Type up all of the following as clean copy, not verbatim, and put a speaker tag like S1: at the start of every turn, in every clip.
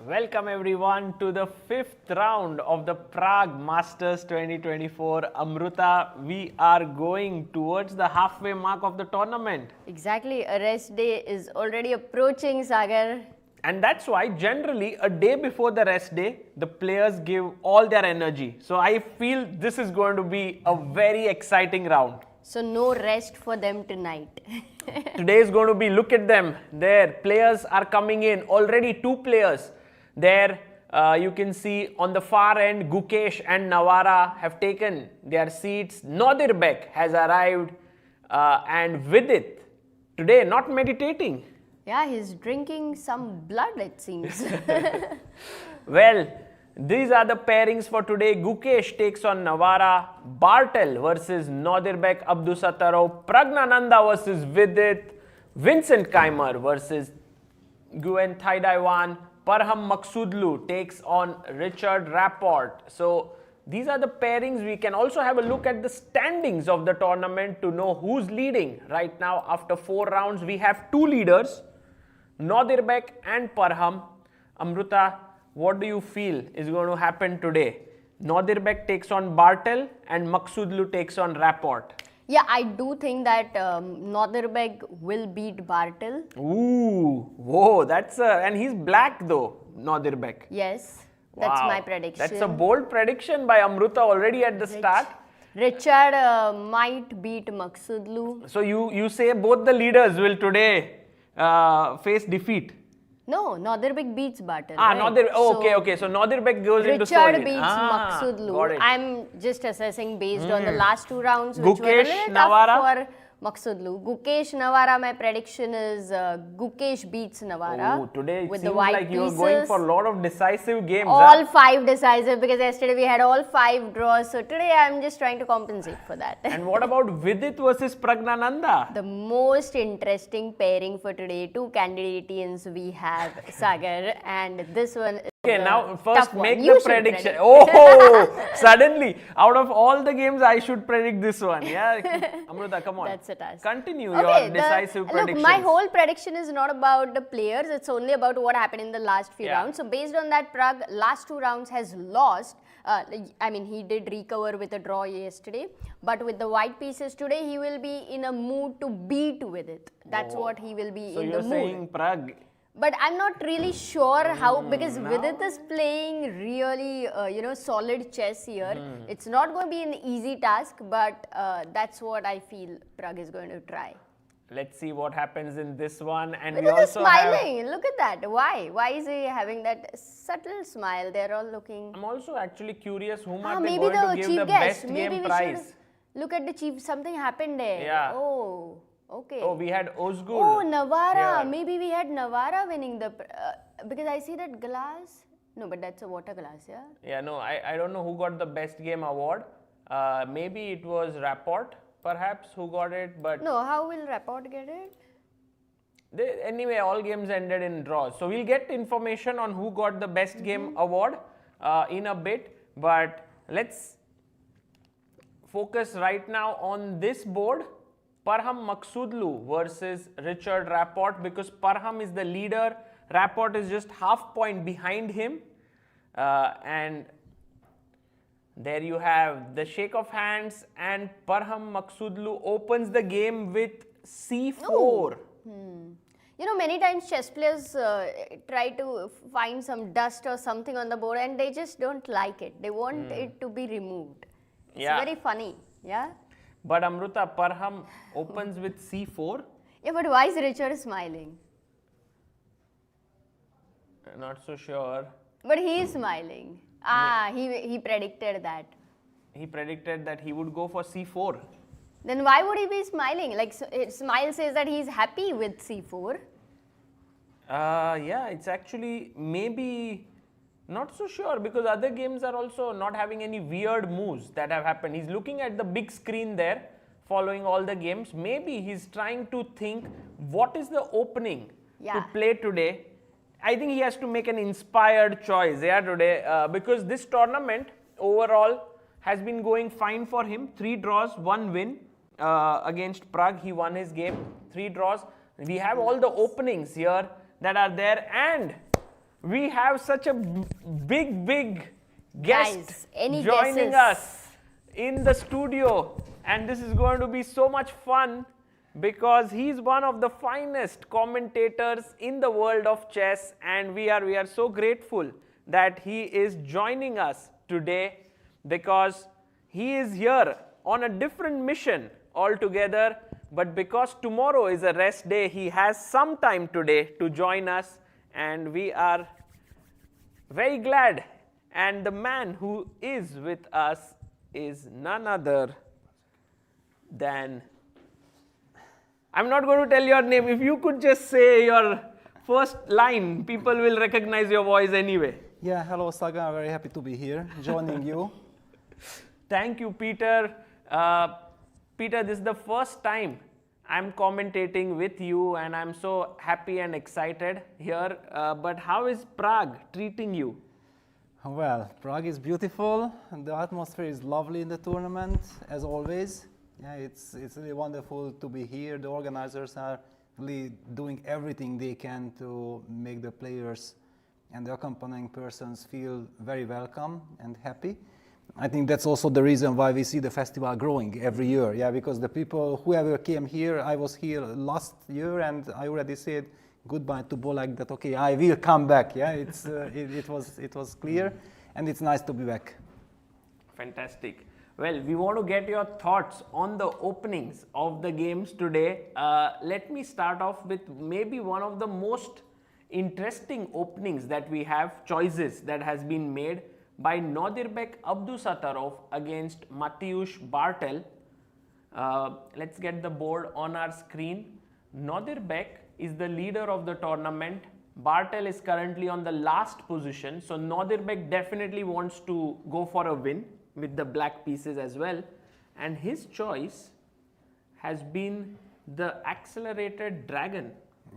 S1: Welcome everyone to the 5th round of the Prague Masters 2024. Amruta, we are going towards the halfway mark of the tournament.
S2: Exactly, a rest day is already approaching, Sagar.
S1: And that's why generally a day before the rest day, the players give all their energy. So I feel this is going to be a very exciting round.
S2: So no rest for them tonight.
S1: Today is going to be, look at them, there, players are coming in, already 2 players. There you can see on the far end, Gukesh and Navara have taken their seats. Nodirbek has arrived and Vidit, today not meditating.
S2: Yeah, he's drinking some blood, it seems.
S1: Well, these are the pairings for today. Gukesh takes on Navara, Bartel versus Nodirbek Abdusattorov, Praggnanandhaa versus Vidit, Vincent Keymer versus Gukesh and R Vaishali takes on Richard Rapport. So these are the pairings. We can also have a look at the standings of the tournament to know who's leading. Right now, after 4 rounds, we have 2 leaders, Nodirbek and Parham. Amruta, what do you feel is going to happen today? Nodirbek takes on Bartel and Maqsoodlu takes on Rapport.
S2: Yeah, I do think that Nodirbek will beat Bartel.
S1: Ooh, whoa, that's and he's black though, Nodirbek.
S2: Yes, that's my prediction.
S1: That's a bold prediction by Amruta already at the start.
S2: Richard might beat Maqsoodlu.
S1: So you say both the leaders will today face defeat.
S2: No, Nodirbek beats Bartel.
S1: Ah,
S2: right?
S1: Nodirbek. Oh, okay. So Nodirbek goes into
S2: Richard beats Maqsoodlu.
S1: Got it.
S2: I'm just assessing based on the last 2 rounds, which were a
S1: Gukesh,
S2: little
S1: Navara?
S2: tough for Maqsoodlu. Gukesh, Navara, my prediction is Gukesh beats Navara.
S1: Oh, today it
S2: with
S1: seems
S2: the white
S1: like you are
S2: pieces.
S1: going for a lot of decisive games.
S2: All 5 decisive, because yesterday we had all 5 draws. So today I'm just trying to compensate for that.
S1: And what about Vidit versus Praggnanandhaa?
S2: The most interesting pairing for today, 2 Canadians we have, Sagar, and this one is
S1: Okay, now first make
S2: You
S1: the
S2: should
S1: prediction.
S2: predict.
S1: Oh, suddenly, out of all the games, I should predict this one. Yeah, Amruta, come on.
S2: That's a task.
S1: Continue your decisive predictions.
S2: Look, my whole prediction is not about the players. It's only about what happened in the last few rounds. So based on that, Prague last 2 rounds has lost. I mean, he did recover with a draw yesterday. But with the white pieces today, he will be in a mood to beat with it. That's what he will be in the mood.
S1: So you're saying Prague.
S2: But I'm not really sure how, because Vidit is playing really, solid chess here. It's not going to be an easy task, but that's what I feel Prague is going to try.
S1: Let's see what happens in this one. And
S2: Vidit
S1: we
S2: is
S1: also
S2: smiling. Look at that. Why? Why is he having that subtle smile? They're all looking.
S1: I'm also actually curious whom are they
S2: Maybe
S1: going
S2: the
S1: to give
S2: chief
S1: the
S2: guest.
S1: best
S2: Maybe
S1: game
S2: we
S1: prize.
S2: should look at the chief. Something happened there.
S1: Yeah.
S2: Oh. Okay.
S1: Oh, we had Ozgur.
S2: Oh, Navara.
S1: Here.
S2: Maybe we had Navara winning the... because I see that glass. No, but that's a water glass, yeah?
S1: Yeah, no, I don't know who got the best game award. Maybe it was Rapport, perhaps, who got it, but...
S2: No, how will Rapport get it?
S1: Anyway, all games ended in draws. So we'll get information on who got the best game award in a bit. But let's focus right now on this board. Parham Maqsoodlu versus Richard Rapport, because Parham is the leader. Rapport is just half point behind him. And there you have the shake of hands, and Parham Maqsoodlu opens the game with c4.
S2: You know, many times chess players try to find some dust or something on the board and they just don't like it. They want it to be removed. It's very funny, yeah?
S1: But Amruta, Parham opens with c4.
S2: Yeah, but why is Richard smiling?
S1: Not so sure.
S2: But he is smiling. He predicted that.
S1: He predicted that he would go for c4.
S2: Then why would he be smiling? Like, his smile says that he's happy with c4.
S1: Yeah, it's actually maybe not so sure, because other games are also not having any weird moves that have happened. He's looking at the big screen there, following all the games. Maybe he's trying to think what is the opening to play today. I think he has to make an inspired choice today, because this tournament overall has been going fine for him. 3 draws, 1 win against Prague. He won his game. 3 draws. We have all the openings here that are there, and we have such a big guest
S2: Guys, any
S1: joining
S2: guesses?
S1: us in the studio, and this is going to be so much fun because he's one of the finest commentators in the world of chess, and we are so grateful that he is joining us today because he is here on a different mission altogether, but because tomorrow is a rest day, he has some time today to join us, and we are very glad. And the man who is with us is none other than, I'm not going to tell your name. If you could just say your first line, people will recognize your voice anyway.
S3: Yeah, hello Sagar, very happy to be here, joining you.
S1: Thank you, Peter. Peter, this is the first time I'm commentating with you, and I'm so happy and excited here. But how is Prague treating you?
S3: Well, Prague is beautiful, and the atmosphere is lovely in the tournament, as always. Yeah, it's really wonderful to be here. The organizers are really doing everything they can to make the players and the accompanying persons feel very welcome and happy. I think that's also the reason why we see the festival growing every year. Yeah, because the people, whoever came here, I was here last year, and I already said goodbye to Bolek that okay, I will come back. Yeah, it was clear, and it's nice to be back.
S1: Fantastic. Well, we want to get your thoughts on the openings of the games today. Let me start off with maybe one of the most interesting openings that we have, choices that has been made by Nodirbek Abdusattorov against Mateusz Bartel. Let's get the board on our screen. Nodirbek is the leader of the tournament. Bartel is currently on the last position. So Nodirbek definitely wants to go for a win with the black pieces as well. And his choice has been the accelerated dragon.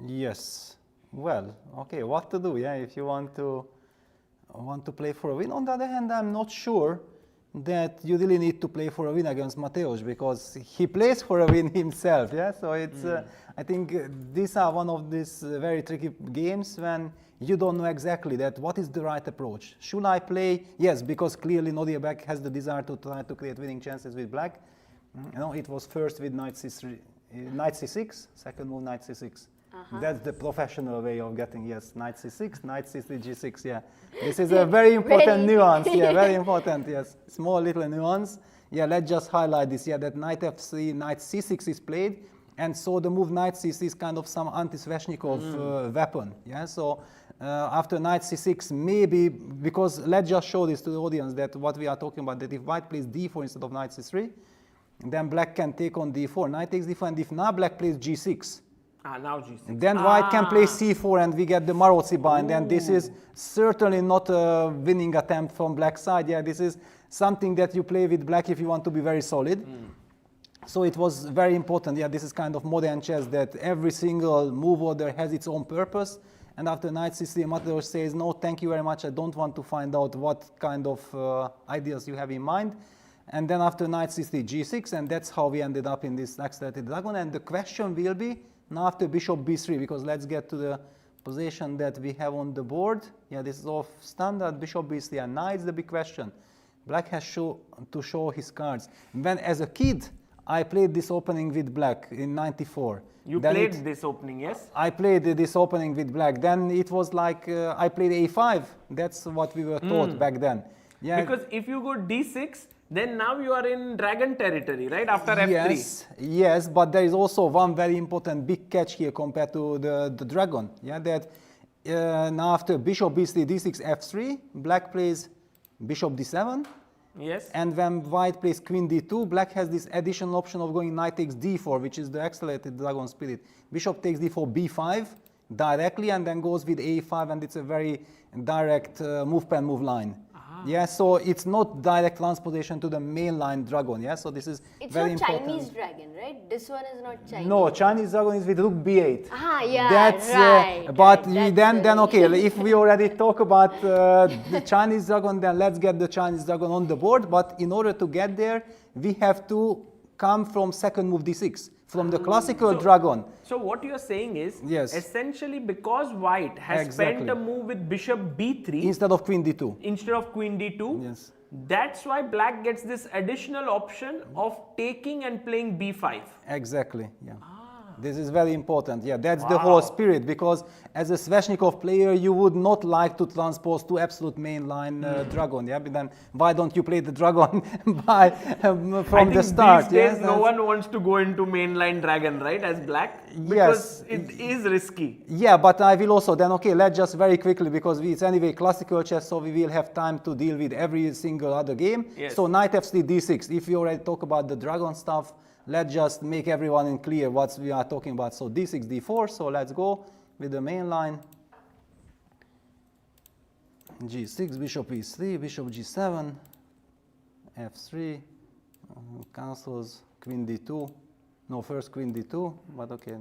S3: Yes. Well, okay, what to do? Yeah, if you want to play for a win. On the other hand, I'm not sure that you really need to play for a win against Mateusz, because he plays for a win himself. Yeah, so it's I think these are one of these very tricky games when you don't know exactly that what is the right approach. Should I play? Yes, because clearly Nodirbek has the desire to try to create winning chances with black. You know, it was first with knight c3, knight c6, second move knight c6. That's the professional way of getting, yes, knight c6, knight c3, g6, yeah. This is a very important nuance, yeah, very important, yes. Small little nuance. Yeah, let's just highlight this, yeah, that knight f3, knight c6 is played, and so the move knight c3 is kind of some anti-Sveshnikov weapon, yeah. So after knight c6, maybe, because let's just show this to the audience that what we are talking about, that if white plays d4 instead of knight c3, then black can take on d4, knight takes d4, and if now black plays g6,
S1: now g6.
S3: then white can play c4 and we get the Maroczy bind, and this is certainly not a winning attempt from black side. Yeah, this is something that you play with black if you want to be very solid. So it was very important. Yeah, this is kind of modern chess, that every single move order has its own purpose. And after knight c3, Mateusz says, no, thank you very much. I don't want to find out what kind of ideas you have in mind. And then after knight c3, g6, and that's how we ended up in this accelerated dragon. And the question will be, now after bishop b3, because let's get to the position that we have on the board. Yeah, this is all standard, bishop b3, and now it's the big question. Black has to show his cards. When as a kid, I played this opening with black in '94.
S1: You played this opening, yes?
S3: I played this opening with black. Then it was like I played a5. That's what we were taught back then. Yeah.
S1: Because if you go d6, then now you are in dragon territory, right? After f3.
S3: Yes, but there is also one very important big catch here compared to the dragon. Yeah, that now after bishop b3, d6, f3, black plays bishop d7.
S1: Yes.
S3: And when white plays queen d2, black has this additional option of going knight takes d4, which is the accelerated dragon spirit. Bishop takes d4, b5 directly, and then goes with a5, and it's a very direct move pen move line. Yeah, so it's not direct transposition to the mainline dragon. Yeah, so this is
S2: it's
S3: very
S2: not
S3: important.
S2: Chinese dragon, right? This one is not Chinese.
S3: No, Chinese dragon is with rook b8.
S2: Yeah,
S3: that's,
S2: right.
S3: But
S2: right,
S3: then okay, if we already talk about the Chinese dragon, then let's get the Chinese dragon on the board. But in order to get there, we have to come from second move d6. from the classical dragon.
S1: So what you're saying is,
S3: Yes.
S1: essentially because white has
S3: Exactly.
S1: spent a move with bishop b3
S3: Instead of queen d2.
S1: instead of queen d2,
S3: Yes.
S1: that's why black gets this additional option of taking and playing b5.
S3: Exactly, yeah. This is very important. Yeah, that's the whole spirit, because as a Sveshnikov player, you would not like to transpose to absolute mainline dragon. Yeah, but then why don't you play the dragon by from the start?
S1: These days,
S3: yes,
S1: no one wants to go into mainline dragon, right, as black, because it is risky.
S3: Yeah, but I will also then, okay, let's just very quickly, because it's anyway classical chess, so we will have time to deal with every single other game.
S1: Yes.
S3: So knight f3, d6. If we already talk about the dragon stuff, let's just make everyone in clear what we are talking about. So d6, d4, so let's go with the main line. g6, bishop e3, bishop g7, f3, cancels, queen d2. No, first queen d2, but okay.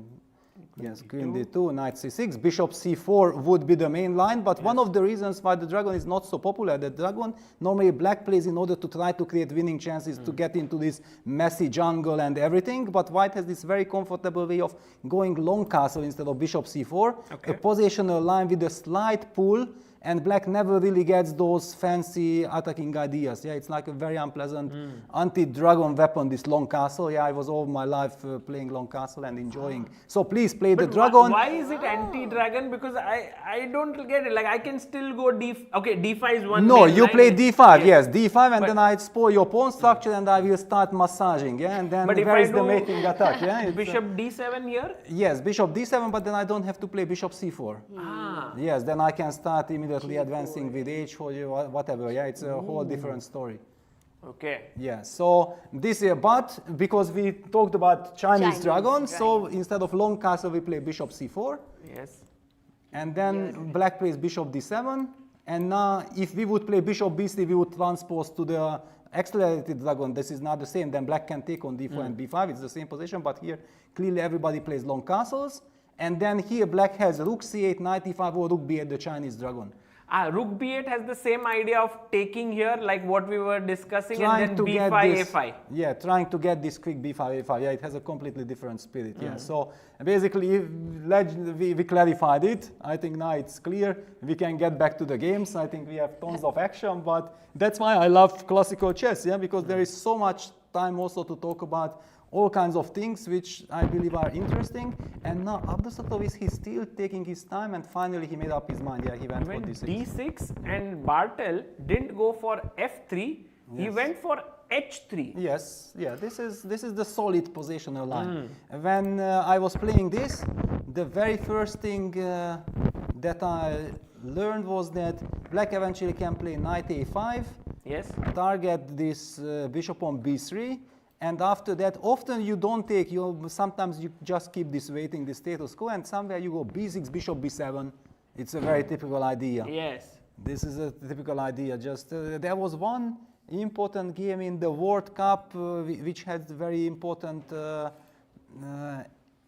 S3: Yes, queen d2, knight c6, bishop c4 would be the main line, but one of the reasons why the dragon is not so popular, the dragon normally black plays in order to try to create winning chances to get into this messy jungle and everything, but white has this very comfortable way of going long castle instead of bishop c4, a positional line with a slight pull, and black never really gets those fancy attacking ideas. Yeah, it's like a very unpleasant anti-dragon weapon, this long castle. Yeah, I was all my life playing long castle and enjoying. So please play the dragon.
S1: Why is it anti-dragon? Because I don't get it. Like, I can still go d5 is one.
S3: No,
S1: main
S3: you
S1: line.
S3: play d5, yes, d5, and then I spoil your pawn structure and I will start massaging, yeah, and then
S1: But if
S3: where
S1: I
S3: is the
S1: do
S3: making attack, yeah? It's,
S1: bishop d7 here?
S3: yes, bishop d7, but then I don't have to play bishop c4. Yes, then I can start immediately advancing with h4, whatever, yeah, it's a whole different story.
S1: Okay.
S3: Yeah, so this year, but because we talked about Chinese dragon, so instead of long castle, we play bishop c4.
S1: Yes.
S3: And then black plays bishop d7. And now, if we would play bishop b3, we would transpose to the accelerated dragon. This is not the same. Then black can take on d4 and b5. It's the same position, but here clearly everybody plays long castles. And then here black has rook c8, knight e5, or rook b8, the Chinese dragon.
S1: Rook b8 has the same idea of taking here, like what we were discussing,
S3: Trying
S1: and then
S3: to
S1: b5,
S3: get this,
S1: a5.
S3: Yeah, trying to get this quick b5, a5. Yeah, it has a completely different spirit. Yeah, so basically, we clarified it. I think now it's clear. We can get back to the games. I think we have tons of action, but that's why I love classical chess. Yeah, because there is so much time also to talk about all kinds of things which I believe are interesting. And now Abdusattorov he's still taking his time, and finally he made up his mind. Yeah, he went for d6.
S1: d6, and Bartel didn't go for f3. He
S3: Yes.
S1: went for h3.
S3: Yes, yeah, this is the solid positional line. When I was playing this, the very first thing that I learned was that black eventually can play knight a5,
S1: Yes.
S3: target this bishop on b3, and after that, often you don't take, sometimes you just keep this waiting, the status quo, and somewhere you go b6, bishop b7. It's a very typical idea.
S1: Yes.
S3: This is a typical idea. Just there was one important game in the World Cup which had very important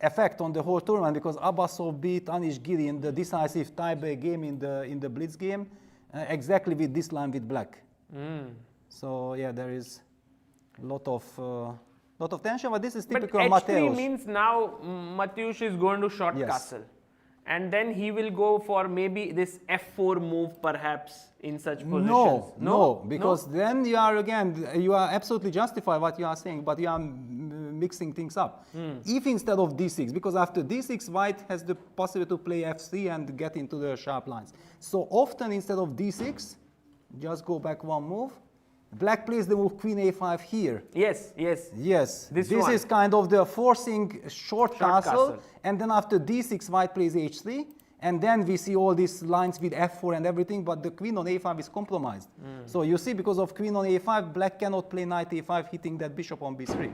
S3: effect on the whole tournament, because Abbasov beat Anish Giri in the decisive tie-break game in the Blitz game, exactly with this line with black. So yeah, there is a lot of tension, but this is typical
S1: But h3
S3: Mateusz.
S1: means now Mateusz is going to short
S3: Yes.
S1: castle. And then he will go for maybe this f4 move perhaps in such positions.
S3: No, because then you are absolutely justified what you are saying, but you are mixing things up. If instead of d6, because after d6, white has the possibility to play f3 and get into the sharp lines. So often instead of d6, just go back one move. Black plays the move queen a5 here.
S1: Yes, yes.
S3: Yes,
S1: This
S3: is kind of the forcing short castle,
S1: castle.
S3: and then after d6, white plays h3, and then we see all these lines with f4 and everything, but the queen on a5 is compromised. So you see, because of queen on a5, black cannot play knight a5 hitting that bishop on b3.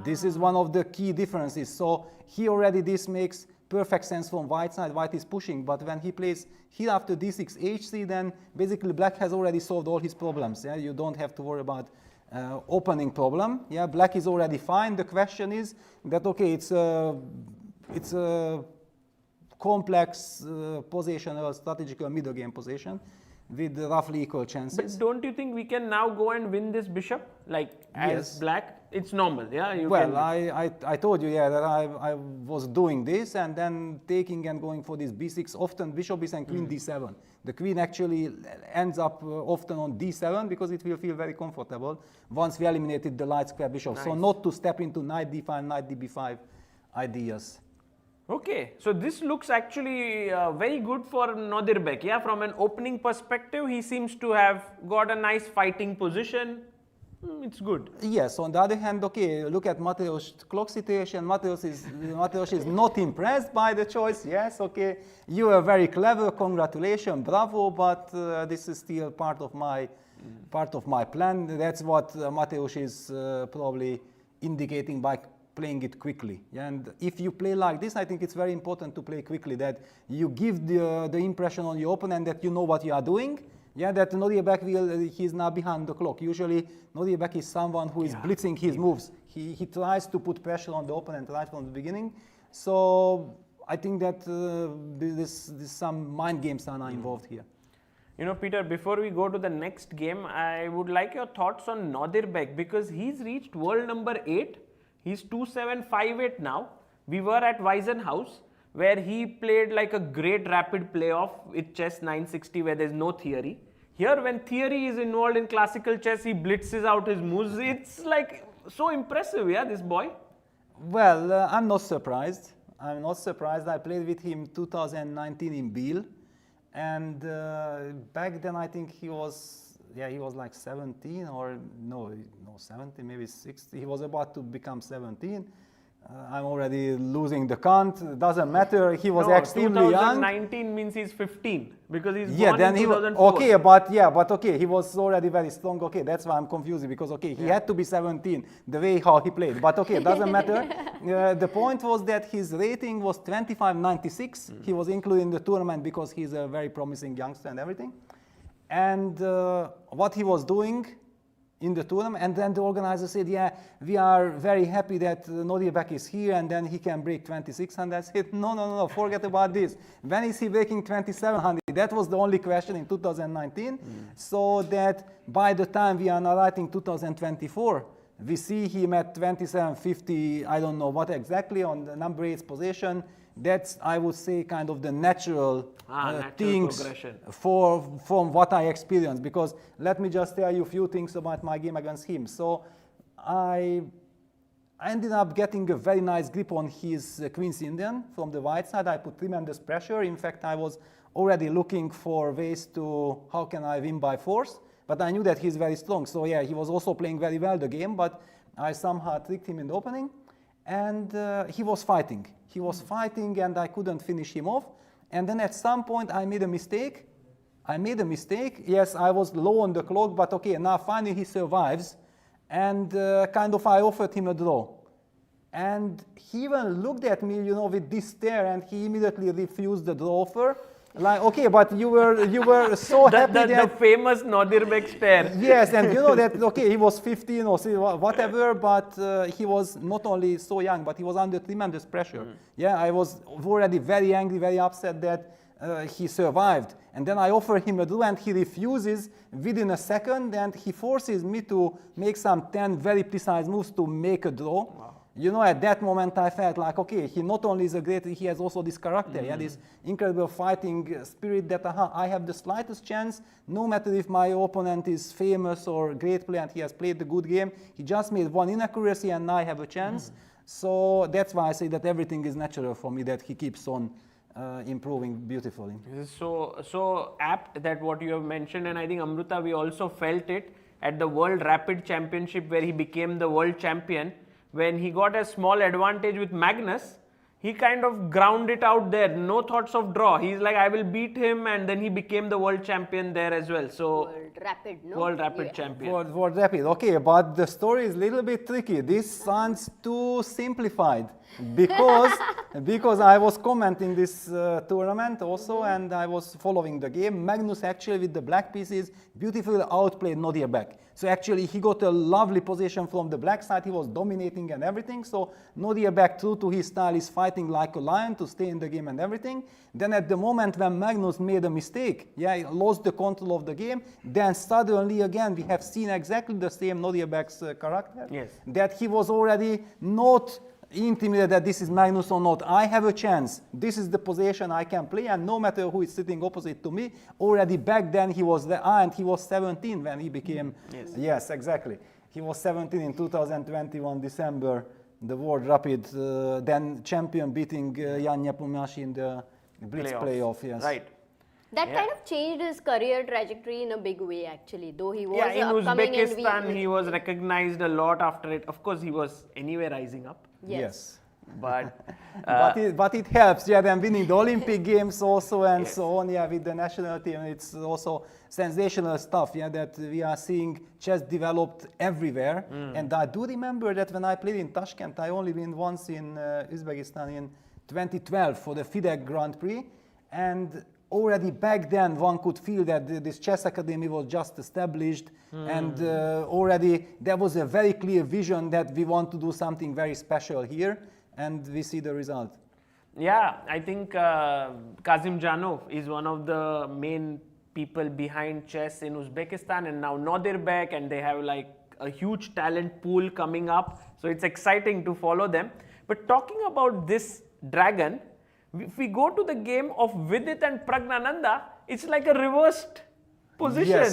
S3: This is one of the key differences. So here already this makes perfect sense from white side. White is pushing, but when he plays here after d6, h3, then basically black has already solved all his problems. Yeah, you don't have to worry about opening problem. Yeah, black is already fine. The question is that okay, it's a complex positional strategical middle game position. with roughly equal chances.
S1: But don't you think we can now go and win this bishop? Like, as
S3: Yes.
S1: black? It's normal, yeah? You
S3: Well,
S1: can,
S3: I told you, yeah, that I was doing this and then taking and going for this b6. Often bishop is and queen d7. The queen actually ends up often on d7 because it will feel very comfortable once we eliminated the light square bishop. So not to step into knight d5, knight db5 ideas.
S1: Okay, so this looks actually very good for Nodirbek. Yeah, from an opening perspective, he seems to have got a nice fighting position. It's good.
S3: Yes, on the other hand, okay, look at Mateusz's clock situation. Mateusz is not impressed by the choice. Yes, okay, you are very clever, congratulations, bravo, but this is still part of my plan. That's what Mateusz is probably indicating by playing it quickly. And if you play like this, I think it's very important to play quickly, that you give the impression on your opponent that you know what you are doing. Yeah, that Nodirbek he's now behind the clock. Usually Nodirbek is someone who is blitzing his moves. He tries to put pressure on the opponent right from the beginning. So I think that some mind games are now involved here.
S1: You know, Peter, before we go to the next game, I would like your thoughts on Nodirbek, because he's reached world number 8. He's 2758 now. We were at Weissenhaus, where he played like a great rapid playoff with chess 960, where there's no theory. Here, when theory is involved in classical chess, he blitzes out his moves. It's like so impressive, yeah, this boy.
S3: Well, I'm not surprised. I'm not surprised. I played with him 2019 in Biel, and back then I think he was like 17 or no 17, maybe 16. He was about to become 17. I'm already losing the count. Doesn't matter. He was extremely young.
S1: 2019 means he's 15 because he's
S3: Yeah,
S1: born
S3: then
S1: in
S3: he was
S1: 2004.
S3: okay, but okay, he was already very strong. Okay, that's why I'm confused, because okay, he had to be 17 the way how he played. But okay, it doesn't matter. The point was that his rating was 2596. He was included in the tournament because he's a very promising youngster and everything. And what he was doing in the tournament, and then the organizer said, yeah, we are very happy that Nodirbek is here and then he can break 2600. I said, no, forget about this. When is he breaking 2700? That was the only question in 2019. So that by the time we are now writing 2024, we see him at 2750, I don't know what exactly, on the number 8 position. That's, I would say, kind of the natural things
S1: progression.
S3: From what I experienced. Because let me just tell you a few things about my game against him. So I ended up getting a very nice grip on his Queen's Indian from the white side. I put tremendous pressure. In fact, I was already looking for ways to how can I win by force. But I knew that he's very strong. So yeah, he was also playing very well the game, but I somehow tricked him in the opening. And he was fighting. He was fighting and I couldn't finish him off. And then at some point I made a mistake. Yes, I was low on the clock, but okay, now finally he survives. And kind of I offered him a draw. And he even looked at me, you know, with this stare, and he immediately refused the draw offer. Like, okay, but you were so happy that
S1: the famous Nodirbek stare.
S3: Yes, and you know that, okay, he was 15 or whatever, but he was not only so young, but he was under tremendous pressure. Yeah, I was already very angry, very upset that he survived. And then I offer him a draw and he refuses within a second, and he forces me to make some 10 very precise moves to make a draw. Wow. You know, at that moment I felt like, okay, he not only is a great, he has also this character, yeah, this incredible fighting spirit that I have the slightest chance, no matter if my opponent is famous or great player and he has played the good game, he just made one inaccuracy and now I have a chance. So that's why I say that everything is natural for me, that he keeps on improving beautifully.
S1: This is so apt that what you have mentioned, and I think Amruta, we also felt it at the World Rapid Championship where he became the world champion. When he got a small advantage with Magnus, he kind of ground it out there. No thoughts of draw. He's like, I will beat him, and then he became the world champion there as well. So
S2: World Rapid, no?
S1: World Rapid champion.
S3: World Rapid, okay, but the story is a little bit tricky. This sounds too simplified. because I was commenting this tournament also, and I was following the game. Magnus actually with the black pieces beautifully outplayed Nodirbek. So actually he got a lovely position from the black side. He was dominating and everything. So Nodirbek, true to his style, is fighting like a lion to stay in the game and everything. Then at the moment when Magnus made a mistake, he lost the control of the game, then suddenly again we have seen exactly the same Nodirbek's character.
S1: Yes.
S3: That he was already not intimidated that this is Magnus or not. I have a chance. This is the position I can play, and no matter who is sitting opposite to me, already back then he was there, and he was 17 when he became. Yes, exactly. He was 17 in 2021 December, the World Rapid, then champion, beating Jan Nepomniachtchi in the Blitz playoff. Yes.
S1: Right.
S2: That kind of changed his career trajectory in a big way, actually. Though he was
S1: in
S2: upcoming
S1: Uzbekistan, he was recognized a lot after it. Of course, he was anyway rising up.
S3: Yes.
S1: But
S3: but it helps, then winning the Olympic Games also and so on, with the national team. It's also sensational stuff, that we are seeing chess developed everywhere. And I do remember that when I played in Tashkent, I only won once in Uzbekistan in 2012 for the FIDE Grand Prix. And already back then one could feel that this chess academy was just established, and already there was a very clear vision that we want to do something very special here, and we see the result.
S1: Yeah, I think Kazim Janov is one of the main people behind chess in Uzbekistan, and now Nodirbek, and they have like a huge talent pool coming up, so it's exciting to follow them. But talking about this dragon, if we go to the game of Vidit and Praggnanandhaa, it's like a reversed position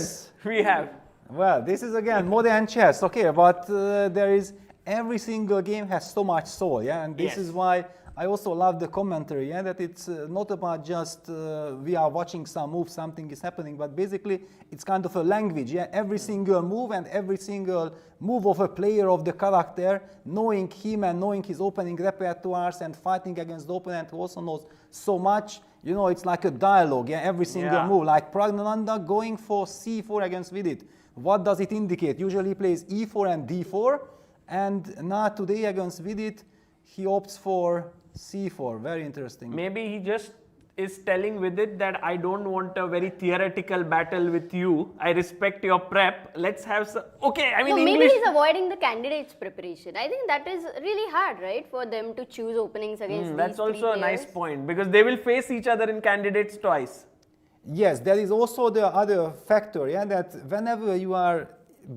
S1: we have.
S3: Well, this is again modern chess, but there is, every single game has so much soul, and this is why I also love the commentary, that it's not about just we are watching some move, something is happening, but basically it's kind of a language, every single move and every single move of a player, of the character, knowing him and knowing his opening repertoires and fighting against the opponent who also knows so much, it's like a dialogue, every single move, like Praggnanandhaa going for c4 against Vidit. What does it indicate? Usually he plays e4 and d4, and now today against Vidit, he opts for c4. Very interesting.
S1: Maybe he just is telling Vidit that I don't want a very theoretical battle with you. I respect your prep. Let's have some. Okay, I mean,
S2: maybe
S1: English.
S2: he's avoiding the candidates' preparation. I think that is really hard, right, for them to choose openings against
S1: That's
S2: these
S1: also a
S2: three
S1: nice
S2: players.
S1: point, because they will face each other in candidates twice.
S3: Yes, there is also the other factor, that whenever you are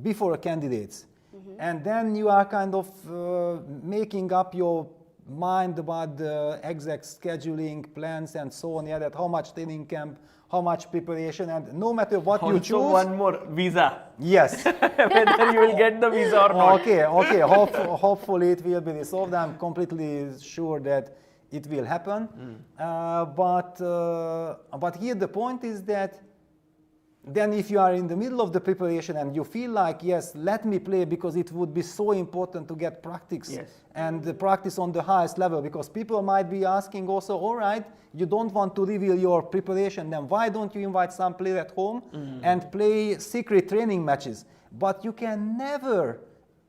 S3: before candidates, and then you are kind of making up your mind about the exact scheduling plans and so on, that how much training camp, how much preparation, and no matter what you choose.
S1: One more, visa.
S3: Yes.
S1: Whether you will get the visa or not.
S3: Okay. Hopefully it will be resolved. I'm completely sure that it will happen. But here the point is that then if you are in the middle of the preparation and you feel like, yes, let me play, because it would be so important to get practice and the practice on the highest level, because people might be asking also, all right, you don't want to reveal your preparation, then why don't you invite some player at home and play secret training matches? But you can never,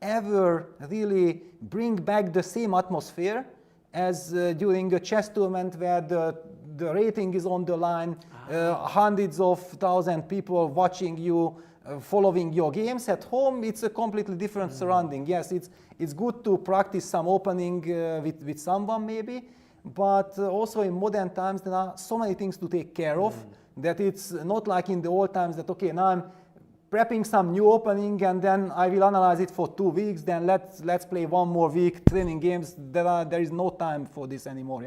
S3: ever really bring back the same atmosphere as during a chess tournament where the rating is on the line, hundreds of thousands people watching you, following your games. At home, it's a completely different surrounding. Yes, it's good to practice some opening with someone maybe, but also in modern times there are so many things to take care of that it's not like in the old times that, okay, now I'm prepping some new opening and then I will analyze it for 2 weeks, then let's play 1 more week training games. There is no time for this anymore.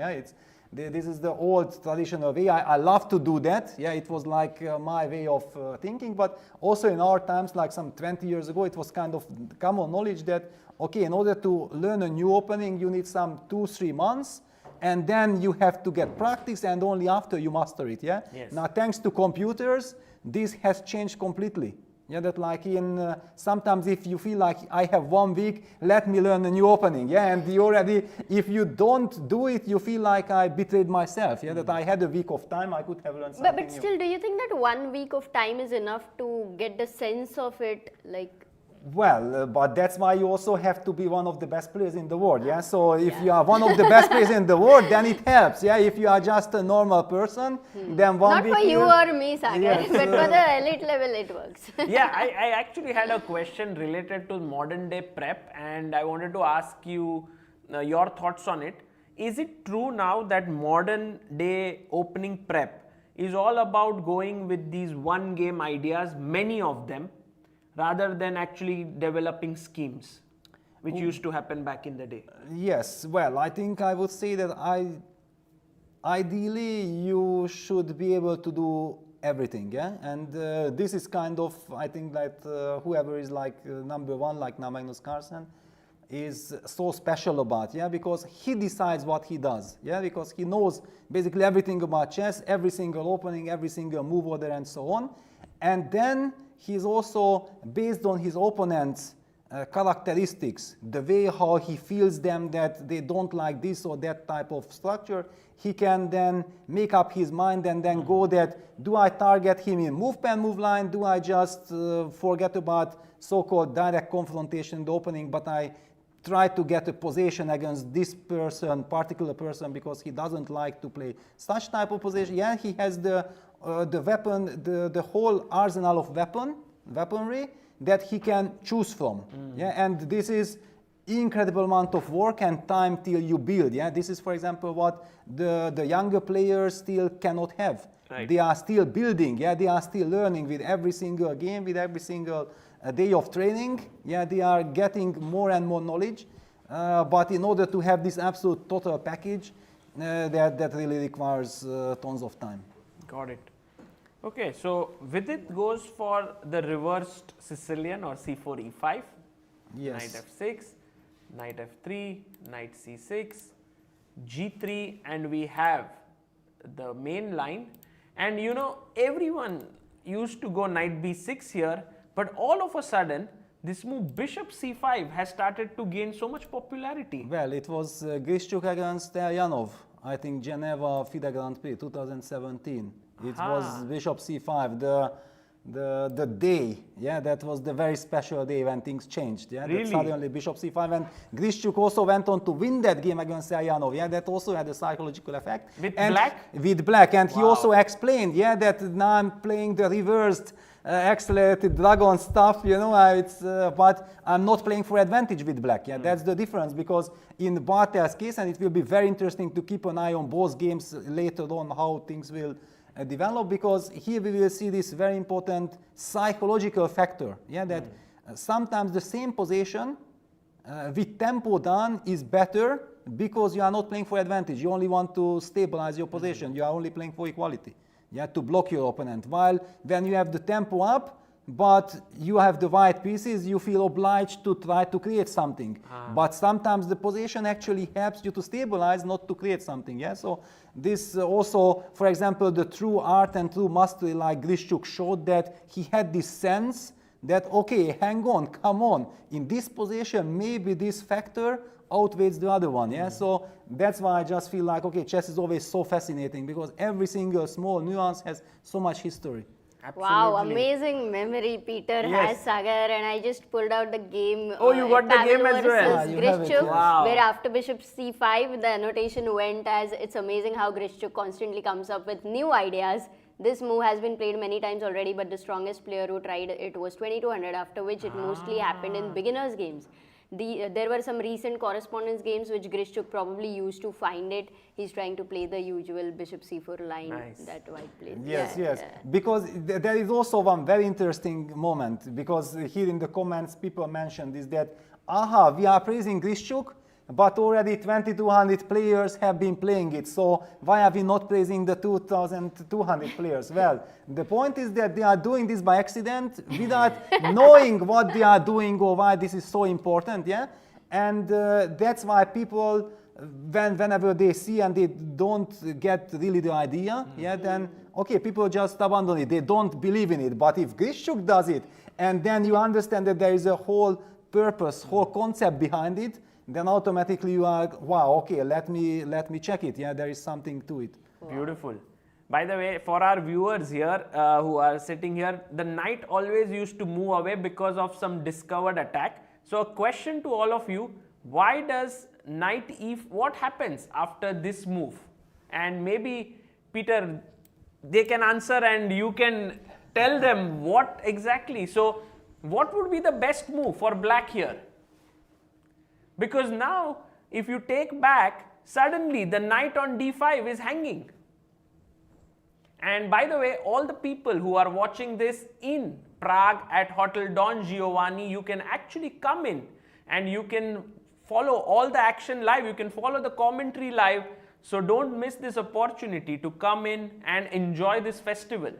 S3: This is the old traditional way. I love to do that. It was like my way of thinking. But also in our times, like some 20 years ago, it was kind of common knowledge that, okay, in order to learn a new opening, you need some 2-3 months. And then you have to get practice, and only after you master it. Yes. Now, thanks to computers, this has changed completely. That like in sometimes if you feel like I have 1 week, let me learn a new opening. And you already, if you don't do it, you feel like I betrayed myself. That I had a week of time, I could have learned something
S2: But still, do you think that 1 week of time is enough to get the sense of it? Like,
S3: Well, but that's why you also have to be one of the best players in the world, yeah? So if you are one of the best players in the world, then it helps, yeah? If you are just a normal person, then one
S2: Not
S3: week
S2: for you or me, Sagar,
S3: Yes.
S2: but for the elite level it works.
S1: Yeah, I actually had a question related to modern day prep, and I wanted to ask you your thoughts on it. Is it true now that modern day opening prep is all about going with these one game ideas, many of them, rather than actually developing schemes, which used to happen back in the day?
S3: Yes, well, I think I would say that ideally you should be able to do everything, yeah? And this is kind of, I think that whoever is like number one, like now Magnus Carlsen, is so special about, yeah? Because he decides what he does, yeah? Because he knows basically everything about chess, every single opening, every single move order and so on. And then he's also, based on his opponent's characteristics, the way how he feels them that they don't like this or that type of structure, he can then make up his mind and then go that, do I target him in move pen, move line? Do I just forget about so-called direct confrontation in the opening, but I try to get a position against this person, particular person, because he doesn't like to play such type of position? Yeah, he has the weapon, the whole arsenal of weaponry that he can choose from. Yeah, and this is incredible amount of work and time till you build. Yeah, this is, for example, what the younger players still cannot have.
S1: Right.
S3: They are still building. Yeah, they are still learning with every single game, with every single day of training. Yeah, they are getting more and more knowledge. But in order to have this absolute total package, that really requires tons of time.
S1: Got it. Okay, so Vidit goes for the reversed Sicilian or c4 e5,
S3: Yes.
S1: knight f6, knight f3, knight c6, g3, and we have the main line. And you know, everyone used to go knight b6 here, but all of a sudden this move bishop c5 has started to gain so much popularity.
S3: Well, it was Grischuk against Elyanov, I think Geneva FIDE Grand Prix 2017. It was bishop c5, the day, yeah, that was the very special day when things changed. Yeah,
S1: Really?
S3: That suddenly bishop c5, and Grischuk also went on to win that game against Elyanov. Yeah, that also had a psychological effect.
S1: With black?
S3: With black, and he
S1: Wow.
S3: also explained, yeah, that now I'm playing the reversed accelerated dragon stuff, you know, but I'm not playing for advantage with black. Yeah, that's the difference, because in Bartel's case, and it will be very interesting to keep an eye on both games later on how things will develop, because here we will see this very important psychological factor. Yeah, that sometimes the same position with tempo down is better because you are not playing for advantage. You only want to stabilize your position. You are only playing for equality. Yeah, to block your opponent. While when you have the tempo up, but you have the white pieces, you feel obliged to try to create something. But sometimes the position actually helps you to stabilize, not to create something. Yeah, so this also, for example, the true art and true mastery like Grischuk showed that he had this sense that, okay, hang on, come on, in this position, maybe this factor outweighs the other one. Yeah, so that's why I just feel like, okay, chess is always so fascinating, because every single small nuance has so much history.
S2: Wow,
S1: Absolutely.
S2: amazing memory Peter
S1: Yes.
S2: has, Sagar, and I just pulled out the game.
S1: Oh, you got the
S2: Pavel
S1: game as well.
S2: versus
S3: You have it,
S2: Grischuk,
S3: yes.
S1: Wow.
S2: where after bishop c5, the annotation went as, it's amazing how Grischuk constantly comes up with new ideas. This move has been played many times already, but the strongest player who tried it was 2200, after which it mostly happened in beginners games. There were some recent correspondence games which Grischuk probably used to find it. He's trying to play the usual bishop c4 line
S1: Nice.
S2: that white plays.
S3: Yes,
S2: Yeah,
S3: yes.
S2: yeah.
S3: Because there is also one very interesting moment, because here in the comments people mentioned is that, aha, we are praising Grischuk, but already 2200 players have been playing it, so why are we not praising the 2200 players? Well, the point is that they are doing this by accident without knowing what they are doing or why this is so important, yeah? And that's why people, whenever they see and they don't get really the idea, yeah, then, okay, people just abandon it. They don't believe in it. But if Grischuk does it, and then you understand that there is a whole purpose, whole concept behind it, then automatically you are, wow, okay, let me check it. Yeah, there is something to it.
S1: Beautiful. By the way, for our viewers here who are sitting here, the knight always used to move away because of some discovered attack. So a question to all of you, why does knight what happens after this move? And maybe Peter, they can answer and you can tell them what exactly. So what would be the best move for black here? Because now if you take back, suddenly the knight on d5 is hanging. And by the way, all the people who are watching this in Prague at Hotel Don Giovanni, you can actually come in and you can follow all the action live. You can follow the commentary live. So don't miss this opportunity to come in and enjoy this festival.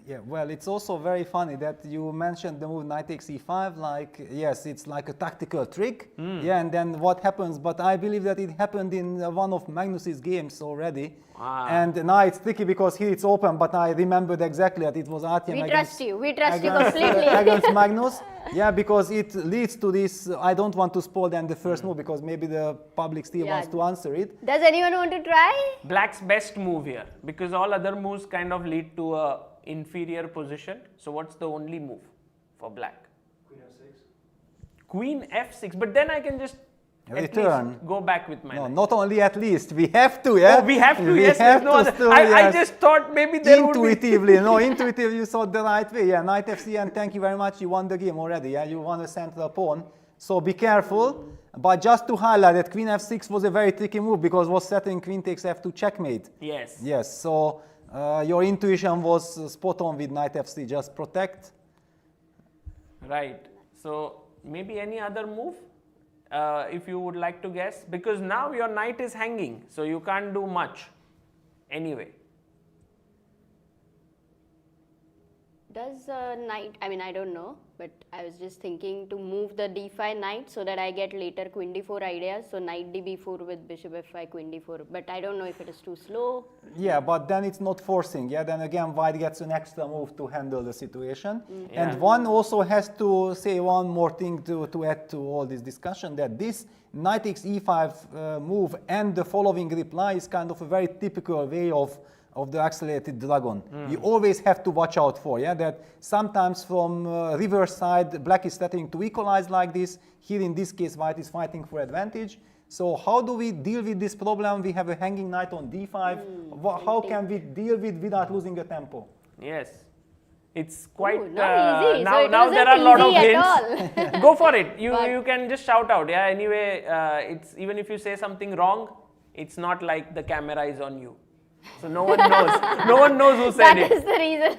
S3: Yeah, well, it's also very funny that you mentioned the move knight takes e5, like, yes, it's like a tactical trick, yeah, and then what happens, but I believe that it happened in one of Magnus's games already, and now it's tricky because here it's open, but I remembered exactly that it was Artyom
S2: We trust you completely.
S3: against Magnus, yeah, because it leads to this, I don't want to spoil then the first move, because maybe the public still wants to answer it.
S2: Does anyone want to try?
S1: Black's best move here, because all other moves kind of lead to a inferior position. So what's the only move for black? Queen f6. But then I can just
S3: return.
S1: At least go back with my knight.
S3: Not only at least, we have to, yeah?
S1: Oh, we have to, yes,
S3: have
S1: there's no other.
S3: still,
S1: I just thought maybe there would be...
S3: Intuitively you thought the right way, yeah, knight f3, and thank you very much, you won the game already, yeah, you won a central pawn. So be careful, but just to highlight that queen f6 was a very tricky move because it was setting queen takes f2 checkmate.
S1: Yes.
S3: Yes, so your intuition was spot on with knight f3, just protect.
S1: Right. So maybe any other move if you would like to guess, because now your knight is hanging, so you can't do much anyway.
S2: Does knight, I mean, I don't know, but I was just thinking to move the d5 knight so that I get later queen d4 ideas. So knight db4 with bishop f5, queen d4. But I don't know if it is too slow.
S3: Yeah, but then it's not forcing. Yeah, then again, white gets an extra move to handle the situation. And one also has to say one more thing to add to all this discussion, that this knight takes e5 move and the following reply is kind of a very typical way of the accelerated dragon. You always have to watch out for, yeah, that sometimes from reverse side, black is starting to equalize like this. Here in this case, white is fighting for advantage. So how do we deal with this problem? We have a hanging knight on d5. How can we deal with without losing a tempo?
S1: Yes. It's quite
S2: not easy.
S1: now.
S2: So
S1: Now there are a lot of
S2: easy
S1: hints. Go for it. You can just shout out. Yeah. Anyway, it's even if you say something wrong, it's not like the camera is on you. So no one knows. No one knows who said it.
S2: That is the reason.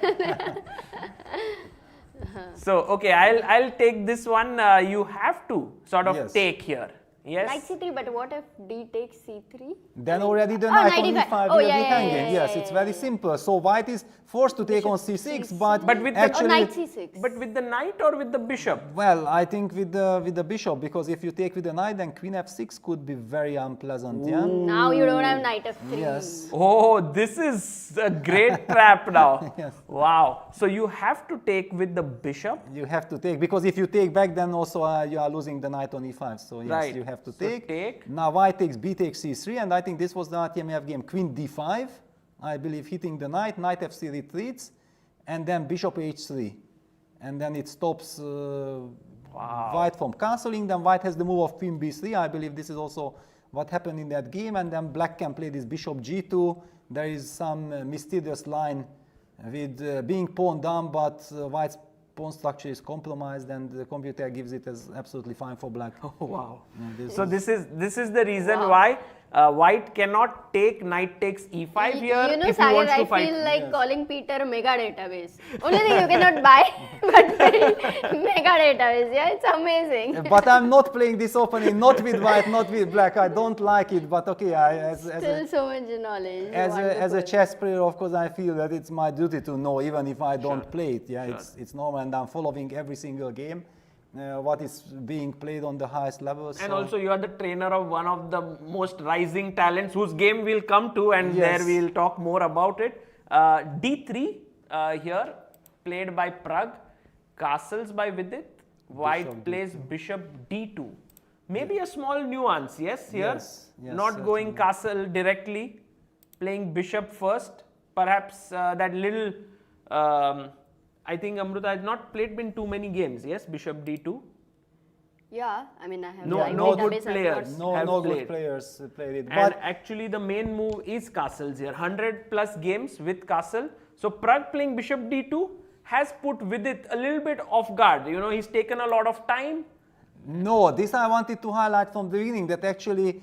S1: So okay, I'll take this one. You have to sort of take here. Yes.
S2: Knight c3, but what if d takes c3?
S3: Then already the knight on
S2: knight
S3: e5
S2: oh,
S3: will
S2: yeah,
S3: be
S2: yeah,
S3: hanging.
S2: yeah,
S3: Yes,
S2: yeah,
S3: it's
S2: yeah,
S3: very simple. So white is forced to take on c6, but
S1: with
S3: actually,
S2: knight c6.
S1: But with the knight or with the bishop?
S3: Well, I think with the bishop, because if you take with the knight, then queen f6 could be very unpleasant. Yeah.
S2: Now you don't have knight f3.
S3: Yes.
S1: Oh, this is a great trap now.
S3: Yes.
S1: Wow. So you have to take with the bishop.
S3: You have to take, because if you take back, then also you are losing the knight on e5. So yes,
S1: Right.
S3: you have to
S1: So
S3: take. Now white takes b takes c3, and I think this was the RTMF game. Queen d5, I believe, hitting the knight. Knight f3 retreats, and then bishop h3, and then it stops white from castling. Then white has the move of queen b3. I believe this is also what happened in that game, and then black can play this bishop g2. There is some mysterious line with being pawn down, but white's pawn structure is compromised, and the computer gives it as absolutely fine for black.
S1: Oh wow! So this is the reason why white cannot take knight takes e5 here.
S2: You know,
S1: if he
S2: Sagar,
S1: wants to
S2: I
S1: fight.
S2: feel like calling Péter mega database. Only thing you cannot buy, but mega database. Yeah, it's amazing.
S3: But I'm not playing this opening, not with white, not with black. I don't like it, but okay.
S2: Still so much knowledge.
S3: As a chess player, of course, I feel that it's my duty to know, even if I don't play it. Yeah, it's normal, and I'm following every single game. What is being played on the highest levels.
S1: And also you are the trainer of one of the most rising talents whose game we'll come to, and there we'll talk more about it. D3 here played by Pragg, castles by Vidit, white plays bishop D2. Maybe a small nuance, yes, here,
S3: Yes,
S1: not going castle directly, playing bishop first. Perhaps that little, I think Amruta has not played in too many games, yes? Bishop d2.
S2: Yeah, I mean, I have
S1: No
S2: database,
S1: good
S2: I've
S1: players.
S3: No,
S1: have
S3: no
S1: played.
S3: good players played it.
S1: And actually the main move is castles here. 100 plus games with castle. So Pragg playing bishop d2 has put Vidit a little bit off guard. You know, he's taken a lot of time.
S3: No, this I wanted to highlight from the beginning, that actually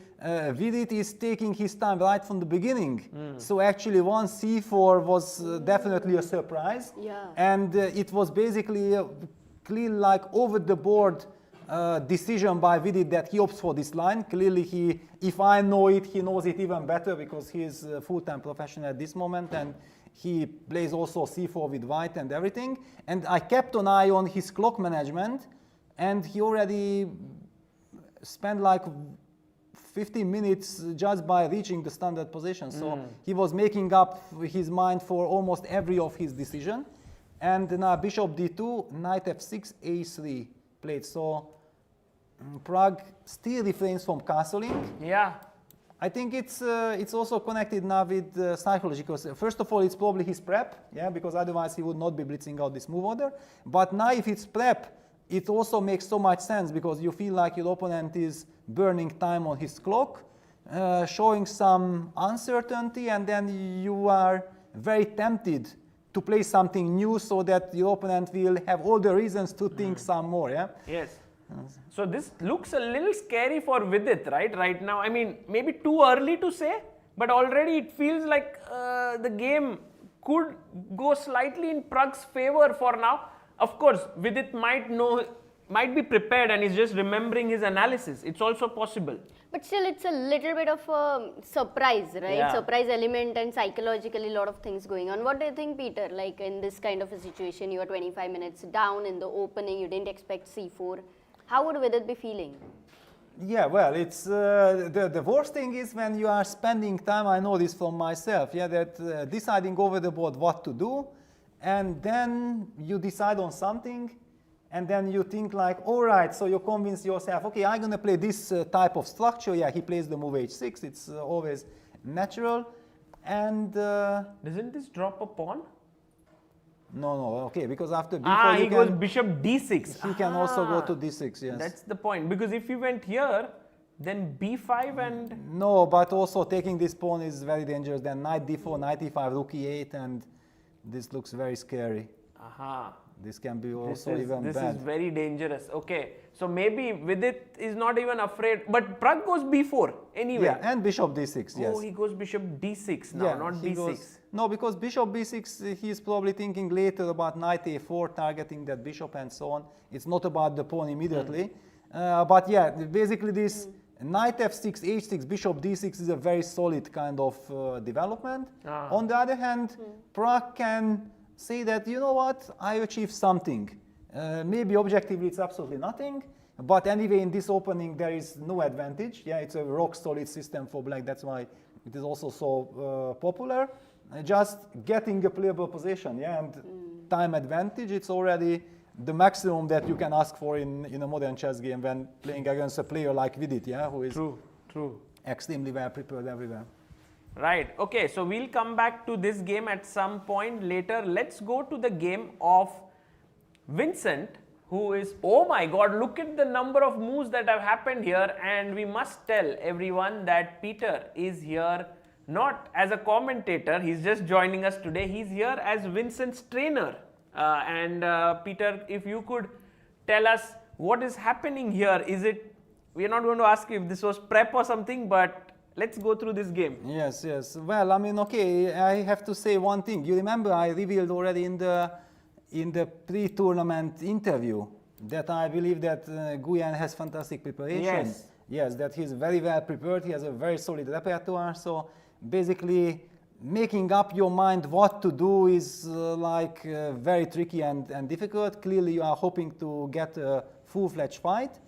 S3: Vidit is taking his time right from the beginning. So actually one c4 was definitely a surprise.
S2: Yeah.
S3: And it was basically clear, like over the board decision by Vidit that he opts for this line. Clearly if I know it, he knows it even better because he is a full-time professional at this moment, and he plays also c4 with white and everything. And I kept an eye on his clock management, and he already spent like 15 minutes just by reaching the standard position. So he was making up his mind for almost every of his decision. And now bishop d2, knight f6, a3 played. So Pragg still refrains from castling.
S1: Yeah.
S3: I think it's also connected now with psychology, because first of all it's probably his prep, yeah, because otherwise he would not be blitzing out this move order. But now if it's prep, it also makes so much sense because you feel like your opponent is burning time on his clock, showing some uncertainty, and then you are very tempted to play something new so that your opponent will have all the reasons to think some more, yeah?
S1: Yes. So this looks a little scary for Vidit, right now. I mean, maybe too early to say, but already it feels like the game could go slightly in Pragg's favor for now. Of course, Vidit might be prepared and is just remembering his analysis. It's also possible.
S2: But still, it's a little bit of a surprise, right?
S1: Yeah.
S2: Surprise element, and psychologically a lot of things going on. What do you think, Peter? Like in this kind of a situation, you are 25 minutes down in the opening, you didn't expect c4. How would Vidit be feeling?
S3: Yeah, well, it's the worst thing is when you are spending time, I know this from myself, yeah, that deciding over the board what to do, and then you decide on something, and then you think like, all right, so you convince yourself, okay, I'm going to play this type of structure. Yeah, he plays the move h6. It's always natural. And
S1: Doesn't this drop a pawn?
S3: no, okay, because after b4
S1: he goes bishop d6.
S3: he can also go to d6, yes.
S1: That's the point, because if he went here, then b5 and...
S3: No, but also taking this pawn is very dangerous. Then knight d4, knight e5, rook e8, and this looks very scary.
S1: Aha.
S3: This can be also even
S1: this
S3: bad.
S1: is very dangerous. Okay, so maybe Vidit is not even afraid, but Pragg goes b4 anyway.
S3: Yeah, and bishop d6, yes.
S1: Oh, he goes bishop d6 now, not
S3: he
S1: b6.
S3: goes- no, because bishop b6, he's probably thinking later about knight a4, targeting that bishop and so on. It's not about the pawn immediately. But yeah, basically this knight f6, h6, bishop d6 is a very solid kind of development. On the other hand, Pragg can say that, you know what, I achieved something. Maybe objectively it's absolutely nothing, but anyway in this opening there is no advantage. Yeah, it's a rock solid system for black, that's why it is also so popular. Just getting a playable position, yeah, and time advantage, it's already the maximum that you can ask for in a modern chess game when playing against a player like Vidit, yeah, who is
S1: True.
S3: extremely well prepared everywhere.
S1: Right, okay, so we'll come back to this game at some point later. Let's go to the game of Vincent, who is, oh my god, look at the number of moves that have happened here, and we must tell everyone that Péter is here not as a commentator, he's just joining us today, he's here as Vincent's trainer. Péter, if you could tell us what is happening here. We are not going to ask you if this was prep or something, but let's go through this game.
S3: Yes. Well, I mean, okay, I have to say one thing. You remember I revealed already in the pre-tournament interview that I believe that Guyan has fantastic preparation. Yes, that he's very well prepared. He has a very solid repertoire. So basically, making up your mind what to do is very tricky and difficult. Clearly, you are hoping to get a full-fledged fight,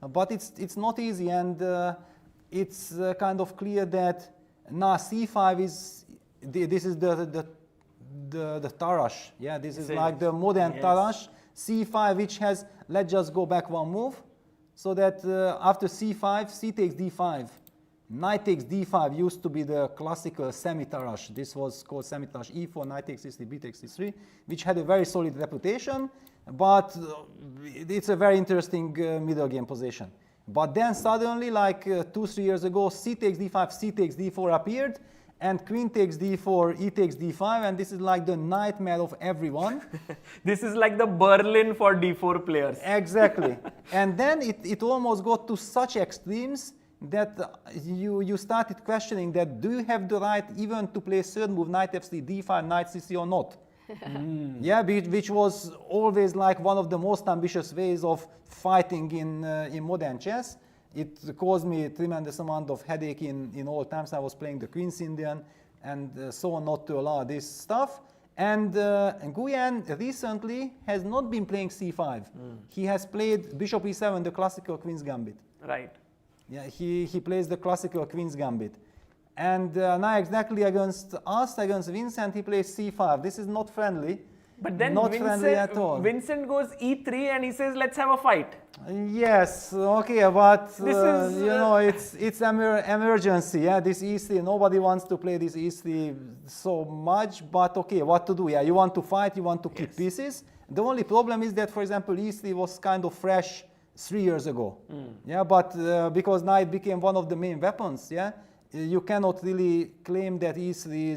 S3: but it's not easy, and it's kind of clear that now c5 is this is the Tarrasch. Yeah, this is like the modern Tarrasch. c5, which has, let's just go back one move, so that after c5, c takes d5. knight takes d5 used to be the classical Semi-Tarrasch. This was called Semi-Tarrasch e4, knight takes c3, b takes c3, which had a very solid reputation, but it's a very interesting middle game position. But then suddenly, like 2-3 years ago, c takes d5, c takes d4 appeared, and queen takes d4, e takes d5, and this is like the nightmare of everyone.
S1: This is like the Berlin for d4 players.
S3: Exactly. And then it almost got to such extremes that you started questioning that do you have the right even to play third move, knight f3, d5, knight c3 or not? Yeah, which was always like one of the most ambitious ways of fighting in modern chess. It caused me a tremendous amount of headache in all times I was playing the Queen's Indian and so on, not to allow this stuff. And Nguyen recently has not been playing c5. He has played bishop e7, the classical Queen's Gambit.
S1: Right.
S3: Yeah, he plays the classical Queen's Gambit. And now exactly against us, against Vincent, he plays c5. This is not friendly.
S1: But then
S3: not friendly at all.
S1: Vincent goes e3 and he says, let's have a fight.
S3: Yes, okay, but
S1: This is,
S3: you know, it's emergency. Yeah, this e3, nobody wants to play this e3 so much, but okay, what to do? Yeah, you want to fight, you want to keep pieces. The only problem is that, for example, e3 was kind of fresh 3 years ago. Yeah, but because knight became one of the main weapons, yeah, you cannot really claim that e3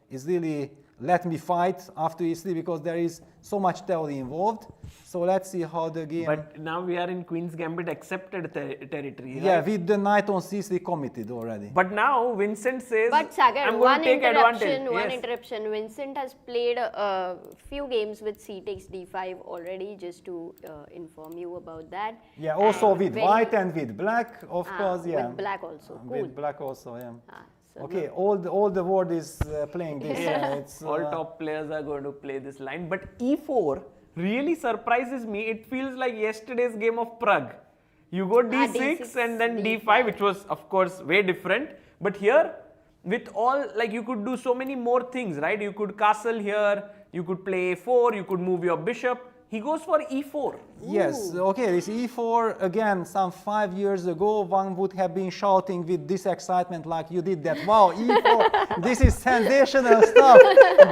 S3: is really let me fight after e3 because there is so much theory involved. So let's see how the game.
S1: But now we are in Queen's Gambit accepted territory.
S3: Yeah,
S1: right?
S3: with the knight on c3 committed already.
S1: But now Vincent says,
S2: But Sagar,
S1: I'm going to take advantage.
S2: one
S1: Yes.
S2: interruption. Vincent has played a few games with c takes d5 already, just to inform you about that.
S3: Yeah, also
S2: And
S3: with
S2: very-
S3: white and with black, of course. Yeah,
S2: With black also. Cool.
S3: with black also. Yeah.
S2: So
S3: Okay, all the world is playing this. Yeah, it's
S1: All top players are going to play this line. But e4 really surprises me. It feels like yesterday's game of Prague. You go d6
S2: d6,
S1: and then d5, which was of course way different. But here, with all, like you could do so many more things, right? You could castle here, you could play a4, you could move your bishop. He goes for e4.
S3: Yes, okay, this e4, again, some 5 years ago, one would have been shouting with this excitement like you did that, wow, e4, this is sensational stuff,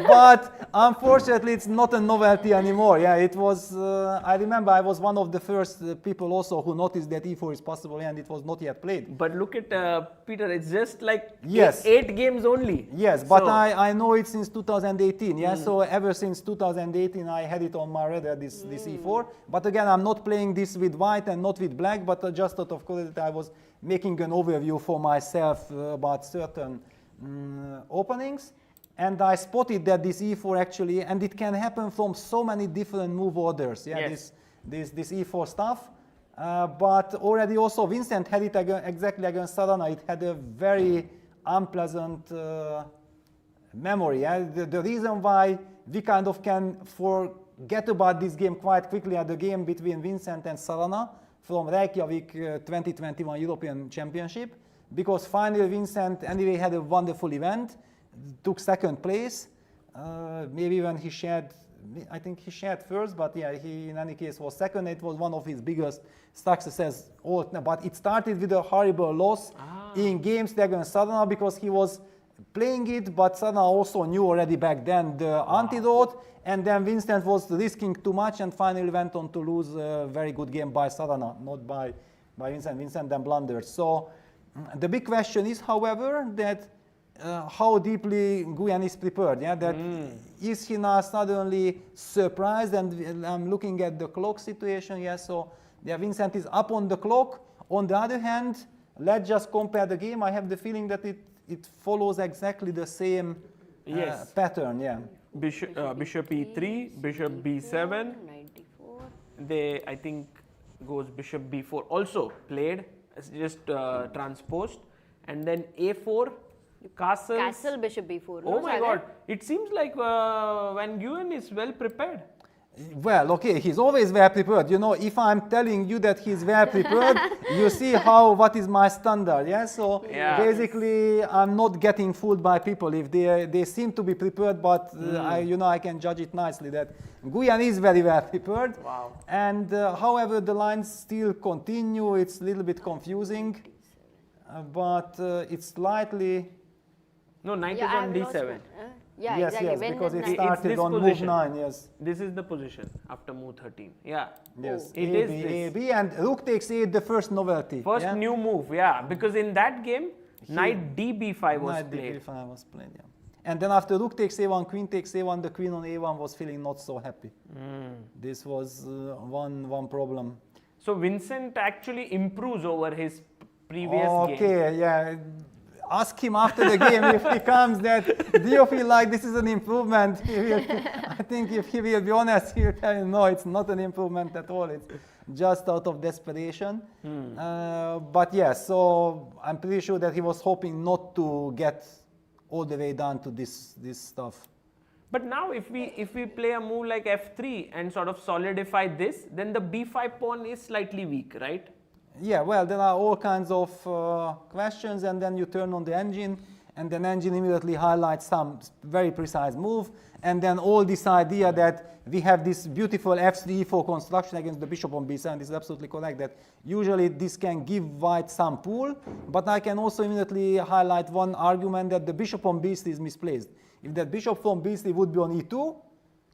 S3: but unfortunately it's not a novelty anymore. Yeah, it was, I remember I was one of the first people also who noticed that e4 is possible and it was not yet played.
S1: But look at Peter, it's just like
S3: Yes.
S1: 8 games only.
S3: Yes, but
S1: So-
S3: I know it since 2018, yeah, so ever since 2018 I had it on my radar, this e4, but again I'm not playing this with white and not with black, but just out of curiosity I was making an overview for myself about certain openings, and I spotted that this e4 actually, and it can happen from so many different move orders, yeah,
S1: Yes.
S3: this e4 stuff. But already also Vincent had it exactly against Sarana. It had a very unpleasant memory. Yeah? The reason why we kind of can forget about this game quite quickly are the game between Vincent and Sarana from Reykjavik 2021 European Championship, because finally Vincent anyway had a wonderful event, took second place, maybe when he shared, I think he shared first, but yeah, he in any case was second. It was one of his biggest successes. But it started with a horrible loss in games against Sarana because he was playing it, but Sarana also knew already back then the antidote, and then Vincent was risking too much and finally went on to lose a very good game by Sarana, not by Vincent. Vincent then blundered. So the big question is, however, that how deeply Nguyen is prepared. Yeah, that is he now suddenly surprised? And I'm looking at the clock situation. Yeah, so yeah, Vincent is up on the clock. On the other hand, let's just compare the game. I have the feeling that it follows exactly the same pattern. Yeah.
S1: Bishop e3, bishop b7.
S2: 94.
S1: They, I think, goes bishop b4. Also played, just transposed, and then a4.
S2: Castle bishop b4.
S1: Oh
S2: no,
S1: my
S2: Sagar?
S1: God! It seems like Van Nguyen is well prepared.
S3: Well, okay, he's always well prepared. You know, if I'm telling you that he's well prepared, you see what is my standard, yeah? So basically, I'm not getting fooled by people if they seem to be prepared, but I can judge it nicely that Nguyen is very well prepared.
S1: Wow.
S3: And however, the lines still continue. It's a little bit confusing. but it's slightly.
S1: No, knight
S2: Yeah,
S1: is on
S2: I've lost
S1: d7.
S2: one. Yeah,
S3: Yes,
S2: exactly.
S3: yes,
S2: When
S3: because
S2: the
S3: it
S2: knight-
S3: started
S1: this
S3: on move
S1: position.
S3: 9. Yes.
S1: This is the position after move 13. Yeah.
S3: Yes.
S1: It
S3: A,
S1: is
S3: B,
S1: this.
S3: A, B, and rook takes 8, the first novelty.
S1: First
S3: yeah?
S1: new move, yeah. Because in that game, knight db5 was
S3: Knight
S1: played.
S3: D5 was played, yeah. And then after rook takes a1, queen takes a1, the queen on a1 was feeling not so happy. This was one problem.
S1: So Vincent actually improves over his previous game.
S3: Okay, yeah. Ask him after the game if he comes that, do you feel like this is an improvement? I think if he will be honest, he will tell you, no, it's not an improvement at all. It's just out of desperation. But yeah, so I'm pretty sure that he was hoping not to get all the way down to this stuff.
S1: But now if we play a move like f3 and sort of solidify this, then the b5 pawn is slightly weak, right?
S3: Yeah, well, there are all kinds of questions, and then you turn on the engine, and then engine immediately highlights some very precise move, and then all this idea that we have this beautiful f3 e4 construction against the bishop on b7. This is absolutely correct, that usually this can give white some pull, but I can also immediately highlight one argument that the bishop on b3 is misplaced. If that bishop from b3 would be on e2,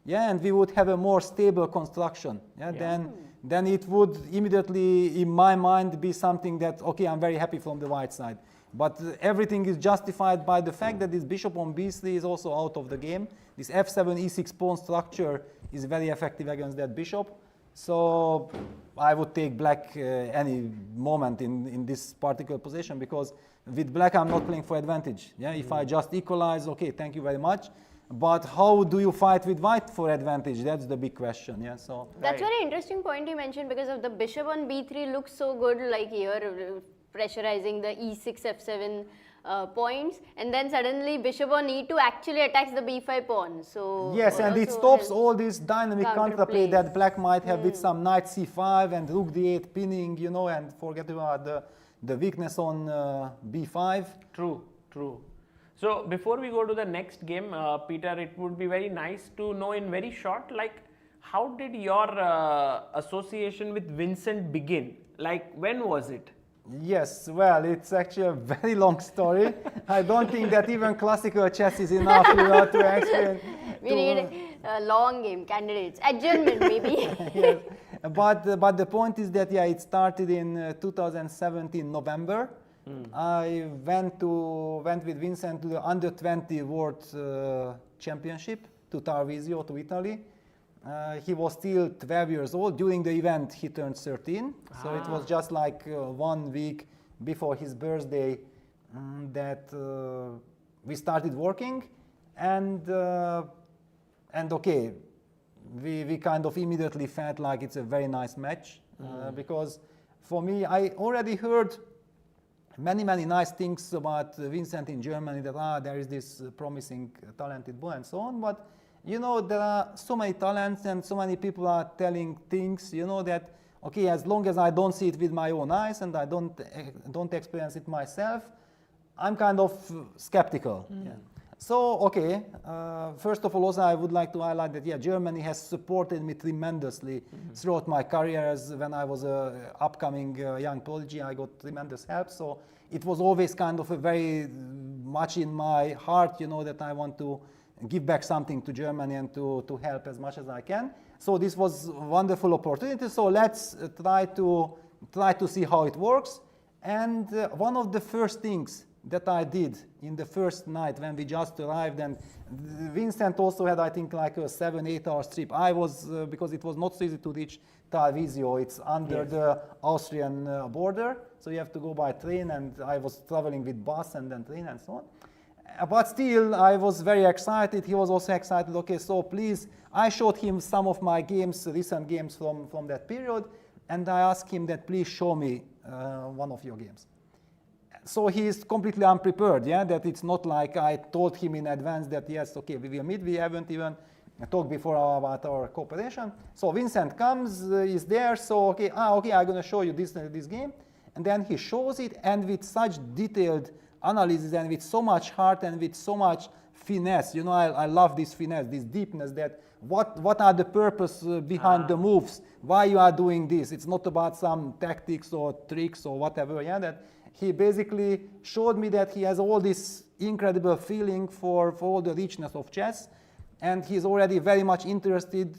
S3: yeah, and we would have a more stable construction, yeah. Then it would immediately, in my mind, be something that, okay, I'm very happy from the white side. But everything is justified by the fact that this bishop on b3 is also out of the game. This f7 e6 pawn structure is very effective against that bishop. So I would take black any moment in this particular position, because with black I'm not playing for advantage. Yeah, if I just equalize, okay, thank you very much. But how do you fight with white for advantage? That's the big question. Yeah, so
S2: That's very interesting point you mentioned, because of the bishop on b3 looks so good, like here pressurizing the e6 f7 points, and then suddenly bishop on e2 actually attacks the b5 pawn. So
S3: yes, and it
S2: also
S3: stops
S2: helps
S3: all this dynamic counterplay
S2: counterplay.
S3: that black might have with some knight c5 and rook d8 pinning, you know, and forget about the weakness on b5.
S1: True, true. So before we go to the next game, Peter, it would be very nice to know in very short, like, how did your association with Vincent begin? Like, when was it?
S3: Yes, well, it's actually a very long story. I don't think that even classical chess is enough, you know, to explain.
S2: We need a long game, candidates, adjournment maybe.
S3: Yes. But the point is that, yeah, it started in 2017 November. I went with Vincent to the under-20 World Championship to Tarvisio, to Italy. He was still 12 years old. During the event, he turned 13. So it was just like 1 week before his birthday that we started working. And okay, we kind of immediately felt like it's a very nice match. Because for me, I already heard many nice things about Vincent in Germany, that there is this promising, talented boy and so on. But you know, there are so many talents and so many people are telling things, you know, that, okay, as long as I don't see it with my own eyes and I don't experience it myself, I'm kind of skeptical. Yeah. So, okay, first of all, also I would like to highlight that, yeah, Germany has supported me tremendously throughout my career. As when I was an upcoming young prodigy, I got tremendous help. So it was always kind of a very much in my heart, you know, that I want to give back something to Germany and to help as much as I can. So this was a wonderful opportunity. So let's try to see how it works. And one of the first things that I did in the first night when we just arrived, and Vincent also had, I think, like a 7-8 hour trip. I was, because it was not so easy to reach Tarvisio, it's under the Austrian border, so you have to go by train, and I was traveling with bus and then train and so on. But still, I was very excited. He was also excited. Okay, so please, I showed him some of my games, recent games from that period, and I asked him that please show me one of your games. So he is completely unprepared, yeah, that it's not like I told him in advance that, yes, okay, we will meet. We haven't even talked before about our cooperation. So Vincent comes, is there, so okay, I'm going to show you this game. And then he shows it, and with such detailed analysis and with so much heart and with so much finesse, you know, I love this finesse, this deepness, that what are the purpose behind the moves, why you are doing this. It's not about some tactics or tricks or whatever, yeah, that he basically showed me that he has all this incredible feeling for all the richness of chess, and he's already very much interested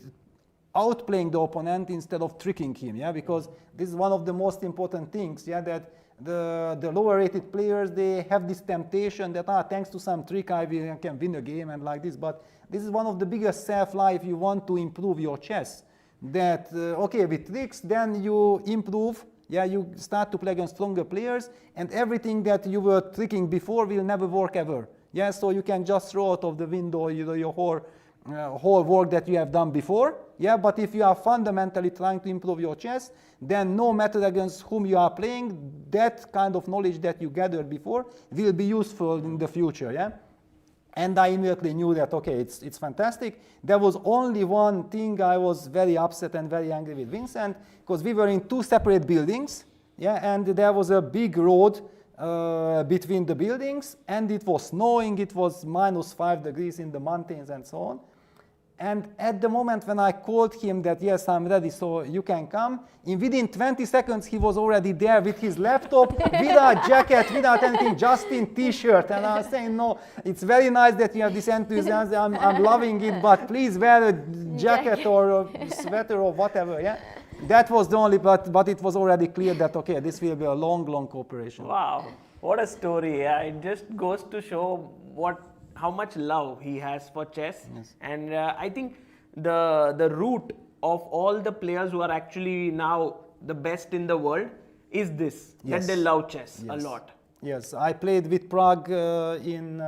S3: outplaying the opponent instead of tricking him, yeah, because this is one of the most important things, yeah, that the lower rated players, they have this temptation that thanks to some trick I can win a game and like this, but this is one of the biggest self-lie if you want to improve your chess, that okay, with tricks then you improve, yeah, you start to play against stronger players, and everything that you were tricking before will never work ever, yeah, so you can just throw out of the window, you know, your whole work that you have done before, yeah, but if you are fundamentally trying to improve your chess, then no matter against whom you are playing, that kind of knowledge that you gathered before will be useful in the future, yeah. And I immediately knew that, okay, it's fantastic. There was only one thing I was very upset and very angry with Vincent, because we were in two separate buildings, yeah, and there was a big road between the buildings, and it was snowing, it was -5 degrees in the mountains and so on. And at the moment when I called him that, yes, I'm ready, so you can come, within 20 seconds he was already there with his laptop, without jacket, without anything, just in t-shirt. And I was saying, no, it's very nice that you have this enthusiasm, I'm loving it, but please wear a jacket or a sweater or whatever, yeah? That was the only, but it was already clear that, okay, this will be a long, long cooperation.
S1: Wow, what a story. Yeah, it just goes to show how much love he has for chess.
S3: Yes.
S1: And I think the root of all the players who are actually now the best in the world is this,
S3: Yes.
S1: that they love chess a
S3: Yes.
S1: lot.
S3: Yes, I played with Prague in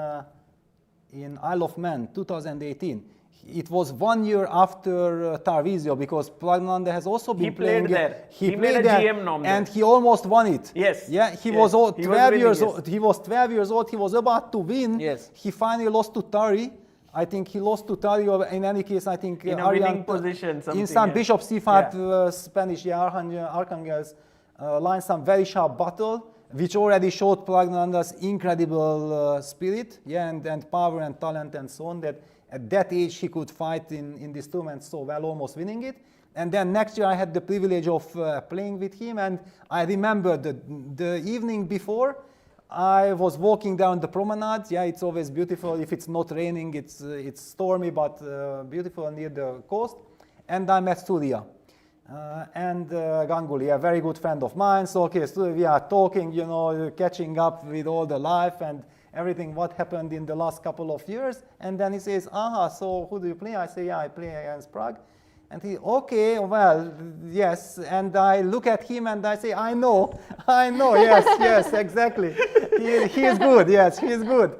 S3: Isle of Man, 2018. It was 1 year after Tarvisio, because Praggnanandhaa has also been
S1: played
S3: playing
S1: there. He
S3: played
S1: made a
S3: there,
S1: GM nom
S3: and
S1: there.
S3: he almost won it.
S1: Yes.
S3: Yeah, he
S1: Yes.
S3: was
S1: He was
S3: 12
S1: winning,
S3: years
S1: yes.
S3: old. He was 12 years old. He was about to win.
S1: Yes.
S3: He finally lost to Tari. I think he lost to Tari, or in any case, I think
S1: In a
S3: Arian,
S1: winning position, something,
S3: in some
S1: yeah.
S3: bishop c5 Spanish, yeah, Archangel's line, some very sharp battle, which already showed Praggnanandhaa's incredible spirit, yeah, and power and talent and so on, that at that age he could fight in this tournament so well, almost winning it. And then next year I had the privilege of playing with him, and I remember the evening before, I was walking down the promenade. Yeah, it's always beautiful. If it's not raining, it's stormy, but beautiful near the coast. And I met Surya and Ganguly, a very good friend of mine. So okay, so we are talking, you know, catching up with all the life and everything what happened in the last couple of years. And then he says, so who do you play? I say, yeah, I play against Prague. And he, okay, well, yes. And I look at him and I say, I know, yes, exactly. He is good, yes, he is good.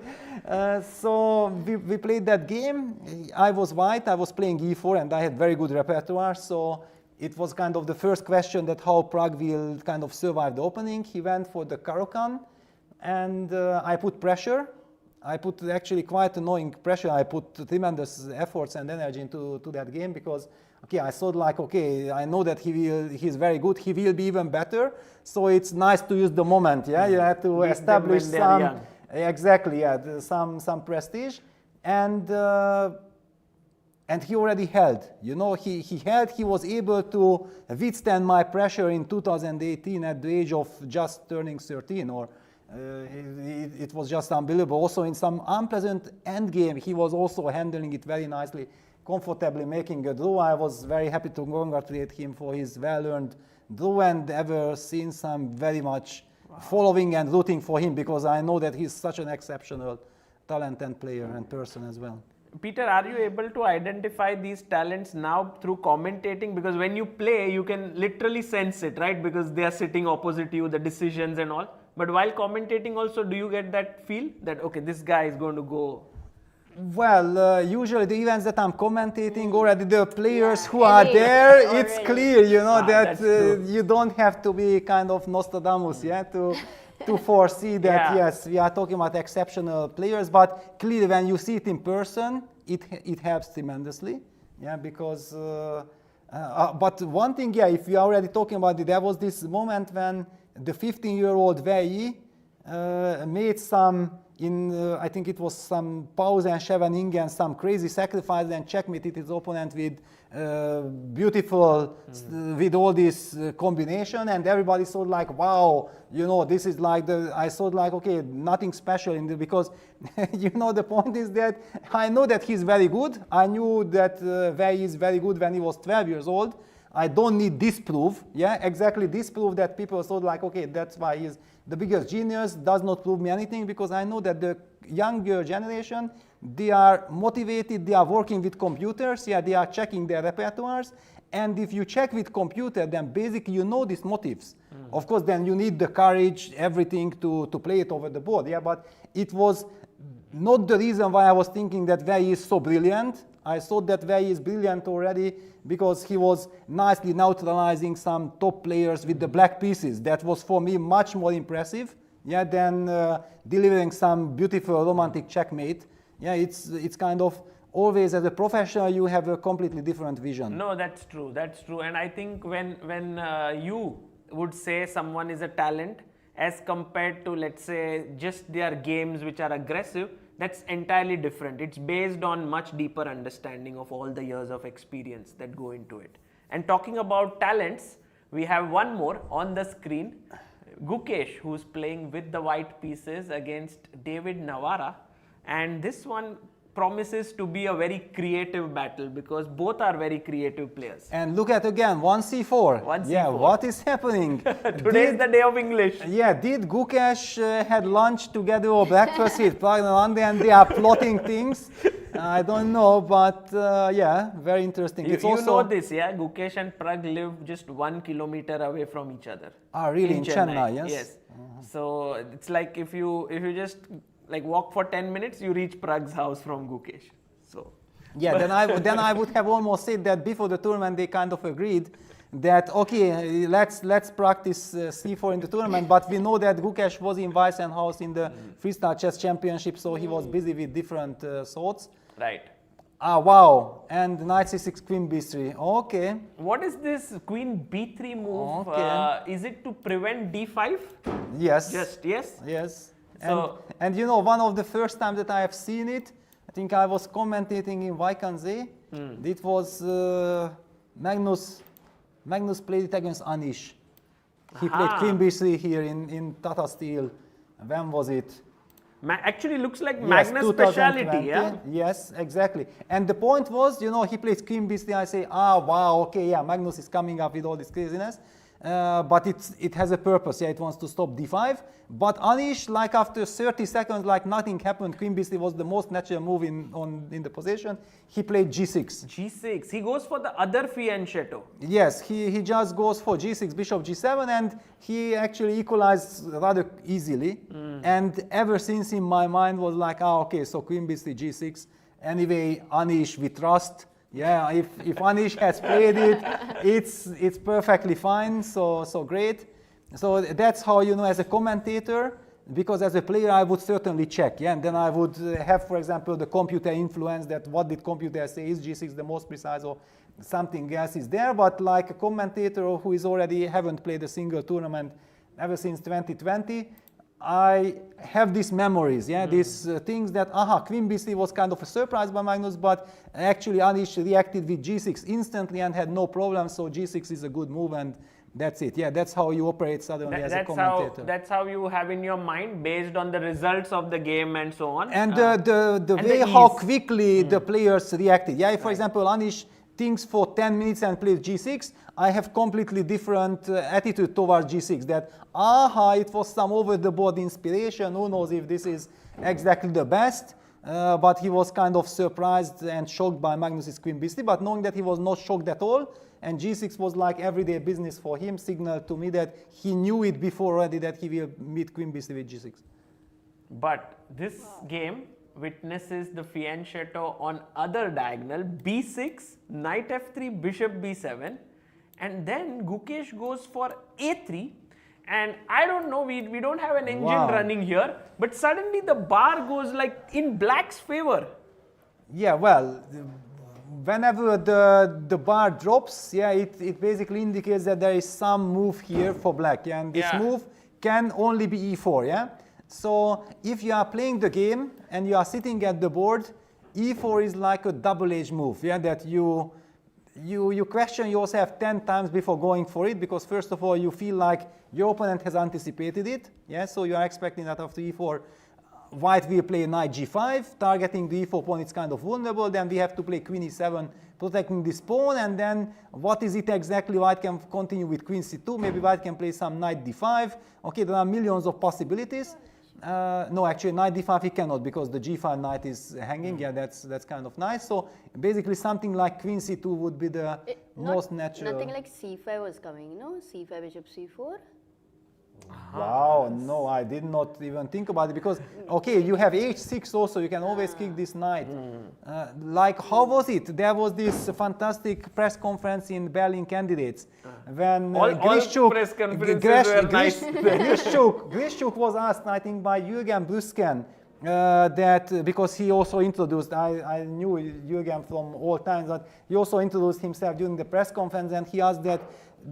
S3: So we played that game. I was white, I was playing e4, and I had very good repertoire. So it was kind of the first question that how Prague will kind of survive the opening. He went for the Caro-Kann, and I put pressure. I put actually quite annoying pressure. I put tremendous efforts and energy into that game, because okay, I thought like, okay, I know that he's very good. He will be even better. So it's nice to use the moment. Yeah, you have to establish some, exactly, yeah, some prestige, and he already held. You know, he held. He was able to withstand my pressure in 2018 at the age of just turning 13, or. It was just unbelievable. Also in some unpleasant endgame, he was also handling it very nicely, comfortably making a draw. I was very happy to congratulate him for his well-earned draw, and ever since I'm very much following and rooting for him, because I know that he's such an exceptional talent and player and person as well.
S1: Peter, are you able to identify these talents now through commentating? Because when you play, you can literally sense it, right? Because they are sitting opposite you, the decisions and all. But while commentating also, do you get that feel that, okay, this guy is going to go?
S3: Well, usually the events that I'm commentating, already the players who are there,
S2: already.
S3: it's clear, you know, that
S1: that's true.
S3: you don't have to be kind of Nostradamus, yeah, to foresee that, yes, we are talking about exceptional players, but clearly when you see it in person, it helps tremendously, yeah, because, but one thing, yeah, if we are already talking about it, there was this moment when the 15-year-old Vei made some I think it was some pause and chevening and some crazy sacrifice, and checkmated his opponent with beautiful, with all this combination, and everybody thought like, wow, you know, this is like I thought like, okay, nothing special in the, because you know, the point is that I know that he's very good. I knew that Wei is very good when he was 12 years old. I don't need disprove, yeah, exactly disprove that people thought like, okay, that's why he's the biggest genius, does not prove me anything, because I know that the younger generation, they are motivated, they are working with computers, yeah, they are checking their repertoires, and if you check with computer, then basically you know these motives. Of course, then you need the courage, everything to play it over the board, yeah, but it was not the reason why I was thinking that Wei is so brilliant. I thought that Wei is brilliant already because he was nicely neutralizing some top players with the black pieces. That was for me much more impressive, yeah, than delivering some beautiful romantic checkmate. Yeah, it's kind of always as a professional you have a completely different vision.
S1: No, that's true. That's true. And I think when you would say someone is a talent as compared to, let's say, just their games which are aggressive, that's entirely different. It's based on much deeper understanding of all the years of experience that go into it. And talking about talents, we have one more on the screen. Gukesh, who's playing with the white pieces against David Navara. And this one promises to be a very creative battle because both are very creative players.
S3: And look at again, 1c4.
S1: 1c4.
S3: Yeah, what is happening?
S1: Today is the day of English.
S3: Yeah, did Gukesh had lunch together or breakfast with Praggnanandhaa and they are plotting things? I don't know, but yeah, very interesting.
S1: You,
S3: It's also,
S1: know this, yeah? Gukesh and Pragg live just 1 kilometer away from each other.
S3: Ah, really? In Chennai, yes?
S1: Yes. So it's like if you just like walk for 10 minutes, you reach Pragg's house from Gukesh. So
S3: yeah, then I would have almost said that before the tournament they kind of agreed that okay, let's practice c4 in the tournament, but we know that Gukesh was in Weissenhaus in the freestyle chess championship, so he was busy with different thoughts.
S1: right.
S3: Ah, wow, and knight c6, queen b3. Okay.
S1: What is this queen b3 move?
S3: Okay.
S1: Is it to prevent d5?
S3: Yes.
S1: Just yes.
S3: Yes.
S1: So-
S3: And you know, one of the first times that I have seen it, I think I was commentating in Vaikanze. It was Magnus played it against Anish. He played queen b3 here in Tata Steel. When was it?
S1: Actually looks like
S3: Yes,
S1: Magnus
S3: 2020.
S1: speciality, yeah?
S3: Yes, exactly. And the point was, you know, he plays queen b3. I say, ah, wow, okay, yeah, Magnus is coming up with all this craziness. But it has a purpose, yeah, it wants to stop d5. But Anish, like after 30 seconds, like nothing happened, queen b3 was the most natural move in the position. He played g6.
S1: G6. He goes for the other fianchetto.
S3: Yes, he just goes for g6, bishop g7, and he actually equalized rather easily. And ever since in my mind was like, ah, okay, so queen b3, g6. Anyway, Anish, we trust. Yeah, if Anish has played it, it's perfectly fine, so great. So that's how, you know, as a commentator, because as a player I would certainly check, yeah, and then I would have, for example, the computer influence that what did computer say, is g6 the most precise or something else is there, but like a commentator who is already haven't played a single tournament ever since 2020, I have these memories, yeah, these things that, queen b3 was kind of a surprise by Magnus, but actually Anish reacted with g6 instantly and had no problem, so g6 is a good move, and that's it. Yeah, that's how you operate suddenly as a commentator.
S1: That's how you have in your mind based on the results of the game and so on.
S3: And the
S1: and
S3: way
S1: the
S3: how
S1: ease.
S3: quickly the players reacted. Yeah, if, for example, Anish thinks for 10 minutes and plays g6, I have completely different attitude towards g6, that it was some over the board inspiration, who knows if this is exactly the best, but he was kind of surprised and shocked by Magnus's queen b3, but knowing that he was not shocked at all, and g6 was like everyday business for him, signaled to me that he knew it before already that he will meet queen b3 with g6.
S1: But this game witnesses the fianchetto on other diagonal, b6, knight f3, bishop b7, and then Gukesh goes for a3, and I don't know, we don't have an engine running here, but suddenly the bar goes like in black's favor.
S3: Yeah, well, whenever the bar drops, yeah, it basically indicates that there is some move here for black, yeah, and this move can only be e4, yeah. So if you are playing the game and you are sitting at the board, e4 is like a double-edged move, yeah, that you question yourself 10 times before going for it, because first of all you feel like your opponent has anticipated it, yeah, so you are expecting that after e4 white will play knight g5, targeting the e4 pawn, it's kind of vulnerable, then we have to play queen e7, protecting this pawn, and then what is it exactly? White can continue with queen c2, maybe white can play some knight d5, okay, there are millions of possibilities. No, actually knight d5 he cannot, because the g5 knight is hanging, yeah, that's kind of nice. So basically something like queen c2 would be the most natural.
S2: Nothing like c5 was coming, no? c5, bishop c4.
S3: Wow, no, I did not even think about it, because, okay, you have h6 also, you can always kick this knight. Like, how was it? There was this fantastic press conference in Berlin Candidates when Grishchuk was asked, I think, by Jürgen Brüsken, that because he also introduced, I knew Jürgen from all times, but he also introduced himself during the press conference, and he asked that,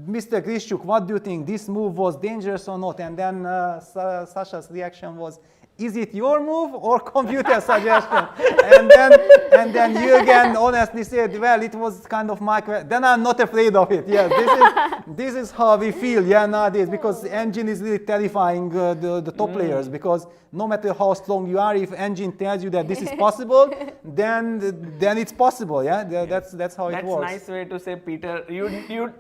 S3: Mr. Grishchuk, what do you think? This move was dangerous or not? And then Sasha's reaction was, is it your move or computer suggestion? and then Jürgen honestly said, well, it was kind of my question. Then I'm not afraid of it. Yes, this is how we feel, yeah, nowadays, because engine is really terrifying the top players, because no matter how strong you are, if engine tells you that this is possible, then it's possible, yeah. That's how it works.
S1: That's nice way to say, Peter. You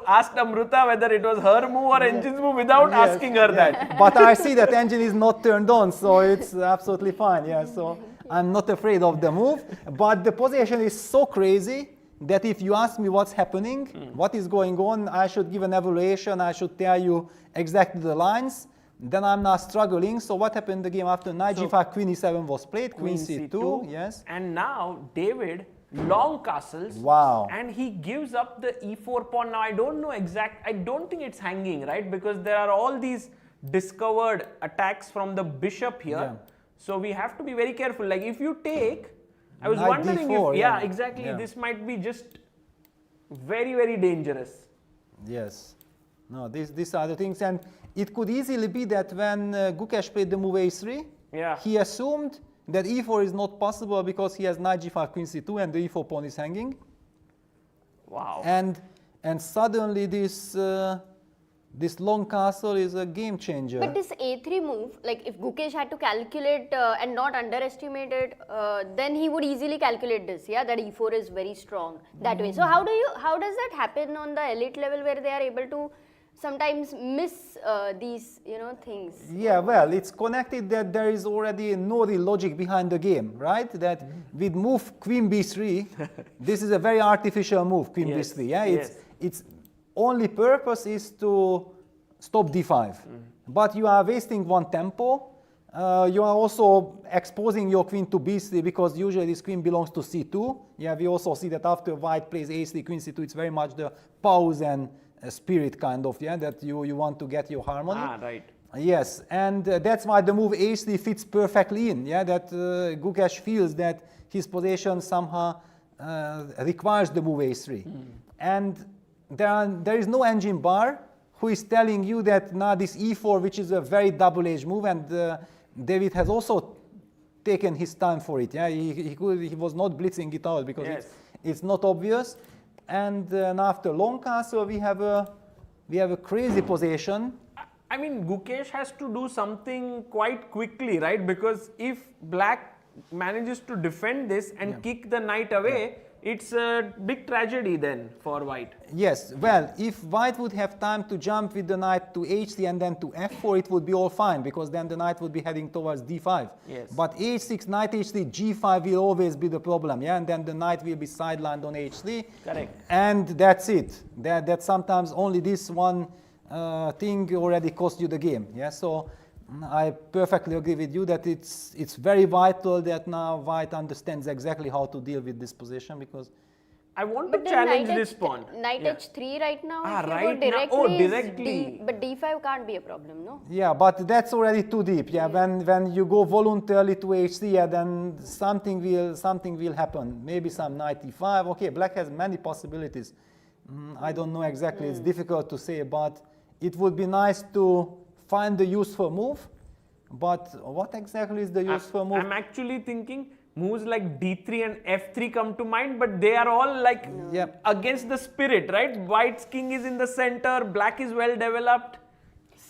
S1: asked Amruta whether it was her move or engine's move without asking her that.
S3: But I see that engine is not turned on, so it's absolutely fine, yeah. So I'm not afraid of the move, but the position is so crazy that if you ask me what's happening, what is going on, I should give an evaluation, I should tell you exactly the lines, then I'm not struggling. So what happened in the game after knight g5, queen e7 was played, queen c2, yes.
S1: And now David long castles.
S3: Wow.
S1: And he gives up the e4 pawn. Now I don't know I don't think it's hanging, right? Because there are all these discovered attacks from the bishop here.
S3: Yeah.
S1: So we have to be very careful. Like if you take, I was
S3: Knight
S1: wondering
S3: d4,
S1: if,
S3: yeah,
S1: exactly,
S3: yeah.
S1: this might be just very, very dangerous.
S3: Yes. No, these are the things, and it could easily be that when Gukesh played the move a3, he assumed that e4 is not possible because he has knight g5, queen c2, and the e4 pawn is hanging.
S1: Wow.
S3: And suddenly this long castle is a game changer.
S2: But this a3 move, like if Gukesh had to calculate and not underestimate it, then he would easily calculate this, yeah, that e4 is very strong that way. So how does that happen on the elite level, where they are able to sometimes miss these, things?
S3: Yeah, well, it's connected that there is already no real logic behind the game, right? That with move queen b3, this is a very artificial move, queen b3. Yeah, its only purpose is to stop d5. But you are wasting one tempo. You are also exposing your queen to b3, because usually this queen belongs to c2. Yeah, we also see that after white plays a3, queen c2, it's very much the pause and spirit kind of, yeah, that you want to get your harmony.
S1: Ah, right.
S3: Yes, and that's why the move a3 fits perfectly in, yeah, that Gukesh feels that his position somehow requires the move a3. And there is no engine bar who is telling you that now this e4, which is a very double-edged move, and David has also taken his time for it, yeah, he was not blitzing it out because it's not obvious. And after long castle, we have a crazy position.
S1: I mean, Gukesh has to do something quite quickly, right? Because if black manages to defend this and kick the knight away, it's a big tragedy then for white.
S3: Yes, well, if white would have time to jump with the knight to h3 and then to f4, it would be all fine, because then the knight would be heading towards d5.
S1: Yes.
S3: But h6, knight h3, g5 will always be the problem, yeah, and then the knight will be sidelined on h3.
S1: Correct.
S3: And that's it. That sometimes only this one thing already cost you the game, yeah. So I perfectly agree with you that it's very vital that now white understands exactly how to deal with this position, because
S1: I want to challenge this pawn.
S2: Knight h3 right now.
S1: Ah,
S2: if you
S1: right
S2: go
S1: now.
S2: directly,
S1: Oh,
S2: is
S1: directly.
S2: but d5 can't be a problem, no?
S3: yeah, but that's already too deep. Yeah, when you go voluntarily to h3, yeah, then something will happen. Maybe some knight e5. Okay, black has many possibilities. I don't know exactly. It's difficult to say, but it would be nice to find the useful move. But what exactly is the useful move?
S1: I'm actually thinking moves like d3 and f3 come to mind, but they are all like against the spirit, right? White's king is in the center, black is well developed.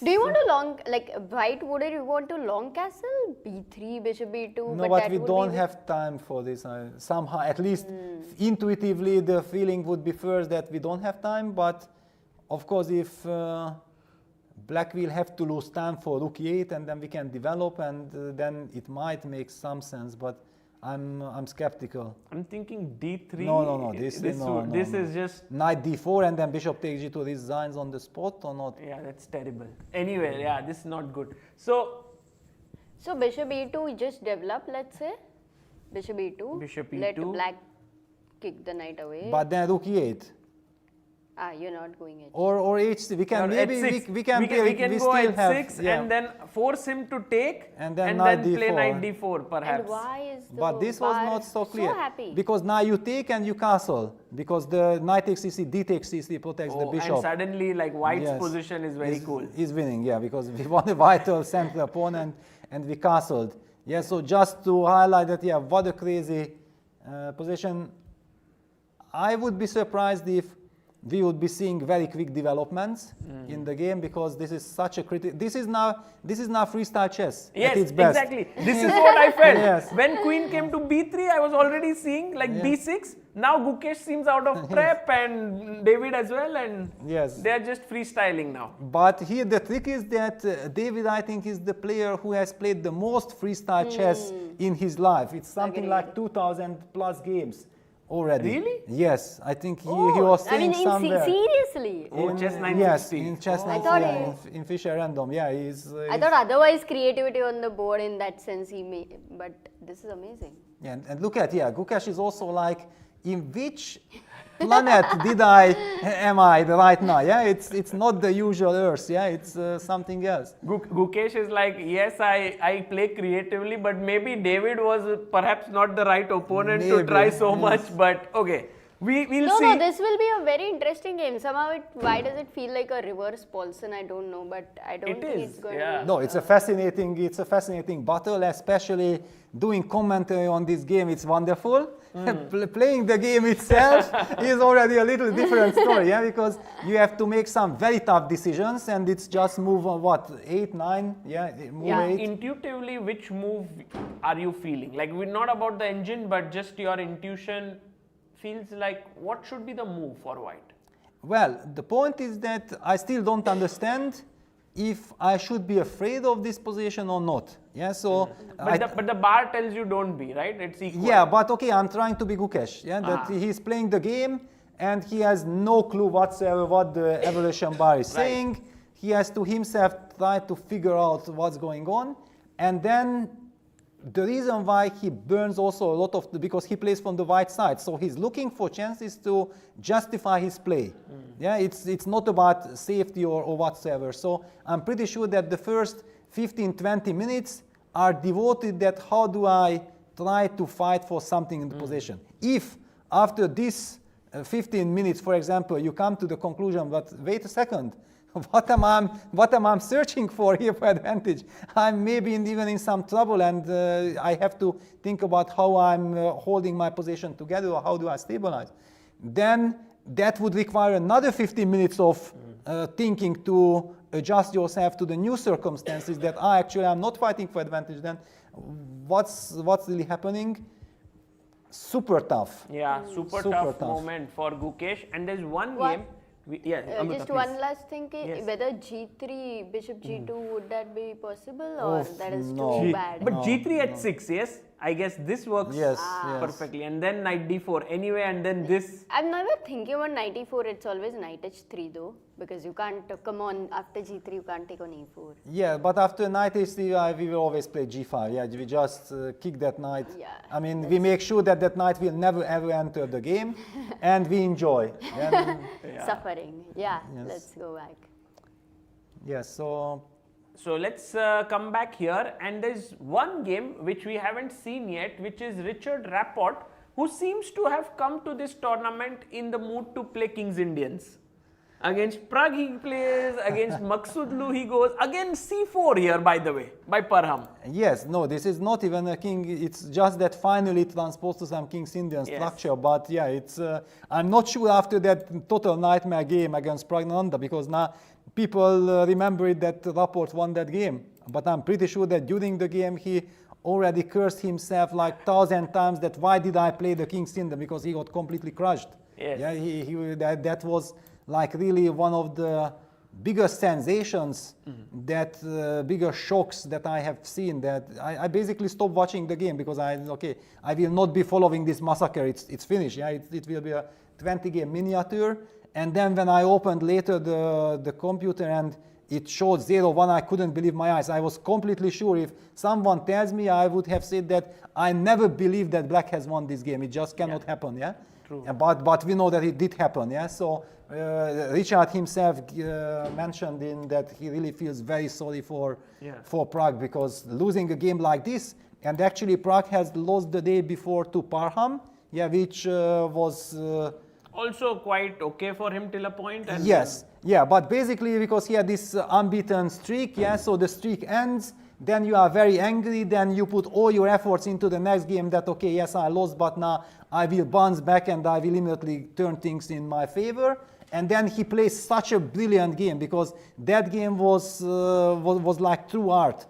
S2: Do you want to long, like white, would you want to long castle? B3, bishop B2?
S3: No, but we don't have time for this. Somehow, at least intuitively, the feeling would be first that we don't have time. But of course, if black will have to lose time for rook e8, and then we can develop, and then it might make some sense. But I'm skeptical.
S1: I'm thinking d3.
S3: No. This
S1: is just
S3: knight d4, and then bishop takes g2 resigns on the spot, or not?
S1: Yeah, that's terrible. Anyway, yeah, this is not good. So
S2: bishop e2 just develop, let's say. Bishop e2.
S1: Bishop e2.
S2: Let black kick the knight away.
S3: But then rook e8.
S2: You're not going h6.
S3: Or h6. We can maybe we can
S1: go h6 and then force him to take
S3: and then
S1: play knight d4 perhaps.
S2: And why is the
S3: But this was not so clear.
S2: So happy?
S3: Because now you take and you castle. Because the knight takes cc, d takes cc protects the bishop.
S1: And suddenly like white's position is very cool.
S3: He's winning, yeah, because we won a vital central opponent and we castled. Yeah, so just to highlight that, yeah, what a crazy position. I would be surprised if we would be seeing very quick developments in the game, because this is such a critical. This is now freestyle chess at its best.
S1: Exactly. This is what I felt.
S3: Yes.
S1: When queen came to b3, I was already seeing like b6. Now Gukesh seems out of prep and David as well, and they are just freestyling now.
S3: But here the trick is that David, I think, is the player who has played the most freestyle chess in his life. It's something like 2,000 plus games already.
S1: Really?
S3: Yes, I think he was saying somewhere.
S2: Seriously?
S1: Chess 960.
S3: Yes, in chess 960, in Fischer Random. Yeah,
S2: I thought otherwise creativity on the board in that sense he may, but this is amazing.
S3: Yeah, and look at, Gukesh is also like, in which planet am I right now? Yeah, it's not the usual Earth. Yeah, it's something else.
S1: Gukesh is like, yes, I play creatively, but maybe David was perhaps not the right opponent to try so much. But okay, we'll see.
S2: No, this will be a very interesting game. Somehow, why does it feel like a reverse Paulson? I don't know, but I don't think it's going to be.
S3: No, it's a fascinating battle, especially doing commentary on this game. It's wonderful. Playing the game itself is already a little different story, yeah, because you have to make some very tough decisions, and it's just move on what, 8, 9, move 8.
S1: Intuitively, which move are you feeling? Like, we're not about the engine, but just your intuition feels like what should be the move for white?
S3: Well, the point is that I still don't understand if I should be afraid of this position or not. Yeah, so
S1: but the bar tells you don't be, right? It's equal.
S3: Yeah, but okay, I'm trying to be Gukesh. Yeah, that he's playing the game and he has no clue whatsoever what the evolution bar is saying. He has to himself try to figure out what's going on, and then the reason why he burns also a lot of because he plays from the white side, so he's looking for chances to justify his play. Yeah, it's not about safety or whatsoever. So I'm pretty sure that the first 15-20 minutes are devoted that how do I try to fight for something in the position. If after this 15 minutes, for example, you come to the conclusion, but wait a second, what am I searching for here for advantage? I'm maybe even in some trouble, and I have to think about how I'm holding my position together, or how do I stabilize. Then that would require another 15 minutes of thinking to adjust yourself to the new circumstances that I'm not fighting for advantage. Then what's really happening? Super tough.
S1: Yeah, super tough moment for Gukesh. And there's one game. Amruta,
S2: just one last thing, whether g3, bishop g2, would that be possible, or that is too bad?
S1: But g3 at 6, yes? I guess this works perfectly. And then knight d4 anyway, and then this.
S2: I'm never thinking about knight e4, it's always knight h3 though, because you can't, come on, after g3 you can't take on e4.
S3: Yeah, but after knight h3 we will always play g5. Yeah, we just kick that knight. Yeah, I mean, we make sure that that knight will never ever enter the game, and we enjoy.
S2: Suffering. Yeah, let's go back.
S3: Yeah, so
S1: let's come back here, and there's one game which we haven't seen yet, which is Richard Rapport, who seems to have come to this tournament in the mood to play King's Indians. Against Prague he plays, against Maksudlu he goes, against C4 here by the way, by Parham.
S3: Yes, no, this is not even a king, it's just that finally transposed to some King's Indian structure, but yeah, it's, I'm not sure after that total nightmare game against Praggnanandhaa, because now people remember it that Laporte won that game, but I'm pretty sure that during the game he already cursed himself like 1,000 times that why did I play the King's Indian, because he got completely crushed.
S1: Yes.
S3: Yeah, that was like really one of the biggest sensations, that bigger shocks that I have seen, that I basically stopped watching the game because I will not be following this massacre, it's finished, yeah, it will be a 20-game miniature. And then when I opened later the computer and it showed 0-1, I couldn't believe my eyes. I was completely sure if someone tells me, I would have said that I never believed that Black has won this game, it just cannot happen, yeah?
S1: True.
S3: But we know that it did happen, yeah? So Richard himself mentioned in that he really feels very sorry for Prague, because losing a game like this, and actually Prague has lost the day before to Parham, yeah, which was
S1: also quite okay for him till a point. And
S3: yes, yeah, but basically because he had this unbeaten streak, yeah, so the streak ends, then you are very angry, then you put all your efforts into the next game that, okay, yes, I lost, but now I will bounce back and I will immediately turn things in my favor. And then he plays such a brilliant game, because that game was like true art.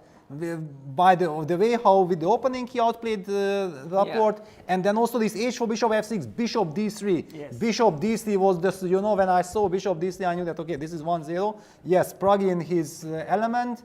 S3: By the way how with the opening he outplayed Laporte, and then also this h4 bishop f6, bishop d3.
S1: Yes.
S3: Bishop d3 was just, you know, when I saw bishop d3 I knew that, okay, this is 1-0. Yes, Prague in his element.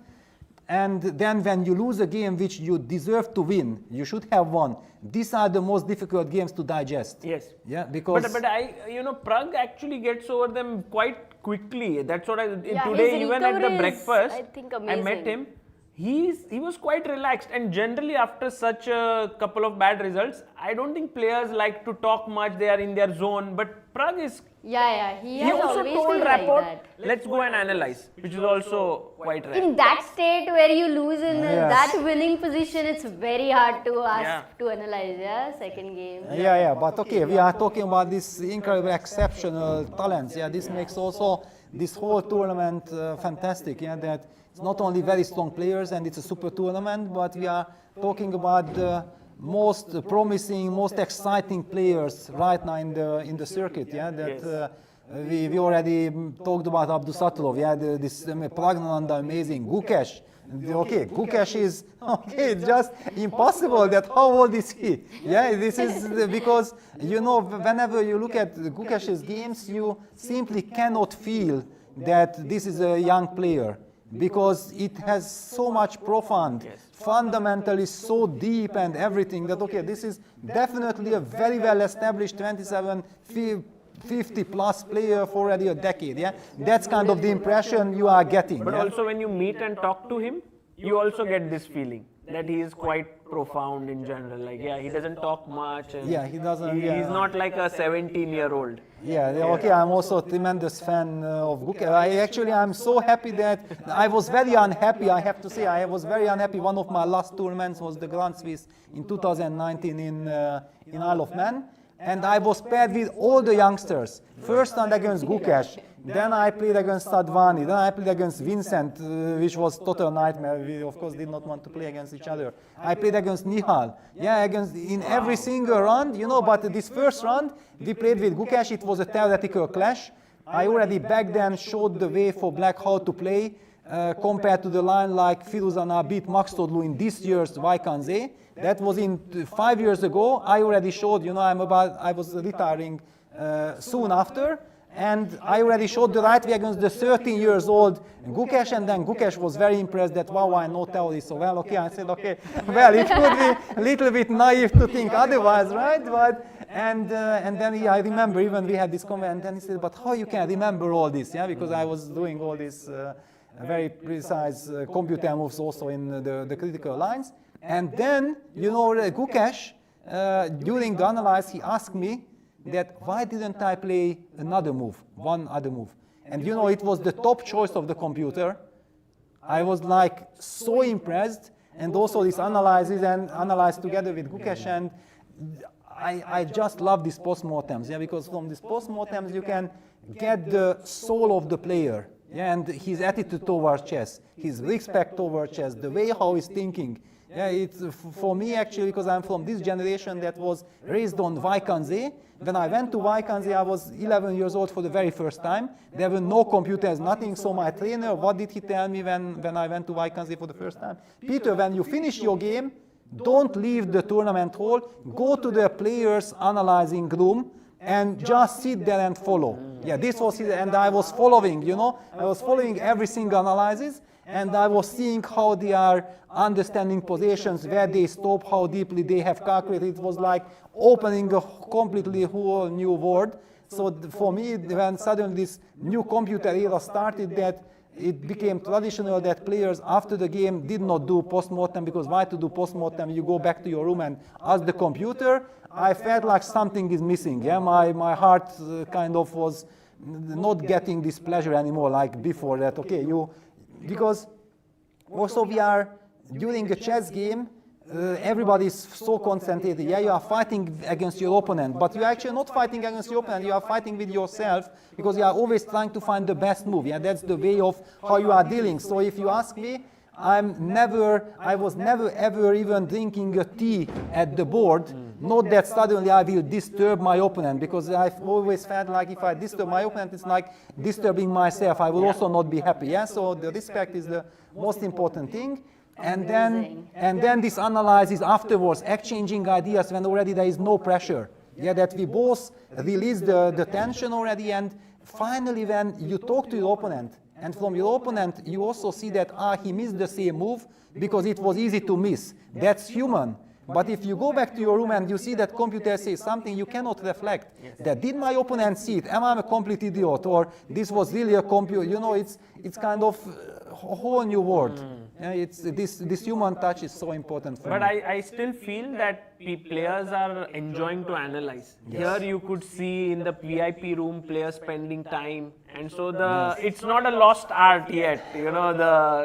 S3: And then when you lose a game which you deserve to win, you should have won. These are the most difficult games to digest.
S1: Yes.
S3: Yeah, because
S1: but Prague actually gets over them quite quickly. That's what
S2: Yeah,
S1: today
S2: his
S1: even at the
S2: recovery is,
S1: breakfast
S2: I think,
S1: I met
S2: amazing.
S1: him. He was quite relaxed, and generally after such a couple of bad results, I don't think players like to talk much. They are in their zone. But Prague is.
S2: Yeah, he has
S1: also
S2: always
S1: told
S2: been like
S1: Rapport,
S2: that.
S1: let's go and analyze, which is also quite rare.
S2: In that state where you lose in that winning position, it's very hard to ask to analyze, second game.
S3: Yeah, but okay, we are talking about this incredible, exceptional talents. Yeah, this makes also this whole tournament fantastic. Yeah, that it's not only very strong players and it's a super tournament, but we are talking about the most promising, most exciting players right now in the circuit. Yeah, that we already talked about Abdusattorov. Yeah, this Praggnanandhaa, amazing. Gukesh. Okay, Gukesh is it's just impossible. That how old is he? Yeah, this is because whenever you look at Gukesh's games, you simply cannot feel that this is a young player, because it has so much profound, fundamentally so deep and everything, that okay, this is definitely a very well established 27, 50 plus player for already a decade. Yeah, that's kind of the impression you are getting.
S1: But also when you meet and talk to him, you also get this feeling that he is quite profound in general. Like, he doesn't talk much. And
S3: he doesn't.
S1: He's not like a 17-year-old.
S3: Yeah, okay, I'm also a tremendous fan of Gukesh. I'm so happy that I was very unhappy, I have to say. I was very unhappy. One of my last tournaments was the Grand Swiss in 2019 in Isle of Man. And I was paired with all the youngsters. First round against Gukesh, then I played against Sadvani, then I played against Vincent, which was total nightmare. We of course did not want to play against each other. I played against Nihal, in every single round, but this first round we played with Gukesh. It was a theoretical clash. I already back then showed the way for Black how to play, compared to the line like Firuzana beat Maksudlu in this year's Vaikanze. That was in 5 years ago. I already showed, I was retiring soon after, and I already showed the right way against the 13 years old Gukesh, and then Gukesh was very impressed that, wow, I know theory so well. Okay, I said, okay, well, it could be a little bit naive to think otherwise, right? And then I remember even we had this comment, and then he said, but how you can remember all this? Yeah, because I was doing all these very precise computer moves also in the critical lines. And then, Gukesh, during the analysis, he asked me that why didn't I play one other move? And it was the top choice of the computer. I was like so impressed, and also this analyzed together with Gukesh, and I just love these postmortems, because from these postmortems you can get the soul of the player, yeah, and his attitude towards chess, his respect towards chess, the way how he's thinking. Yeah, it's for me actually, because I'm from this generation that was raised on Vaikanze. When I went to Vaikanze, I was 11 years old for the very first time. There were no computers, nothing. So my trainer, what did he tell me when I went to Vaikanze for the first time? Peter, when you finish your game, don't leave the tournament hall. Go to the players' analyzing room and just sit there and follow. Yeah, this was it, and I was following, you know. I was following every single analysis, and I was seeing how they are understanding positions, where they stop, how deeply they have calculated. It was like opening a completely whole new world. So for me, when suddenly this new computer era started, that it became traditional that players after the game did not do post-mortem, because why to do post-mortem? You go back to your room and ask the computer. I felt like something is missing. Yeah, my heart kind of was not getting this pleasure anymore like before that. Okay, because also we are during a chess game, everybody is so concentrated. Yeah, you are fighting against your opponent, but you are actually not fighting against your opponent. You are fighting with yourself, because you are always trying to find the best move. Yeah, that's the way of how you are dealing. So if you ask me, I was never ever even drinking a tea at the board. Not that suddenly I will disturb my opponent, because I've always felt like if I disturb my opponent, it's like disturbing myself. I will also not be happy. Yeah, so the respect is the most important thing. And then this analysis afterwards, exchanging ideas when already there is no pressure. Yeah, that we both release the tension already, and finally when you talk to your opponent, and from your opponent you also see that he missed the same move because it was easy to miss. That's human. But if you go back to your room and you see that computer says something, you cannot reflect. That did my opponent see it? Am I a complete idiot? Or this was really a computer? You know, it's kind of a whole new world. Yeah, it's this human touch is so important for me.
S1: But I still feel that players are enjoying to analyze.
S3: Yes.
S1: Here you could see in the VIP room players spending time, and so it's not a lost art yet. You know,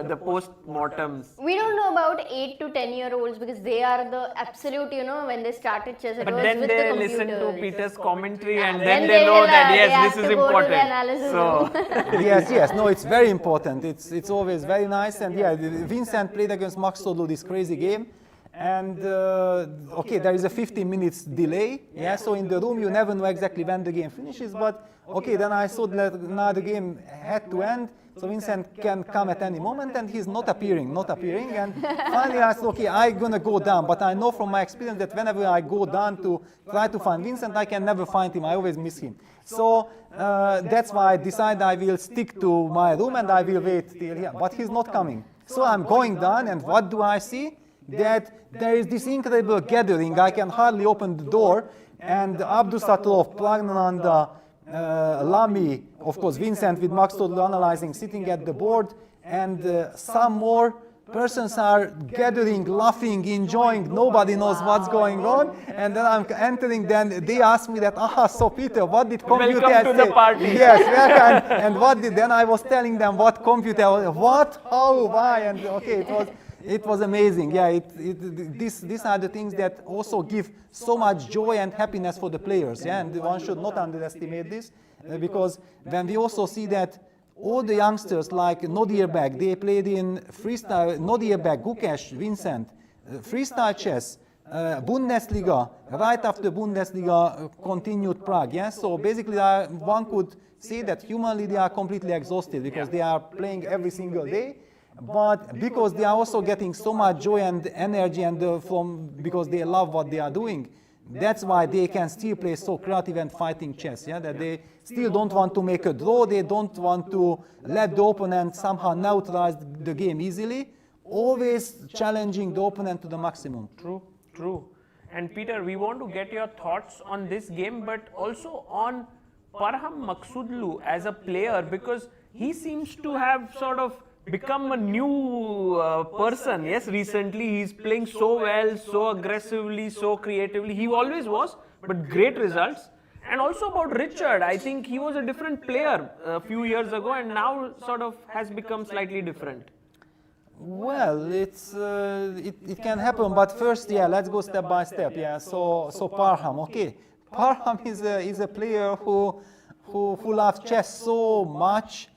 S1: the post-mortems.
S2: We don't know about 8 to 10-year-olds, because they are the absolute, you know, when they started chess, it
S1: But
S2: was
S1: then
S2: with
S1: they
S2: the
S1: listen to
S2: computers.
S1: Peter's commentary, and
S2: Then
S1: then they know
S2: will,
S1: that
S2: they
S1: yes,
S2: have
S1: this is
S2: to go to the
S1: important.
S2: analysis
S1: So
S3: Yes, no, it's very important. It's always very nice. And yeah, Vincent played against Max Todl this crazy game. And okay, there is a 15 minutes delay. Yeah, so in the room you never know exactly when the game finishes. But okay, then I saw that now the game had to end. So Vincent can come at any moment, and he's not appearing. And finally I said, okay, I'm gonna go down. But I know from my experience that whenever I go down to try to find Vincent, I can never find him. I always miss him. So that's why I decided I will stick to my room and I will wait till here. But he's not coming. So I'm going down, and what do I see? That there is this incredible gathering. I can hardly open the door, and Abdusattorov, Praggnanandhaa, Lamy, of course Vincent with Max Todl analyzing, sitting at the board, and some more persons are gathering, laughing, enjoying. Nobody knows what's going on. And then I'm entering, then they ask me that, so Peter, what did computer say?
S1: Welcome to the party.
S3: Yes, welcome. And what did, then I was telling them what computer was, what, how, why, and okay, it was amazing. Yeah, these are the things that also give so much joy and happiness for the players. Yeah, and one should not underestimate this, because when we also see that all the youngsters like Nodirbek, they played in freestyle, Nodirbek, Gukesh, Vincent, freestyle chess, Bundesliga, right after Bundesliga continued Prague. Yeah, so basically one could say that humanly they are completely exhausted, because they are playing every single day. But because they are also getting so much joy and energy, and because they love what they are doing, that's why they can still play so creative and fighting chess. Yeah, that they still don't want to make a draw. They don't want to let the opponent somehow neutralize the game easily. Always challenging the opponent to the maximum.
S1: True. And Peter, we want to get your thoughts on this game, but also on Parham Maksudlu as a player, because he seems to have sort of become a new person. Yes, recently he's playing so well, so aggressively, so creatively. He always was, but great results. And also about Richard, I think he was a different player a few years ago, and now sort of has become slightly different.
S3: Well, it can happen, but first, yeah, let's go step by step. Yeah, so Parham, okay. Parham is a player who who loves chess so much,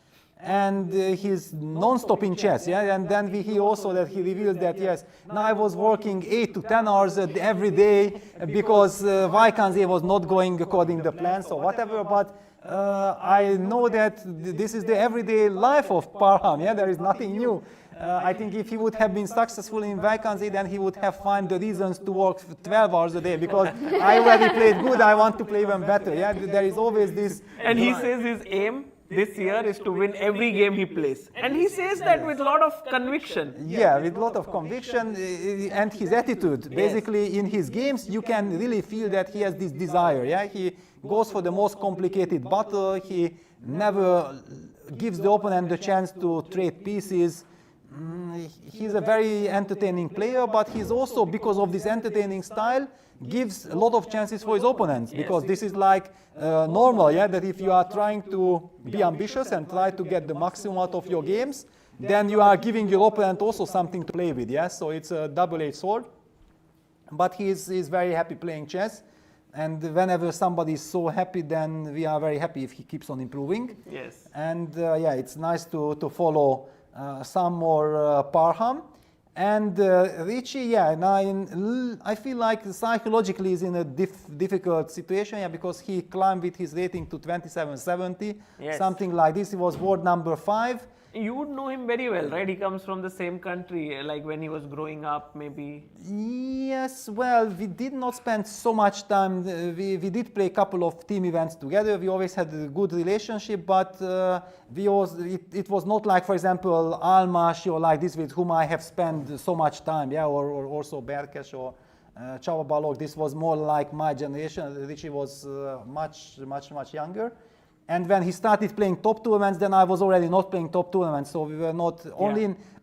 S3: and he's non-stop in chess, yeah. And then we hear also that he reveals that yes, now I was working 8 to 10 hours every day because Vacanze was not going according to the plans or whatever. But I know that this is the everyday life of Parham. Yeah, there is nothing new. I think if he would have been successful in Vacanze, then he would have found the reasons to work 12 hours a day because I already played good, I want to play even better. Yeah, there is always this.
S1: And he says his aim this year is to win every game he plays. And he says that with a lot of conviction.
S3: Yeah, with a lot of conviction and his attitude. Basically, in his games, you can really feel that he has this desire. Yeah, he goes for the most complicated battle. He never gives the opponent the chance to trade pieces. He's a very entertaining player, but he's also, because of this entertaining style, gives a lot of chances for his opponents, because this is like normal, yeah, that if you are trying to be ambitious and try to get the maximum out of your games, then you are giving your opponent also something to play with, yeah, so it's a double-edged sword. But he's very happy playing chess, and whenever somebody is so happy, then we are very happy if he keeps on improving.
S1: Yes.
S3: And yeah, it's nice to follow some more Parham. And Richie, yeah, now I feel like psychologically is in a difficult situation, yeah, because he climbed with his rating to 2770,
S1: yes,
S3: something like this. He was world number 5.
S1: You would know him very well, right? He comes from the same country, like when he was growing up, maybe.
S3: Yes, well, we did not spend so much time. We did play a couple of team events together. We always had a good relationship, but it was not like, for example, Almas or like this with whom I have spent so much time, yeah, or also Berkes or Csaba Balogh. This was more like my generation. Richie was much younger. And when he started playing top tournaments, then I was already not playing top tournaments. So we were not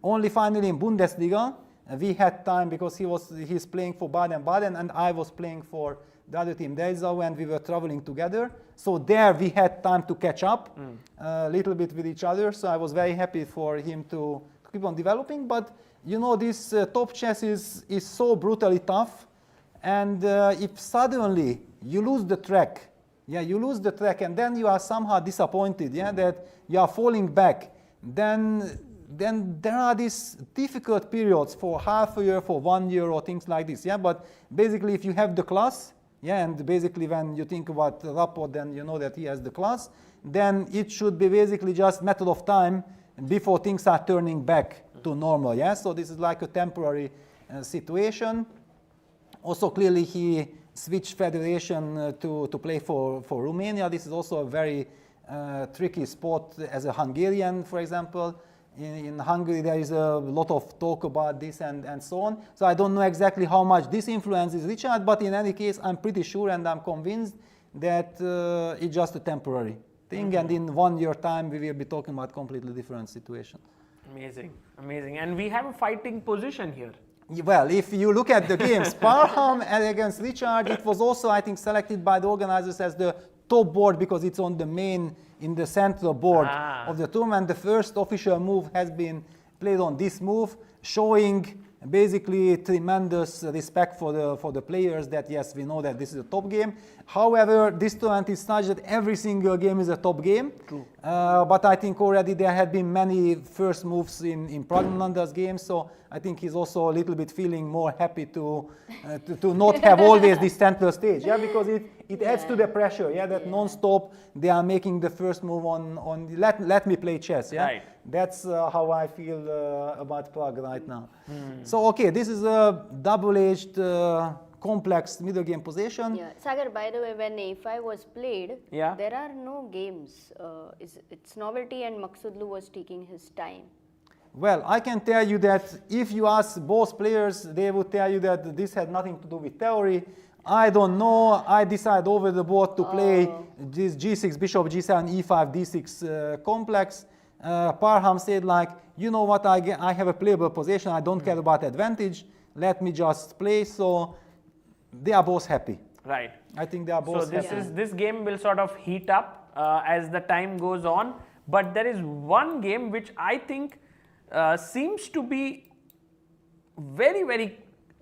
S3: only finally in Bundesliga. We had time because he's playing for Baden-Baden and I was playing for the other team, Dezau, and we were traveling together. So there we had time to catch up a little bit with each other. So I was very happy for him to keep on developing. But you know, this top chess is so brutally tough. And if suddenly you lose the track, yeah, you lose the track and then you are somehow disappointed, yeah, that you are falling back, then there are these difficult periods for half a year, for 1 year or things like this, yeah. But basically if you have the class, yeah, and basically when you think about Rapport, then you know that he has the class, then it should be basically just matter of time before things are turning back to normal, yeah. So this is like a temporary situation. Also clearly he switched federation to play for Romania. This is also a very tricky sport as a Hungarian, for example. In Hungary there is a lot of talk about this and so on. So I don't know exactly how much this influences Richard, but in any case I'm pretty sure and I'm convinced that it's just a temporary thing, and in 1 year time we will be talking about completely different situation.
S1: Amazing, amazing. And we have a fighting position here.
S3: Well, if you look at the games, Parham against Richard, it was also, I think, selected by the organizers as the top board because it's on the main, in the central board of the tournament. The first official move has been played on this move, showing basically tremendous respect for the players that, yes, we know that this is a top game. However, this tournament is such that every single game is a top game.
S1: True.
S3: But I think already there had been many first moves in Praggnanandhaa's game, so I think he's also a little bit feeling more happy to not have always this central stage, yeah, because it adds to the pressure, yeah, that non-stop they are making the first move on let me play chess, yeah.
S1: Right.
S3: That's how I feel about Pragg right now. So okay, this is a double-edged complex middle game position.
S2: Yeah, Sagar, by the way, when A5 was played,
S1: yeah,
S2: there are no games. It's Novelty and Maqsoodlu was taking his time.
S3: Well, I can tell you that if you ask both players, they would tell you that this had nothing to do with theory. I don't know. I decided over the board to play this G6, Bishop G7, E5, D6 complex. Parham said like, you know what, I have a playable position. I don't care about advantage. Let me just play. So they are both happy.
S1: Right.
S3: I think they are both happy.
S1: So this game will sort of heat up as the time goes on. But there is one game which I think seems to be very, very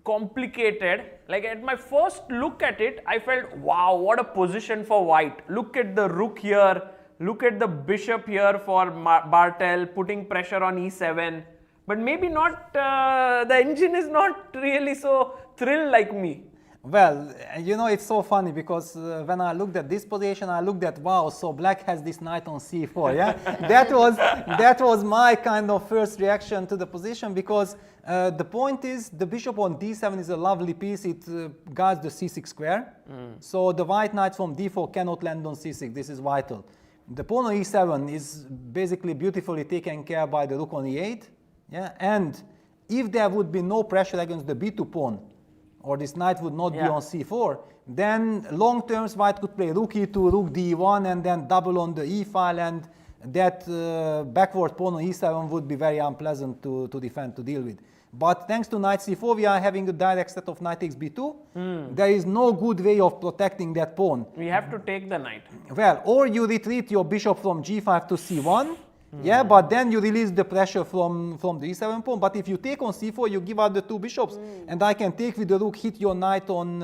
S1: complicated. Like at my first look at it, I felt, wow, what a position for white. Look at the rook here. Look at the bishop here for Bartel, putting pressure on e7. But maybe not, the engine is not really so thrilled like me.
S3: Well, you know, it's so funny because when I looked at this position, I looked at, wow, so black has this knight on c4, yeah? that was my kind of first reaction to the position, because the point is the bishop on d7 is a lovely piece. It guards the c6 square. So the white knight from d4 cannot land on c6. This is vital. The pawn on e7 is basically beautifully taken care by the rook on e8. Yeah? And if there would be no pressure against the b2 pawn, or this knight would not be on c4, then long terms white could play rook e2, rook d1, and then double on the e file, and that backward pawn on e7 would be very unpleasant to defend, to deal with. But thanks to knight c4, we are having a direct set of knight takes b2. There is no good way of protecting that pawn.
S1: We have to take the knight.
S3: Well, or you retreat your bishop from g5 to c1, yeah, but then you release the pressure from the e7 pawn. But if you take on c4, you give out the two bishops, and I can take with the rook, hit your knight on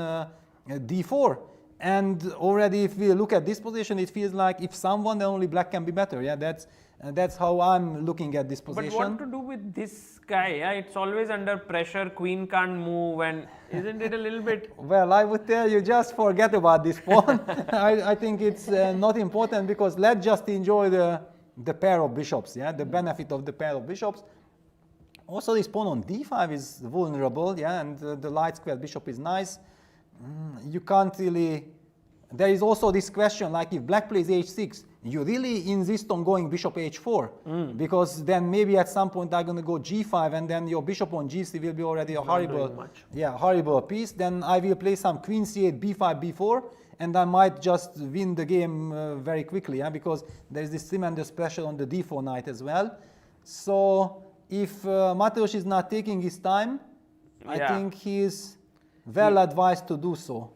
S3: d4. And already, if we look at this position, it feels like if someone, then only black can be better. Yeah, that's how I'm looking at this position.
S1: But what to do with this guy? Yeah, it's always under pressure. Queen can't move, and isn't it a little bit?
S3: Well, I would tell you, just forget about this pawn. I think it's not important, because let's just enjoy the pair of bishops. Yeah, the benefit of the pair of bishops. Also, this pawn on d5 is vulnerable. Yeah, and the light square bishop is nice. You can't really. There is also this question, like if black plays h6, you really insist on going bishop h4, because then maybe at some point I'm going to go g5, and then your bishop on g3 will be already a horrible piece. Then I will play some queen c8, b5, b4, and I might just win the game very quickly, because there is this tremendous pressure on the d4 knight as well. So if Mateusz is not taking his time, I think he is well advised to do so.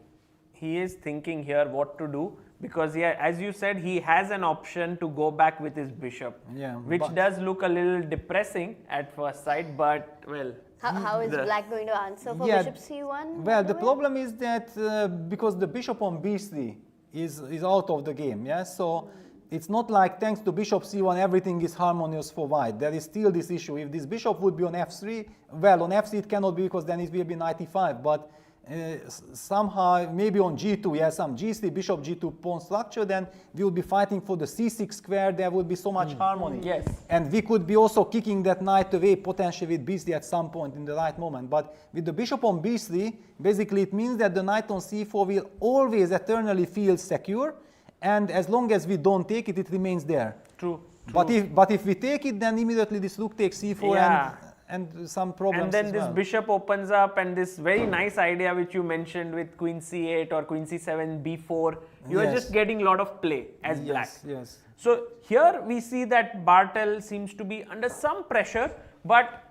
S1: He is thinking here what to do, because as you said, he has an option to go back with his bishop, which does look a little depressing at first sight, but well.
S2: How is black going to answer for bishop c1?
S3: Well, the problem is that because the bishop on b3 is out of the game, so it's not like thanks to bishop c1 everything is harmonious for white. There is still this issue. If this bishop would be on f3, well, on f3 it cannot be, because then it will be knight e5, but somehow maybe on g2, some g3 bishop g2 pawn structure, then we would be fighting for the c6 square. There would be so much harmony.
S1: Yes.
S3: And we could be also kicking that knight away potentially with b3 at some point in the right moment. But with the bishop on b3, basically it means that the knight on c4 will always eternally feel secure, and as long as we don't take it, it remains there.
S1: True.
S3: But if we take it, then immediately this rook takes c4 and some problems.
S1: And then this bishop opens up, and this very nice idea which you mentioned with queen c8 or queen c7, b4, you are just getting a lot of play as black.
S3: Yes.
S1: So here we see that Bartel seems to be under some pressure, but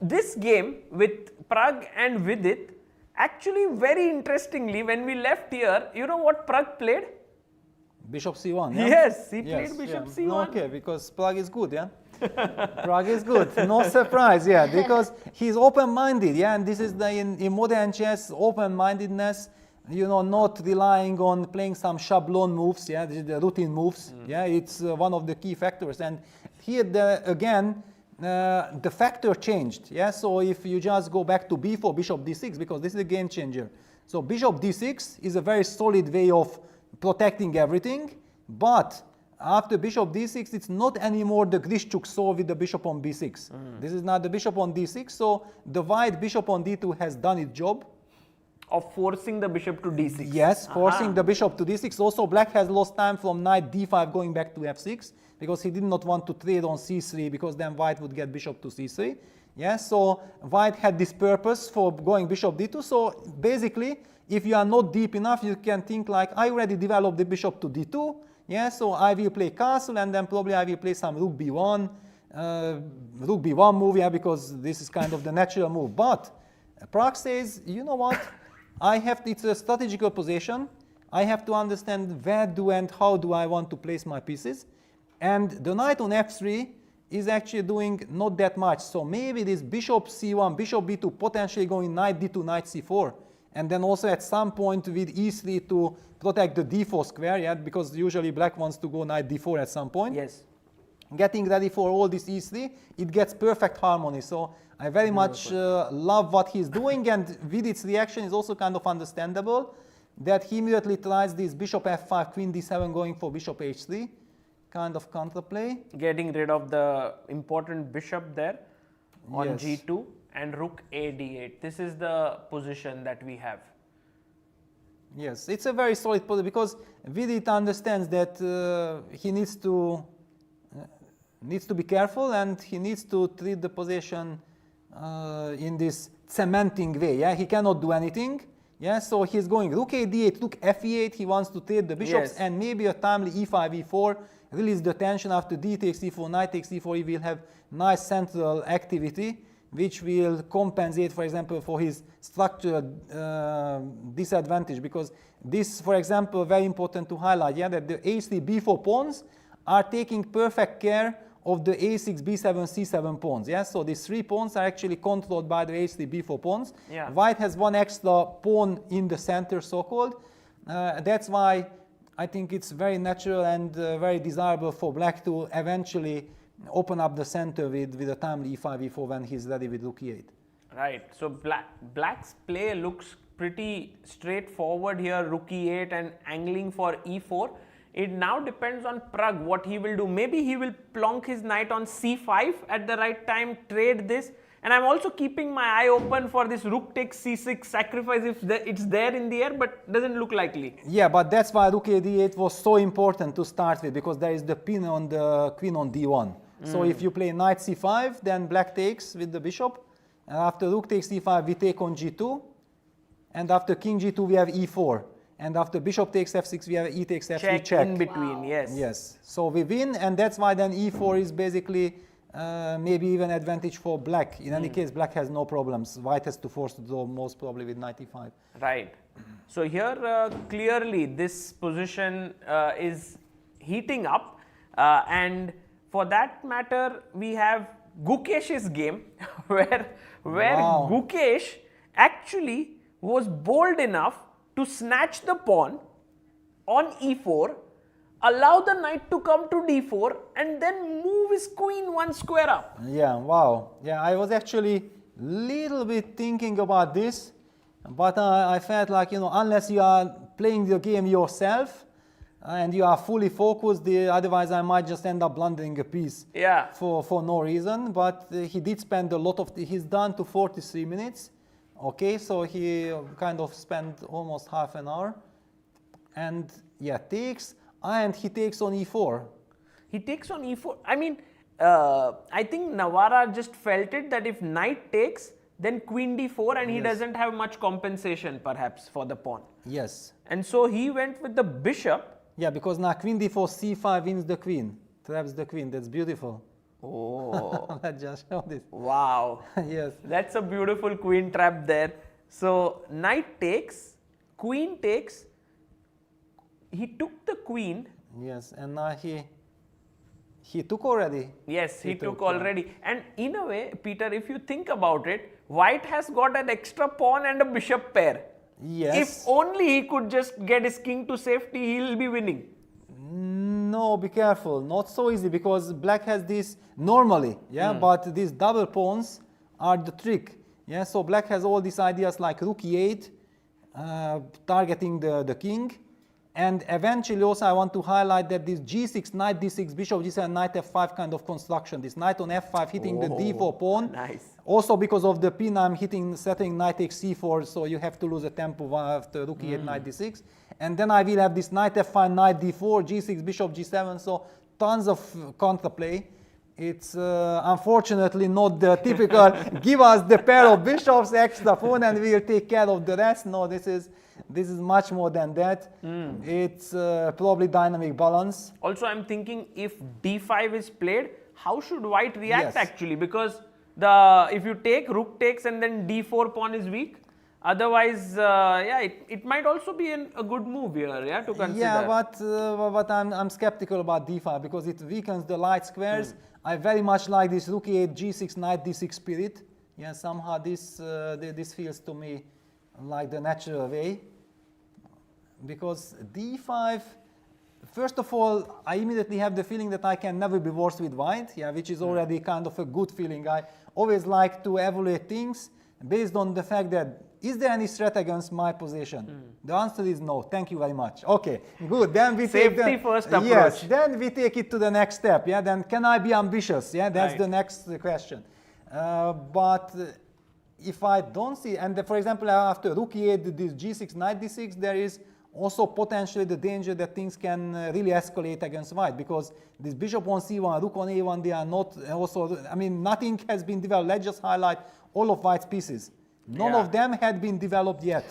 S1: this game with Pragg and Vidit, actually very interestingly, when we left here, you know what Pragg played?
S3: Bishop c1.
S1: Yes, he played bishop c1.
S3: Okay, because Pragg is good, Pragg is good. No surprise, because he's open-minded, and this is in modern chess, open-mindedness, not relying on playing some schablon moves, the routine moves, it's one of the key factors. And here, again, the factor changed, so if you just go back to b4, bishop d6, because this is a game changer. So bishop d6 is a very solid way of protecting everything, but after bishop d6, it's not anymore the Grishchuk saw with the bishop on b6. This is not the bishop on d6, so the white bishop on d2 has done its job.
S1: Of forcing the bishop to d6.
S3: Yes, forcing the bishop to d6. Also, black has lost time from knight d5 going back to f6, because he did not want to trade on c3, because then white would get bishop to c3. So white had this purpose for going bishop d2. So basically, if you are not deep enough, you can think like, I already developed the bishop to d2. So I will play castle, and then probably I will play some rook b1 move, because this is kind of the natural move. But Pragg says, you know what? It's a strategical position. I have to understand where and how do I want to place my pieces. And the knight on f3 is actually doing not that much. So maybe this bishop c1, bishop b2, potentially going knight d2, knight c4, and then also at some point with e3 to protect the d4 square, yeah, because usually black wants to go knight d4 at some point.
S1: Yes.
S3: Getting ready for all this e3, it gets perfect harmony. So I very much love what he's doing, and Vidit's reaction is also kind of understandable, that he immediately tries this bishop f5, queen d7, going for bishop h3, kind of counterplay.
S1: Getting rid of the important bishop there on
S3: Yes.
S1: g2 and rook a d8. This is the position that we have.
S3: Yes, it's a very solid position because Vidit understands that he needs to be careful, and he needs to treat the position in this cementing way. Yeah, he cannot do anything. Yeah, so he's going rook a d8, rook f8. He wants to trade the bishops,
S1: Yes.
S3: and maybe a timely e5, e4, release the tension. After d takes e4, knight takes e4. He will have nice central activity, which will compensate, for example, for his structural disadvantage. Because this, for example, very important to highlight, yeah, that the a3, b4 pawns are taking perfect care of the a6, b7, c7 pawns. Yeah? So these 3 pawns are actually controlled by the a3, b4 pawns.
S1: Yeah.
S3: White has one extra pawn in the center, so-called. That's why I think it's very natural and very desirable for black to eventually open up the center with a timely e5, e4 when he's ready with rook e8.
S1: Right. So black's play looks pretty straightforward here, rook e8 and angling for e4. It now depends on Pragg what he will do. Maybe he will plonk his knight on c5 at the right time, trade this. And I'm also keeping my eye open for this rook takes c6 sacrifice if it's there in the air, but doesn't look likely.
S3: Yeah, but that's why rook a d8 was so important to start with, because there is the pin on the queen on d1. So if you play knight c5, then black takes with the bishop. And after rook takes c5, we take on g2. And after king g2, we have e4. And after bishop takes f6, we have e takes f3 check.
S1: In between, yes.
S3: Yes. So we win, and that's why then e4 is basically maybe even advantage for black. In any case, black has no problems. White has to force the draw, most probably with knight e5.
S1: Right. So here clearly this position is heating up, and for that matter we have Gukesh's game where
S3: Wow.
S1: Gukesh actually was bold enough to snatch the pawn on e4, allow the knight to come to d4, and then move his queen one square up.
S3: Yeah, wow. Yeah, I was actually little bit thinking about this, but I felt like, unless you are playing the game yourself and you are fully focused, otherwise I might just end up blundering a piece
S1: Yeah.
S3: for no reason. But he did spend a lot of, he's done to 43 minutes. Okay, so he kind of spent almost half an hour, and yeah, takes, and he takes on e4.
S1: He takes on e4. I mean, I think Navara just felt it that if knight takes, then queen d4, and he
S3: Yes.
S1: doesn't have much compensation perhaps for the pawn.
S3: Yes.
S1: And so he went with the bishop.
S3: Yeah, because now queen d4, c5 wins the queen, traps the queen. That's beautiful.
S1: Oh,
S3: Let's just show this.
S1: wow.
S3: Yes.
S1: That's a beautiful queen trap there. So knight takes, queen takes. He took the queen.
S3: Yes, and now he took already.
S1: Yes, he took
S3: took, yeah.
S1: already. And in a way, Peter, if you think about it, white has got an extra pawn and a bishop pair.
S3: Yes.
S1: If only he could just get his king to safety, he'll be winning.
S3: No, be careful. Not so easy, because black has this normally, yeah, but these double pawns are the trick. Yeah, so black has all these ideas like rook e8, targeting the king. And eventually also I want to highlight that this g6, knight d6, bishop g7, knight f5 kind of construction. This knight on f5 hitting the d4 pawn.
S1: Nice.
S3: Also because of the pin I'm setting knight takes c4, so you have to lose a tempo after rook e8, knight d6. And then I will have this knight f5, knight d4, g6, bishop g7, so tons of counterplay. It's unfortunately not the typical give us the pair of bishops, extra pawn, and we'll take care of the rest. No, this is much more than that. It's probably dynamic balance.
S1: Also, I'm thinking if d5 is played, how should white react
S3: Yes.
S1: actually? Because if you take, rook takes, and then d4 pawn is weak. Otherwise, yeah, it might also be a good move here, yeah, to consider.
S3: Yeah, but I'm skeptical about d5 because it weakens the light squares. I very much like this rook e8, g6, knight d6 spirit. Yeah, somehow this feels to me like the natural way. Because d5, first of all, I immediately have the feeling that I can never be worse with white, yeah, which is already kind of a good feeling. I always like to evaluate things based on the fact that, is there any threat against my position? The answer is no. Thank you very much. Okay, good. Then we take
S1: Safety first approach.
S3: Yes, then we take it to the next step. Yeah, then can I be ambitious? Yeah, that's
S1: Right.
S3: the next question. But if I don't see, and for example, after rook e8, this g6, knight d6, there is also potentially the danger that things can really escalate against white, because this bishop on c1, rook on a1, they are not also, I mean, nothing has been developed. Let's just highlight all of white's pieces. None of them had been developed yet.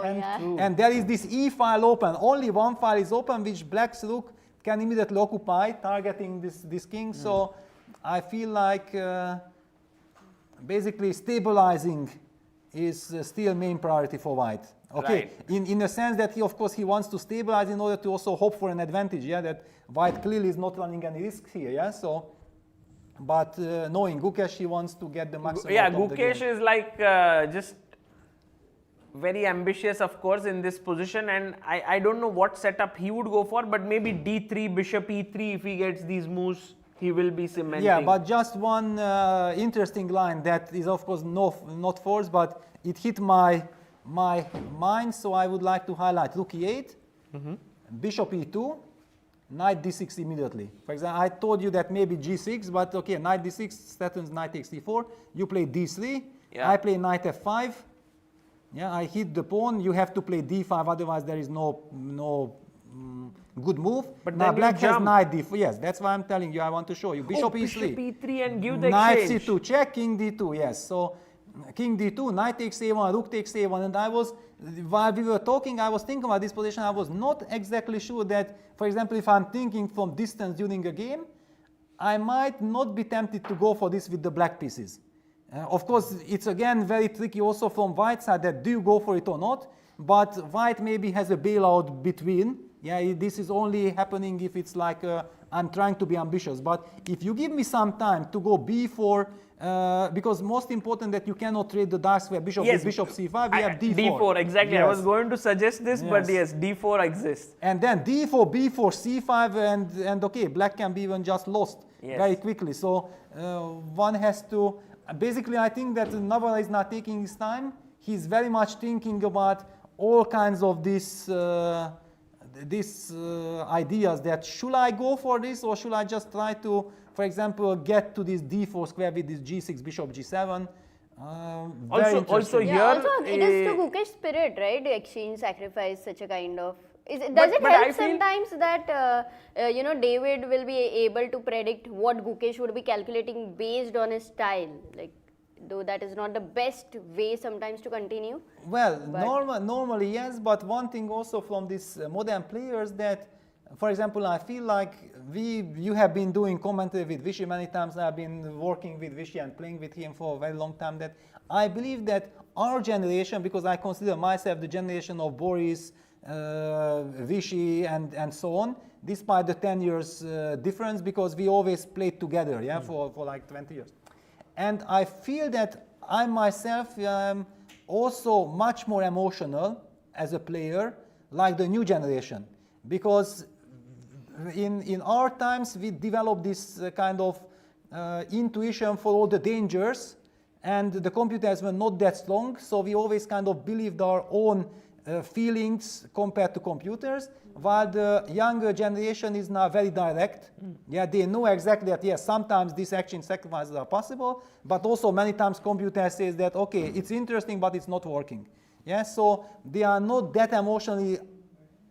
S3: And there is this e file open. Only one file is open, which black's rook can immediately occupy, targeting this king. So I feel like basically stabilizing is still main priority for white. Okay,
S1: Right.
S3: in the sense that of course he wants to stabilize in order to also hope for an advantage. Yeah, that white clearly is not running any risks here. Yeah, so. But knowing Gukesh, he wants to get the maximum.
S1: Yeah,
S3: out of the
S1: Gukesh
S3: game.
S1: is like just very ambitious, of course, in this position, and I don't know what setup he would go for, but maybe d3, bishop e3. If he gets these moves, he will be cementing.
S3: Yeah, but just one interesting line that is of course not forced, but it hit my mind, so I would like to highlight rook e8, bishop e2, knight d6 immediately. For example, I told you that maybe g6, but okay, knight d6 threatens knight takes d4. You play d3.
S1: Yeah.
S3: I play knight f5. Yeah, I hit the pawn. You have to play d5, otherwise there is no good move.
S1: But
S3: now
S1: then you
S3: black has
S1: jump.
S3: knight d4. Yes, that's why I'm telling you. I want to show you. Bishop e3.
S1: Bishop e3 and give the
S3: Knight
S1: exchange.
S3: c2, check, king d2, yes. So king d2, knight takes a1, rook takes a1, and I was, while we were talking, I was thinking about this position. I was not exactly sure that, for example, if I'm thinking from distance during a game, I might not be tempted to go for this with the black pieces. Of course, it's again very tricky also from white side that do you go for it or not, but white maybe has a bailout between. Yeah, this is only happening if it's like I'm trying to be ambitious. But if you give me some time to go b4, because most important that you cannot trade the dark square bishop with bishop c5, we have d4.
S1: d4, exactly.
S3: Yes.
S1: I was going to suggest this, but
S3: Yes.
S1: yes, d4 exists.
S3: And then d4, b4, c5, and okay, black can be even just lost very quickly. So one has to, basically I think that Navara is not taking his time. He's very much thinking about all kinds of these ideas that should I go for this or should I just try to, for example, get to this d4 square with this g6, bishop g7.
S1: Also
S2: Yeah,
S1: here,
S2: also it is to Gukesh's spirit, right? To exchange, sacrifice, such a kind of. Does it
S1: but I
S2: help
S1: feel-
S2: sometimes that David will be able to predict what Gukesh would be calculating based on his style? Like, though that is not the best way sometimes to continue.
S3: Well, normally yes, but one thing also from these modern players that, for example, I feel like you have been doing commentary with Vishy many times. I've been working with Vishy and playing with him for a very long time. That I believe that our generation, because I consider myself the generation of Boris, Vishy, and so on, despite the 10 years difference, because we always played together, yeah, for like 20 years. And I feel that I myself am also much more emotional as a player, like the new generation, because in our times we developed this kind of intuition for all the dangers, and the computers were not that strong, so we always kind of believed our own feelings compared to computers, while the younger generation is now very direct. Yeah, they know exactly that, yes, sometimes these action sacrifices are possible, but also many times computer says that, okay, it's interesting, but it's not working. Yeah, so they are not that emotionally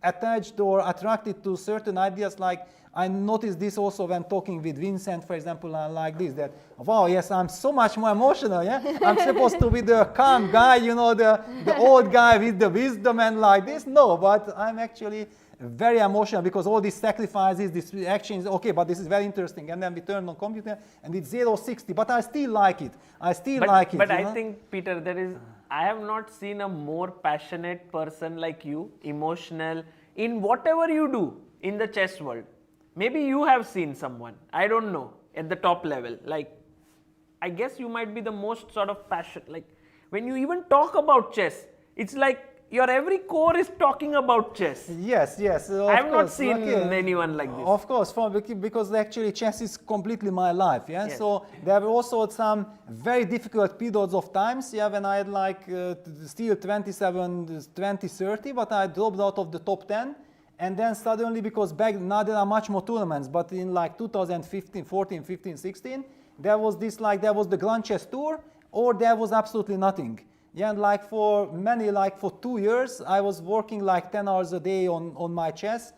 S3: attached or attracted to certain ideas. Like I noticed this also when talking with Vincent, for example, like this, that, wow, yes, I'm so much more emotional, yeah? I'm supposed to be the calm guy, you know, the old guy with the wisdom and like this. No, but I'm actually very emotional because all these sacrifices, these actions, okay, but this is very interesting. And then we turn on computer and it's 0-60, but I still like it.
S1: But I think, Peter, I have not seen a more passionate person like you, emotional, in whatever you do in the chess world. maybe you have seen someone, I don't know, at the top level. Like, I guess you might be the most sort of passion. Like, when you even talk about chess, it's like your every core is talking about chess.
S3: Yes, yes.
S1: I have not seen anyone like this.
S3: Of course, because actually chess is completely my life. Yeah.
S1: Yes.
S3: So there were also some very difficult periods of times. Yeah, when I had like still 27, 20, 30, but I dropped out of the top 10. And then suddenly, because back now there are much more tournaments, but in like 2015, 14, 15, 16, there was this like there was the Grand Chess Tour, or there was absolutely nothing. Yeah, and like for many, like for 2 years, I was working like 10 hours a day on my chess,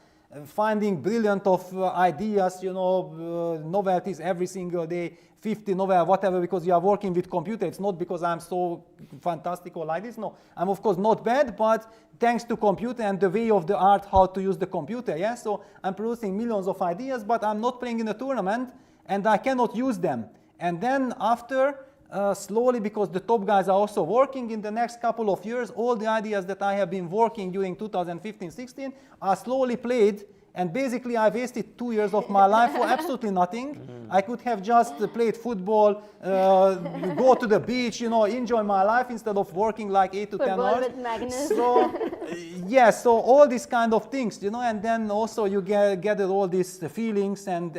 S3: finding brilliant of ideas, you know, novelties every single day, 50 novel, whatever, because you are working with computer. It's not because I'm so fantastic or like this. No, I'm of course not bad, but thanks to computer and the way of the art how to use the computer. Yeah, so I'm producing millions of ideas, but I'm not playing in a tournament, and I cannot use them. And then after, slowly, because the top guys are also working in the next couple of years, all the ideas that I have been working during 2015-16 are slowly played, and basically I wasted 2 years of my life for absolutely nothing. I could have just played football, go to the beach, you know, enjoy my life instead of working like 8 to 10 hours.
S2: Football with Magnus.
S3: So, yes, so all these kind of things, you know, and then also you gather all these feelings and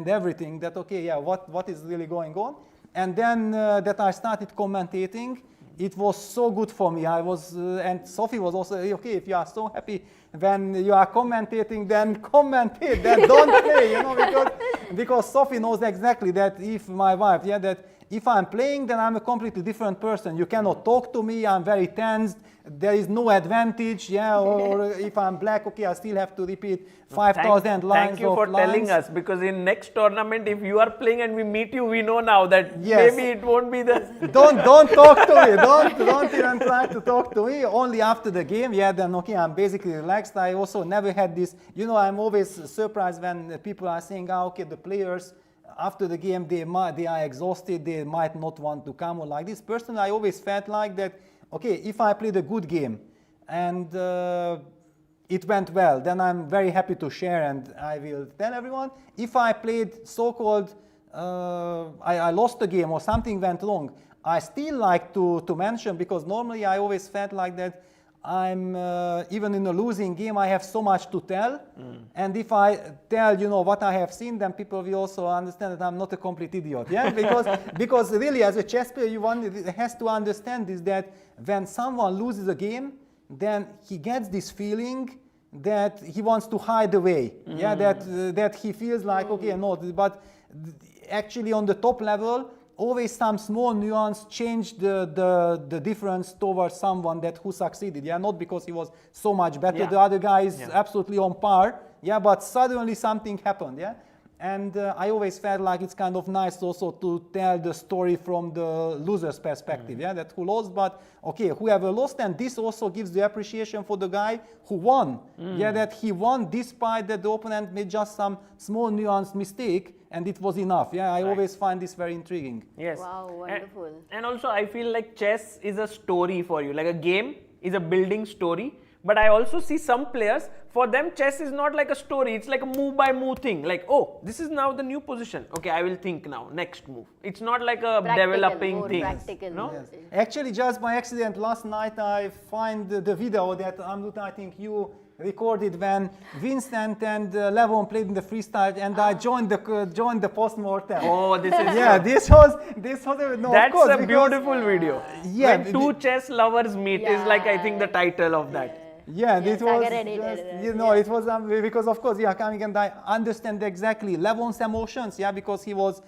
S3: everything that, okay, yeah, what is really going on? And then that I started commentating, it was so good for me. I was, and Sophie was also, okay, if you are so happy when you are commentating, then commentate, then don't play, you know, because Sophie knows exactly that if my wife, yeah, that if I'm playing, then I'm a completely different person. You cannot talk to me, I'm very tensed, there is no advantage, yeah, or if I'm black, okay, I still have to repeat 5,000 lines.
S1: Thank you for telling us, because in next tournament, if you are playing and we meet you, we know now that maybe it won't be the...
S3: Don't talk to me, don't even try to talk to me, only after the game, yeah, then okay, I'm basically relaxed. I also never had this, you know, I'm always surprised when people are saying, okay, the players, after the game, they are exhausted, they might not want to come or like this. Personally, I always felt like that, okay, if I played a good game and it went well, then I'm very happy to share and I will tell everyone. If I played so-called, I lost the game or something went wrong, I still like to mention, because normally I always felt like that I'm, even in a losing game, I have so much to tell. And if I tell, you know, what I have seen, then people will also understand that I'm not a complete idiot. Yeah, because really as a chess player, you has to understand is that when someone loses a game, then he gets this feeling that he wants to hide away. Yeah, that he feels like, okay, no, but actually on the top level, always some small nuance changed the difference towards someone who succeeded. Yeah, not because he was so much better. Yeah. The other guy is absolutely on par. Yeah, but suddenly something happened. Yeah, and I always felt like it's kind of nice also to tell the story from the loser's perspective. Yeah, that who lost, but okay, whoever lost, and this also gives the appreciation for the guy who won. Yeah, that he won despite that the opponent made just some small nuanced mistake. And it was enough. Yeah, I always find this very intriguing.
S1: Yes.
S2: Wow, wonderful.
S1: And also I feel like chess is a story for you. Like a game is a building story. But I also see some players, for them chess is not like a story. It's like a move by move thing. Like, oh, this is now the new position. Okay, I will think now, next move. It's not like a developing thing.
S2: Practical.
S1: No?
S2: Yes.
S3: Actually, just by accident, last night I find the video that Amruta, I think you recorded when Vincent and Levon played in the freestyle, and I joined the post-mortem.
S1: Oh, this is
S3: this was no,
S1: that's
S3: of course,
S1: a beautiful video.
S3: Yeah,
S1: when two chess lovers meet is like, I think, the title of that.
S3: Yeah, this was
S2: Sagar
S3: just, you know, it was because of course, yeah, coming, and I understand exactly Levon's emotions, yeah, because he was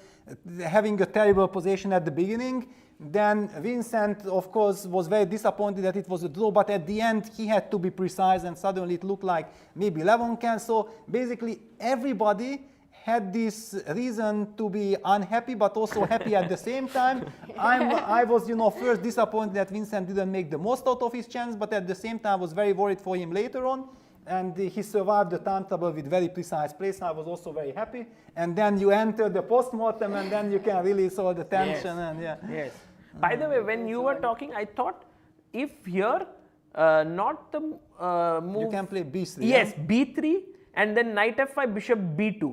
S3: having a terrible position at the beginning. Then Vincent, of course, was very disappointed that it was a draw, but at the end he had to be precise, and suddenly it looked like maybe Levon can. So basically everybody had this reason to be unhappy, but also happy at the same time. I was, you know, first disappointed that Vincent didn't make the most out of his chance, but at the same time I was very worried for him later on. And he survived the time trouble with very precise plays. I was also very happy. And then you enter the post-mortem, and then you can release all the tension.
S1: Yes.
S3: And yeah.
S1: Yes. By the way, when you were talking, I thought if here, not the move.
S3: You can play b3.
S1: Yes, b3. and then knight f5, bishop b2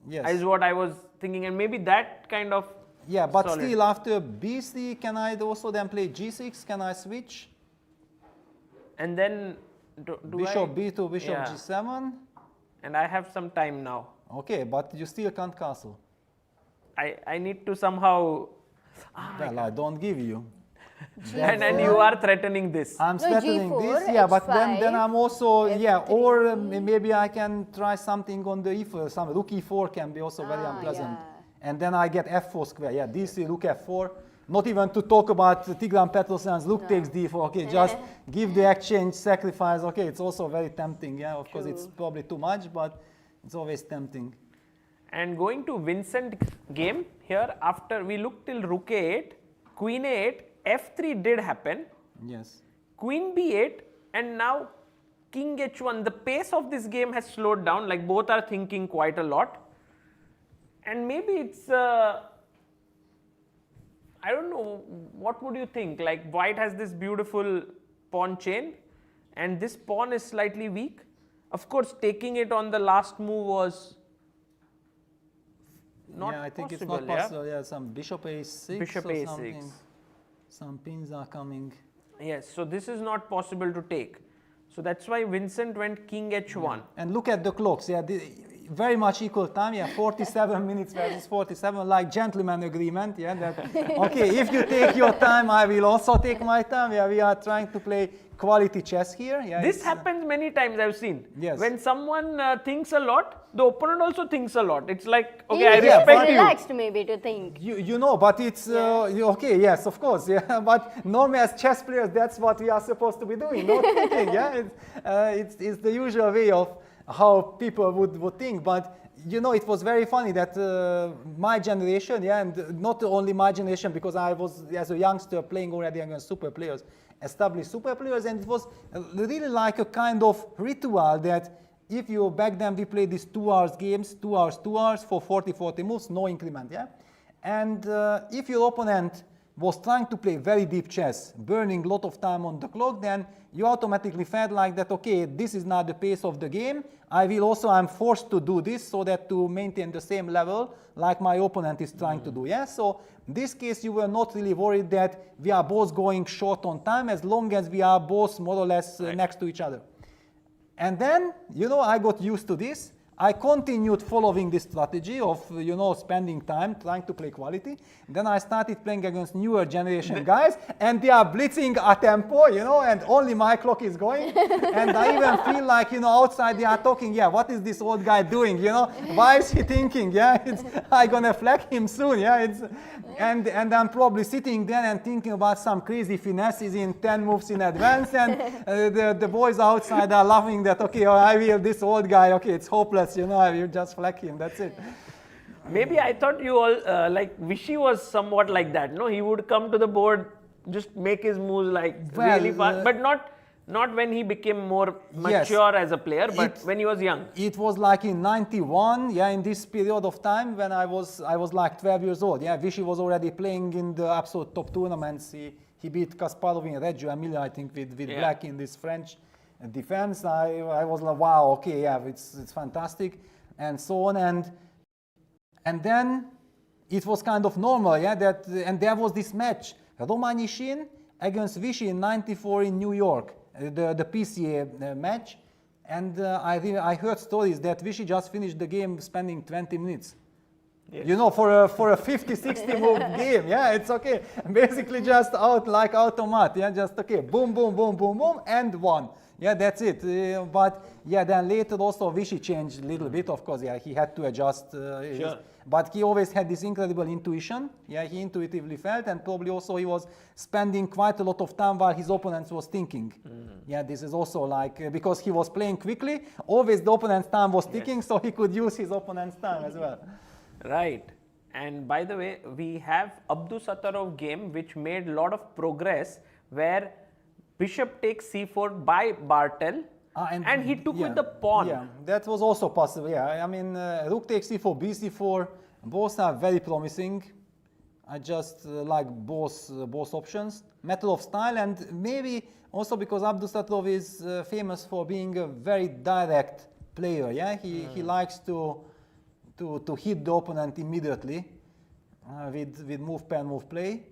S3: Yes.
S1: is what I was thinking, and maybe that kind of
S3: Yeah, but
S1: solid.
S3: still after b3, can I also then play g6? Can I switch?
S1: And then do
S3: Bishop
S1: I,
S3: b2, bishop
S1: yeah.
S3: g7.
S1: And I have some time now.
S3: Okay, but you still can't castle.
S1: I need to somehow,
S3: Well, I don't give you.
S1: and you are threatening this.
S3: I'm
S2: No,
S3: threatening
S2: G4,
S3: this, yeah, but then
S2: H5,
S3: I'm also, yeah,
S2: F3.
S3: or maybe I can try something on the e4, some rook e4 can be also very unpleasant.
S2: yeah.
S3: And then I get f4 square, yeah, d3, rook f4. Not even to talk about Tigran Petrosyan's rook takes d4, okay, just give the exchange, sacrifice, okay, it's also very tempting, yeah, of course it's probably too much, but it's always tempting.
S1: And going to Vincent game here, after we looked till rook a8, queen a8, f3 did happen,
S3: Yes.
S1: queen b8, and now king h1. The pace of this game has slowed down, like both are thinking quite a lot. And maybe it's, I don't know, what would you think? Like white has this beautiful pawn chain, and this pawn is slightly weak. Of course, taking it on the last move was not
S3: yeah, I think
S1: possible,
S3: it's not possible, yeah, some bishop a6
S1: Bishop
S3: or
S1: a6.
S3: something. Some pins are coming.
S1: Yes, so this is not possible to take. So that's why Vincent went king h1.
S3: And look at the clocks, yeah, very much equal time, yeah, 47 minutes versus 47, like gentleman agreement, yeah, that, okay, if you take your time, I will also take my time, yeah, we are trying to play quality chess here. Yeah,
S1: This happens many times, I've seen.
S3: Yes.
S1: When someone thinks a lot, the opponent also thinks a lot. It's like, okay,
S2: He's
S1: I
S2: just
S1: respect you.
S2: relaxed maybe to think.
S3: You know, but it's, okay, yes, of course, yeah, but normally as chess players, that's what we are supposed to be doing, not thinking, yeah, it's the usual way of how people would think, but you know, it was very funny that my generation, yeah, and not only my generation, because I was, as a youngster, playing already against super players, established super players, and it was really like a kind of ritual that if you, back then we played these 2 hours games, 2 hours for 40 moves, no increment, yeah, and if your opponent was trying to play very deep chess, burning a lot of time on the clock, then you automatically felt like that, okay, this is not the pace of the game. I'm forced to do this so that to maintain the same level like my opponent is trying to do. Yeah? So in this case, you were not really worried that we are both going short on time as long as we are both more or less next to each other. And then, you know, I got used to this. I continued following this strategy of, you know, spending time trying to play quality. Then I started playing against newer generation guys, and they are blitzing a tempo, you know, and only my clock is going. And I even feel like, you know, outside they are talking, yeah, what is this old guy doing, you know? Why is he thinking, yeah, I'm gonna flag him soon, yeah? And I'm probably sitting there and thinking about some crazy finesses in 10 moves in advance, and the boys outside are laughing that, okay, I will, this old guy, okay, it's hopeless. You know, I will just flag him, that's it.
S1: Maybe I thought you all, like Vishy was somewhat like that, no? He would come to the board, just make his moves like really fast, but not when he became more mature as a player, but when he was young.
S3: It was like in 91, yeah, in this period of time when I was like 12 years old. Yeah, Vishy was already playing in the absolute top tournaments. He beat Kasparov in Reggio Emilia, I think, with black in this French defense. I was like, wow, okay, yeah, it's fantastic, and so on, and then it was kind of normal, yeah, that, and there was this match, Romanishin against Vishy in '94 in New York, the PCA match, and I heard stories that Vishy just finished the game spending 20 minutes. Yes. You know, for a 50-60 move game, yeah, it's okay. Basically just out like automat, yeah, just okay, boom, boom, boom, boom, boom, and one. Yeah, that's it. But yeah, then later also Vishy changed a little bit, of course. Yeah, he had to adjust. But he always had this incredible intuition. Yeah, he intuitively felt, and probably also he was spending quite a lot of time while his opponent was thinking. Yeah, this is also like, because he was playing quickly, always the opponent's time was ticking, so he could use his opponent's time as well.
S1: Right. And by the way, we have Abdusattorov game which made a lot of progress where bishop takes c4 by Bartel, and he took with the pawn.
S3: Yeah, that was also possible. Yeah, I mean, rook takes c4, bc4, both are very promising. I just like both options. Matter of style, and maybe also because Abdusattorov is famous for being a very direct player. Yeah, he likes to hit the opponent immediately with move pair, move play.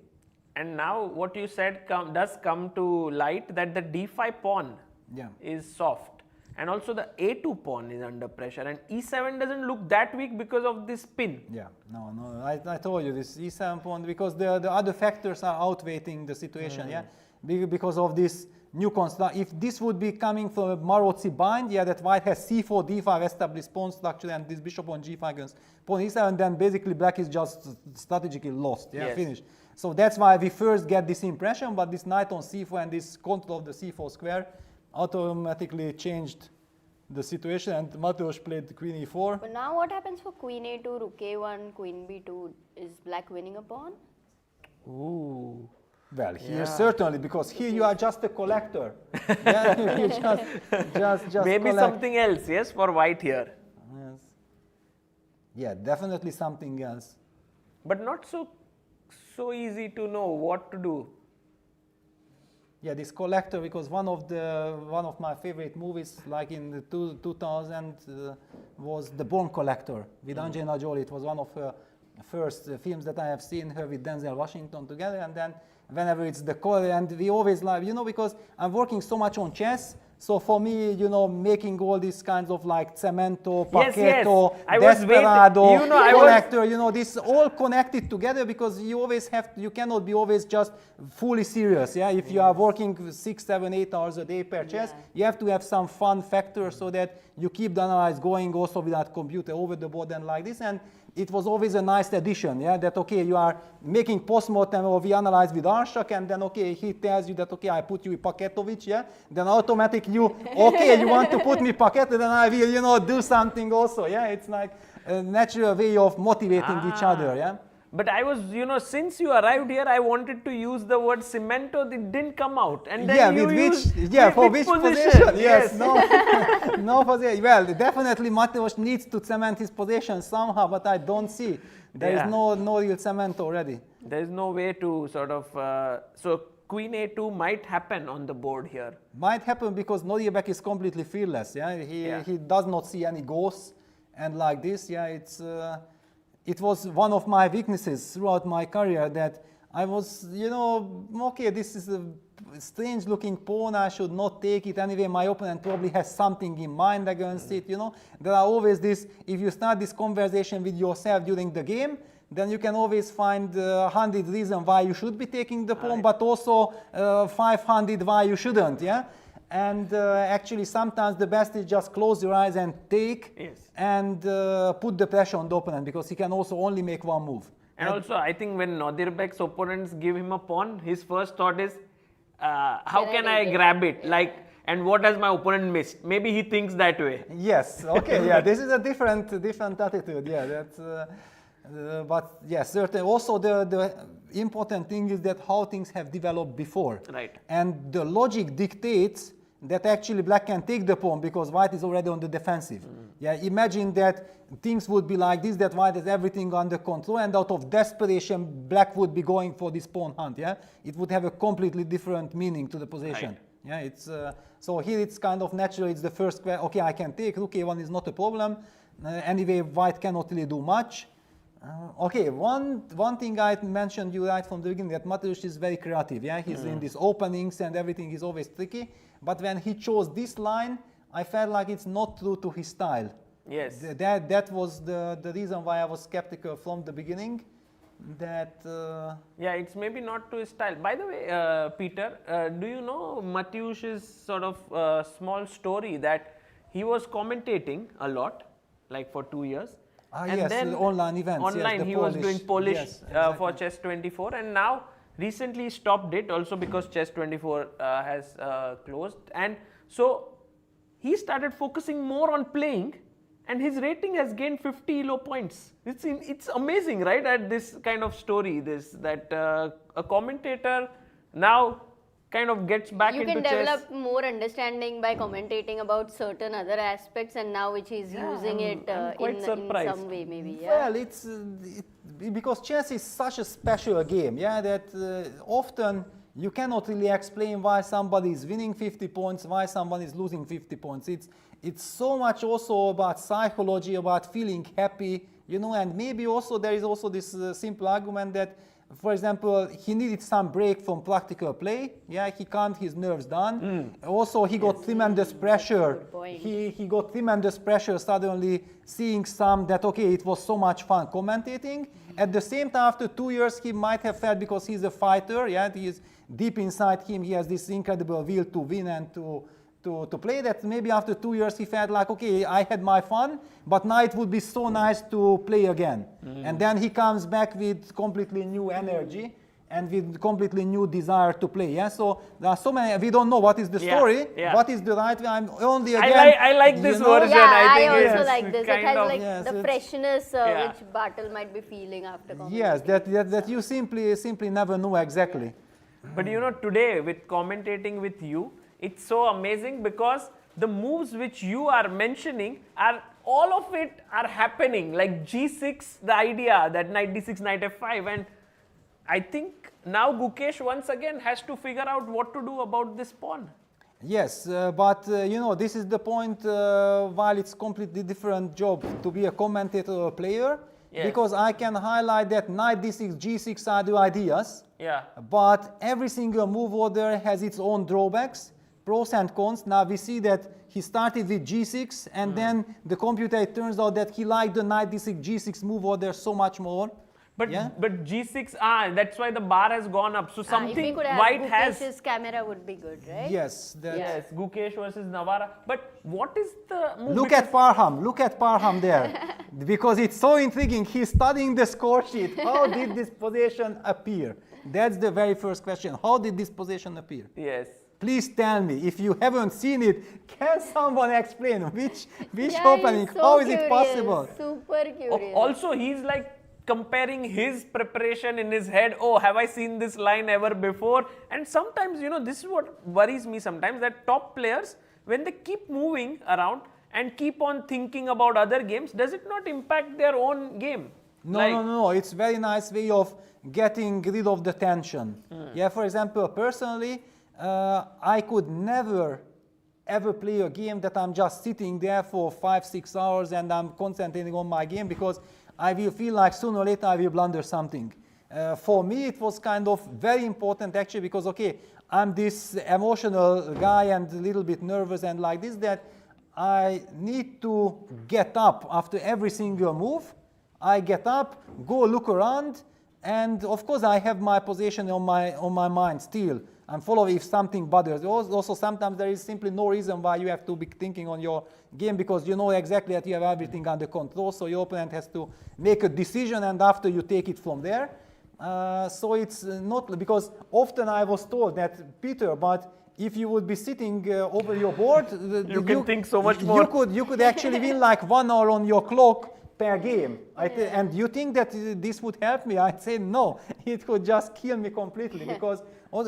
S1: And now what you said does come to light, that the d5 pawn is soft, and also the a2 pawn is under pressure, and e7 doesn't look that weak because of this pin.
S3: Yeah, no, I told you this e7 pawn, because the other factors are outweighing the situation. Yeah, because of this new construct. If this would be coming from a Maróczy bind, that white has c4, d5 established pawn structure, and this bishop on g5 against pawn e7, then basically black is just strategically lost. Yeah, finished. So that's why we first get this impression, but this knight on c4 and this control of the c4 square automatically changed the situation, and Mateusz played queen e4.
S2: But now what happens for queen a2, rook a1, queen b2? Is black winning a pawn?
S1: Ooh.
S3: Well, here certainly, because here you are just a collector. Yeah, you just
S1: maybe
S3: collect.
S1: something else, yes, for white here.
S3: Yes. Yeah, definitely something else.
S1: But not so easy to know what to do.
S3: Yeah, this collector, because one of my favorite movies, like in the 2000, was The Born Collector with Angelina Jolie. It was one of her first films that I have seen, her with Denzel Washington together. And then whenever it's the color, and we always love, because I'm working so much on chess. So for me, making all these kinds of like cemento, paqueto, desperado, collector, this all connected together, because you always you cannot be always just fully serious. Yeah, if you are working 6, 7, 8 hours a day per chess, you have to have some fun factor so that you keep the analysis going also without computer over the board and like this. And it was always a nice addition, that you are making postmortem, or we analyze with Arshak, and then he tells you that I put you with Paketovic, then automatically you want to put me Paquet, then I will do something also. It's like a natural way of motivating each other.
S1: But I was, since you arrived here, I wanted to use the word cemento. It didn't come out. And then
S3: for which position? Yes, no position. Well, definitely Mateusz needs to cement his position somehow, but I don't see. There is no real cement already.
S1: There is no way to sort of, so queen a2 might happen on the board here.
S3: Might happen because Nodirbek is completely fearless. He does not see any ghosts, and like this, it was one of my weaknesses throughout my career, that I was, this is a strange looking pawn, I should not take it anyway, my opponent probably has something in mind against it, There are always this, if you start this conversation with yourself during the game, then you can always find 100 reasons why you should be taking the pawn, but also 500 why you shouldn't, And actually, sometimes the best is just close your eyes and take, and put the pressure on the opponent, because he can also only make one move.
S1: And also, I think when Nodirbek's opponents give him a pawn, his first thought is, how can I grab it? And what has my opponent missed? Maybe he thinks that way.
S3: Yes. Okay. This is a different attitude. That's. But certainly. Also, the important thing is that how things have developed before.
S1: Right.
S3: And the logic dictates that actually black can take the pawn because white is already on the defensive. Imagine that things would be like this, that white has everything under control, and out of desperation, black would be going for this pawn hunt. It would have a completely different meaning to the position. Right. It's so here it's kind of natural. It's the first question. I can take rook a1 is not a problem. Anyway, white cannot really do much. One thing I mentioned you right from the beginning, that Mateusz is very creative. He's in these openings and everything is always tricky. But when he chose this line, I felt like it's not true to his style.
S1: Yes.
S3: That was the reason why I was skeptical from the beginning.
S1: It's maybe not to his style. By the way, Péter, do you know Mateusz's sort of small story that he was commentating a lot, like for 2 years?
S3: And then online events.
S1: Online, he was doing Polish for Chess24, and now recently stopped it also because Chess24 has closed. And so he started focusing more on playing, and his rating has gained 50 elo points. It's amazing, right? At this kind of story, that a commentator now kind of gets back into chess.
S2: You can develop more understanding by commentating about certain other aspects, and now which he's using it in some way, maybe.
S3: Well, it's because chess is such a special game, that often you cannot really explain why somebody is winning 50 points, why someone is losing 50 points. It's so much also about psychology, about feeling happy, you know, and maybe also there is also this simple argument that, for example, he needed some break from practical play. Yeah, he calmed his nerves down. Also, he got tremendous pressure. He got tremendous pressure suddenly seeing that, okay, it was so much fun commentating. At the same time, after 2 years, he might have felt, because he's a fighter, yeah, he is deep inside him, he has this incredible will to win and to play, that maybe after 2 years he felt like, okay, I had my fun, but now it would be so nice to play again. And then he comes back with completely new energy and with completely new desire to play. Yeah, so there are so many, we don't know what is the story, what is the right way. I'm only again.
S1: I like this version.
S2: Yeah,
S1: I think
S2: also
S1: it's
S2: like this. It has
S1: of,
S2: like
S3: yes,
S2: the freshness which Bartel might be feeling after commentating.
S3: Yes, that you simply never know exactly.
S1: But you know, today with commentating with you, it's so amazing because the moves which you are mentioning are all of it are happening, like G6, the idea that knight D6, knight F5, and I think now Gukesh once again has to figure out what to do about this pawn.
S3: Yes, but you know, this is the point while it's completely different job to be a commentator or a player, because I can highlight that knight D6, G6 are the ideas, but every single move order has its own drawbacks, pros and cons. Now we see that he started with G6 and then the computer, it turns out that he liked the knight D6, G6 move order so much more.
S1: But G6, that's why the bar has gone up. So something
S2: if we could have
S1: white has.
S2: Gukesh's camera would be good, right?
S3: Yes.
S1: Yes, Gukesh versus Navara. But what is the move?
S3: Look at Parham there. Because it's so intriguing. He's studying the score sheet. How did this position appear? That's the very first question. How did this position appear?
S1: Yes.
S3: Please tell me, if you haven't seen it, can someone explain which opening?
S2: So
S3: how is
S2: curious,
S3: it possible?
S2: Super curious.
S1: Also, he's like comparing his preparation in his head. Oh, have I seen this line ever before? And sometimes, you know, this is what worries me sometimes, that top players, when they keep moving around and keep on thinking about other games, does it not impact their own game?
S3: No. It's a very nice way of getting rid of the tension. Yeah, for example, personally, I could never ever play a game that I'm just sitting there for 5-6 hours and I'm concentrating on my game, because I will feel like sooner or later I will blunder something. For me, it was kind of very important actually, because okay, I'm this emotional guy and a little bit nervous and like this, that I need to get up after every single move. I get up, go look around, and of course I have my position on my mind still. I'm following if something bothers. Also, sometimes there is simply no reason why you have to be thinking on your game, because you know exactly that you have everything under control. So your opponent has to make a decision, and after you take it from there. So it's not, because often I was told that, Peter, but if you would be sitting over your board,
S1: you can think so much more.
S3: You could actually win like 1 hour on your clock per game. And you think that this would help me? I'd say no, it could just kill me completely, because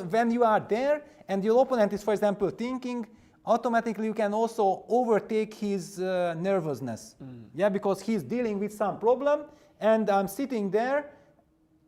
S3: when you are there and your opponent is, for example, thinking, automatically you can also overtake his nervousness. Yeah, because he's dealing with some problem and I'm sitting there.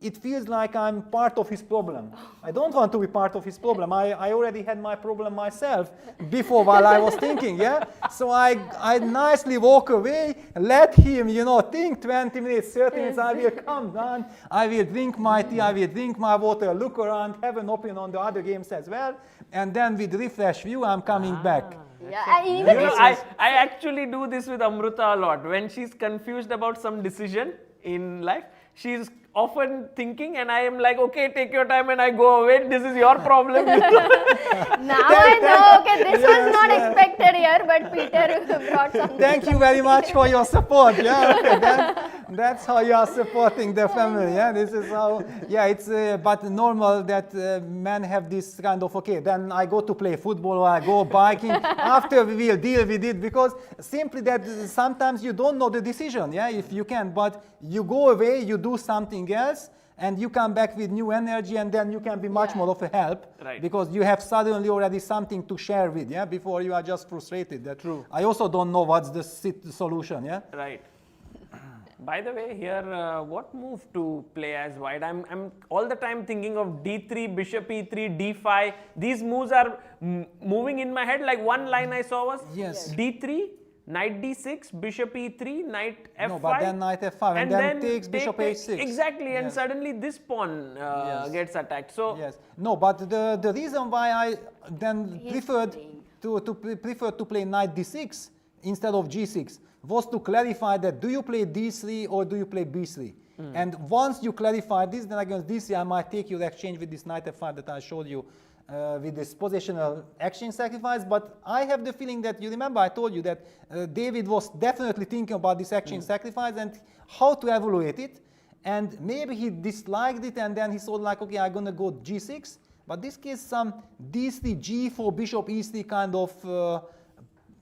S3: It feels like I'm part of his problem. I don't want to be part of his problem. I already had my problem myself before while I was thinking, yeah? So I nicely walk away, let him, you know, think 20 minutes, 30 minutes, I will come down, I will drink my tea, I will drink my water, look around, have an opinion on the other games as well, and then with refresh view, I'm coming back.
S2: Yeah,
S1: I actually do this with Amruta a lot. When she's confused about some decision in life, she's often thinking, and I am like, okay, take your time, and I go away. This is your problem.
S2: Now I know, okay, this was not expected here, but Peter brought something.
S3: Thank you very much for your support. Yeah, okay, that's how you are supporting the family. Yeah, this is how. Yeah, it's but normal that men have this kind of, okay, then I go to play football or I go biking. After we will deal with it, because simply that sometimes you don't know the decision. Yeah, if you can, but you go away, you do something else, and you come back with new energy, and then you can be much more of a help, because you have suddenly already something to share with, yeah, before you are just frustrated. That's true. I also don't know what's the solution, yeah.
S1: Right. By the way, here, what move to play as white? I'm all the time thinking of d3, bishop e3, d5. These moves are moving in my head. Like one line I saw was
S3: Yes.
S1: d3, knight d6, bishop e3, knight f5.
S3: No, but then knight f5 and then takes bishop h6.
S1: Exactly, and
S3: Yes.
S1: suddenly this pawn
S3: Yes.
S1: gets attacked. So
S3: Yes. No, but the reason why I then preferred to play knight d6 instead of g6 was to clarify that do you play d3 or do you play b3? And once you clarify this, then against d3 I might take your exchange with this knight f5 that I showed you with this positional exchange sacrifice. But I have the feeling that, you remember I told you that David was definitely thinking about this exchange sacrifice and how to evaluate it. And maybe he disliked it and then he thought like, okay, I'm going to go g6. But this case some d3, g4, bishop e3 kind of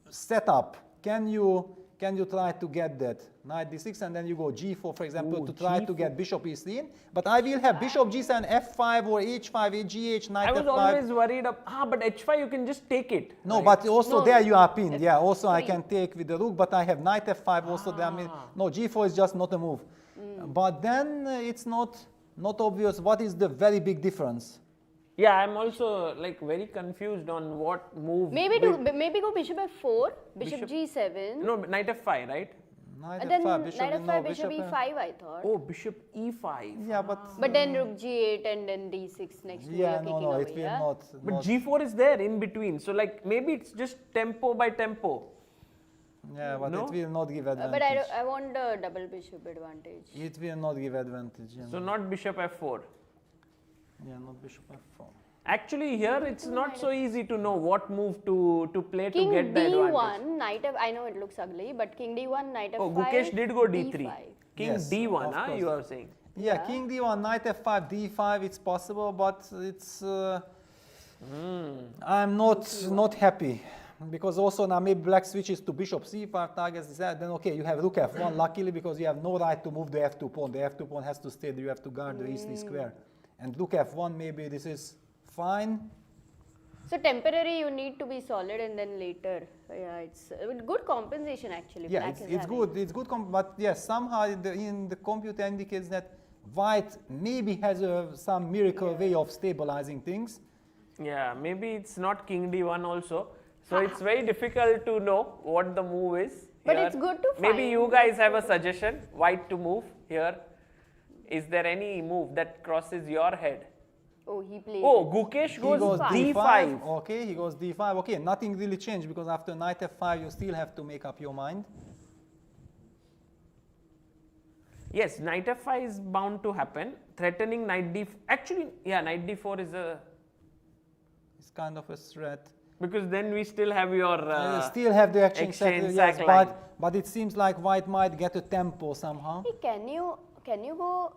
S3: setup. Can you try to get that? Knight d6 and then you go g4, for example, to try to get bishop e3 in. But I will have bishop g7, f5 or h5, gh, knight
S1: I was
S3: f5.
S1: always worried but h5 you can just take it.
S3: No,
S1: right?
S3: but also
S2: No,
S3: there you are pinned. Yeah, also I
S2: free.
S3: can take with the rook, but I have knight f5 also there. I mean, no, g4 is just not a move. But then it's not obvious what is the very big difference.
S1: Yeah, I'm also like very confused on what move.
S2: Maybe go bishop f4, bishop g7.
S1: No, knight f5, right?
S3: Knight
S2: And then
S3: f5, bishop,
S2: knight
S3: no,
S2: f5, bishop e5, I thought.
S1: Oh, bishop e5.
S3: Yeah, but
S2: But then rook g8 and then d6 next move
S3: yeah,
S2: you're
S3: no,
S2: kicking
S3: no,
S2: away,
S3: it will
S2: yeah?
S3: not.
S1: But
S3: not-
S1: g4 is there in between. So like maybe it's just tempo by tempo.
S3: Yeah, but
S1: No?
S3: it will not give advantage.
S2: But I want the double bishop advantage.
S3: It will not give advantage. Yeah,
S1: So not bishop f4.
S3: yeah, not bishop f4.
S1: Actually here it's not so easy to know what move to play
S2: King
S1: to get the advantage.
S2: d1, knight f. I know it looks ugly, but king d1, knight f5.
S1: Oh, Gukesh did go d3.
S2: d5.
S1: King
S3: Yes,
S1: d1,
S3: of
S1: huh,
S3: course.
S1: you are saying.
S3: Yeah, king d1, knight f5, d5, it's possible, but it's I'm not happy because also now maybe black switches to bishop c5 targets this, then okay, you have rook f1 luckily because you have no right to move the f2 pawn. The f2 pawn has to stay there, you have to guard the e3 square. And rook f1, maybe this is fine.
S2: So temporary you need to be solid and then later. Yeah, it's good compensation actually.
S3: Yeah,
S2: black
S3: it's
S2: is having.
S3: good. It's good, but yes, somehow in the computer indicates that white maybe has some miracle way of stabilizing things.
S1: Yeah, maybe it's not king d1 also. So it's very difficult to know what the move is.
S2: But
S1: here.
S2: it's good to
S1: Maybe
S2: find-
S1: you guys have a suggestion, white to move here. Is there any move that crosses your head?
S2: Oh, he plays.
S1: Oh,
S2: it.
S1: Gukesh
S3: He
S1: goes
S3: goes
S1: d5.
S3: Okay, he goes d5. Okay, nothing really changed because after knight f5 you still have to make up your mind.
S1: Yes, knight f5 is bound to happen. Threatening knight d4. Actually, yeah, knight d4 is a...
S3: It's kind of a threat.
S1: Because then we still have your...
S3: Still have the exchange
S1: exchange
S3: yes,
S1: sack line.
S3: but it seems like white might get a tempo somehow.
S2: Hey, can you go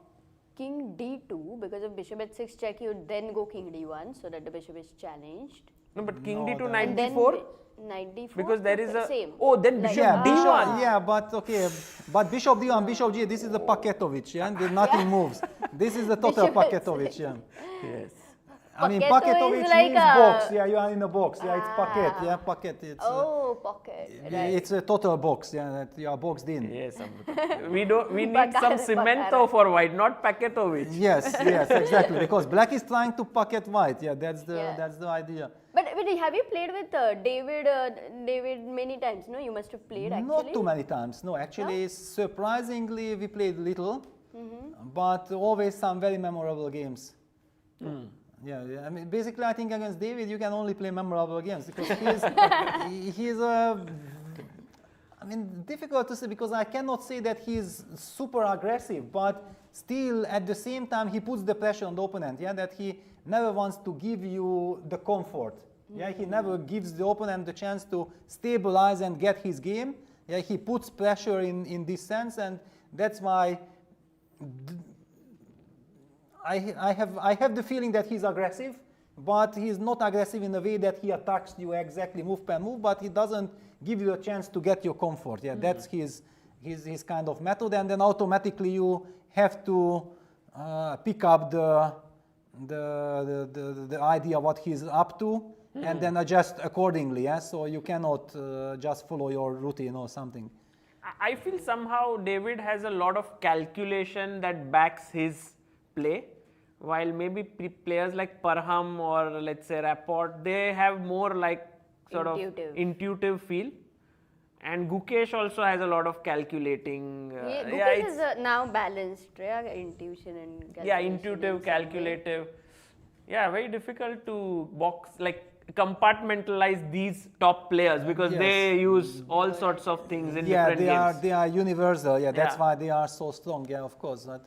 S2: king d2 because of bishop h6 check? You then go king d1 so that the bishop is challenged.
S1: no, but king
S3: No,
S1: d2,
S3: the-
S1: knight
S2: And then
S1: d4.
S2: knight d4.
S1: Because there is
S2: Okay,
S1: a...
S2: same.
S1: Oh, then
S2: Like-
S1: bishop
S3: Yeah,
S1: d1.
S3: yeah, but okay, but bishop d1, bishop g, this is the Paketovich, yeah, nothing moves. This is the total
S2: Bishop
S3: Paketovich, yeah.
S1: Yes.
S3: I mean,
S2: Paketo
S3: Paketovich
S2: is like
S3: means
S2: a-
S3: box, yeah, you are in a box, yeah, it's paket, yeah, paket, it's,
S2: Oh, pocket. Right.
S3: it's a total box, yeah, that you are boxed in.
S1: Yes, Amruta. we need
S2: Bakar-
S1: some cemento
S2: Bakar.
S1: for white, not Paketovich.
S3: Yes, yes, exactly, because black is trying to packet white, yeah, that's
S2: Yeah.
S3: the idea.
S2: But have you played with David many times? No, you must have played actually.
S3: Not too many times, no, actually, surprisingly, we played little, but always some very memorable games. Yeah, yeah, I mean, basically, I think against David, you can only play memorable games because he's I mean, difficult to say because I cannot say that he's super aggressive, but still at the same time, he puts the pressure on the opponent, yeah, that he never wants to give you the comfort. Yeah, he never gives the opponent the chance to stabilize and get his game. Yeah, he puts pressure in this sense, and that's why I have the feeling that he's aggressive, but he's not aggressive in a way that he attacks you exactly move per move, but he doesn't give you a chance to get your comfort. Yeah, that's his kind of method, and then automatically you have to pick up the idea what he's up to, and then adjust accordingly. Yeah, so you cannot just follow your routine or something.
S1: I feel somehow David has a lot of calculation that backs his play, while maybe players like Parham or let's say Rapport, they have more like sort
S2: Intuitive.
S1: of intuitive feel. And Gukesh also has a lot of calculating.
S2: Gukesh is now balanced, yeah? Intuition and calculation.
S1: Yeah, intuitive, calculative. Yeah, very difficult to box, like compartmentalize these top players because
S3: Yes.
S1: they use all sorts of things in different games.
S3: They are universal. Yeah, that's
S1: Yeah.
S3: why they are so strong. Yeah, of course. And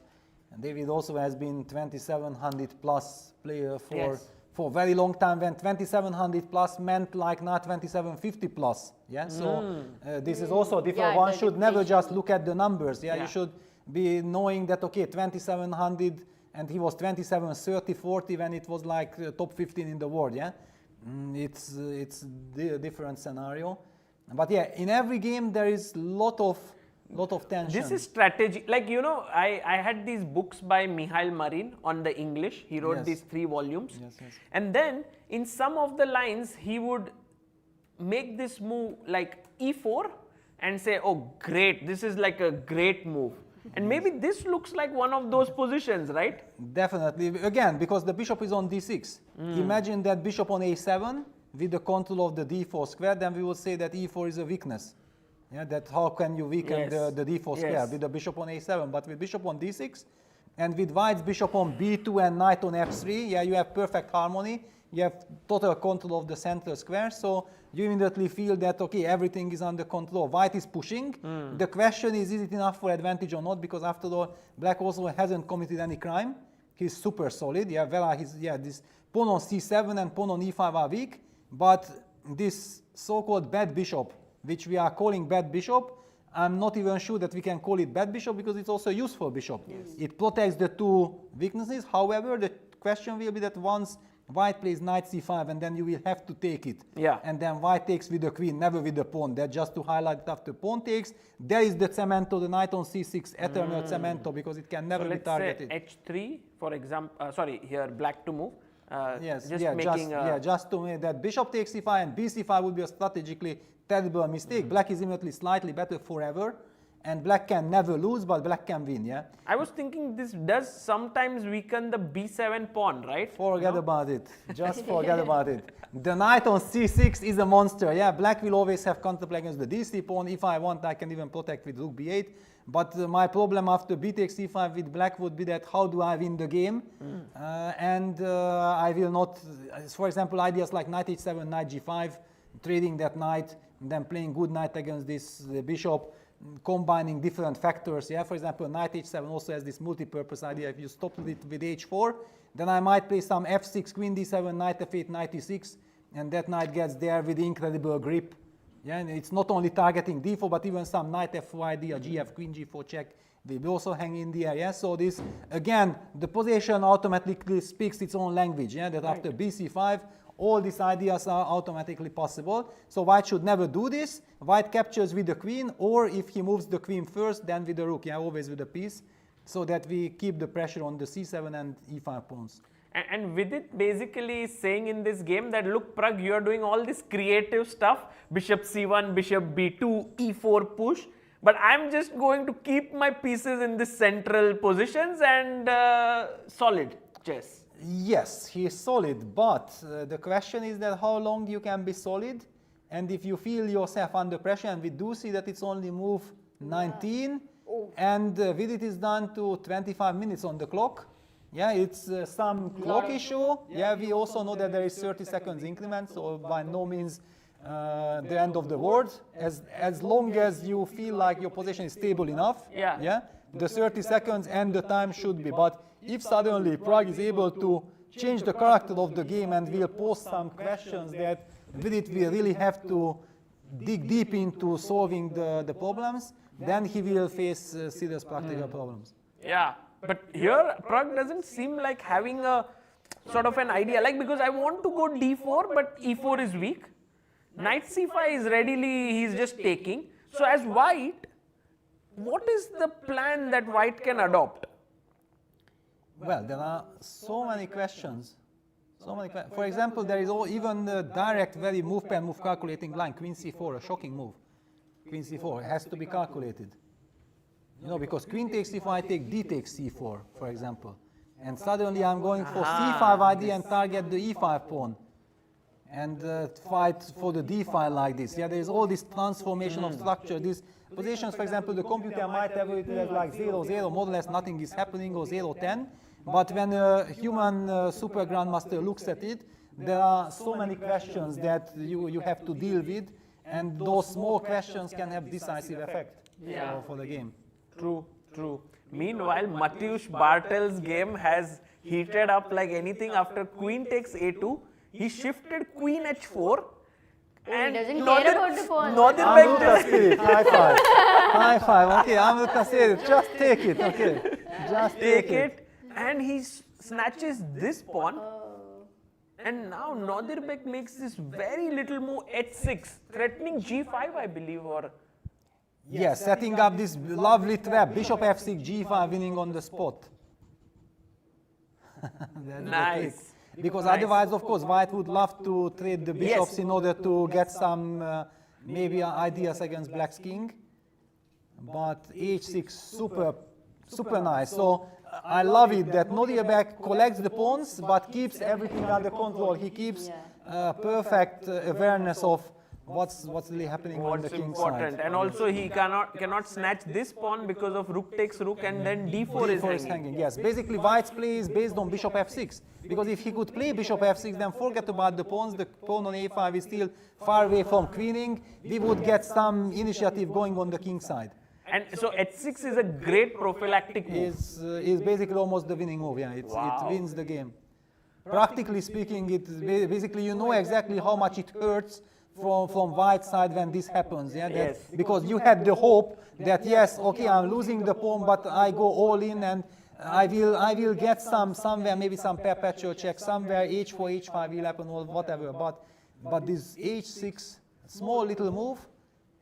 S3: David also has been 2700 plus player for a very long time. When 2700 plus meant like not 2750 plus. Yeah, so this is also different.
S2: Yeah,
S3: One
S2: the
S3: should never
S2: definition.
S3: just look at the numbers. Yeah,
S1: Yeah.
S3: you should be knowing that okay, 2700 and he was 27, 30, 40 when it was like top 15 in the world. Yeah. It's a different scenario, but yeah, in every game there is lot of tension.
S1: This is strategy. Like, you know, I had these books by Mihail Marin on the English. He wrote
S3: Yes.
S1: these 3 volumes.
S3: Yes, yes.
S1: And then in some of the lines, he would make this move like e4 and say, oh, great, this is like a great move. And maybe this looks like one of those positions, right?
S3: Definitely, again, because the bishop is on d6. Imagine that bishop on a7 with the control of the d4 square, then we will say that e4 is a weakness. Yeah, that how can you weaken
S1: Yes.
S3: the d4 square
S1: Yes.
S3: with the bishop on a7, but with bishop on d6 and with white's bishop on b2 and knight on f3, yeah, you have perfect harmony. You have total control of the central square, so you immediately feel that okay, everything is under control. White is pushing. The question is it enough for advantage or not? Because after all, black also hasn't committed any crime. He's super solid. Yeah, this pawn on c7 and pawn on e5 are weak, but this so-called bad bishop, which we are calling bad bishop, I'm not even sure that we can call it bad bishop because it's also a useful bishop. Yes. It protects the 2 weaknesses. However, the question will be that once white plays knight c5 and then you will have to take it.
S1: Yeah.
S3: And then white takes with the queen, never with the pawn. That just to highlight that after pawn takes, there is the cemento, the knight on c6, eternal cemento, because it can never
S1: So
S3: be
S1: let's
S3: targeted.
S1: say h3, for example, sorry, here black to move.
S3: Yes,
S1: Just
S3: just to make that bishop takes c5 and bc5 would be a strategically terrible mistake. Black is immediately slightly better forever, and black can never lose, but black can win, yeah?
S1: I was thinking this does sometimes weaken the b7 pawn, right?
S3: Forget about it. Just forget about it. The knight on c6 is a monster. Yeah, black will always have counterplay against the d3 pawn. If I want, I can even protect with rook b8. But my problem after b takes c5 with black would be that how do I win the game? I will not, for example, ideas like knight h7, knight g5, trading that knight, and then playing good knight against this bishop, combining different factors. Yeah, for example, knight h7 also has this multi-purpose idea. If you stop it with h4, then I might play some f6, queen d7, knight f8, knight e6, and that knight gets there with incredible grip. Yeah, and it's not only targeting d4, but even some knight f4 idea, gf, queen g4 check, will also hang in the air. Yeah, so this, again, the position automatically speaks its own language. Yeah, that after bc5, all these ideas are automatically possible. So white should never do this. White captures with the queen, or if he moves the queen first, then with the rook, yeah, always with the piece, so that we keep the pressure on the c7 and e5 pawns.
S1: And Vidit basically is saying in this game that look, Pragg, you are doing all this creative stuff, bishop c1, bishop b2, e4 push, but I'm just going to keep my pieces in the central positions and solid chess.
S3: Yes, he is solid, but the question is that how long you can be solid, and if you feel yourself under pressure, and we do see that it's only move 19, and Vidit is down to 25 minutes on the clock. Yeah, it's some clock issue. Yeah, we also know that there is 30 seconds increment, so by no means the end of the world. As long as you feel like your position is stable enough, yeah, the 30 seconds and the time should be. But if suddenly Pragg is able to change the character of the game and will pose some questions that Vidit will really have to dig deep into solving the problems, then he will face serious practical problems.
S1: Yeah, but here Pragg doesn't seem like having a sort of an idea, like because I want to go d4, but e4 is weak. Knight c5 is readily, he's just taking. So as white, what is the plan that white can adopt?
S3: Well, there are so many questions. For example, there is even the direct, very move calculating line, queen c4, a shocking move. Queen c4 has to be calculated. You know, because queen takes c4, I take d takes c4, for example. And suddenly I'm going for c5 idea and target the e5 pawn. And fight for the d file like this. Yeah, there is all this transformation of structure. These positions, for example, the computer might have it as like 0, 0, more or less nothing is happening, or 0, 10. But when a human super grandmaster looks at it, there are so many questions that you have to deal with, and those small questions can have decisive effect for the game.
S1: True, true. Meanwhile, Mateusz Bartel's game has heated up like anything. After queen takes a2, he shifted queen h4. And
S2: he doesn't care about the pawn.
S3: Amruta spirit, high five. High five, okay, Amruta said it, just take it, okay. Just take it.
S1: And he snatches this pawn. And now Nodirbek makes this very little move, h6, threatening g5, I believe, or...
S3: Yes, setting up this lovely trap, bishop f6, g5, winning on the spot.
S1: Nice.
S3: Because otherwise, of course, white would love to trade the bishops in order to get some maybe ideas against black's king. But h6, super nice. So I love it that Nodirbek collects the pawns but keeps everything under control. He keeps perfect awareness of what's really happening on the king's side.
S1: And also he cannot snatch this pawn because of rook takes rook, and then d4 is hanging.
S3: Yes, basically white's play is based on bishop f6. Because if he could play bishop f6, then forget about the pawns. The pawn on a5 is still far away from queening. We would get some initiative going on the king's side.
S1: And so h6 is a great prophylactic move.
S3: Is basically almost the winning move. Yeah, it wins the game. Practically speaking, it basically you know exactly how much it hurts from white side when this happens. Yeah, because you had the hope that yes, okay, I'm losing the pawn, but I go all in and I will get somewhere, maybe some perpetual check somewhere, h4, h5 will happen or whatever. But this h6 small little move,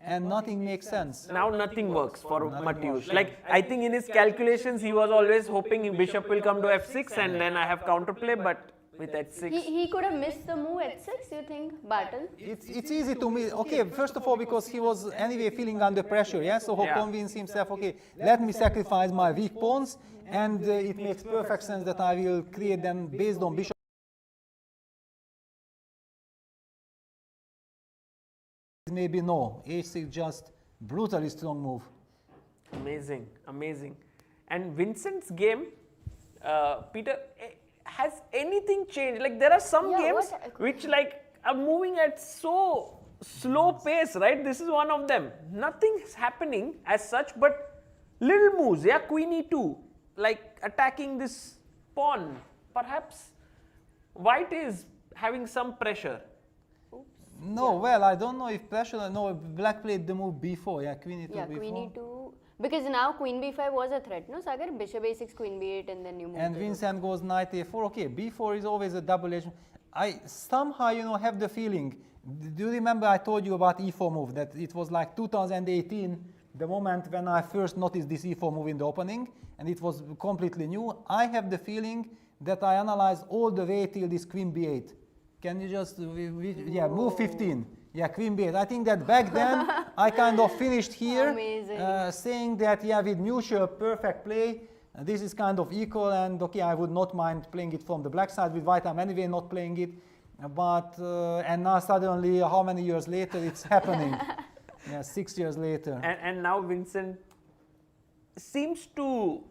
S3: and nothing makes sense.
S1: Now nothing works for Mateusz. Like, I think in his calculations, he was always hoping bishop will come to f6 and then I have counterplay, but with h6.
S2: He could have missed the move h6, you think, Bartel?
S3: It's easy to miss. Okay, first of all, because he was anyway feeling under pressure, yeah? So he convinced himself, okay, let me sacrifice my weak pawns, and it makes perfect sense that I will create them based on bishop. Maybe no, h6 just brutally strong move.
S1: Amazing, amazing. And Vincent's game, Peter, has anything changed? Like there are some games which like are moving at so slow pace, right? This is one of them. Nothing is happening as such, but little moves, yeah, queen e2, like attacking this pawn. Perhaps white is having some pressure.
S3: No, well, I don't know if pressure. No, black played the move b4. Yeah, queen e2.
S2: Yeah,
S3: b4.
S2: queen e2. Because now queen b5 was a threat, no, Sagar? Bishop a6, queen b8, and then you move.
S3: And Vincent goes knight a4. Okay, b4 is always a double edge. I somehow, have the feeling. Do you remember I told you about e4 move? That it was like 2018, the moment when I first noticed this e4 move in the opening, and it was completely new. I have the feeling that I analyzed all the way till this queen b8. Can you just, move 15. Yeah, queen b8. I think that back then I kind of finished here saying that, with neutral perfect play, this is kind of equal, and okay, I would not mind playing it from the black side. With white, I'm anyway not playing it. But, and now suddenly, how many years later, it's happening? 6 years later.
S1: And now Vincent seems to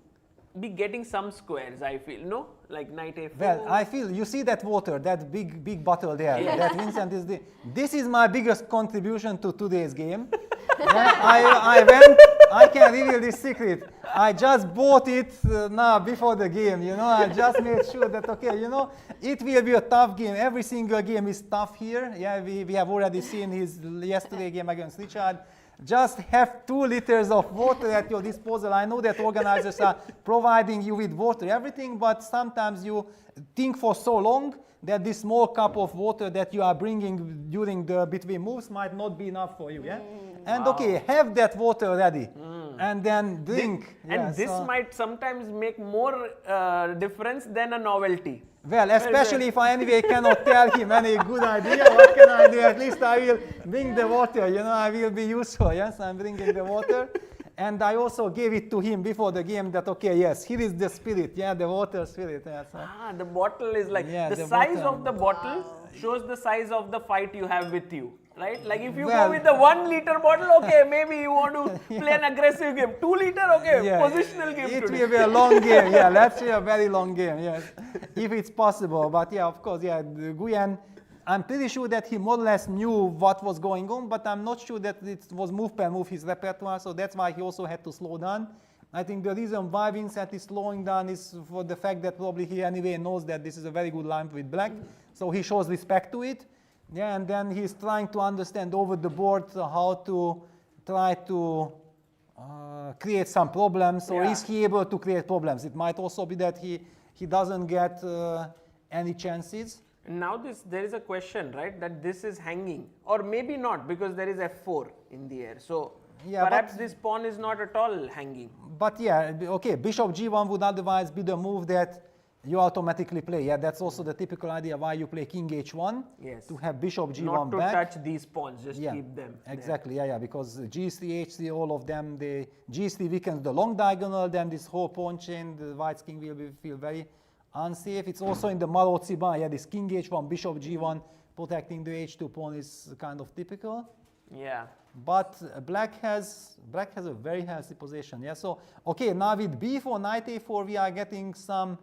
S1: be getting some squares, I feel, no? Like knight a4.
S3: Well, I feel, you see that water, that big bottle there, that Vincent is this is my biggest contribution to today's game. I can reveal this secret. I just bought it now before the game, I just made sure that, okay, it will be a tough game. Every single game is tough here. Yeah, we have already seen his yesterday game against Richard. Just have 2 liters of water at your disposal. I know that organizers are providing you with water, everything, but sometimes you think for so long that this small cup of water that you are bringing during the between moves might not be enough for you. Yeah? And okay, have that water ready. and then drink.
S1: And this might sometimes make more difference than a novelty.
S3: Well, especially if I anyway cannot tell him any good idea, what can I do? At least I will bring the water, I will be useful, yes, I'm bringing the water. And I also gave it to him before the game that, okay, yes, here is the spirit, the water spirit. Yeah, so.
S1: The bottle is like, the size of the bottle shows the size of the fight you have with you. Right? Like if you go with the 1 liter bottle, okay, maybe you want to play an aggressive game. 2 liter, okay, positional game.
S3: It will be a long game, let's say a very long game, yes. If it's possible, but of course, Guyan, I'm pretty sure that he more or less knew what was going on, but I'm not sure that it was move per move his repertoire, so that's why he also had to slow down. I think the reason why Vincent is slowing down is for the fact that probably he anyway knows that this is a very good line with black, so he shows respect to it. And then he's trying to understand over the board how to try to create some problems, or is he able to create problems? It might also be that he doesn't get any chances.
S1: Now there is a question, right, that this is hanging, or maybe not, because there is f4 in the air. So perhaps this pawn is not at all hanging. But
S3: okay, bishop g1 would otherwise be the move that you automatically play. That's also the typical idea why you play king h1, to have bishop g1
S1: back. Not to touch these pawns, just keep them.
S3: Exactly, because g3, h3, all of them, g3 weakens the long diagonal, then this whole pawn chain, the white's king will feel very unsafe. It's also in the Marotsiban, this king h1, bishop g1, protecting the h2 pawn is kind of typical. But black has a very healthy position. So, okay, now with b4, knight a4, we are getting some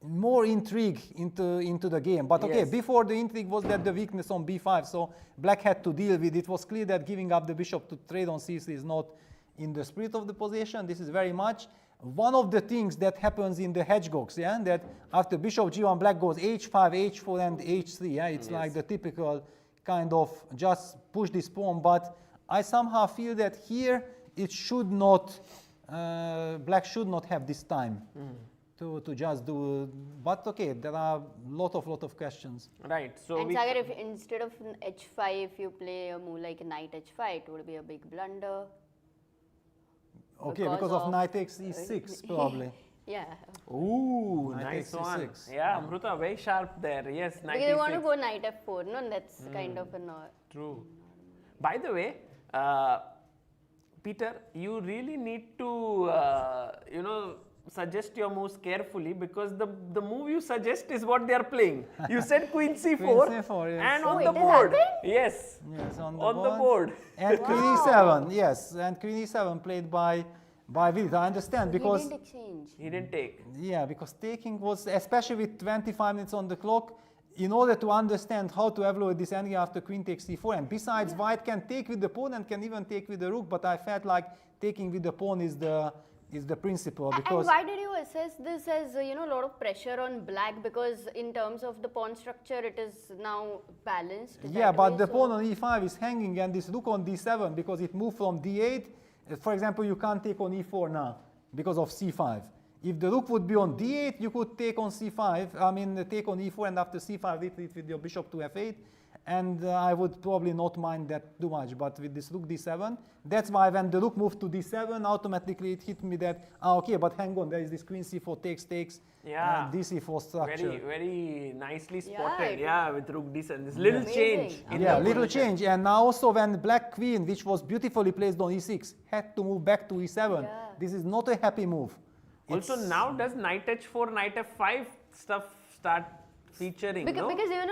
S3: more intrigue into the game. But okay, before the intrigue was that the weakness on b5, so black had to deal with it. It was clear that giving up the bishop to trade on c3 is not in the spirit of the position. This is very much one of the things that happens in the hedgehogs, that after bishop g1, black goes h5, h4, and h3. It's like the typical kind of just push this pawn. But I somehow feel that here it should not. Black should not have this time to just do, but okay, there are a lot of questions.
S1: Right. So
S2: and Sagar, if instead of h5, if you play a move like knight h5, it would be a big blunder.
S3: Okay, because of knight takes e6 probably.
S1: Ooh, nice one. Amruta, very sharp there. Yes, knight
S2: because you want to go knight f4, no? That's kind of a
S1: true. By the way, Péter, you really need to, suggest your moves carefully, because the move you suggest is what they are playing. You said queen c4, and on the board. Yes, on the board.
S3: And queen e7, and queen e7 played by Vidit. I understand, because
S2: he didn't exchange.
S1: He didn't take.
S3: Because taking was, especially with 25 minutes on the clock, in order to understand how to evaluate this endgame after queen takes c4, and besides, white can take with the pawn and can even take with the rook, but I felt like taking with the pawn is the principle. Because
S2: and why did you assess this as a lot of pressure on black? Because in terms of the pawn structure, it is now balanced.
S3: But the pawn on e5 is hanging, and this rook on d7, because it moved from d8. For example, you can't take on e4 now because of c5. If the rook would be on d8, you could take on c5, take on e4, and after c5 retreat with your bishop to f8, and I would probably not mind that too much. But with this rook d7, that's why when the rook moved to d7, automatically it hit me that, okay, but hang on, there is this queen c4 takes, d4 structure.
S1: Very, very nicely spotted, with rook d7, this little change.
S3: Little change, and now also when black queen, which was beautifully placed on e6, had to move back to e7, this is not a happy move.
S1: Also, now does knight h4, knight f5 stuff start featuring?
S2: Because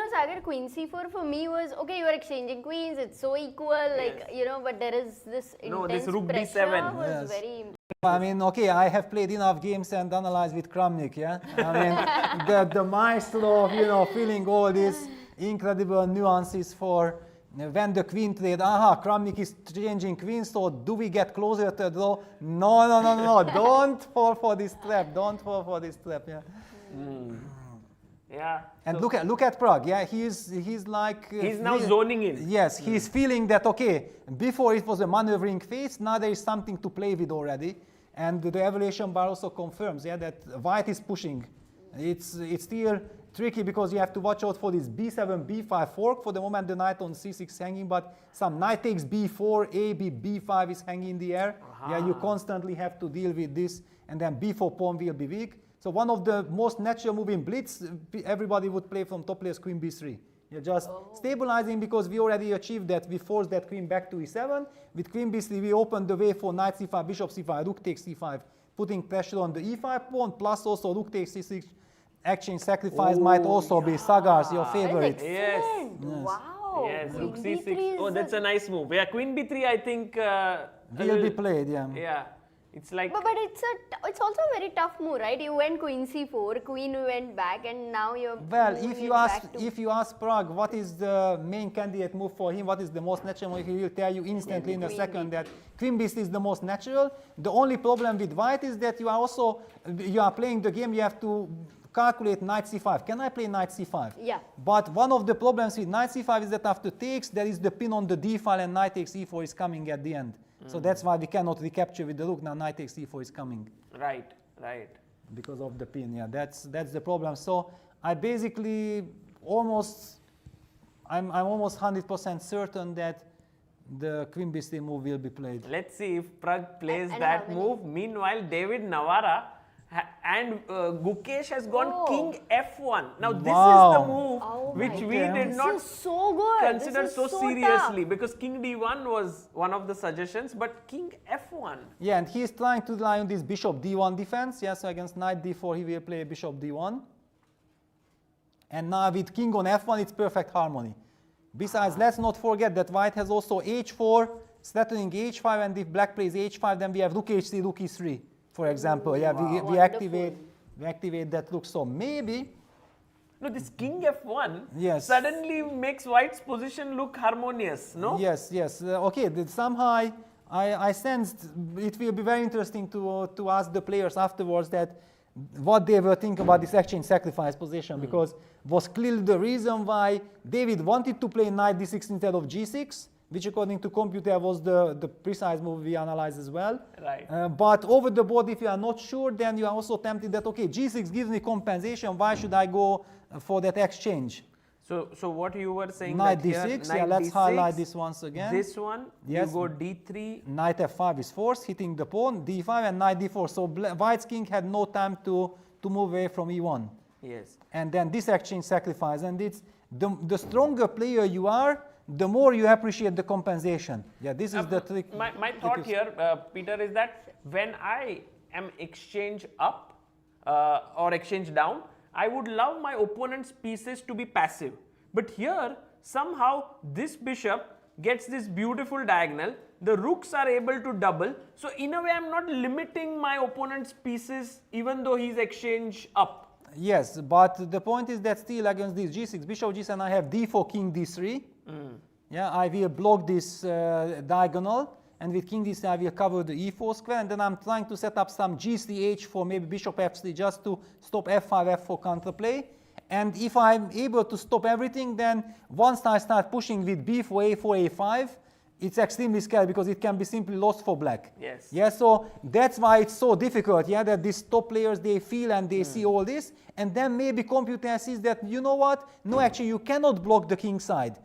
S2: Sagar, queen c4 for me was okay. You are exchanging queens; it's so equal, but there is this intense
S1: this rook
S2: pressure
S1: d7
S2: was very.
S3: Okay, I have played enough games and analyzed with Kramnik. The maestro of feeling all these incredible nuances for. When the queen trade, Kramnik is changing queens, so do we get closer to draw? No, don't fall for this trap, And
S1: so
S3: look at Pragg, he's like...
S1: he's now zoning in.
S3: Yes, he's feeling that, okay, before it was a maneuvering phase, now there is something to play with already, and the evaluation bar also confirms, that white is pushing. It's still tricky because you have to watch out for this b7, b5 fork. For the moment, the knight on c6 hanging, but some knight takes b4, a, b5 is hanging in the air. Yeah, you constantly have to deal with this, and then b4 pawn will be weak. So one of the most natural move in blitz, everybody would play from top players queen b3. You're just stabilizing because we already achieved that. We forced that queen back to e7. With queen b3, we opened the way for knight c5, bishop c5, rook takes c5, putting pressure on the e5 pawn, plus also rook takes c6. Exchange sacrifice might also be Sagar's, your favorite.
S1: Yes.
S2: Wow.
S1: Yes,
S2: Queen
S1: rook
S2: B3
S1: c6.
S2: is
S1: Oh, that's a nice move. Yeah, queen b3, I think.
S3: Will be played, yeah.
S1: Yeah, it's like.
S2: But it's also a very tough move, right? You went queen c4, queen went back, and now you're.
S3: Well,
S2: moving
S3: if you ask Pragg what is the main candidate move for him, what is the most natural move, he will tell you instantly in a second that queen b3 is the most natural. The only problem with white is that you are playing the game. You have to calculate knight c5. Can I play knight c5?
S2: Yeah.
S3: But one of the problems with knight c5 is that after takes, there is the pin on the d file, and knight takes e4 is coming at the end. So that's why we cannot recapture with the rook. Now knight takes e4 is coming.
S1: Right, right.
S3: Because of the pin, yeah, that's the problem. So I basically I'm almost 100% certain that the queen b3 move will be played.
S1: Let's see if Pragg plays
S2: And
S1: that
S2: how many?
S1: move. Meanwhile, David Navara and Gukesh has gone king f1. Now this is the move which we did not
S2: This is so good.
S1: consider
S2: This is
S1: so
S2: so
S1: seriously, because king d1 was one of the suggestions, but king f1.
S3: Yeah, and he's trying to rely on this bishop d1 defense. Yeah, so against knight d4 he will play bishop d1. And now with king on f1 it's perfect harmony. Besides, let's not forget that white has also h4, threatening h5, and if black plays h5, then we have rook h3, rook e3, for example. Yeah, we activate that rook. So maybe.
S1: No, this king f1
S3: Yes.
S1: suddenly makes white's position look harmonious, no?
S3: Yes, yes. Okay, somehow I sensed it will be very interesting to ask the players afterwards that what they were thinking about this exchange sacrifice position, because was clearly the reason why David wanted to play knight d6 instead of g6, which according to computer was the precise move we analyzed as well.
S1: Right.
S3: But over the board, if you are not sure, then you are also tempted that, okay, g6 gives me compensation, why should I go for that exchange?
S1: So what you were saying,
S3: Knight
S1: that here,
S3: d6,
S1: knight
S3: yeah, let's
S1: d6,
S3: highlight this once again.
S1: This one,
S3: Yes.
S1: you go d3.
S3: Knight f5 is forced, hitting the pawn, d5 and knight d4. So white's king had no time to move away from e1.
S1: Yes.
S3: And then this exchange sacrifice, and it's the stronger player you are, the more you appreciate the compensation. Yeah, this is the trick.
S1: My thought here, Peter, is that when I am exchange up or exchange down, I would love my opponent's pieces to be passive. But here, somehow, this bishop gets this beautiful diagonal. The rooks are able to double. So in a way, I'm not limiting my opponent's pieces even though he's exchange up.
S3: Yes, but the point is that still against this g6, bishop g7, I have d4, king d3. Yeah, I will block this diagonal, and with king d3 I will cover the e4 square, and then I'm trying to set up some g3, h4, maybe bishop f3 just to stop f5, f4 counterplay. And if I'm able to stop everything, then once I start pushing with b4, a4, a5, it's extremely scary because it can be simply lost for black.
S1: Yes.
S3: Yeah, so that's why it's so difficult, yeah, that these top players, they feel and they see all this, and then maybe computer sees that, you know what, no, actually you cannot block the king side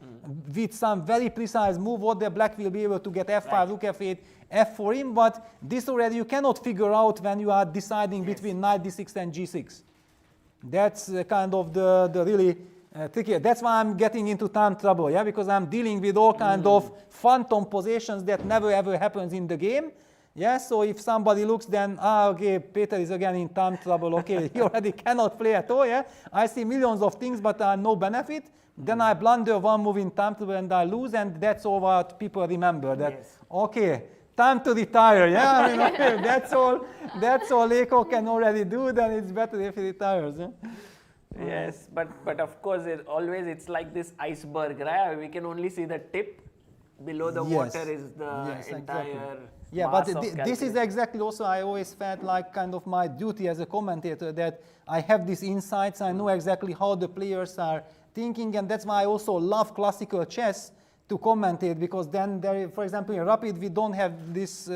S3: with some very precise move, what the black will be able to get f5, rook f8, f4 in, but this already you cannot figure out when you are deciding between knight d6 and g6. That's kind of the really tricky. That's why I'm getting into time trouble, yeah, because I'm dealing with all kind of phantom positions that never ever happens in the game. Yeah, so if somebody looks, then okay, Péter is again in time trouble. Okay, he already cannot play at all. Yeah, I see millions of things, but no benefit. Then I blunder one move in time trouble and I lose, and that's all what people remember. That okay, time to retire. Yeah, I mean, okay, that's all Lékó can already do. Then it's better if he retires. Yeah?
S1: Yes, but of course, it's like this iceberg, right? We can only see the tip. Below the water is the entire.
S3: Yeah, but this is exactly also, I always felt like kind of my duty as a commentator, that I have these insights, I know exactly how the players are thinking, and that's why I also love classical chess to commentate, because then, for example, in Rapid, we don't have this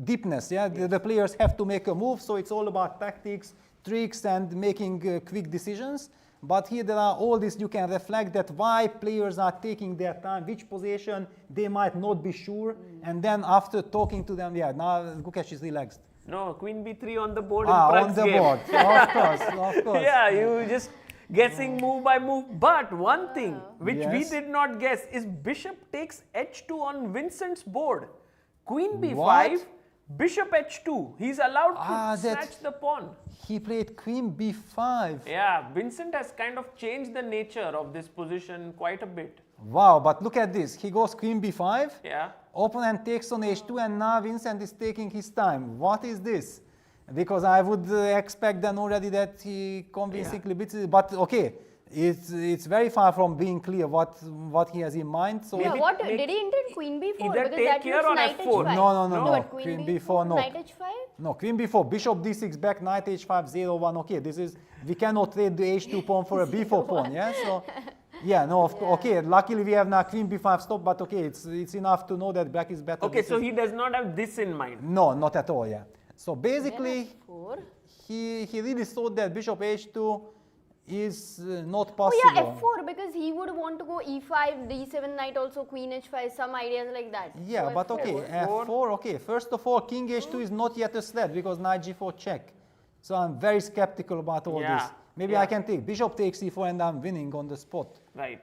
S3: deepness, yeah? The players have to make a move, so it's all about tactics, tricks, and making quick decisions. But here there are all this, you can reflect that why players are taking their time, which position they might not be sure, and then after talking to them, yeah, now Gukesh is relaxed.
S1: No, Queen B3 on the board in
S3: On
S1: Pragg's
S3: the
S1: game.
S3: board, of course, of course.
S1: Yeah, you just guessing move by move. But one thing which we
S3: Yes.
S1: did not guess is Bishop takes H2 on Vincent's board. Queen B5,
S3: What?
S1: Bishop H2. He's allowed to
S3: Ah, that-
S1: snatch the pawn.
S3: He played Queen B5.
S1: Yeah, Vincent has kind of changed the nature of this position quite a bit.
S3: Wow, but look at this. He goes Queen B5.
S1: Yeah.
S3: Opponent takes on H2, and now Vincent is taking his time. What is this? Because I would expect then already that he convincingly beats it. But okay, it's very far from being clear what he has in mind. So
S2: Yeah,
S1: Maybe-
S2: what
S1: maybe
S2: did he intend Queen B4?
S1: either
S2: Because
S1: take
S2: that
S1: here
S2: looks
S1: or
S2: knight
S1: F4.
S2: H5.
S3: No.
S2: But
S3: Queen B4, no.
S2: Knight H5?
S3: No, Queen B4, Bishop D6 back, Knight H5, 0-1. Okay, this is, we cannot trade the H2 pawn for a B4 pawn, yeah? So, yeah, no, okay, luckily we have now Queen B5 stop, but okay, it's enough to know that black is better.
S1: Okay,
S3: This
S1: so
S3: is-
S1: he does not have this in mind.
S3: No, not at all, yeah. So basically,
S2: F4.
S3: he really thought that Bishop H2 is not
S2: Oh
S3: possible.
S2: yeah, F4 because he would want to go E5, D7 knight also, Queen H5, some ideas like that.
S3: Yeah,
S2: So
S3: but
S2: F4.
S3: okay, F4, okay. First of all, King H2 is not yet a threat because Knight G4 check. So I'm very skeptical about all
S1: Yeah,
S3: this. Maybe
S1: yeah.
S3: I can take Bishop takes E4 and I'm winning on the spot.
S1: Right.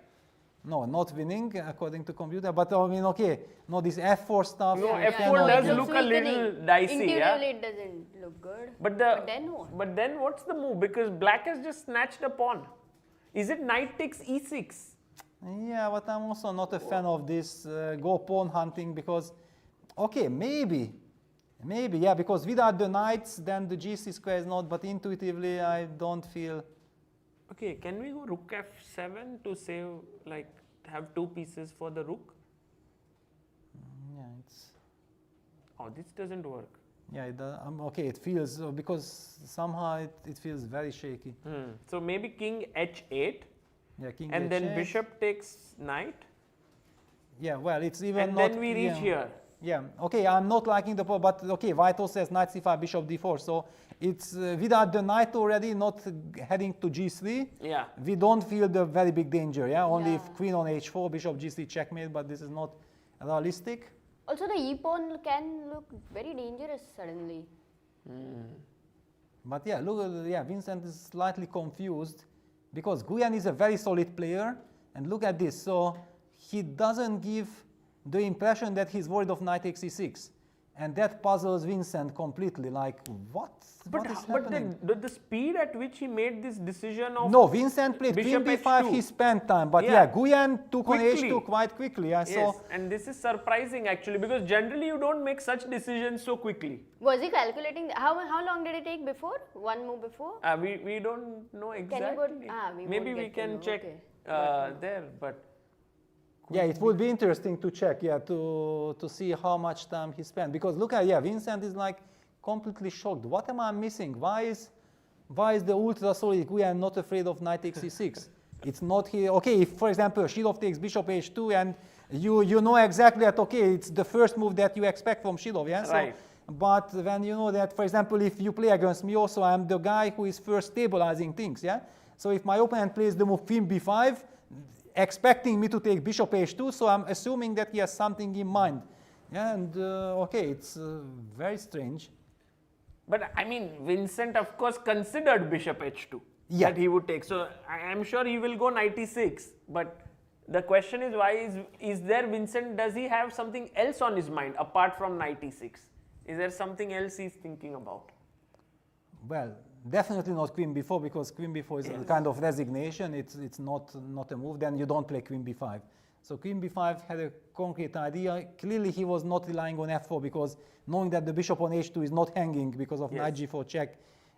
S3: No, not winning according to computer, but I mean, okay, no, this F4 stuff.
S1: No,
S3: I
S1: F4
S3: cannot
S1: does
S3: do.
S1: look a little dicey,
S2: Intuitively
S1: yeah?
S2: it doesn't look good.
S1: But then what's the move? Because black has just snatched a pawn. Is it knight takes E6?
S3: Yeah, but I'm also not a fan of this go pawn hunting because, okay, maybe, yeah, because without the knights, then the GC square is not, but intuitively I don't feel.
S1: Okay, can we go rook F7 to save, like, have two pieces for the rook?
S3: Yeah, it's.
S1: Oh, this doesn't work.
S3: Yeah, okay, it feels, because somehow it feels very shaky.
S1: So maybe king H8
S3: Yeah, King
S1: and then
S3: H8.
S1: bishop takes knight
S3: Yeah, well, it's even
S1: and
S3: not.
S1: then we reach
S3: yeah.
S1: here.
S3: Yeah, okay, I'm not liking the pawn, but okay, White also says Knight C5, Bishop D4, so it's without the knight already, not heading to G3.
S1: Yeah.
S3: We don't feel the very big danger, yeah? Only
S2: Yeah.
S3: if Queen on H4, Bishop G3 checkmate, but this is not realistic.
S2: Also the E-pawn can look very dangerous suddenly.
S3: But yeah, look, yeah, Vincent is slightly confused because Guyan is a very solid player, and look at this. So he doesn't give the impression that he's worried of Knight takes E6, and that puzzles Vincent completely. Like, what?
S1: But,
S3: what is
S1: but
S3: happening?
S1: the speed at which he made this decision of
S3: No, Vincent played
S1: Bishop
S3: Queen B5.
S1: H2.
S3: He spent time, but
S1: Yeah.
S3: yeah, Guyan took
S1: Quickly.
S3: on H2 quite quickly. Yeah,
S1: yes,
S3: so
S1: and this is surprising actually because generally you don't make such decisions so quickly.
S2: Was he calculating? How long did it take before? One move before?
S1: We don't know
S2: you
S1: exactly.
S2: go- we
S1: Maybe
S2: won't
S1: we
S2: get to
S1: can
S2: know,
S1: check
S2: okay.
S1: there, but
S3: yeah, it would be interesting to check, yeah, to see how much time he spent. Because look at, yeah, Vincent is like completely shocked. What am I missing? Why is the ultra solid Guyan not afraid of Knight takes E6? It's not here. Okay, if for example Shilov takes Bishop H2 and you know exactly that, okay, it's the first move that you expect from Shilov, yeah?
S1: Right.
S3: But when you know that, for example, if you play against me also, I'm the guy who is first stabilizing things, yeah? So if my opponent plays the move Queen B5, expecting me to take Bishop H2, so I'm assuming that he has something in mind. Yeah, and okay, it's very strange.
S1: But I mean, Vincent of course considered Bishop H2
S3: Yeah.
S1: that he would take. So I'm sure he will go knight E6. But the question is, why is there Vincent? Does he have something else on his mind apart from knight E6? Is there something else he's thinking about?
S3: Well, definitely not Queen B4 because Queen B4 is a kind of resignation. It's not a move. Then you don't play Queen B5. So Queen B5 had a concrete idea. Clearly, he was not relying on F4 because knowing that the bishop on H2 is not hanging because of knight G4 check,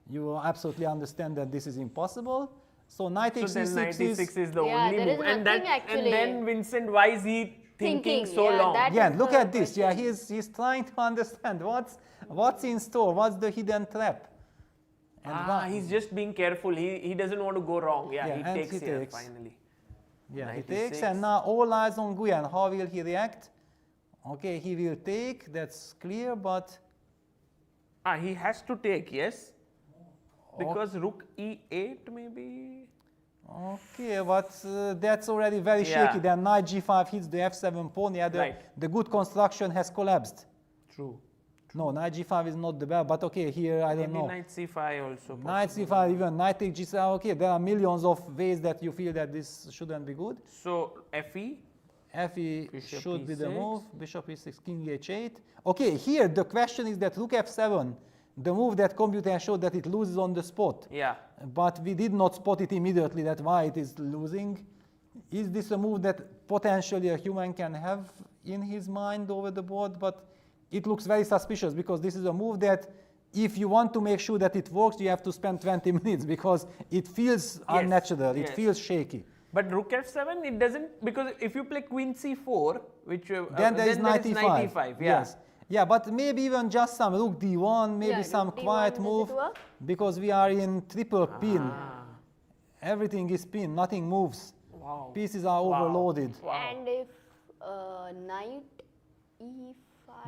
S3: you absolutely understand that this is impossible. So knight
S1: So
S3: takes
S1: then
S3: E6
S1: knight E6 is the
S2: Yeah,
S1: only
S2: there
S1: move.
S2: is
S1: And
S2: nothing actually.
S1: then Vincent, why is he thinking so
S2: yeah,
S1: long?
S2: that-
S3: yeah,
S2: is
S3: look
S2: the
S3: at this. Yeah,
S2: question.
S3: he's trying to understand what's in store, what's the hidden trap. And
S1: He's just being careful. He doesn't want to go wrong. Yeah,
S3: Yeah,
S1: he
S3: and
S1: takes
S3: he
S1: here
S3: takes.
S1: finally.
S3: yeah, he
S1: 96.
S3: takes, and now all eyes on Guyan. How will he react? Okay, he will take. That's clear, but
S1: He has to take, yes? Because rook E8 maybe?
S3: Okay, but that's already very shaky. Then knight g5 hits the f7 pawn. Yeah, the good construction has collapsed.
S1: True.
S3: No, knight g5 is not the best, but okay, here I don't know.
S1: Maybe knight c5 also.
S3: Knight c5, even knight takes g7. Okay, there are millions of ways that you feel that this shouldn't be good.
S1: So fe?
S3: Fe
S1: Bishop
S3: should be the
S1: e6.
S3: move. Bishop e6, king h8. Okay, here the question is that rook f7, the move that computer showed that it loses on the spot.
S1: Yeah.
S3: But we did not spot it immediately that why it is losing. Is this a move that potentially a human can have in his mind over the board? But it looks very suspicious because this is a move that if you want to make sure that it works, you have to spend 20 minutes because it feels unnatural, it feels shaky.
S1: But rook f7, it doesn't, because if you play queen c4, which
S3: then there is knight e5.
S1: knight e5.
S3: Yes. Yeah, but maybe even just some rook d1, maybe some quiet move, because we are in triple pin. Everything is pin, nothing moves.
S1: Wow.
S3: Pieces are overloaded.
S1: Wow.
S2: And if knight e5.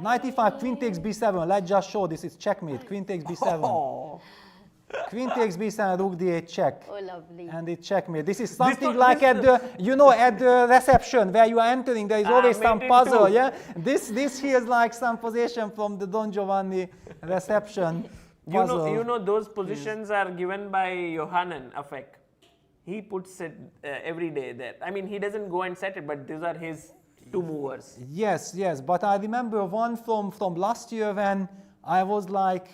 S3: Knight e5, queen takes b7. Let's just show this. It's checkmate. Queen takes b7.
S1: Oh.
S3: Queen takes b7, rook d8 check.
S2: Oh, lovely.
S3: And it's checkmate. This is something like at the, at the reception where you are entering, there is always some puzzle, yeah? This here is like some position from the Don Giovanni reception puzzle.
S1: You know those positions are given by Johannan Afek. He puts it every day there. I mean, he doesn't go and set it, but these are his two movers.
S3: Yes, but I remember one from last year when I was like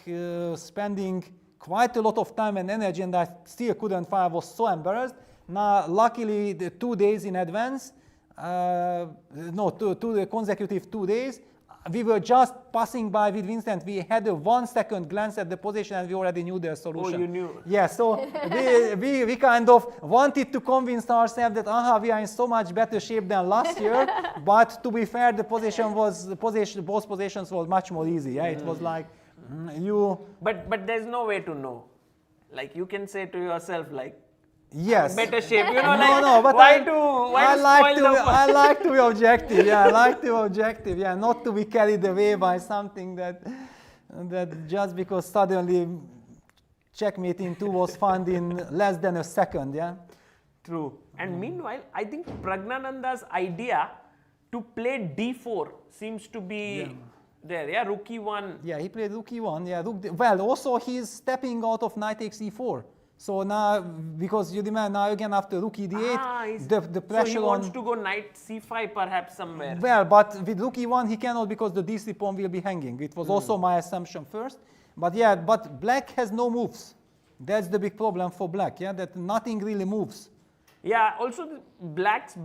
S3: spending quite a lot of time and energy and I still couldn't find. I was so embarrassed. Now, luckily, the 2 days in advance, two consecutive 2 days, we were just passing by with Vincent. We had a 1 second glance at the position and we already knew the solution.
S1: Oh, you knew?
S3: Yeah, so we kind of wanted to convince ourselves that we are in so much better shape than last year. But to be fair, both positions was much more easy. Yeah, it was like
S1: But there's no way to know. Like you can say to yourself, like,
S3: yes,
S1: better shape. You know,
S3: but
S1: why
S3: I like to be objective. Yeah, I like to be objective. Yeah, not to be carried away by something that just because suddenly checkmating 2 was found in less than a second. Yeah.
S1: True. And meanwhile, I think Praggnanandhaa's idea to play d4 seems to be there. Yeah, rook e1.
S3: Yeah, he played rook e1. Yeah, also he's stepping out of knight takes e4. So now, because you demand now again after rook e8, the pressure
S1: so he wants to go knight c5 perhaps somewhere.
S3: Well, but with rook e1 he cannot because the d3 pawn will be hanging. It was also my assumption first. But yeah, but black has no moves. That's the big problem for black, yeah, that nothing really moves.
S1: Yeah, also black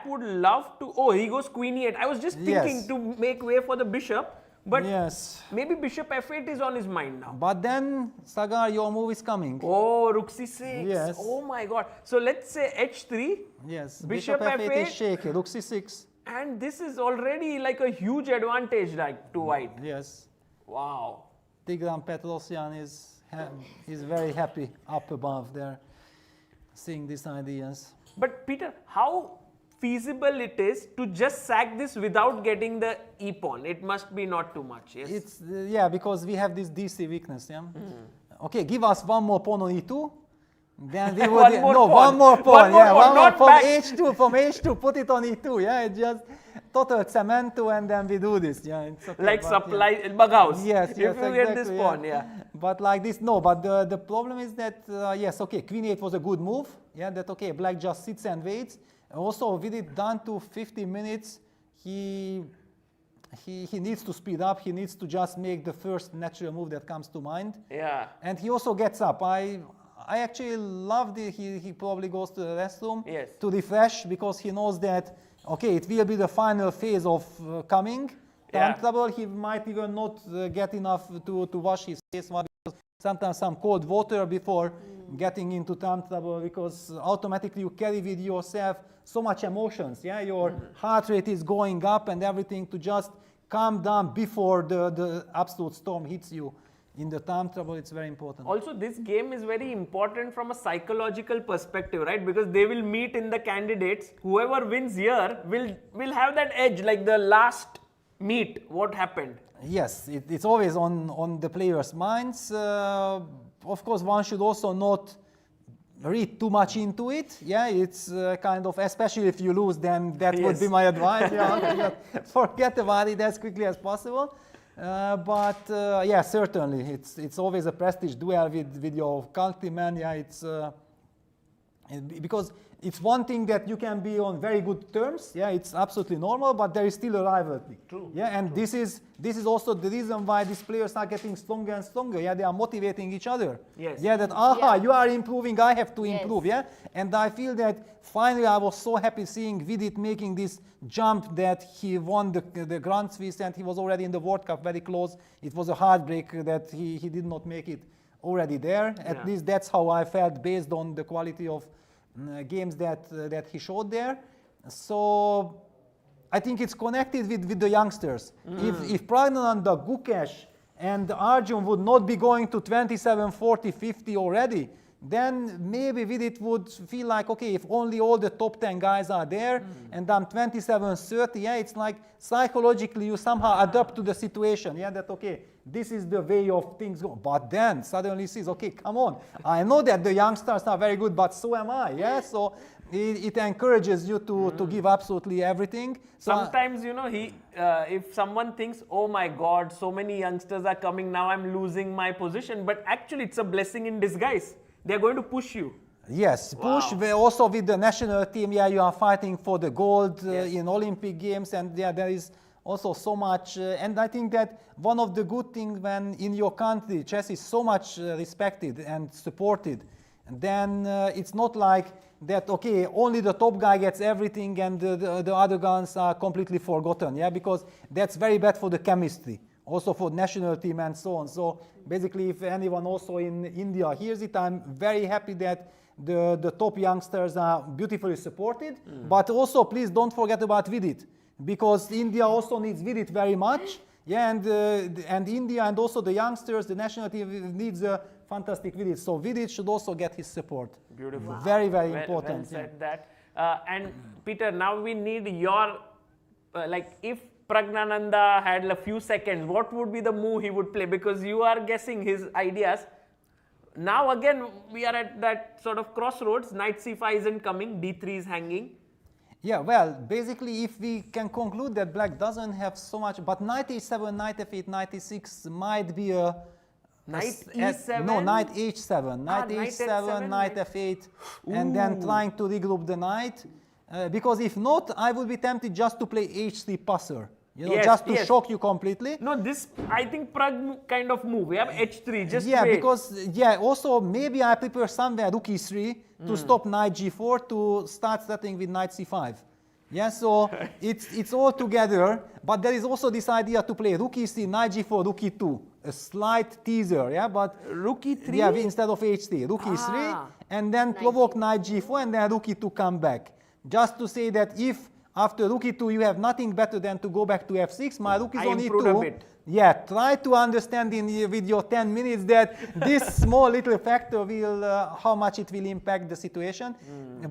S1: would love to, he goes queen e8. I was just thinking to make way for the bishop. But maybe bishop f8 is on his mind now.
S3: But then, Sagar, your move is coming.
S1: Oh, rook c6.
S3: Yes.
S1: Oh my god. So let's say h3.
S3: Yes.
S1: Bishop
S3: f8 is shaky. Rook c6.
S1: And this is already like a huge advantage to white.
S3: Yes.
S1: Wow.
S3: Tigran Petrosyan is very happy up above there, seeing these ideas.
S1: But Peter, how feasible it is to just sack this without getting the e pawn? It must be not too much, yes?
S3: It's because we have this DC weakness, yeah. Okay, give us one more pawn on e2. Then we would one more pawn, from h2 put it on e2, yeah. It's just total cemento, and then we do this, yeah. It's okay,
S1: like supply Baghouse.
S3: Yes,
S1: if you get this pawn,
S3: But like this, no. But the problem is that queen e8 was a good move, yeah. That black just sits and waits. Also, with it down to 50 minutes, he needs to speed up. He needs to just make the first natural move that comes to mind.
S1: Yeah.
S3: And he also gets up. I actually loved it. He probably goes to the restroom to refresh because he knows that, it will be the final phase of coming. Time trouble. He might even not get enough to wash his face. Sometimes some cold water before getting into time trouble, because automatically you carry with yourself so much emotions. Yeah, your heart rate is going up and everything to just calm down before the absolute storm hits you. In the time trouble, it's very important.
S1: Also, this game is very important from a psychological perspective, right? Because they will meet in the candidates. Whoever wins here will have that edge, like the last meet, what happened.
S3: Yes, it's always on the players' minds. Of course, one should also not read too much into it. Yeah, it's kind of, especially if you lose, then that would be
S1: Yes.
S3: my advice. Yeah, forget about it as quickly as possible. But yeah, certainly, it's always a prestige duel with your countryman. Yeah, it's because it's one thing that you can be on very good terms. Yeah, it's absolutely normal, but there is still a rivalry.
S1: True.
S3: Yeah, and this is also the reason why these players are getting stronger and stronger. Yeah, they are motivating each other.
S1: Yes.
S3: Yeah, that you are improving, I have to improve. Yeah, and I feel that finally I was so happy seeing Vidit making this jump that he won the Grand Swiss and he was already in the World Cup very close. It was a heartbreak that he did not make it already there. At least that's how I felt based on the quality of games that he showed there. So I think it's connected with the youngsters. If Praggnanandhaa, Gukesh and Arjun would not be going to 27, 40, 50 already, then maybe Vidit would feel like, okay, if only all the top 10 guys are there and I'm 27, 30, yeah, it's like psychologically you somehow adapt to the situation, yeah, that, okay, this is the way of things go. But then suddenly says, okay, come on, I know that the youngsters are very good, but so am I, yeah, so it encourages you to give absolutely everything. So
S1: sometimes, you know, if someone thinks, oh my God, so many youngsters are coming, now I'm losing my position, but actually it's a blessing in disguise. They're going to push you.
S3: Yes, push. Also with the national team, yeah, you are fighting for the gold in Olympic Games, and yeah, there is also so much. And I think that one of the good things when in your country chess is so much respected and supported, then it's not like that, okay, only the top guy gets everything and the other guys are completely forgotten, yeah, because that's very bad for the chemistry. Also for national team and so on. So basically, if anyone also in India hears it, I'm very happy that the top youngsters are beautifully supported. But also, please don't forget about Vidit, because India also needs Vidit very much. Yeah, and India and also the youngsters, the national team needs a fantastic Vidit. So Vidit should also get his support.
S1: Beautiful.
S3: Wow. Very, very important.
S1: Well said that. And Peter, now we need your, if Praggnanandhaa had a few seconds, what would be the move he would play? Because you are guessing his ideas. Now again, we are at that sort of crossroads. Knight c5 isn't coming, d3 is hanging.
S3: Yeah, well, basically, if we can conclude that black doesn't have so much, but knight h7, knight f8, knight e6 might be a...
S1: Knight e7?
S3: No, knight h7. Knight h7, knight f8, and then trying to regroup the knight. Because if not, I would be tempted just to play h3 passer. You know, just to shock you completely.
S1: No, this, I think, Pragg kind of move. We have h3, just
S3: yeah,
S1: wait.
S3: because, yeah, also maybe I prepare somewhere rook e3 to stop knight g4 to start starting with knight c5. Yeah, so it's all together, but there is also this idea to play rook e3, knight g4, rook e2, a slight teaser, yeah, but
S1: rook e3?
S3: Yeah, instead of h3, rook e3, and then provoke knight g4, and then rook e2 come back. Just to say that if after rook e2 you have nothing better than to go back to f6, my rook is on e2.
S1: A bit.
S3: Yeah, try to understand with your 10 minutes that this small little factor will, how much it will impact the situation.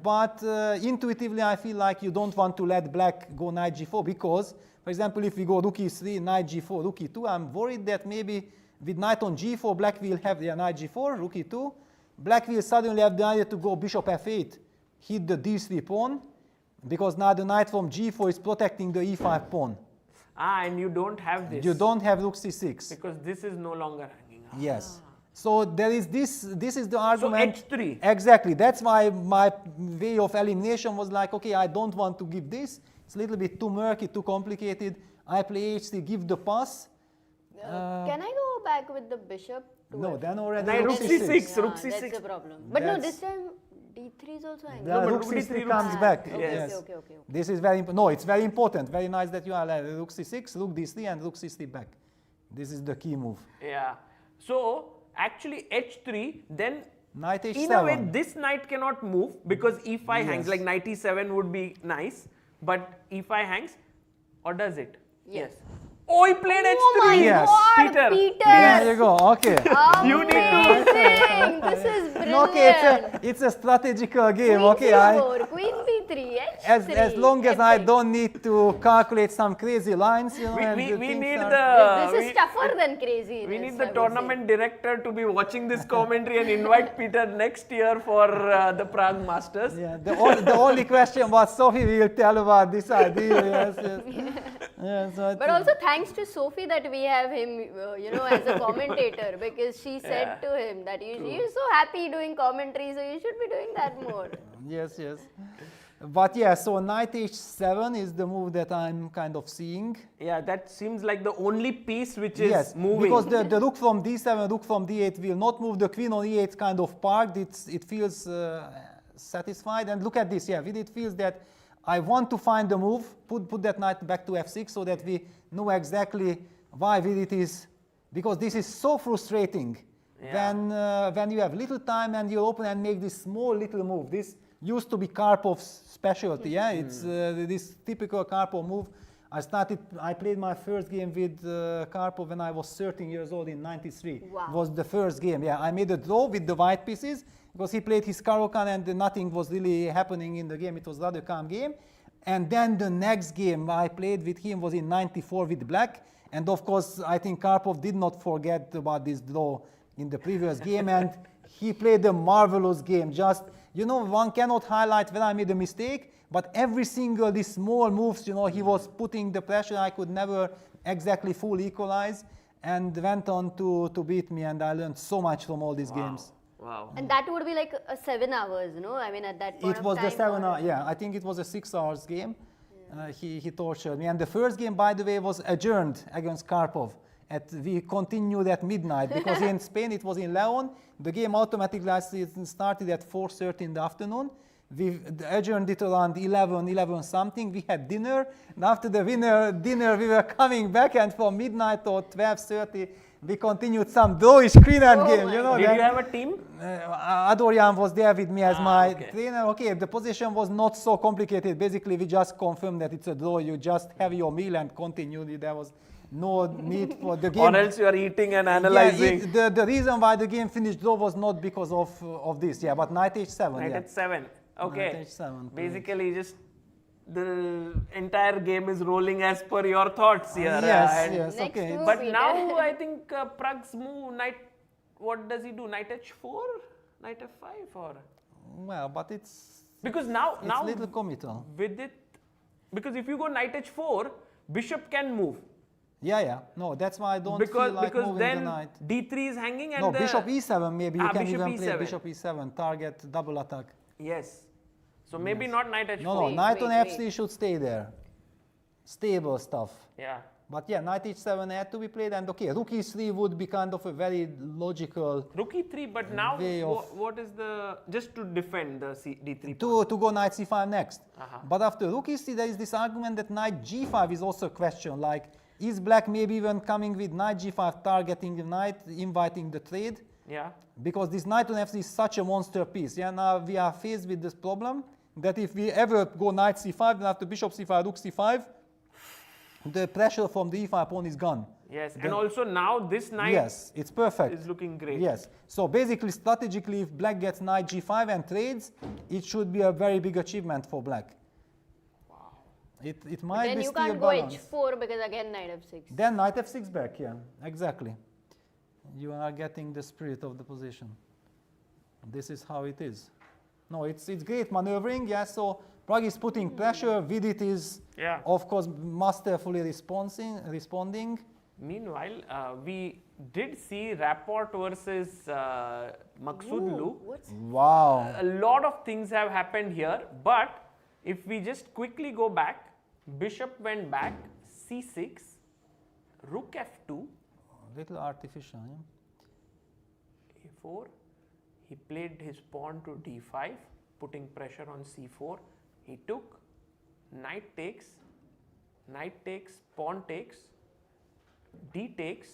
S3: But intuitively I feel like you don't want to let black go knight g4 because, for example, if we go rook e3, knight g4, rook e2, I'm worried that maybe with knight on g4, black will have knight g4, rook e2. Black will suddenly have the idea to go bishop f8, hit the d3 pawn, because now the knight from g4 is protecting the e5 pawn.
S1: And you don't have this.
S3: You don't have rook c6.
S1: Because this is no longer hanging.
S3: Yes. So there is this is the argument.
S1: So h3.
S3: Exactly. That's why my way of elimination was like, okay, I don't want to give this. It's a little bit too murky, too complicated. I play h3, give the pass.
S2: Can I go back with the bishop?
S3: No, then already
S1: rook c6. Rook c6.
S2: That's the problem. But no, this time d3 is also hanging.
S3: The rook c3 comes back.
S2: Okay,
S3: Yes.
S2: okay.
S3: This is very important. No, it's very important. Very nice that you are like rook c6, rook d3, and rook c3 back. This is the key move.
S1: Yeah. So actually h3, then
S3: Knight h7.
S1: in a way this knight cannot move because e5 hangs, like knight e7 would be nice, but e5 hangs, or does it?
S2: Yes.
S1: Oh, he played
S2: Oh
S1: h3.
S2: my
S3: Yes.
S2: God,
S1: Peter.
S2: Peter.
S3: There you go. Okay.
S1: You need to-
S2: Amazing. This is brilliant.
S3: Okay, it's a strategical game.
S2: Queen
S3: Okay,
S2: C4, Queen B3, H3.
S3: as long as I
S2: Epic.
S3: don't need to calculate some crazy lines, you know. and the
S1: We
S3: things
S1: need
S3: are-
S2: This is tougher than crazy.
S1: We need the tournament director to be watching this commentary and invite Peter next year for the Prague Masters.
S3: Yeah, the only question was Sophie will tell about this idea. Yes, yes. Yeah, so
S2: But also thanks to Sophie that we have him, as a commentator, because she said to him that you're so happy doing commentary, so you should be doing that more.
S3: yes, yes. But yeah, so knight h7 is the move that I'm kind of seeing.
S1: Yeah, that seems like the only piece which is
S3: Yes,
S1: moving.
S3: because the rook from d7, rook from d8 will not move. The queen on e8 kind of parked. It feels satisfied. And look at this. Yeah, Vidit feels that I want to find the move, put that knight back to f6 so that we know exactly why Vidit is, because this is so frustrating when you have little time and you open and make this small little move. This used to be Karpov's specialty. Yeah, it's this typical Karpov move. I played my first game with Karpov when I was 13 years old in '93.
S2: Wow.
S3: Was the first game. Yeah, I made a draw with the white pieces because he played his Caro-Kann and nothing was really happening in the game. It was rather calm game. And then the next game I played with him was in '94 with black. And of course, I think Karpov did not forget about this draw in the previous game. And he played a marvelous game. Just, one cannot highlight when I made a mistake, but every single these small moves, he was putting the pressure. I could never exactly full equalize, and went on to beat me. And I learned so much from all these games.
S1: Wow.
S2: And that would be like 7 hours, no? I mean, at that point
S3: It was the
S2: time,
S3: 7
S2: or-
S3: hour, yeah. I think it was a 6 hours game. He tortured me. And the first game, by the way, was adjourned against Karpov. We continued at midnight because in Spain it was in Leon. The game automatically started at 4:30 in the afternoon. We adjourned it around 11 something. We had dinner. And after the dinner, we were coming back. And from midnight or 12:30, we continued some drawish queen hand
S2: Oh
S3: game.
S2: my
S1: Did you have a team?
S3: Adorian was there with me as my
S1: okay.
S3: trainer. Okay, the position was not so complicated. Basically, we just confirmed that it's a draw. You just have your meal and continue. There was no need for the game.
S1: Or else you are eating and analyzing.
S3: Yeah, the reason why the game finished draw was not because of this. Yeah, but knight h7.
S1: Knight
S3: Yeah.
S1: at 7. Okay.
S3: Knight h7,
S1: Basically, just the entire game is rolling as per your thoughts here.
S3: Yes,
S1: and-
S3: yes,
S2: Next
S3: okay.
S2: move.
S1: But
S2: Peter.
S1: now I think Pragg's move, knight, what does he do? Knight h4? Knight f5? Or?
S3: Well, but it's
S1: Because now
S3: little committal.
S1: with it, because if you go knight h4, bishop can move.
S3: Yeah. No, that's why I don't feel like
S1: Because
S3: moving
S1: then
S3: the knight.
S1: d3 is hanging and
S3: No,
S1: the,
S3: bishop e7 maybe you can
S1: bishop
S3: even play
S1: E7.
S3: bishop e7, target double attack.
S1: Yes. So maybe not knight h4.
S3: No,
S2: Wait,
S3: knight on
S2: wait,
S3: f3 should stay there. Stable stuff.
S1: Yeah.
S3: But yeah, knight h7 had to be played, and okay, rook e3 would be kind of a very logical
S1: Rook e3, but now
S3: way of-
S1: what is the, just to defend the d3
S3: to go knight c5 next.
S1: Uh-huh.
S3: But after rook e3, there is this argument that knight g5 is also a question. Like, is black maybe even coming with knight g5, targeting the knight, inviting the trade?
S1: Yeah.
S3: Because this knight on f3 is such a monster piece. Yeah, now we are faced with this problem that if we ever go knight c5, then after bishop c5, rook c5, the pressure from the e5 pawn is gone.
S1: Yes. And also now this knight
S3: Yes, it's perfect.
S1: is looking great.
S3: Yes. So basically, strategically, if black gets knight g5 and trades, it should be a very big achievement for black. Wow. It might
S2: Then
S3: be
S2: you
S3: still
S2: can't go
S3: balanced.
S2: h4 because again knight f6.
S3: Then knight f6 back, yeah, exactly. You are getting the spirit of the position. This is how it is. No, it's great maneuvering, yeah, so Pragg is putting pressure, Vidit is,
S1: Yeah.
S3: of course, masterfully responding.
S1: Meanwhile, we did see Rapport versus Maksudlu.
S2: What's
S3: Wow.
S1: A lot of things have happened here, but if we just quickly go back, bishop went back, c6, rook f2,
S3: Little artificial, yeah?
S1: a4. He played his pawn to d5, putting pressure on c4. He took knight takes, pawn takes, d takes,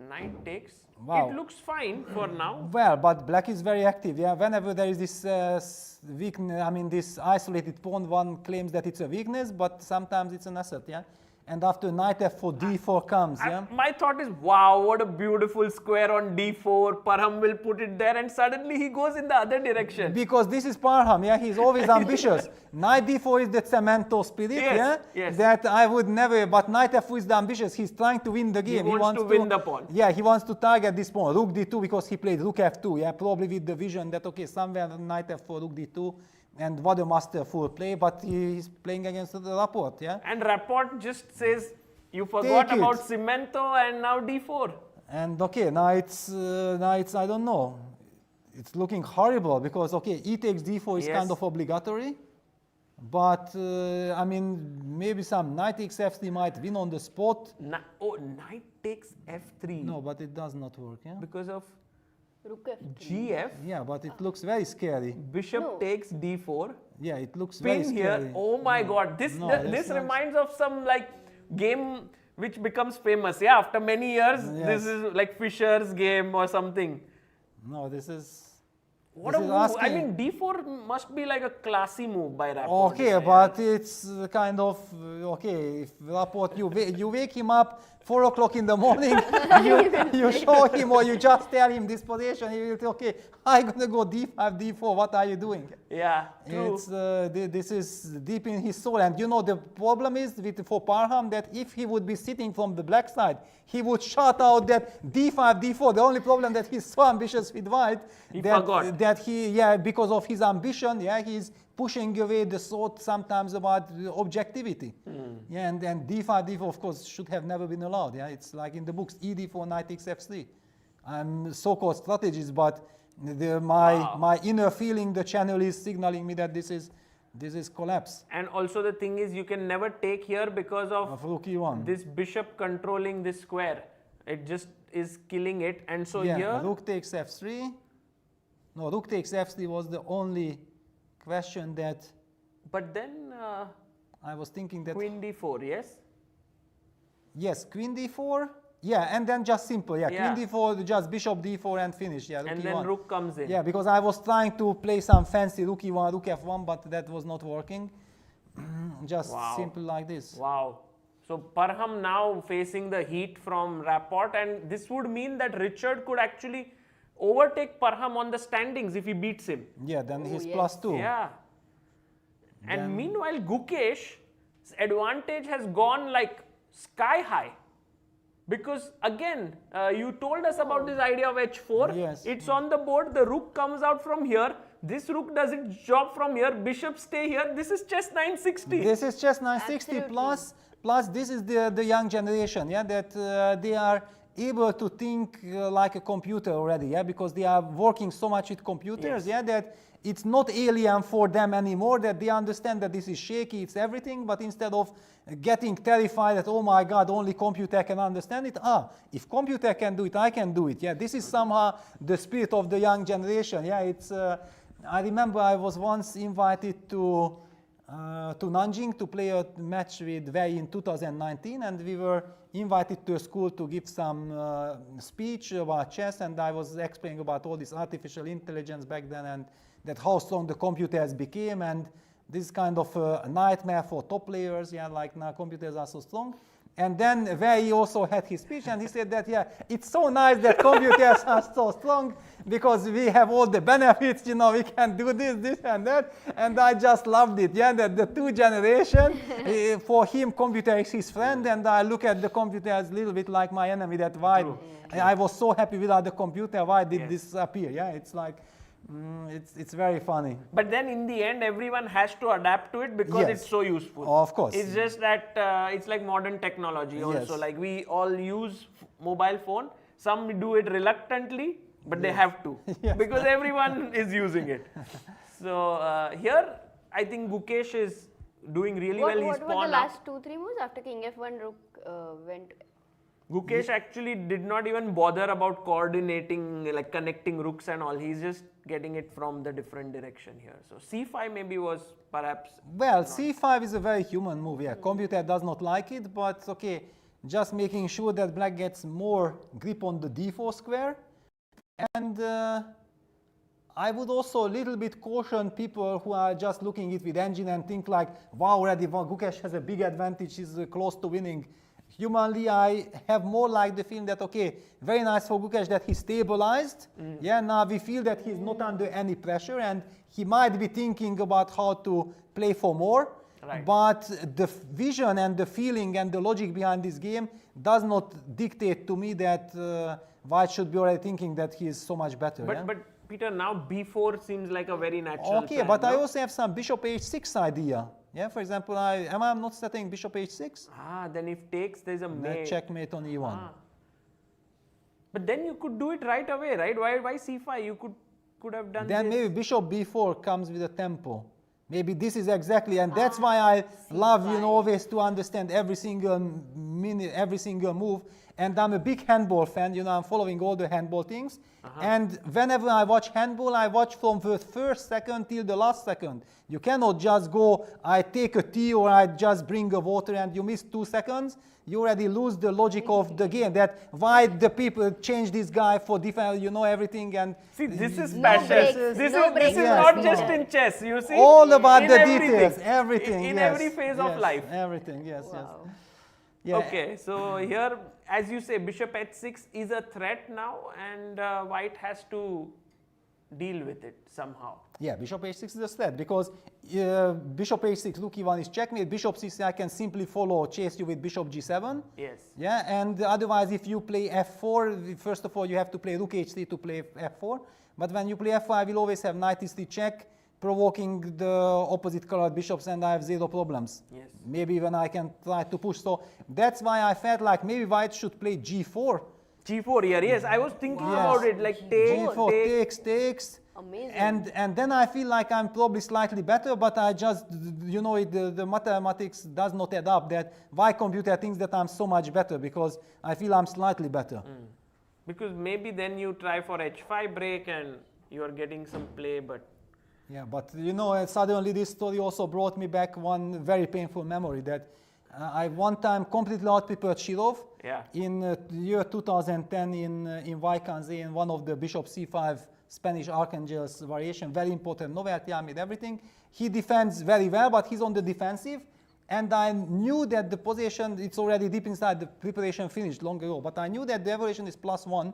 S1: knight takes.
S3: Wow.
S1: It looks fine for now.
S3: Well, but black is very active, yeah. Whenever there is this weakness, I mean, this isolated pawn, one claims that it's a weakness, but sometimes it's an asset, yeah. and after knight f4, d4 comes, yeah?
S1: My thought is, wow, what a beautiful square on d4. Parham will put it there, and suddenly he goes in the other direction.
S3: Because this is Parham, yeah, he's always ambitious. Knight d4 is the cemento spirit,
S1: Yes,
S3: yeah?
S1: yes.
S3: That I would never, but knight f4 is the ambitious. He's trying to win the game.
S1: He wants to win the pawn.
S3: Yeah, he wants to target this pawn. Rook d2 because he played rook f2, yeah, probably with the vision that, okay, somewhere knight f4, rook d2, and Vademaster full play, but he's playing against the Rapport, yeah?
S1: And Rapport just says, you forgot
S3: Take it.
S1: about cemento and now d4.
S3: And okay, now it's, I don't know. It's looking horrible because, okay, e takes d4 is
S1: Yes.
S3: kind of obligatory. But, I mean, maybe some knight takes f3 might win on the spot.
S1: Knight takes f3.
S3: No, but it does not work, yeah?
S1: Because of
S2: Rook F3.
S1: gf.
S3: Yeah, but it looks very scary.
S1: Bishop
S2: No.
S1: takes d4.
S3: Yeah, it looks very
S1: Pin
S3: scary.
S1: here. Oh my god. This
S3: No,
S1: this
S3: that's not-
S1: reminds of some like game which becomes famous. Yeah, after many years, this
S3: Yes.
S1: is like Fischer's game or something.
S3: No, this is...
S1: What
S3: this
S1: a
S3: is
S1: move. I
S3: asking-
S1: mean, d4 must be like a classy move by Rapport.
S3: Okay, but it's kind of, okay, if Rapport, you wake him up 4 o'clock in the morning, you show him or you just tell him this position, he will say, okay, I'm going to go d5, d4, what are you doing?
S1: Yeah, true.
S3: It's, this is deep in his soul. And you know, the problem is for Parham that if he would be sitting from the black side, he would shout out that d5, d4. The only problem that he's so ambitious with white
S1: He
S3: that,
S1: forgot.
S3: that he, yeah, because of his ambition, yeah, he's pushing away the thought sometimes about objectivity. Yeah, and d5, d4, of course, should have never been allowed. Yeah, it's like in the books, e d4, knight takes f3. I'm so-called strategist, but my inner feeling, the channel is signaling me that this is collapse
S1: And also the thing is, you can never take here because
S3: of rook e1.
S1: this bishop controlling this square. It just is killing it. And so
S3: Yeah,
S1: here,
S3: rook takes f3. No, rook takes f3 was the only question that
S1: but then
S3: I was thinking that.
S1: queen d4, yes?
S3: Yes, queen d4. Yeah, and then just simple. Yeah,
S1: Yeah.
S3: queen d4, just bishop d4 and finish. Yeah, rook
S1: And
S3: e1.
S1: then rook comes in.
S3: Yeah, because I was trying to play some fancy rook e1, rook f1, but that was not working. Just
S1: Wow.
S3: simple like this.
S1: Wow. So Parham now facing the heat from Rapport, and this would mean that Richard could actually overtake Parham on the standings if he beats him.
S3: Yeah, then he's
S2: yes.
S3: +2.
S1: Yeah. And meanwhile, Gukesh's advantage has gone like sky high. Because again, you told us about this idea of h4.
S3: Yes.
S1: It's on the board, the rook comes out from here. This rook does its job from here, bishop stay here. This is chess 960.
S3: This is chess 960
S2: Absolutely.
S3: plus this is the young generation, yeah, that they are able to think like a computer already, yeah, because they are working so much with computers,
S1: Yes.
S3: yeah, that it's not alien for them anymore, that they understand that this is shaky, it's everything, but instead of getting terrified that, oh my God, only computer can understand it, if computer can do it, I can do it, yeah, this is somehow the spirit of the young generation, yeah, it's, I remember I was once invited to Nanjing to play a match with Wei in 2019, and we were invited to a school to give some speech about chess, and I was explaining about all this artificial intelligence back then and that how strong the computers became, and this is kind of a nightmare for top players, yeah, like now computers are so strong. And then Wei also had his speech, and he said that, yeah, it's so nice that computers are so strong because we have all the benefits, you know, we can do this and that. And I just loved it, yeah, that the two generation, for him, computer is his friend, and I look at the computer as a little bit like my enemy, that why, I was so happy without the computer, why did this appear, yeah, it's like, it's very funny.
S1: But then in the end, everyone has to adapt to it because
S3: Yes.
S1: it's so useful.
S3: Of course.
S1: It's just that it's like modern technology also.
S3: Yes.
S1: Like we all use mobile phone. Some do it reluctantly, but they have to because everyone is using it. So here, I think Gukesh is doing really well. He's
S2: What were the
S1: pawn up.
S2: last 2-3 moves after king f1 rook went?
S1: Gukesh actually did not even bother about coordinating, like connecting rooks and all. He's just getting it from the different direction here. So c5 maybe was perhaps.
S3: Well, c5 is a very human move, yeah. Computer does not like it, but okay, just making sure that black gets more grip on the d4 square. And I would also a little bit caution people who are just looking it with engine and think like, wow, already Gukesh has a big advantage, he's close to winning. Humanly, I have more like the feeling that, okay, very nice for Gukesh that he stabilized. Yeah, now we feel that he's not under any pressure and he might be thinking about how to play for more.
S1: Right.
S3: But the vision and the feeling and the logic behind this game does not dictate to me that White should be already thinking that he is so much better.
S1: But,
S3: yeah?
S1: but Peter, now b4 seems like a very natural
S3: Okay,
S1: plan,
S3: but I
S1: no?
S3: also have some bishop h6 idea. Yeah, for example, am I not setting bishop h6?
S1: Ah, then if takes, there's a mate.
S3: Checkmate on e1.
S1: Ah. But then you could do it right away, right? Why c5? You could have done
S3: Then
S1: this.
S3: maybe bishop b4 comes with a tempo. Maybe this is exactly, and that's why I love, you know, always to understand every single minute, every single move. And I'm a big handball fan, you know, I'm following all the handball things. And whenever I watch handball, I watch from the first second till the last second. You cannot just go, I take a tea or I just bring a water and you miss 2 seconds. You already lose the logic of the game. That why the people change this guy for defense, you know, everything. And
S1: See, this is
S2: No
S1: passion.
S2: breaks,
S1: This
S2: no
S1: is
S2: breaks.
S1: not
S3: Yes,
S1: just
S3: no.
S1: in chess, you see.
S3: all about
S1: In
S3: the
S1: everything.
S3: details, everything.
S1: In
S3: yes,
S1: every phase of
S3: yes,
S1: life.
S3: Everything, yes,
S2: Wow.
S3: yes. Yeah.
S1: Okay, so here, as you say, bishop h6 is a threat now, and White has to deal with it somehow.
S3: Yeah, bishop h6 is a threat because bishop h6, rook e1 is checkmate. Bishop c6, I can simply follow, chase you with bishop g7.
S1: Yes.
S3: Yeah, and otherwise, if you play f4, first of all, you have to play rook h3 to play f4. But when you play f4, I will always have knight e3 check, provoking the opposite colored bishops, and I have zero problems.
S1: Yes.
S3: Maybe even I can try to push. So that's why I felt like maybe White should play g4.
S1: G4 here, yes, I was thinking
S3: Yes.
S1: about it, like take,
S3: g4 takes.
S2: Amazing.
S3: And then I feel like I'm probably slightly better, but I just, you know, the mathematics does not add up that why computer thinks that I'm so much better because I feel I'm slightly better.
S1: Because maybe then you try for h5 break and you are getting some play, but
S3: Yeah, but you know, suddenly this story also brought me back one very painful memory that I one time completely outprepared Shirov
S1: Yeah.
S3: in year 2010 in Vaikanze in one of the bishop c5 Spanish archangels variation, very important novelty. I made everything. He defends very well, but he's on the defensive. And I knew that the position, it's already deep inside the preparation finished long ago, but I knew that the evaluation is +1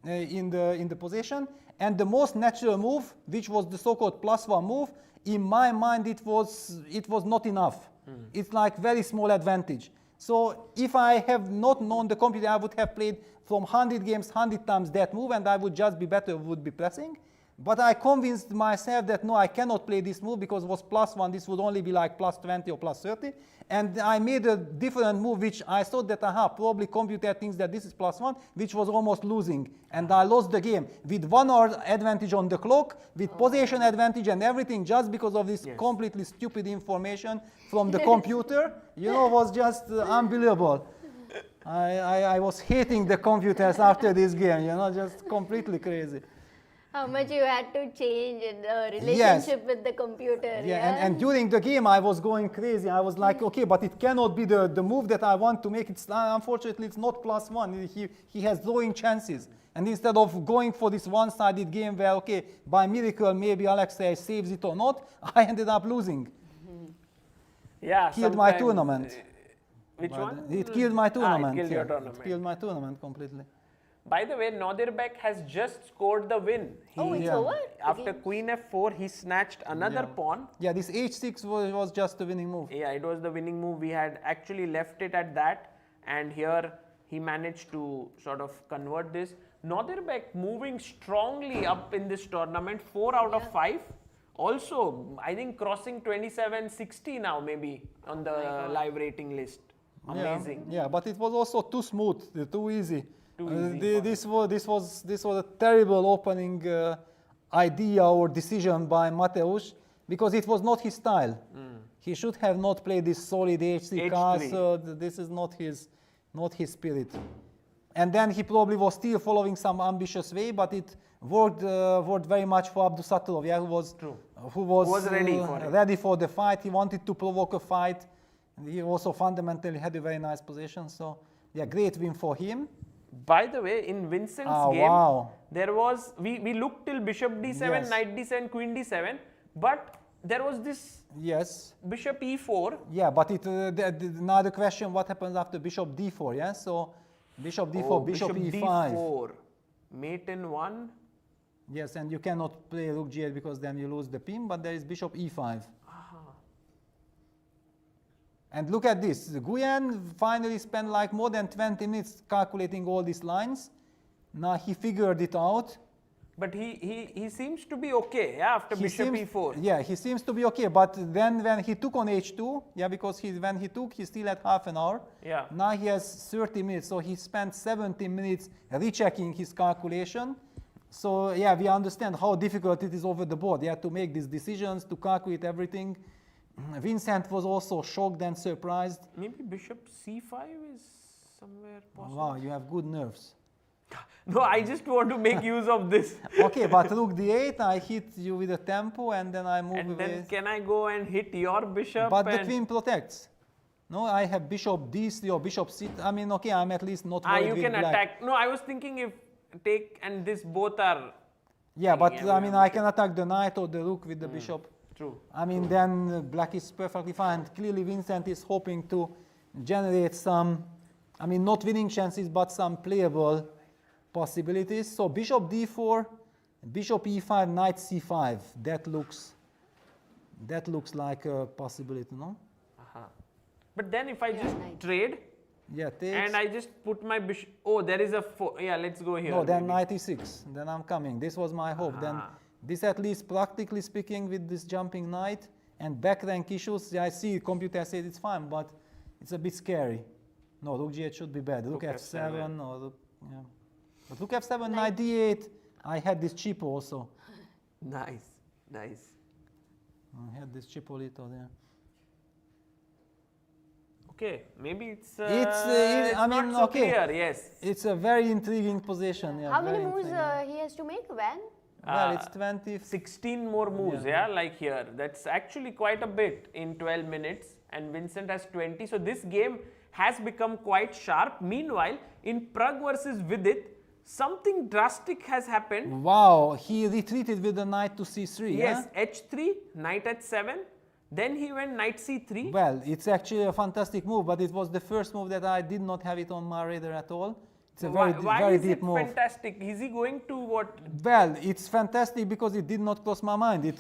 S3: in the position. And the most natural move, which was the so-called +1 move, in my mind it was not enough. It's like very small advantage. So if I have not known the computer, I would have played from 100 games 100 times that move, and I would just be better, would be pressing. But I convinced myself that no, I cannot play this move because it was +1. This would only be like +20 or +30. And I made a different move, which I thought that, probably computer thinks that this is +1, which was almost losing. And I lost the game with 1 hour advantage on the clock, with position advantage and everything, just because of this completely stupid information from the computer. You know, was just unbelievable. I was hating the computers after this game, you know, just completely crazy.
S2: How much you had to change in the relationship with the computer.
S3: Yeah, and during the game I was going crazy. I was like, okay, but it cannot be the move that I want to make. It's unfortunately it's not +1. He has drawing chances. And instead of going for this one-sided game where, okay, by miracle maybe Alexei saves it or not, I ended up losing.
S1: yeah,
S3: Killed my
S1: sometimes,
S3: tournament.
S1: Which
S3: But
S1: one?
S3: It killed my tournament.
S1: It killed your
S3: yeah.
S1: tournament.
S3: It killed my tournament completely.
S1: By the way, Nodirbek has just scored the win.
S2: Oh, it's
S3: Yeah.
S2: over?
S1: After queen f4, he snatched another pawn.
S3: Yeah, this h6 was just a winning move.
S1: Yeah, it was the winning move. We had actually left it at that, and here he managed to sort of convert this. Nodirbek moving strongly up in this tournament, 4 out of 5. Also, I think crossing 27-60 now maybe on the live rating list. Amazing.
S3: Yeah, but it was also too smooth, too easy.
S1: Too easy
S3: This was a terrible opening idea or decision by Mateusz because it was not his style. He should have not played this solid h3 castle. This is not his spirit. And then he probably was still following some ambitious way, but it worked very much for Abdusattorov, yeah, who was ready for the fight. He wanted to provoke a fight. And he also fundamentally had a very nice position. So, yeah, great win for him.
S1: By the way, in Vincent's game,
S3: wow.
S1: there was, we looked till bishop d7,
S3: Yes.
S1: knight d7, queen d7, but there was this
S3: Yes.
S1: bishop e4.
S3: Yeah, but now the question, what happens after bishop d4, yeah? So bishop d4, bishop e5.
S1: d4, mate in 1.
S3: Yes, and you cannot play rook g8 because then you lose the pin, but there is bishop e5. And look at this, Guyan finally spent like more than 20 minutes calculating all these lines. Now he figured it out.
S1: But he seems to be okay, yeah, after bishop e4.
S3: Yeah, he seems to be okay, but then when he took on h2, yeah, because when he took, he still had half an hour.
S1: Yeah.
S3: Now he has 30 minutes, so he spent 70 minutes rechecking his calculation. So yeah, we understand how difficult it is over the board, yeah, to make these decisions, to calculate everything. Vincent was also shocked and surprised.
S1: Maybe bishop c5 is somewhere possible.
S3: Wow, you have good nerves.
S1: No, I just want to make use of this.
S3: Okay, but rook d8, I hit you with a tempo and then I move
S1: And
S3: away.
S1: then can I go and hit your bishop?
S3: But the
S1: and
S3: queen protects. No, I have bishop d3 or bishop c. I mean, okay, I'm at least not worried
S1: you
S3: with
S1: can
S3: black.
S1: attack. No, I was thinking if take and this both are.
S3: Yeah, but
S1: Yeah,
S3: I mean, I can attack the knight or the rook with the bishop.
S1: True.
S3: I mean, then black is perfectly fine. Clearly, Vincent is hoping to generate some, I mean, not winning chances, but some playable possibilities. So bishop d4, bishop e5, knight c5. That looks like a possibility, no?
S1: But then if I just
S2: knight.
S1: trade
S3: Yeah, takes.
S1: and I just put my bishop. Oh, there is a 4. Yeah, let's go here.
S3: No, then
S1: maybe.
S3: knight e6. Then I'm coming. This was my hope. Then this, at least practically speaking, with this jumping knight and back rank issues, I see computer says it's fine, but it's a bit scary. No, rook g8 should be bad. Rook f7 or rook, yeah. But rook f7, knight d8. I had this cheapo also.
S1: Nice, nice.
S3: I had this chipolito there.
S1: Okay, maybe it's.
S3: I mean,
S1: not so
S3: okay.
S1: clear. Yes.
S3: It's a very intriguing position. Yeah,
S2: How many
S3: very
S2: moves
S3: intriguing.
S2: he has to make, Van?
S3: Well, it's 20.
S1: 16 more moves, yeah, like here. That's actually quite a bit in 12 minutes, and Vincent has 20. So this game has become quite sharp. Meanwhile, in Pragg versus Vidit, something drastic has happened.
S3: Wow, he retreated with the knight to c3.
S1: Yes,
S3: yeah?
S1: h3, knight h7. Then he went knight c3.
S3: Well, it's actually a fantastic move, but it was the first move that I did not have it on my radar at all. It's a
S1: Why
S3: very
S1: is
S3: deep
S1: it
S3: move.
S1: fantastic? Is he going to what?
S3: Well, it's fantastic because it did not cross my mind. It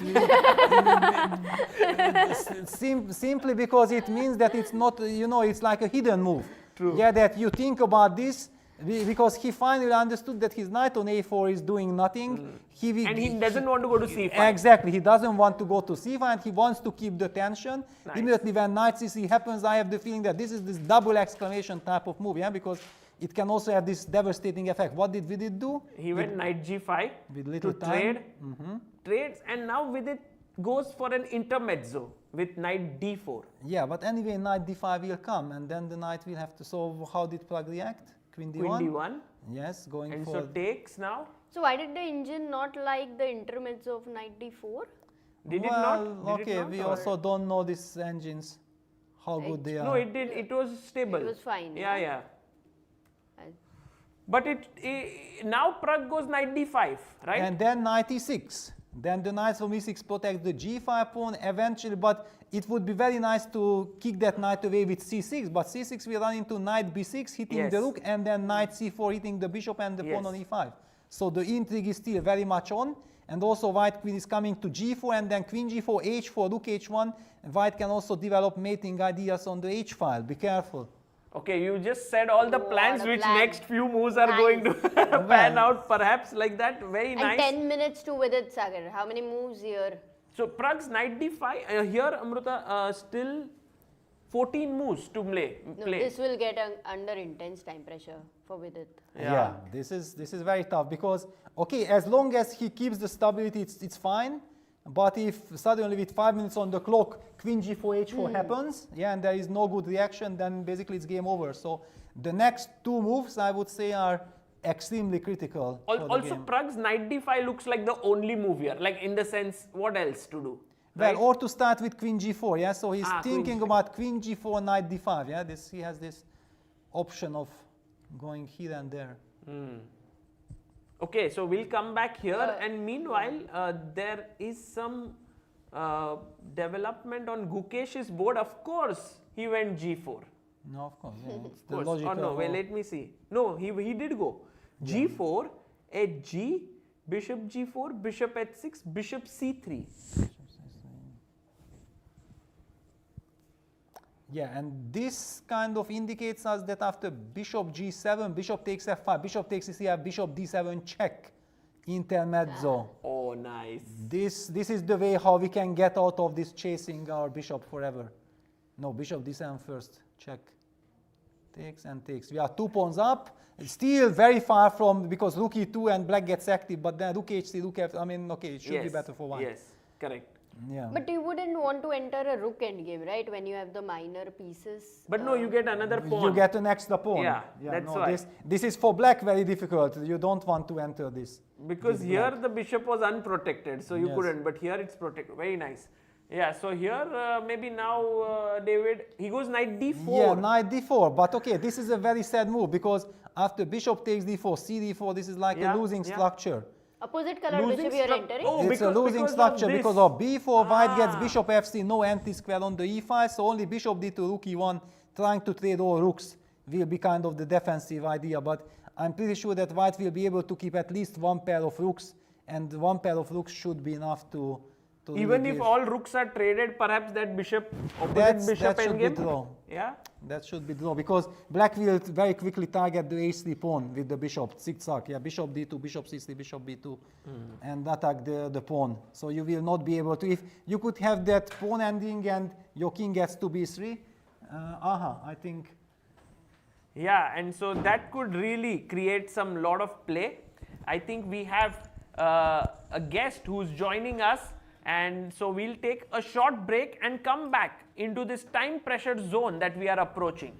S3: simply because it means that it's not, you know, it's like a hidden move.
S1: True.
S3: Yeah, that you think about this because he finally understood that his knight on a4 is doing nothing.
S1: And he doesn't want to go to c5.
S3: Exactly, he doesn't want to go to c5 and he wants to keep the tension.
S1: Nice.
S3: Immediately when knight c3 happens, I have the feeling that this is this double exclamation type of move, yeah, because it can also have this devastating effect. What did Vidit do?
S1: He went knight g5
S3: With little
S1: to
S3: time.
S1: trade, trades, and now Vidit goes for an intermezzo with knight d4.
S3: Yeah, but anyway, knight d5 will come and then the knight will have to. So how did Pragg react? Queen d1?
S1: Queen d1.
S3: Yes, going
S1: And
S3: for.
S1: so takes now.
S2: So why did the engine not like the intermezzo of knight d4?
S1: Did
S3: well,
S1: it not? Did
S3: okay,
S1: it not,
S3: we
S1: or-
S3: also don't know these engines, how good they are.
S1: No, it did. It was stable.
S2: It was fine,
S1: Yeah,
S2: yeah?
S1: yeah. But now Pragg goes knight d5, right?
S3: And then knight e6. Then the knight from e6 protects the g5 pawn eventually, but it would be very nice to kick that knight away with c6, but c6 will run into knight b6 hitting the
S1: Yes.
S3: rook and then knight c4 hitting the bishop and the pawn
S1: Yes.
S3: on e5. So the intrigue is still very much on, and also white queen is coming to g4 and then queen g4, h4, rook h1, and white can also develop mating ideas on the h file. Be careful.
S1: Okay, you just said all the
S2: What
S1: plans
S2: a
S1: which
S2: plan.
S1: next few moves are
S2: Nice.
S1: going to pan out perhaps like that. Very
S2: And
S1: nice.
S2: 10 minutes to Vidit, Sagar. How many moves here?
S1: So Pragg's knight d5, here Amruta still 14 moves to play.
S2: No, this will get under intense time pressure for Vidit.
S3: Yeah, this is very tough because okay, as long as he keeps the stability, it's fine. But if suddenly with 5 minutes on the clock, queen g4, h4 happens, yeah, and there is no good reaction, then basically it's game over. So the next two moves, I would say, are extremely critical. for the
S1: Also,
S3: game.
S1: Pragg's knight d5 looks like the only move here. Like in the sense, what else to do?
S3: Well,
S1: right?
S3: or to start with queen g4, yeah. So he's
S1: Queen
S3: thinking
S1: g4.
S3: about queen g4, knight d5, yeah. He has this option of going here and there.
S1: Okay, so we'll come back here, and meanwhile, there is some development on Gukesh's board. Of course, he went g4.
S3: No, of course. Yeah, it's
S1: Of
S3: the
S1: course.
S3: logical.
S1: Or no, wait, let me see. No, he did go g4, h bishop g4, bishop h6, bishop c3.
S3: Yeah, and this kind of indicates us that after bishop g7, bishop takes f5, bishop takes c5, bishop d7 check, intermezzo.
S1: Oh, nice.
S3: This is the way how we can get out of this chasing our bishop forever. No, bishop d7 first, check. Takes and takes. We are 2 pawns up, still very far from, because rook e2 and black gets active, but then rook h3, rook f, I mean, okay, it should be better for white.
S1: Yes, correct.
S3: Yeah.
S2: But you wouldn't want to enter a rook endgame, right? When you have the minor pieces.
S1: But no, you get another pawn.
S3: You get an extra pawn.
S1: Yeah, that's
S3: no,
S1: why.
S3: This is for black very difficult. You don't want to enter this.
S1: Because
S3: this
S1: here
S3: black.
S1: the bishop was unprotected, so you
S3: Yes.
S1: couldn't. But here it's protected. Very nice. Yeah, so here maybe now David, he goes knight d4.
S3: Yeah, knight d4. But okay, this is a very sad move because after bishop takes d4, c d4, this is like a losing structure.
S2: Opposite color bishop you are entering?
S1: Oh,
S3: It's a losing structure because of b4, white gets bishop f3, no anti-square on the e file, so only bishop d2, rook e1, trying to trade all rooks will be kind of the defensive idea, but I'm pretty sure that white will be able to keep at least one pair of rooks, and one pair of rooks should be enough to
S1: even
S3: really
S1: if
S3: give.
S1: all rooks are traded, perhaps that bishop, opposite bishop
S3: that should be
S1: endgame.
S3: draw.
S1: Yeah.
S3: That should be draw because black will very quickly target the h3 pawn with the bishop, zigzag. Yeah, bishop d2, bishop c3, bishop b2, and attack the pawn. So you will not be able to. If you could have that pawn ending and your king gets to b3, I think.
S1: Yeah, and so that could really create some lot of play. I think we have a guest who's joining us, and so we'll take a short break and come back into this time pressure zone that we are approaching.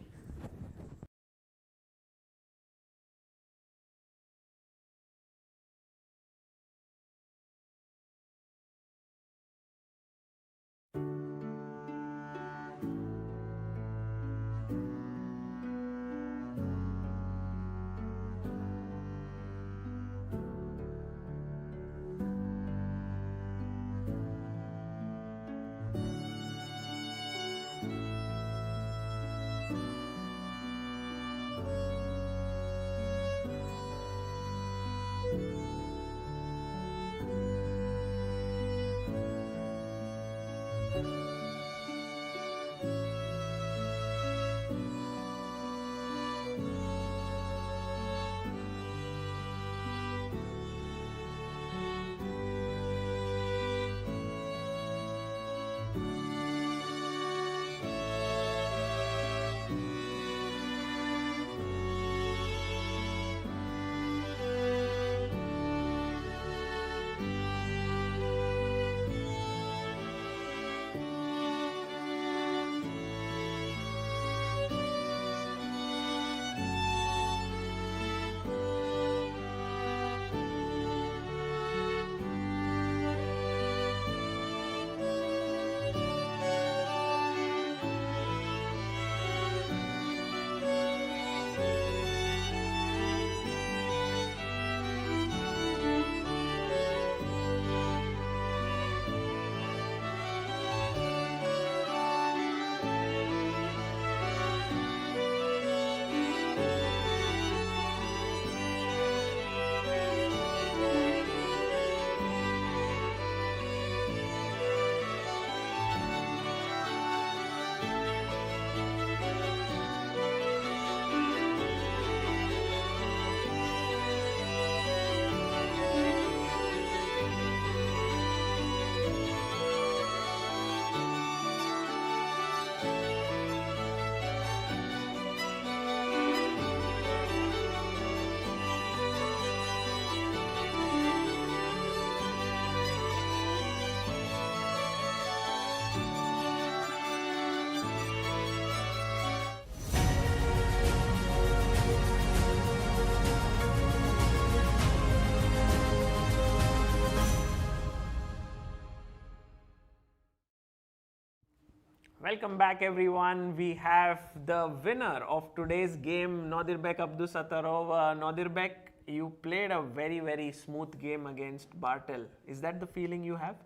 S1: Welcome back, everyone. We have the winner of today's game, Nodirbek Abdusattorov. Nodirbek, you played a very, very smooth game against Bartel. Is that the feeling you have?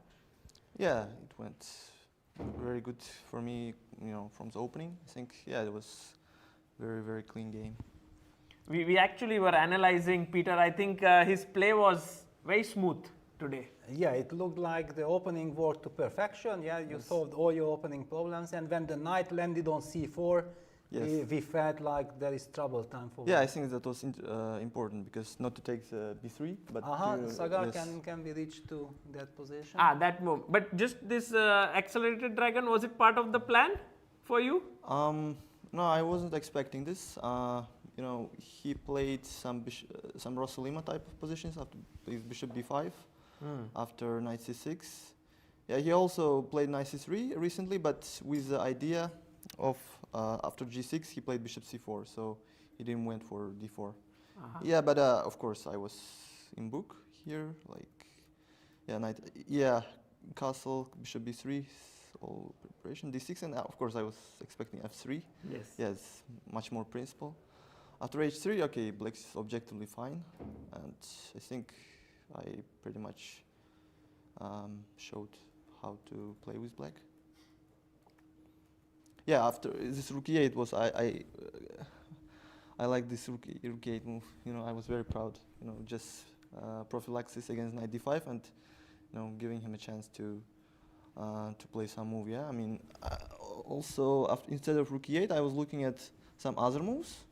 S4: Yeah, it went very good for me, from the opening. I think, it was very, very clean game.
S1: We actually were analyzing Péter. I think his play was very smooth today.
S3: Yeah, it looked like the opening worked to perfection. Yeah, you solved all your opening problems, and when the knight landed on c4, we felt like there is trouble time for.
S4: Yeah, I think that was important because not to take the b3, but
S3: Sagar can be reached to that position.
S1: That move. But just this accelerated dragon, was it part of the plan for you?
S4: No, I wasn't expecting this. He played some Rossolima type of positions after bishop b5. After knight c6. Yeah, he also played knight c3 recently, but with the idea of after g6 he played bishop c4, so he didn't went for d4. Yeah, but of course I was in book here, knight, castle, bishop b3, all preparation, d6, and of course I was expecting f3.
S1: Yes.
S4: Yes, much more principle. After h3, okay, black is objectively fine, and I think I pretty much showed how to play with black. Yeah, after this rook e8 was I like this rook e8 move. I was very proud. Just prophylaxis against knight d5 and giving him a chance to play some move. Yeah, I mean also instead of rook e8, I was looking at some other moves.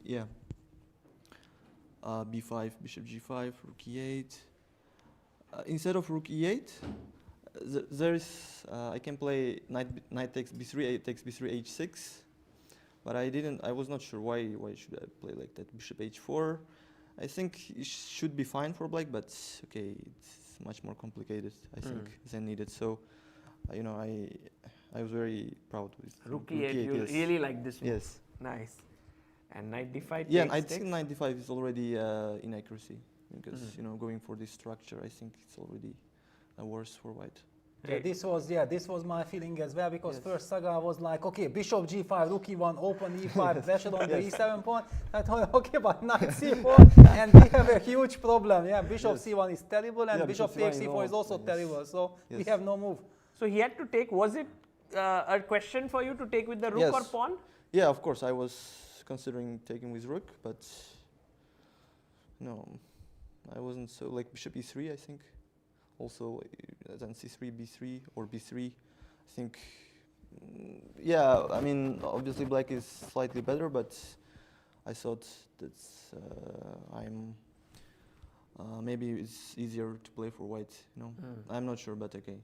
S4: Yeah. b5, bishop g5, rook e8. Instead of rook e8, there is I can play knight takes b3, takes b3, h6, but I was not sure why should I play like that. Bishop h4. I think it should be fine for black, but okay, it's much more complicated I think than needed. So I was very proud with
S1: rook e8. You really like this move.
S4: Yes.
S1: Nice. And knight d5.
S4: Yeah, I think knight d5 is already inaccuracy because going for this structure, I think it's already worse for white.
S3: Yeah, this was my feeling as well, because first Sagar was like, okay, bishop g5, rook e1, open e5, pressure on the e7 pawn. I thought, okay, but knight c4, and we have a huge problem. Yeah, bishop c1 is terrible, and bishop takes c4 is also terrible. So we have no move.
S1: So he had to take. Was it a question for you to take with the rook or pawn?
S4: Yeah, of course. I was considering taking with rook, but no, I wasn't so like bishop e3. I think also then c3, b3 or b3. I think I mean obviously black is slightly better, but I thought that maybe it's easier to play for white. I'm not sure, but okay.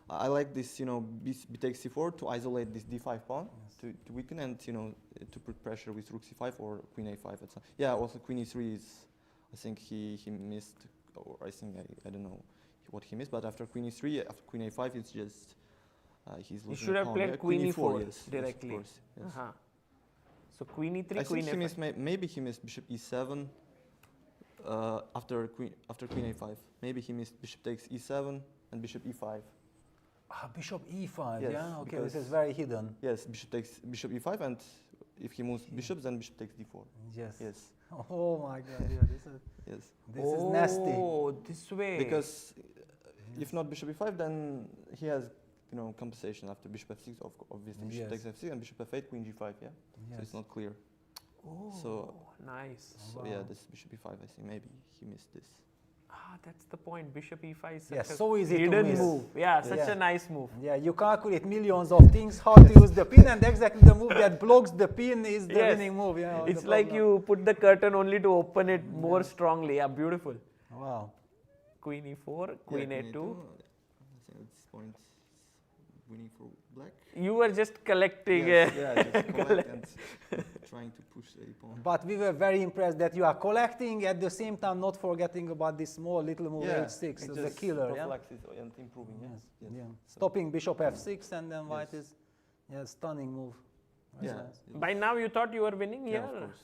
S4: I like this, b takes c4 to isolate this d5 pawn to weaken and to put pressure with rook c5 or queen a5. Yeah, also queen e3 is, I think he missed, or I think I don't know what he missed. But after queen e3, after queen a5, it's just he's losing.
S1: He should have played queen e4
S4: yes,
S1: directly.
S4: Yes, of course, yes.
S1: So queen e3,
S4: I
S1: queen
S4: think he
S1: a5.
S4: missed, maybe he missed bishop e7 after queen a5. Maybe he missed bishop takes e7 and bishop e5.
S3: Bishop e5,
S4: yes,
S3: yeah, okay, this is very hidden.
S4: Yes, bishop takes bishop e5, and if he moves bishops, then bishop takes d4.
S3: Yes.
S4: Yes.
S3: Oh my God, yeah, this is nasty.
S1: Oh, this way.
S4: Because if not bishop e5, then he has compensation after bishop f6. Obviously, bishop takes f6 and bishop f8, queen g5. Yeah. So it's not clear.
S1: Oh,
S4: so
S1: nice.
S4: So yeah, this bishop e5. I think maybe he missed this.
S1: That's the point. Bishop e5 is such a
S3: so easy
S1: hidden
S3: to miss.
S1: move. Yeah, such a nice move.
S3: Yeah, you calculate millions of things how to use the pin, and exactly the move that blocks the pin is the winning move.
S1: It's like you put the curtain only to open it more strongly. Yeah, beautiful.
S3: Wow.
S1: Queen e4, queen a2.
S4: I think at this point, winning for black.
S1: You were just collecting.
S4: Yes, just collect and trying to push a pawn.
S3: But we were very impressed that you are collecting at the same time, not forgetting about this small little move h6, the killer.
S4: And improving. Yes.
S3: Stopping bishop f6, and then white is stunning move.
S4: Yeah.
S1: By now you thought you were winning here?
S4: Yeah, of course.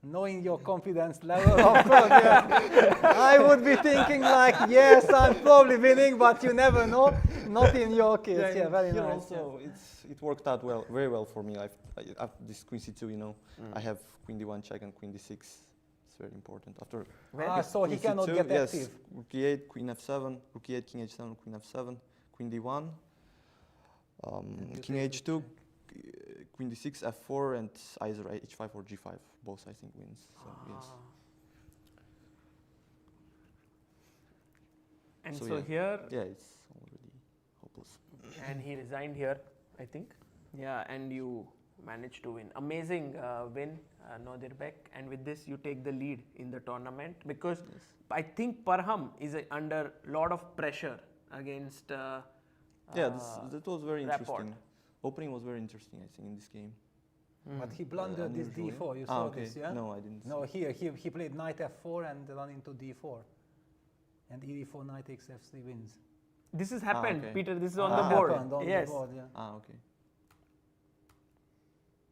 S3: knowing your confidence level, of course, yeah, I would be thinking like, yes, I'm probably winning, but you never know. Not in your case. Yeah, very
S4: here
S3: nice.
S4: also it worked out very well for me. After this queen c2, you know, I have queen d1 check and queen d6. It's very important. After
S3: So he
S4: queen
S3: cannot
S4: c2,
S3: get
S4: yes,
S3: active.
S4: rook e8, queen f7, rook e8, king h7, queen f7, queen d1, king h2, queen d6, f4, and either h5 or g5. Both, I think, wins. So yes.
S1: And
S4: So
S1: so
S4: yeah.
S1: here,
S4: Yeah, it's already hopeless.
S1: and he resigned here, I think. Yeah, and you managed to win. Amazing win, Nodirbek. And with this, you take the lead in the tournament because I think Parham is under a lot of pressure against.
S4: That was very
S1: Rapport.
S4: interesting. Opening was very interesting, I think, in this game.
S3: But he blundered this
S4: unusual,
S3: d4. You
S4: Ah,
S3: saw
S4: okay.
S3: this, yeah?
S4: No, I didn't.
S3: No,
S4: see.
S3: here he played knight f4 and run into d4. And e4, knight takes f3 wins.
S1: This has happened,
S4: okay.
S1: Peter. This is on
S4: Ah.
S1: the board.
S3: Happened on
S1: Yes.
S3: the board, yeah.
S4: Ah, okay.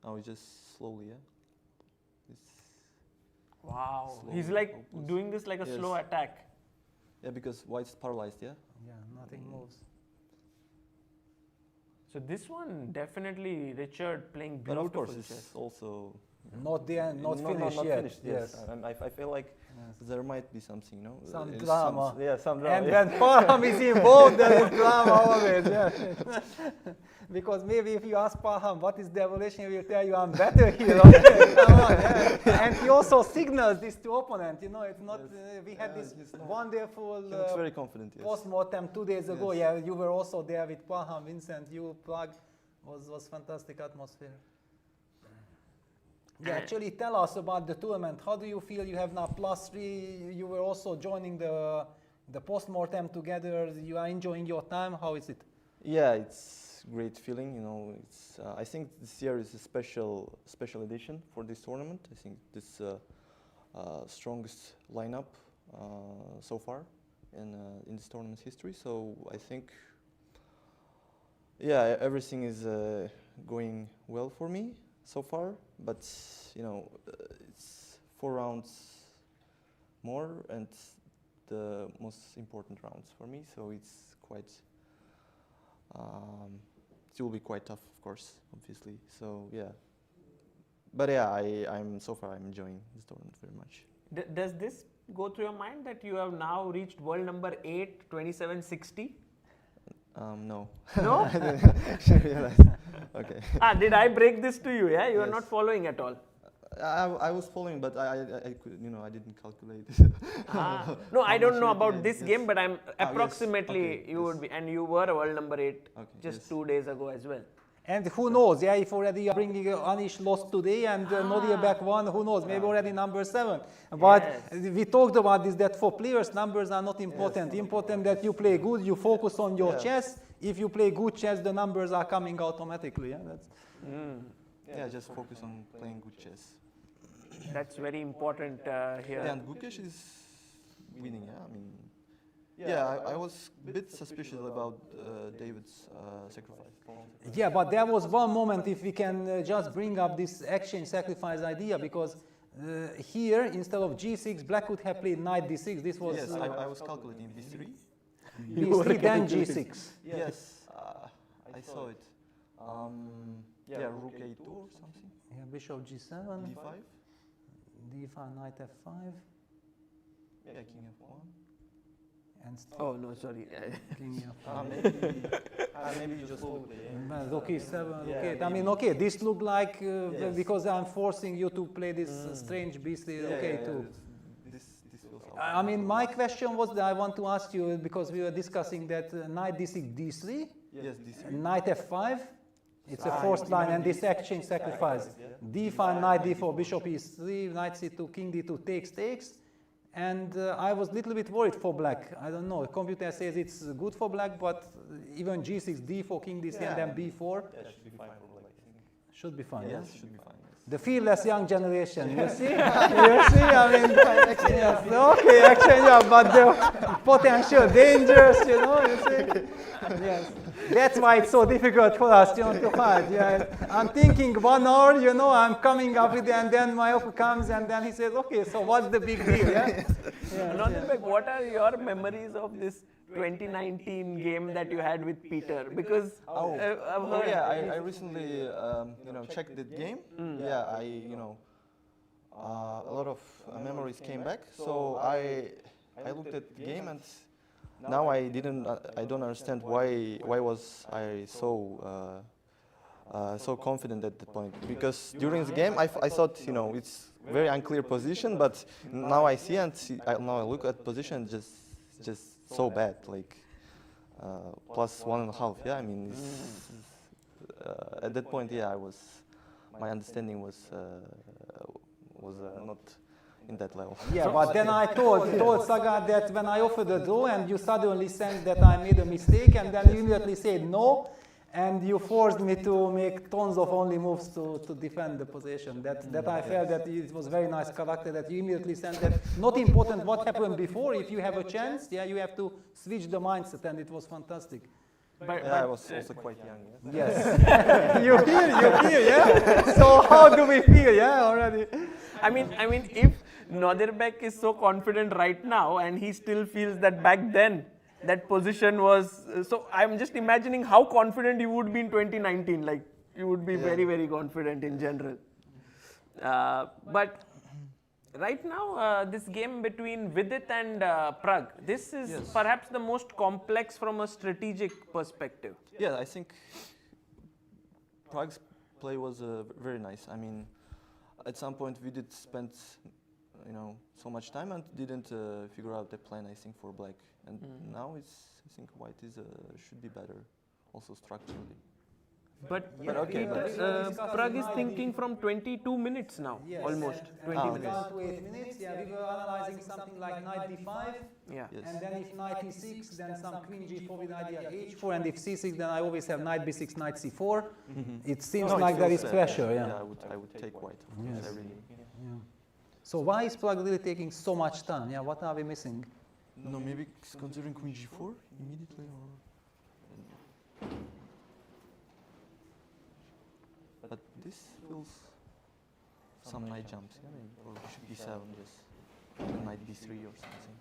S4: Oh, it's just slowly, yeah. It's
S1: Wow.
S4: Slow,
S1: He's like
S4: hopeless.
S1: doing this like a
S4: Yes.
S1: slow attack.
S4: yeah, because white's paralyzed, yeah.
S3: Yeah, nothing moves.
S1: So this one definitely Richard playing
S4: But
S1: beautiful
S4: of course,
S1: chess.
S4: it's also
S3: Not the end, not finished
S4: not
S3: yet.
S4: finished. Yes, and I feel like there might be something, you know,
S3: Some
S4: it's
S3: drama.
S4: some drama.
S3: And
S4: yeah.
S3: when Parham is involved, there is drama always. Yeah. Because maybe if you ask Parham what is the evolution, he will tell you I'm better here. Okay, come on, yeah. And he also signals this to opponent. You know, it's not. We had this
S4: he's not-
S3: wonderful
S4: He looks very confident. Yes.
S3: post-mortem 2 days ago.
S4: Yes.
S3: Yeah, you were also there with Parham, Vincent, you, Prague. Was fantastic atmosphere. Yeah, actually, tell us about the tournament. How do you feel? You have now +3. You were also joining the post-mortem together. You are enjoying your time. How is it?
S4: Yeah, it's great feeling. You know, it's. I think this year is a special edition for this tournament. I think this strongest lineup so far in this tournament's history. So I think. Yeah, everything is going well for me so far, but you know, it's 4 rounds more and the most important rounds for me. So it's quite. It will be quite tough, of course, obviously. So yeah, but yeah, I'm so far I'm enjoying this tournament very much.
S1: Does this go through your mind that you have now reached world number 8, 2760?
S4: No.
S1: No?
S4: I didn't realize. Okay.
S1: Did I break this to you? Yeah, you are
S4: Yes.
S1: not following at all.
S4: I was following, but I could, you know, I didn't calculate.
S1: No, I
S4: How
S1: don't
S4: much
S1: know
S4: you
S1: about
S4: gain,
S1: this
S4: yes.
S1: game, but I'm
S4: yes,
S1: approximately
S4: okay,
S1: you
S4: yes.
S1: would be, and you were a world number 8
S4: Okay,
S1: just
S4: yes.
S1: 2 days ago as well.
S3: And who knows? Yeah, if already you are bringing Anish lost today and Nodirbek won, who knows? Maybe already number 7. But
S1: Yes.
S3: we talked about this that for players, numbers are not important. Important that you play good, you focus on your chess. If you play good chess, the numbers are coming automatically. Yeah, that's.
S4: Yeah, just focus on playing good chess.
S1: That's very important here.
S4: Yeah, and Gukesh is winning. Yeah, I mean, yeah, I was a bit suspicious about David's sacrifice.
S3: Yeah, but there was one moment, if we can just bring up this exchange sacrifice idea, because here, instead of g6, black would have played knight d6. This was
S4: Yes, I was calculating b3.
S3: b3, then g6.
S4: Yes, I saw it. Yeah, rook a2 or something.
S3: Yeah, bishop g7,
S4: d5.
S3: d5, knight f5,
S4: Yeah, king f1.
S3: and
S1: Oh no, sorry.
S3: king f5.
S4: Maybe you just hold it.
S3: Rook e7,
S4: Yeah,
S3: okay. I
S4: maybe.
S3: mean, okay, this looked like,
S4: Yes.
S3: because I'm forcing you to play this strange b3, okay, too.
S4: This feels
S3: I mean, my question was that I want to ask you, because we were discussing that knight d6, d3,
S4: Yes, d3.
S3: knight f5, it's a forced line, and this exchange sacrifice. d5, knight d4, bishop e3, knight c2, king d2, takes. And I was a little bit worried for black. I don't know, the computer says it's good for black, but even g6, d4, king d3, and then b4
S4: Yeah, should be fine for black, I think.
S3: should be fine,
S4: Yes,
S3: yes?
S4: should be fine. Yes.
S3: The fearless young generation, you see? You see, I mean, yes, okay, actually, yeah, but the potential dangers, you know, you see? Yes, that's why it's so difficult for us, you know, to hide. Yeah, I'm thinking 1 hour, you know, I'm coming up with it, and then my opponent comes, and then he says, okay, so what's the big deal, yeah?
S1: Nodirbek, what are your memories of this 2019 game that you had with Péter? Because
S4: I recently checked the game. Yeah, a lot of memories came back. So I looked at the game, and now I don't understand why was I so confident at the point. Because during the game I thought it's very unclear position, but now I see now I look at position just so bad, like plus 1.5. Yeah, I mean, at that point, yeah, my understanding was not in that level.
S3: Yeah, but then I told Sagar that when I offered a draw, and you suddenly sensed that I made a mistake, and then you immediately said no, and you forced me to make tons of only moves to defend the position. That I felt that it was very nice character, that you immediately sensed that not important what happened before. If you have a chance, yeah, you have to switch the mindset, and it was fantastic.
S1: But
S4: I was also quite young. Yeah?
S3: Yes. you feel, yeah. So how do we feel, yeah, already?
S1: I mean, if Nodirbek is so confident right now, and he still feels that back then that position was, so I'm just imagining how confident you would be in 2019. Like you would be very, very confident in general. But right now, this game between Vidit and Pragg, this is perhaps the most complex from a strategic perspective.
S4: Yeah, I think Pragg's play was very nice. I mean, at some point Vidit spent, so much time and didn't figure out the plan, I think, for black. And now I think white should be better, also structurally.
S1: But Pragg is thinking from 22 minutes now, almost 20 minutes.
S3: Down to 8 minutes. Yeah, we were analyzing something like knight d5.
S1: Yeah.
S4: Yes.
S3: And then if knight e6, then some queen g4 with idea h4, and if c6, then I always have knight b6, knight c4. It seems like there is pressure. Yeah.
S4: I would take white. Of course, I really.
S3: Yeah. So why is Pragg really taking so much time? Yeah, what are we missing?
S4: No, maybe considering queen g4 immediately, or. But this feels some knight jumps, yeah, maybe, or bishop e7, just knight d3 or something.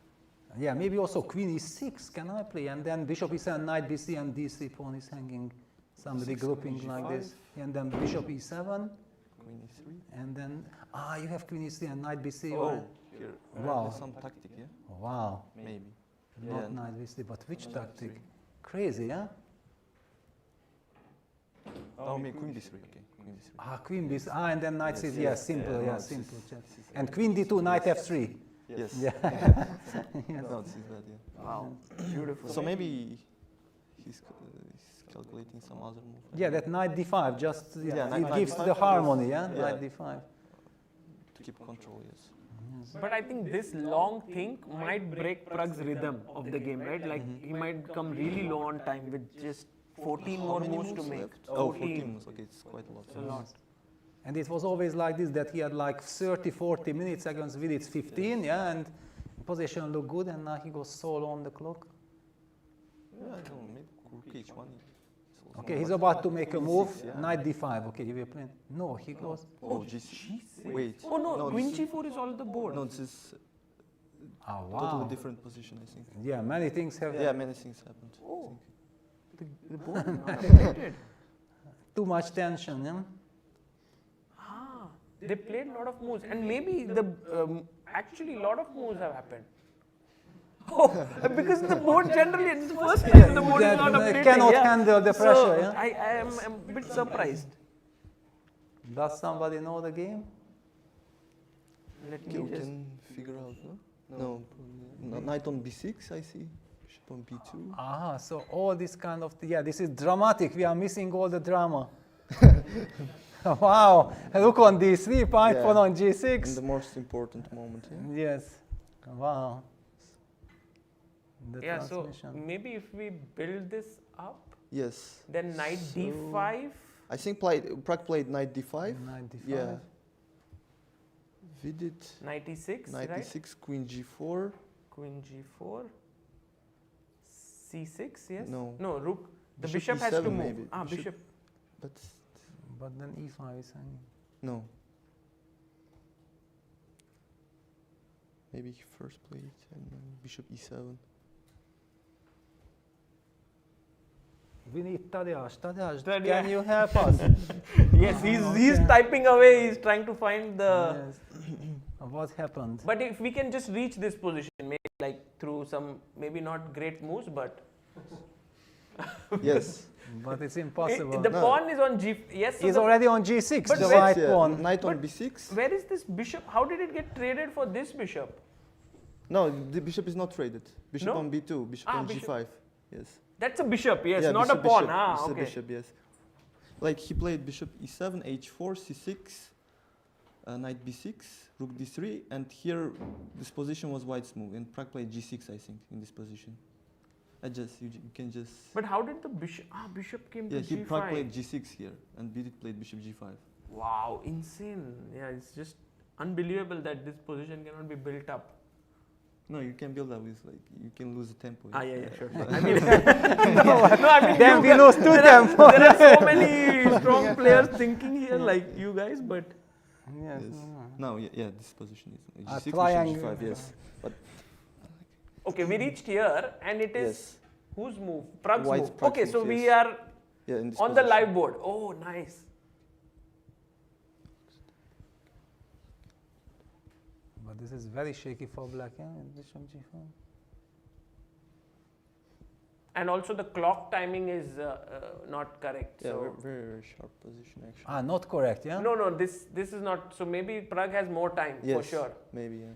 S3: Yeah, maybe also queen e6 can I play, and then bishop e7, knight bc, and d3 pawn is hanging, some regrouping like this, and then bishop e7,
S4: queen e3,
S3: and then you have queen e3 and knight bc.
S4: Oh, here,
S3: wow,
S4: there's some tactic, yeah.
S3: Wow,
S4: Maybe.
S3: not knight bc, but which tactic? Crazy, yeah.
S4: Oh, maybe queen d3. Okay, queen d3.
S3: Queen b3. And then knight c3. Yeah, simple. Yeah,
S4: no,
S3: simple. And queen d2, knight f3.
S4: Yes.
S3: Yeah.
S4: No, this is bad. Yeah.
S1: Wow, beautiful.
S4: So maybe he's calculating some other move.
S3: Yeah, that knight d5 just it
S4: knight
S3: gives
S4: d5
S3: the harmony.
S4: yes.
S3: Yeah, knight d5.
S4: To keep control, yes.
S1: But I think this long thing might break Pragg's rhythm of the game, right? Like he might come really low on time with just 14 more moves to make.
S4: Left? Oh, 14 moves. Okay, it's quite a lot.
S1: It's a lot.
S3: And it was always like this, that he had like 30, 40 minutes against Vidit's 15, yeah, and position looked good, and now he goes so low on the clock.
S4: Yeah, I don't know, maybe rook h1.
S3: Okay, he's about to make a move, knight d5. Okay, he will play. No, he goes.
S4: Oh, g6. Wait.
S1: Oh no, queen g4 is all the board.
S4: No, this is
S3: Wow.
S4: totally different position, I think.
S3: Yeah, many things have.
S4: Yeah, many things happened.
S1: Oh, the board is not affected.
S3: Too much tension, yeah.
S1: They played a lot of moves, and maybe actually a lot of moves have happened. Oh, because the board generally, it's the first time the board is not updating.
S3: Cannot handle the pressure.
S1: So
S3: Yeah?
S1: I am a bit surprised.
S3: Does somebody know the game?
S1: Let
S4: Okay,
S1: me
S4: we
S1: just.
S4: can figure out, no? No, knight on b6, I see. Bishop on b2.
S3: So all this kind of, this is dramatic. We are missing all the drama. Wow, look on d3, pawn on
S4: In
S3: g6.
S4: the most important moment, yeah?
S3: Yes, wow. The
S1: Yeah, so
S3: transmission.
S1: maybe if we build this up,
S4: Yes.
S1: then knight d5.
S4: I think Pragg played knight d5.
S3: Knight d5.
S4: Yeah. Vidit,
S1: 96, right?
S4: 96, Queen G4.
S1: Queen G4. C6, yes?
S4: No.
S1: No, rook. The
S4: Bishop
S1: bishop has to
S4: E7
S1: move.
S4: maybe.
S1: Ah,
S4: Bishop-
S1: bishop.
S4: But
S3: But then e5 is hanging.
S4: no. Maybe he first played and then Bishop E7.
S3: We need Tadeusz. Tadeusz,
S1: Tadeusz.
S3: can you help us?
S1: Yes, he's typing away. He's trying to find the.
S3: Yes. What happened?
S1: But if we can just reach this position, maybe like through some, maybe not great moves, but
S4: Yes.
S3: But it's impossible.
S1: the
S4: No.
S1: pawn is on G. Yes, so
S3: He's
S1: the-
S3: already on g6,
S1: But
S3: the
S1: where-
S3: white
S4: Yeah,
S3: pawn.
S4: Knight on
S1: But-
S4: B6.
S1: where is this bishop? How did it get traded for this bishop?
S4: No, the bishop is not traded. Bishop
S1: No?
S4: on B2, bishop
S1: Ah,
S4: on
S1: bishop.
S4: G5. Yes.
S1: That's a bishop, yes,
S4: Yeah,
S1: not
S4: bishop,
S1: a pawn.
S4: Bishop,
S1: Ah,
S4: it's a
S1: okay.
S4: bishop, yes. Like he played bishop E7, H4, C6, knight B6, rook D3, and here this position was white's move. And Pragg played G6, I think, in this position. You can just.
S1: But how did the bishop? Ah, bishop came
S4: Yeah,
S1: to G5.
S4: Pragg played G6 here, and Vidit played bishop G5.
S1: Wow, insane. Yeah, it's just unbelievable that this position cannot be built up.
S4: No, you can build up with you can lose the tempo.
S1: Ah, yeah, sure.
S4: But-
S1: I mean, no, I mean,
S3: Then
S1: you
S3: we
S1: guys-
S3: lose two
S1: there
S3: tempo.
S1: There are so many strong players thinking here, like you guys, but
S3: Yes.
S4: Yes.
S3: no.
S4: No, yeah, this position is
S3: A
S4: G6, bishop
S3: triangle.
S4: G5, yes. But
S1: okay, we reached here, and it is
S4: yes,
S1: whose move? Pragg's
S4: White's
S1: move.
S4: Pragg's
S1: Okay, so
S4: move,
S1: we
S4: yes.
S1: are
S4: yeah, in this
S1: on the
S4: position.
S1: live board. Oh, nice.
S3: But this is very shaky for black, yeah? Bishop g5.
S1: And also the clock timing is not correct.
S4: Yeah,
S1: so
S4: very, very sharp position actually.
S3: Ah, not correct, yeah?
S1: no, this is not. So maybe Pragg has more time for
S4: Yes,
S1: sure.
S4: maybe, yeah.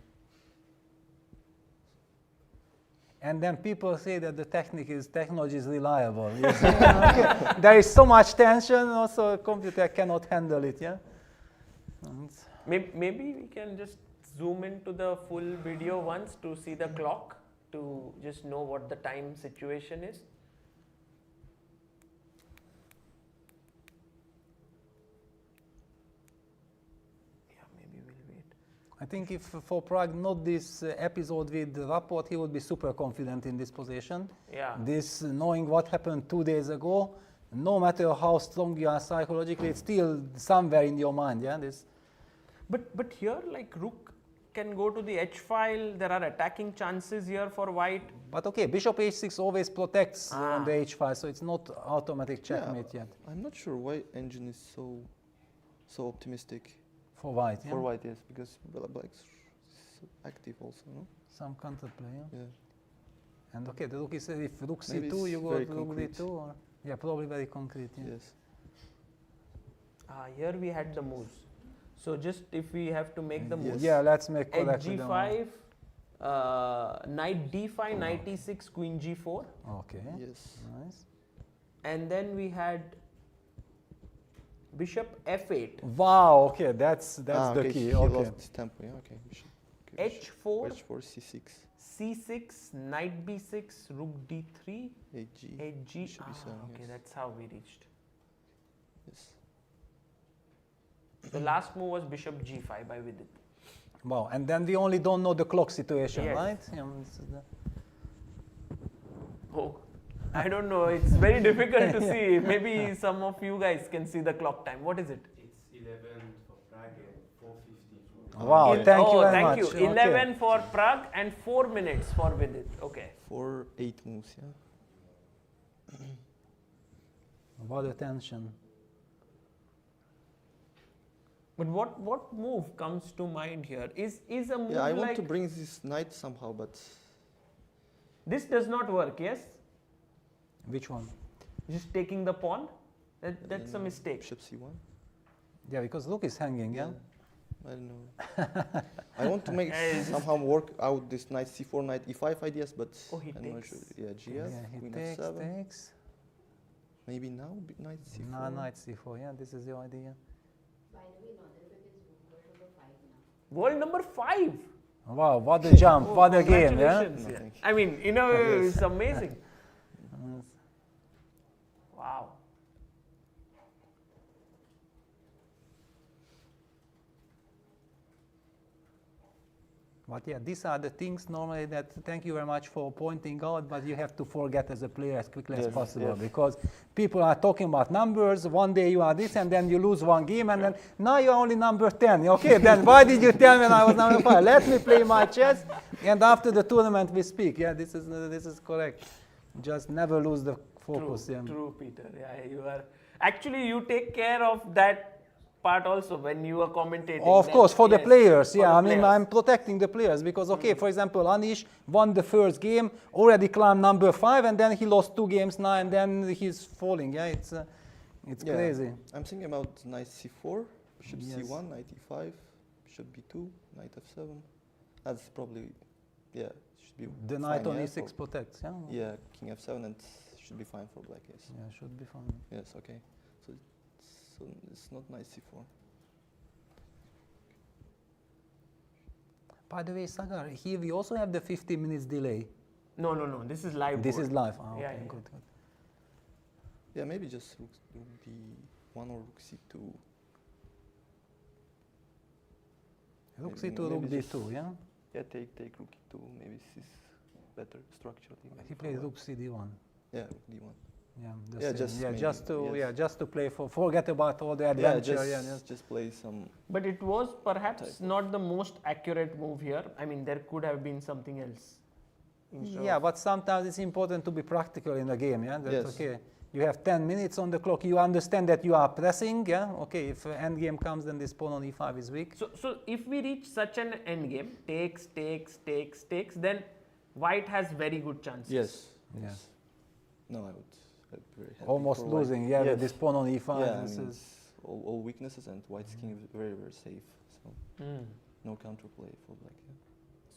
S3: And then people say that the technology is reliable. Yes. There is so much tension, also a computer cannot handle it, yeah? And
S1: Maybe we can just zoom into the full video once to see the clock, to just know what the time situation is. Yeah, maybe we'll wait.
S3: I think if for Pragg not this episode with Rapport, he would be super confident in this position.
S1: Yeah.
S3: This knowing what happened 2 days ago, no matter how strong you are psychologically, it's still somewhere in your mind, yeah? This.
S1: But here, like rook can go to the h file. There are attacking chances here for white.
S3: But okay, bishop h6 always protects
S1: Ah.
S3: on the h5, so it's not automatic checkmate yet
S4: I'm not sure why engine is so optimistic
S3: for white. Yeah?
S4: for white, yes, because black's active also, no?
S3: Some counterplay. Yeah?
S4: Yeah.
S3: And okay, the rook is if rook
S4: Maybe
S3: c2,
S4: it's
S3: you go
S4: very
S3: to rook
S4: concrete.
S3: d2, or yeah, probably very concrete. Yeah.
S4: Yes.
S1: Here we had the moves. So just if we have to make the
S4: Yes.
S1: moves.
S3: Yeah, let's make
S1: H
S3: correct with the
S1: g5, knight d5, knight e6, queen g4,
S3: one. Okay,
S4: Yes.
S3: nice.
S1: and then we had bishop f8,
S3: Wow, okay, that's
S4: Ah,
S3: the
S4: okay,
S3: key.
S4: He
S3: Okay.
S4: lost his tempo, yeah, okay.
S1: h4,
S4: H4, C6,
S1: c6, knight b6, rook d3,
S4: Hg,
S1: hg.
S4: bishop E7,
S1: Okay,
S4: yes.
S1: that's how we reached.
S4: Yes.
S1: The last move was bishop g5 by Vidit.
S3: Wow, and then we only don't know the clock situation,
S1: Yes.
S3: right? Yeah, this is the-
S1: Oh, I don't know. It's very difficult to see. Maybe some of you guys can see the clock time. What is it?
S5: It's 11 for Prague and 4:50 for
S3: Wow,
S1: Il-
S3: thank you very
S1: thank
S3: much.
S1: you.
S3: Okay.
S1: 11 for Pragg and 4 minutes for Vidit. Okay.
S4: 4-8 moves, yeah.
S3: What a tension.
S1: But what move comes to mind here? Is a move
S4: Yeah, I
S1: like
S4: want to bring this knight somehow, but
S1: this does not work? Yes,
S3: Which one?
S1: just taking the pawn. That's a
S4: then
S1: mistake.
S4: Bishop C1.
S3: Yeah, because rook is hanging, yeah?
S4: I don't know. I want to make
S1: Yes.
S4: somehow work out this knight C4, knight E5 ideas, but
S1: Oh, he
S4: I'm not
S1: takes.
S4: sure. Yeah, GF,
S3: Yeah, he
S4: Queen
S3: takes,
S4: F7.
S3: takes.
S4: Maybe now knight C4.
S3: No, knight c4, yeah, this is the idea.
S1: World number 5.
S3: Wow, what a jump,
S1: Oh,
S3: what a game, yeah?
S1: congratulations.
S4: No,
S1: Yeah.
S4: thank you.
S1: I mean, in a way,
S4: Yes.
S1: it's amazing.
S3: Yes.
S1: Wow.
S3: But yeah, these are the things normally that, thank you very much for pointing out, but you have to forget as a player as quickly as
S4: Yes,
S3: possible,
S4: yes.
S3: because people are talking about numbers. One day you are this, and then you lose one game, and then now you're only number 10. Okay, then why did you tell me when I was number 5? Let me play my chess, and after the tournament we speak. Yeah, this is correct. Just never lose the focus.
S1: True,
S3: Yeah.
S1: true, Peter. Yeah, you are. Actually, you take care of that part also when you are commentating.
S3: Of
S1: then-
S3: course, for the
S1: yes,
S3: players,
S1: for
S3: yeah.
S1: the
S3: I mean,
S1: players.
S3: I'm protecting the players because, okay, for example, Anish won the first game, already climbed number 5, and then he lost 2 games now, and then he's falling. Yeah, it's
S4: Yeah.
S3: crazy.
S4: I'm thinking about knight c4, bishop
S3: Yes.
S4: c1, knight e5, bishop b2, knight f7. That's probably, yeah, should be
S3: The
S4: fine,
S3: knight on
S4: yeah,
S3: e6
S4: for-
S3: protects. Yeah.
S4: Yeah, king f7, and should be fine for black, yes.
S3: Yeah, should be fine.
S4: Yes, okay. So it's not knight c4.
S3: By the way, Sagar, here we also have the 15 minutes delay.
S1: No, no, no. This is live.
S3: This
S1: board.
S3: is live. Ah,
S1: Yeah,
S3: okay,
S1: yeah.
S3: good.
S4: Yeah, maybe just rook d1 or rook c2.
S3: Rook
S4: Maybe-
S3: c2, rook
S4: maybe just-
S3: d2, yeah?
S4: Yeah, take rook e2. Maybe this is better structured. even
S3: He
S4: for
S3: played
S4: white.
S3: rook cd1.
S4: Yeah, rook d1.
S3: Yeah, the
S4: Yeah,
S3: same.
S4: just
S3: yeah,
S4: maybe,
S3: just to play for, forget about all the
S4: Yeah,
S3: adventure.
S4: just play some.
S1: But it was perhaps
S4: Type of-
S1: not the most accurate move here. I mean, there could have been something else. instead
S3: Yeah,
S1: of-
S3: but sometimes it's important to be practical in the game. Yeah, that's
S4: Yes.
S3: okay. You have 10 minutes on the clock. You understand that you are pressing. Yeah, okay. If end game comes, then this pawn on e5 is weak.
S1: So if we reach such an end game, takes, then white has very good chances.
S4: Yes.
S3: Yeah.
S4: No, I would. I'd be very happy
S3: Almost
S4: for white.
S3: losing. Yeah, with
S4: Yes.
S3: this pawn on e5.
S4: Yeah, I
S3: this
S4: mean,
S3: is
S4: it's all weaknesses, and white's king is very, very safe. So
S1: Mm.
S4: no counterplay for black. Yeah.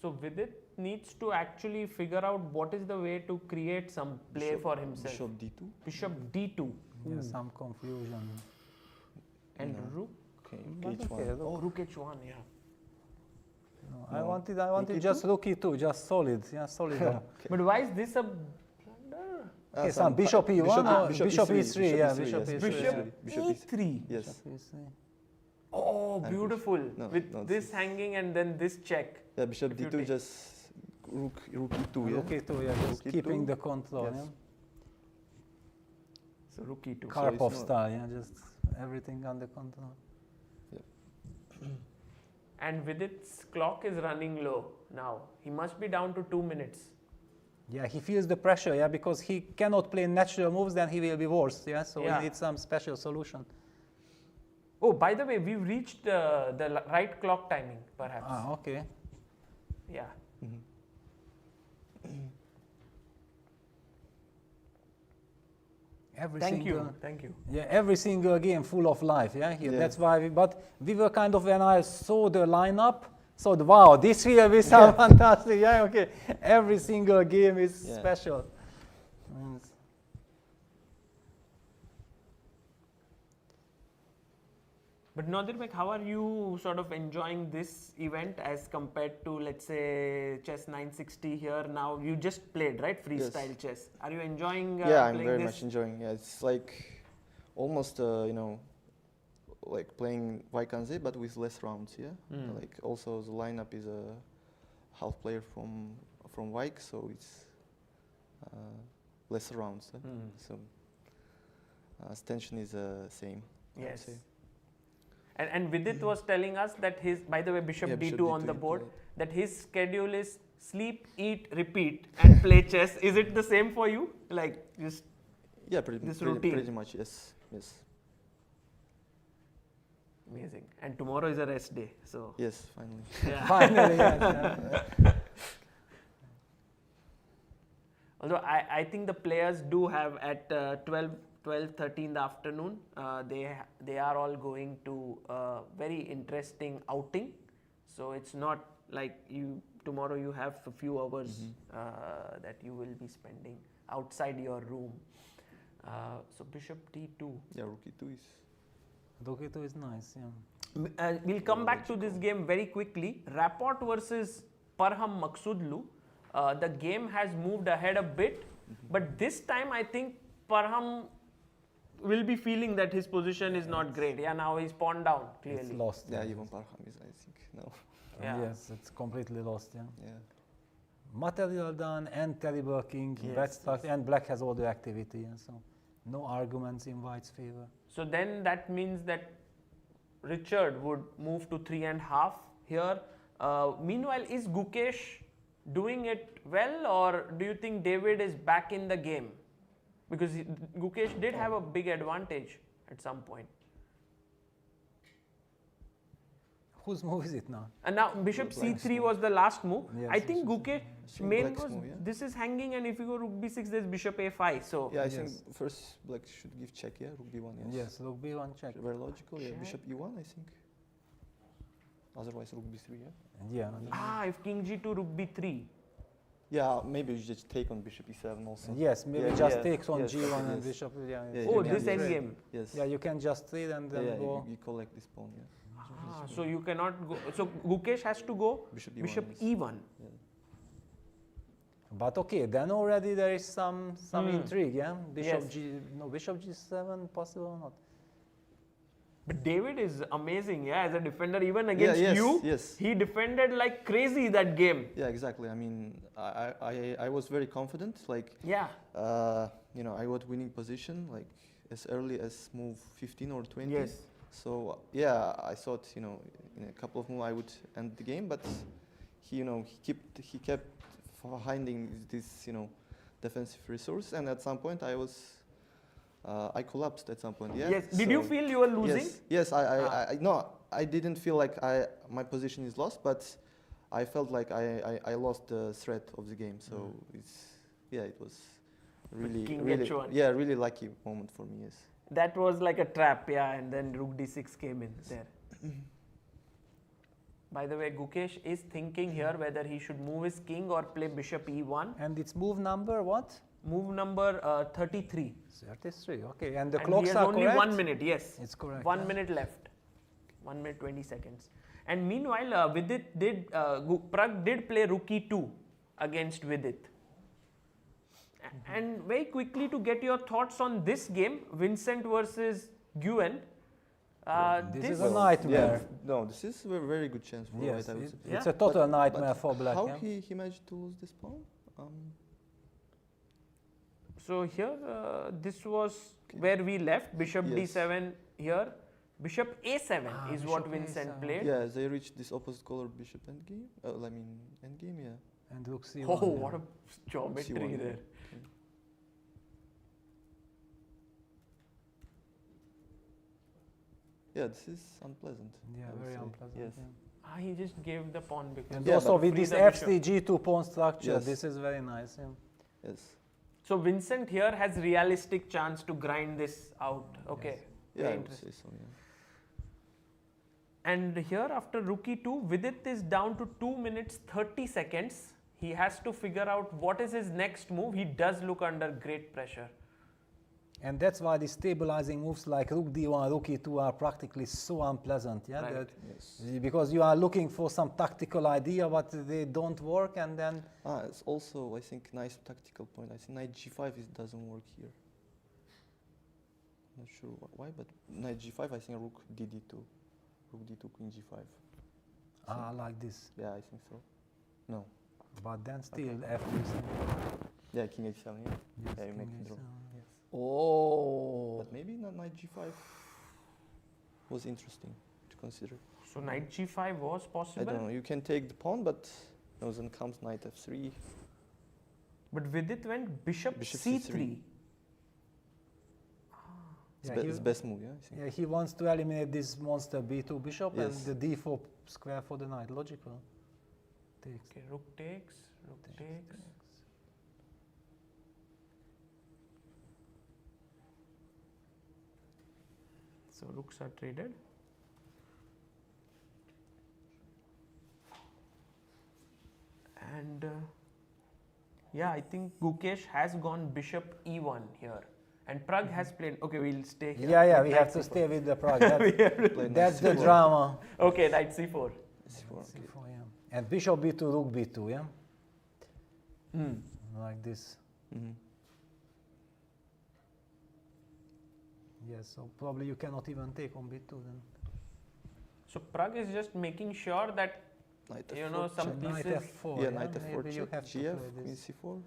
S1: So Vidit needs to actually figure out what is the way to create some play
S4: Bishop-
S1: for himself.
S4: Bishop d2.
S1: Bishop d2
S3: yeah, some confusion.
S1: and
S4: No.
S1: rook.
S4: Okay,
S3: But
S4: h1.
S3: okay, look.
S1: Oh, rook h1, yeah.
S3: No,
S4: No.
S3: I wanted
S4: Rook
S3: just rook e2, just solid. Yeah, solid.
S1: But why is this a blunder?
S3: Okay, some bishop e1 or bishop e3, yeah,
S4: bishop
S3: bishop
S4: e3,
S3: e3.
S1: Bishop
S4: Bishop
S1: e3.
S4: Yes.
S3: e3.
S1: Oh,
S4: And
S1: beautiful.
S4: No,
S1: With
S4: no,
S1: this
S4: this-
S1: hanging and then this check.
S4: Yeah, bishop
S1: If you
S4: d2,
S1: take-
S4: just rook e2. Yeah.
S3: Rook e2, yeah, just
S4: Rook
S3: keeping
S4: e2.
S3: the control.
S4: Yes.
S3: Yeah?
S1: So rook e2.
S3: Karpov
S4: not-
S3: style, yeah, just everything under control.
S1: And Vidit's clock is running low now. He must be down to 2 minutes.
S3: Yeah, he feels the pressure, yeah, because he cannot play natural moves, then he will be worse, yeah, so
S1: Yeah.
S3: he needs some special solution.
S1: Oh, by the way, we've reached the right clock timing, perhaps.
S3: Ah, okay.
S1: Yeah.
S3: Every
S1: Thank
S3: single,
S1: you. Thank you.
S3: Yeah, every single game full of life, yeah, here.
S4: Yeah.
S3: That's why but we were kind of, when I saw the lineup, so wow, this will be some fantastic, yeah, okay. Every single game is
S4: Yeah.
S3: special. Mm.
S1: But Nodirbek, how are you sort of enjoying this event as compared to, let's say, Chess 960 here now? You just played, right? Freestyle chess. Are you enjoying
S4: Yeah, I'm
S1: playing
S4: very
S1: this?
S4: much enjoying. Yeah, it's like almost like playing Vaikanze but with less rounds. Yeah,
S1: Mm.
S4: like also the lineup is a half player from Vaik, so it's less rounds.
S1: Mm.
S4: So tension is same. I would
S1: Yes.
S4: say.
S1: And Vidit was telling us that his, by the way, Bishop
S4: Yeah,
S1: D2
S4: Bishop
S1: on
S4: D2
S1: the
S4: he
S1: board,
S4: played.
S1: that his schedule is sleep, eat, repeat, and play chess. Is it the same for you? Like just
S4: Yeah, pretty
S1: routine.
S4: much. Yes, yes,
S1: amazing. And tomorrow is a rest day, so
S4: yes. Finally.
S1: yeah.
S3: Finally, yes, yeah.
S1: Although I think the players do have at 12:30 in the afternoon, they are all going to a very interesting outing. So it's not like tomorrow you have a few hours that you will be spending outside your room. So Bishop D2.
S4: Yeah, Rook E2 is.
S3: Rook e2 is nice, yeah.
S1: We'll come back to this game very quickly. Rapport versus Parham Maksudlu. The game has moved ahead a bit, but this time I think Parham will be feeling that his position is not great. Yeah, now he's pawned down
S3: It's
S1: clearly.
S3: lost.
S4: Yeah, even Parham is, I think, no.
S1: Yeah.
S3: Yes, it's completely lost. Yeah.
S4: Yeah.
S3: Material done and terrible king,
S1: Yes,
S3: bad structure, and black has all the activity. Yeah, so no arguments in white's favor.
S1: So then that means that Richard would move to 3.5 here. Meanwhile, is Gukesh doing it well, or do you think David is back in the game? Because Gukesh did have a big advantage at some point.
S3: Whose move is it now?
S1: And now Bishop
S4: Black's
S1: C3
S4: move.
S1: was the last move.
S3: Yes,
S1: I think Gukesh
S4: think
S1: main
S4: Black's
S1: was
S4: move, yeah.
S1: this is hanging, and if you go Rook B6, there's Bishop A5. So
S4: Yeah, I
S3: Yes.
S4: think first black should give check, yeah, Rook B1, yes.
S3: Yes, Rook B1 check.
S4: Very logical, yeah.
S1: Check.
S4: Bishop E1, I think. Otherwise, Rook B3, yeah.
S3: Yeah.
S1: if King G2, Rook B3.
S4: Yeah, maybe you just take on Bishop E7 also.
S3: Yes, maybe
S4: Yeah,
S3: just
S4: yeah,
S3: takes on
S4: yes,
S3: G1 and
S4: yes.
S3: Bishop. Yeah,
S4: Yeah,
S3: it's-
S1: Oh,
S3: you
S1: this
S3: can trade.
S1: endgame.
S4: Yes.
S3: Yeah, you can just trade and then
S4: yeah,
S3: go.
S4: you collect this pawn, yeah.
S1: So you cannot go. So Gukesh has to go
S4: Bishop E1.
S1: Bishop
S4: yes.
S1: E1.
S4: Yeah.
S3: But okay, then already there is some intrigue, yeah. Bishop
S1: Yes.
S3: Bishop G7 possible or not?
S1: But David is amazing, yeah, as a defender. Even against
S4: yes,
S1: you,
S4: yes.
S1: he defended like crazy that game.
S4: Yeah, exactly. I mean, I was very confident. Like,
S1: Yeah.
S4: you know, I got winning position like as early as move 15 or 20.
S1: Yes.
S4: So yeah, I thought, you know, in a couple of moves I would end the game, but he, you know, he kept finding this, you know, defensive resource, and at some point I collapsed at some point. Yeah.
S1: Yes. Did you
S4: So-
S1: feel you were losing?
S4: Yes. Yes. No, I didn't feel like my position is lost, but I felt like I lost the thread of the game. So it was really,
S1: King
S4: really,
S1: H1.
S4: yeah, really lucky moment for me. Yes.
S1: That was like a trap, yeah, and then Rook D6 came in there. By the way, Gukesh is thinking here whether he should move his king or play Bishop E1.
S3: And it's move number what?
S1: Move number 33.
S3: 33. Okay, and the
S1: And
S3: clocks
S1: he has
S3: are
S1: only
S3: correct.
S1: 1 minute, yes.
S3: It's correct.
S1: 1
S3: yeah.
S1: minute left. 1 minute 20 seconds. And meanwhile, Vidit did, Pragg did play Rook E2 against Vidit. And very quickly to get your thoughts on this game, Vincent versus Nguyen.
S3: This is a nightmare.
S4: Yeah. No, this is a very good chance for
S3: Yes,
S4: white. I would say.
S3: it's
S1: Yeah.
S3: a total
S4: But
S3: nightmare for black.
S4: How
S3: yeah?
S4: he managed to lose this pawn?
S1: So here, this was where we left. Bishop
S4: Yes.
S1: D7 here. Bishop A7 is what
S3: Bishop
S1: Vincent
S3: A7.
S1: played.
S4: Yeah, they reached this opposite color bishop endgame. I mean endgame, yeah.
S3: And Rook C1.
S1: Oh,
S3: yeah.
S1: what a geometry
S4: C1, yeah.
S1: there.
S4: Okay. Yeah, this is unpleasant.
S3: Yeah,
S4: I would
S3: very
S4: say.
S3: unpleasant.
S4: Yes.
S3: yeah.
S1: He just gave the pawn because.
S3: And
S4: Yeah,
S3: also
S4: but
S3: with
S1: free
S3: this
S1: the bishop.
S3: FCG2 pawn structure,
S4: Yes.
S3: this is very nice. Yeah.
S4: Yes.
S1: So Vincent here has realistic chance to grind this out. Okay.
S4: Yeah,
S1: Very
S4: I would
S1: interesting.
S4: say so, yeah.
S1: And here after Rook E2, Vidit is down to 2 minutes 30 seconds. He has to figure out what is his next move. He does look under great pressure.
S3: And that's why the stabilizing moves like Rook D1, Rook E2 are practically so unpleasant. Yeah,
S1: Right.
S3: that
S4: Yes.
S3: because you are looking for some tactical idea, but they don't work, and then
S4: It's also, I think, nice tactical point. I think knight g5 doesn't work here. Not sure why, but knight g5, I think rook dd2. Rook d2, queen g5.
S3: like this.
S4: Yeah, I think so. No.
S3: But then still
S4: Okay.
S3: F3.
S4: Yeah, king h7, yeah.
S3: Yes,
S4: Yeah, you make
S3: king
S4: the draw.
S3: H7, yes.
S1: Oh.
S4: But maybe not knight g5 was interesting to consider.
S1: So knight G5 was
S4: I
S1: possible.
S4: don't know. You can take the pawn, but then comes knight f3.
S1: But Vidit went Bishop,
S4: Bishop
S1: C3.
S4: C3.
S3: Yeah,
S4: It's best move, yeah, I think.
S3: Yeah, he wants to eliminate this monster B2 bishop
S4: Yes.
S3: and the D4 square for the knight. Logical. Takes.
S1: Okay, rook takes, rook takes. So rooks are traded. And yeah, I think Gukesh has gone Bishop E1 here. And Pragg has played. Okay, we'll stay here.
S3: Yeah, we
S1: Knight
S3: have to
S1: C4.
S3: stay with the Prague. That's,
S4: Play knight
S3: that's the
S4: c4.
S3: drama.
S1: Okay, knight C4.
S4: C4, okay.
S3: C4, yeah. And bishop B2, rook B2, yeah? Like this.
S4: Mhm.
S3: Yes, so probably you cannot even take on B2 then.
S1: So Pragg is just making sure that
S4: Knight
S1: You
S4: F4
S1: know, some
S4: check.
S3: Knight
S1: pieces.
S3: F4.
S4: Yeah, Knight F4
S3: Maybe you
S4: check.
S3: have to
S4: GF,
S3: play
S4: Queen
S3: this.
S4: C4.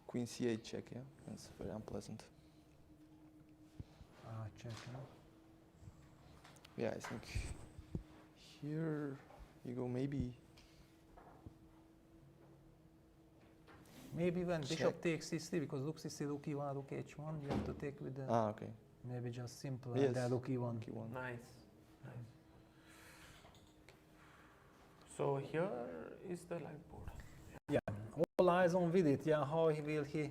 S4: Queen C8 check, yeah. That's very unpleasant.
S3: Check.
S4: Yeah, I think here you go maybe.
S3: Maybe when bishop
S4: Check.
S3: takes c3, because rook c3, rook e1, rook h1, you have to take with the
S4: Okay.
S3: maybe just simple
S4: Yes.
S3: and then rook e1.
S4: Q1.
S1: Nice. Nice. So here is the live board.
S3: All eyes on Vidit. Yeah, how will he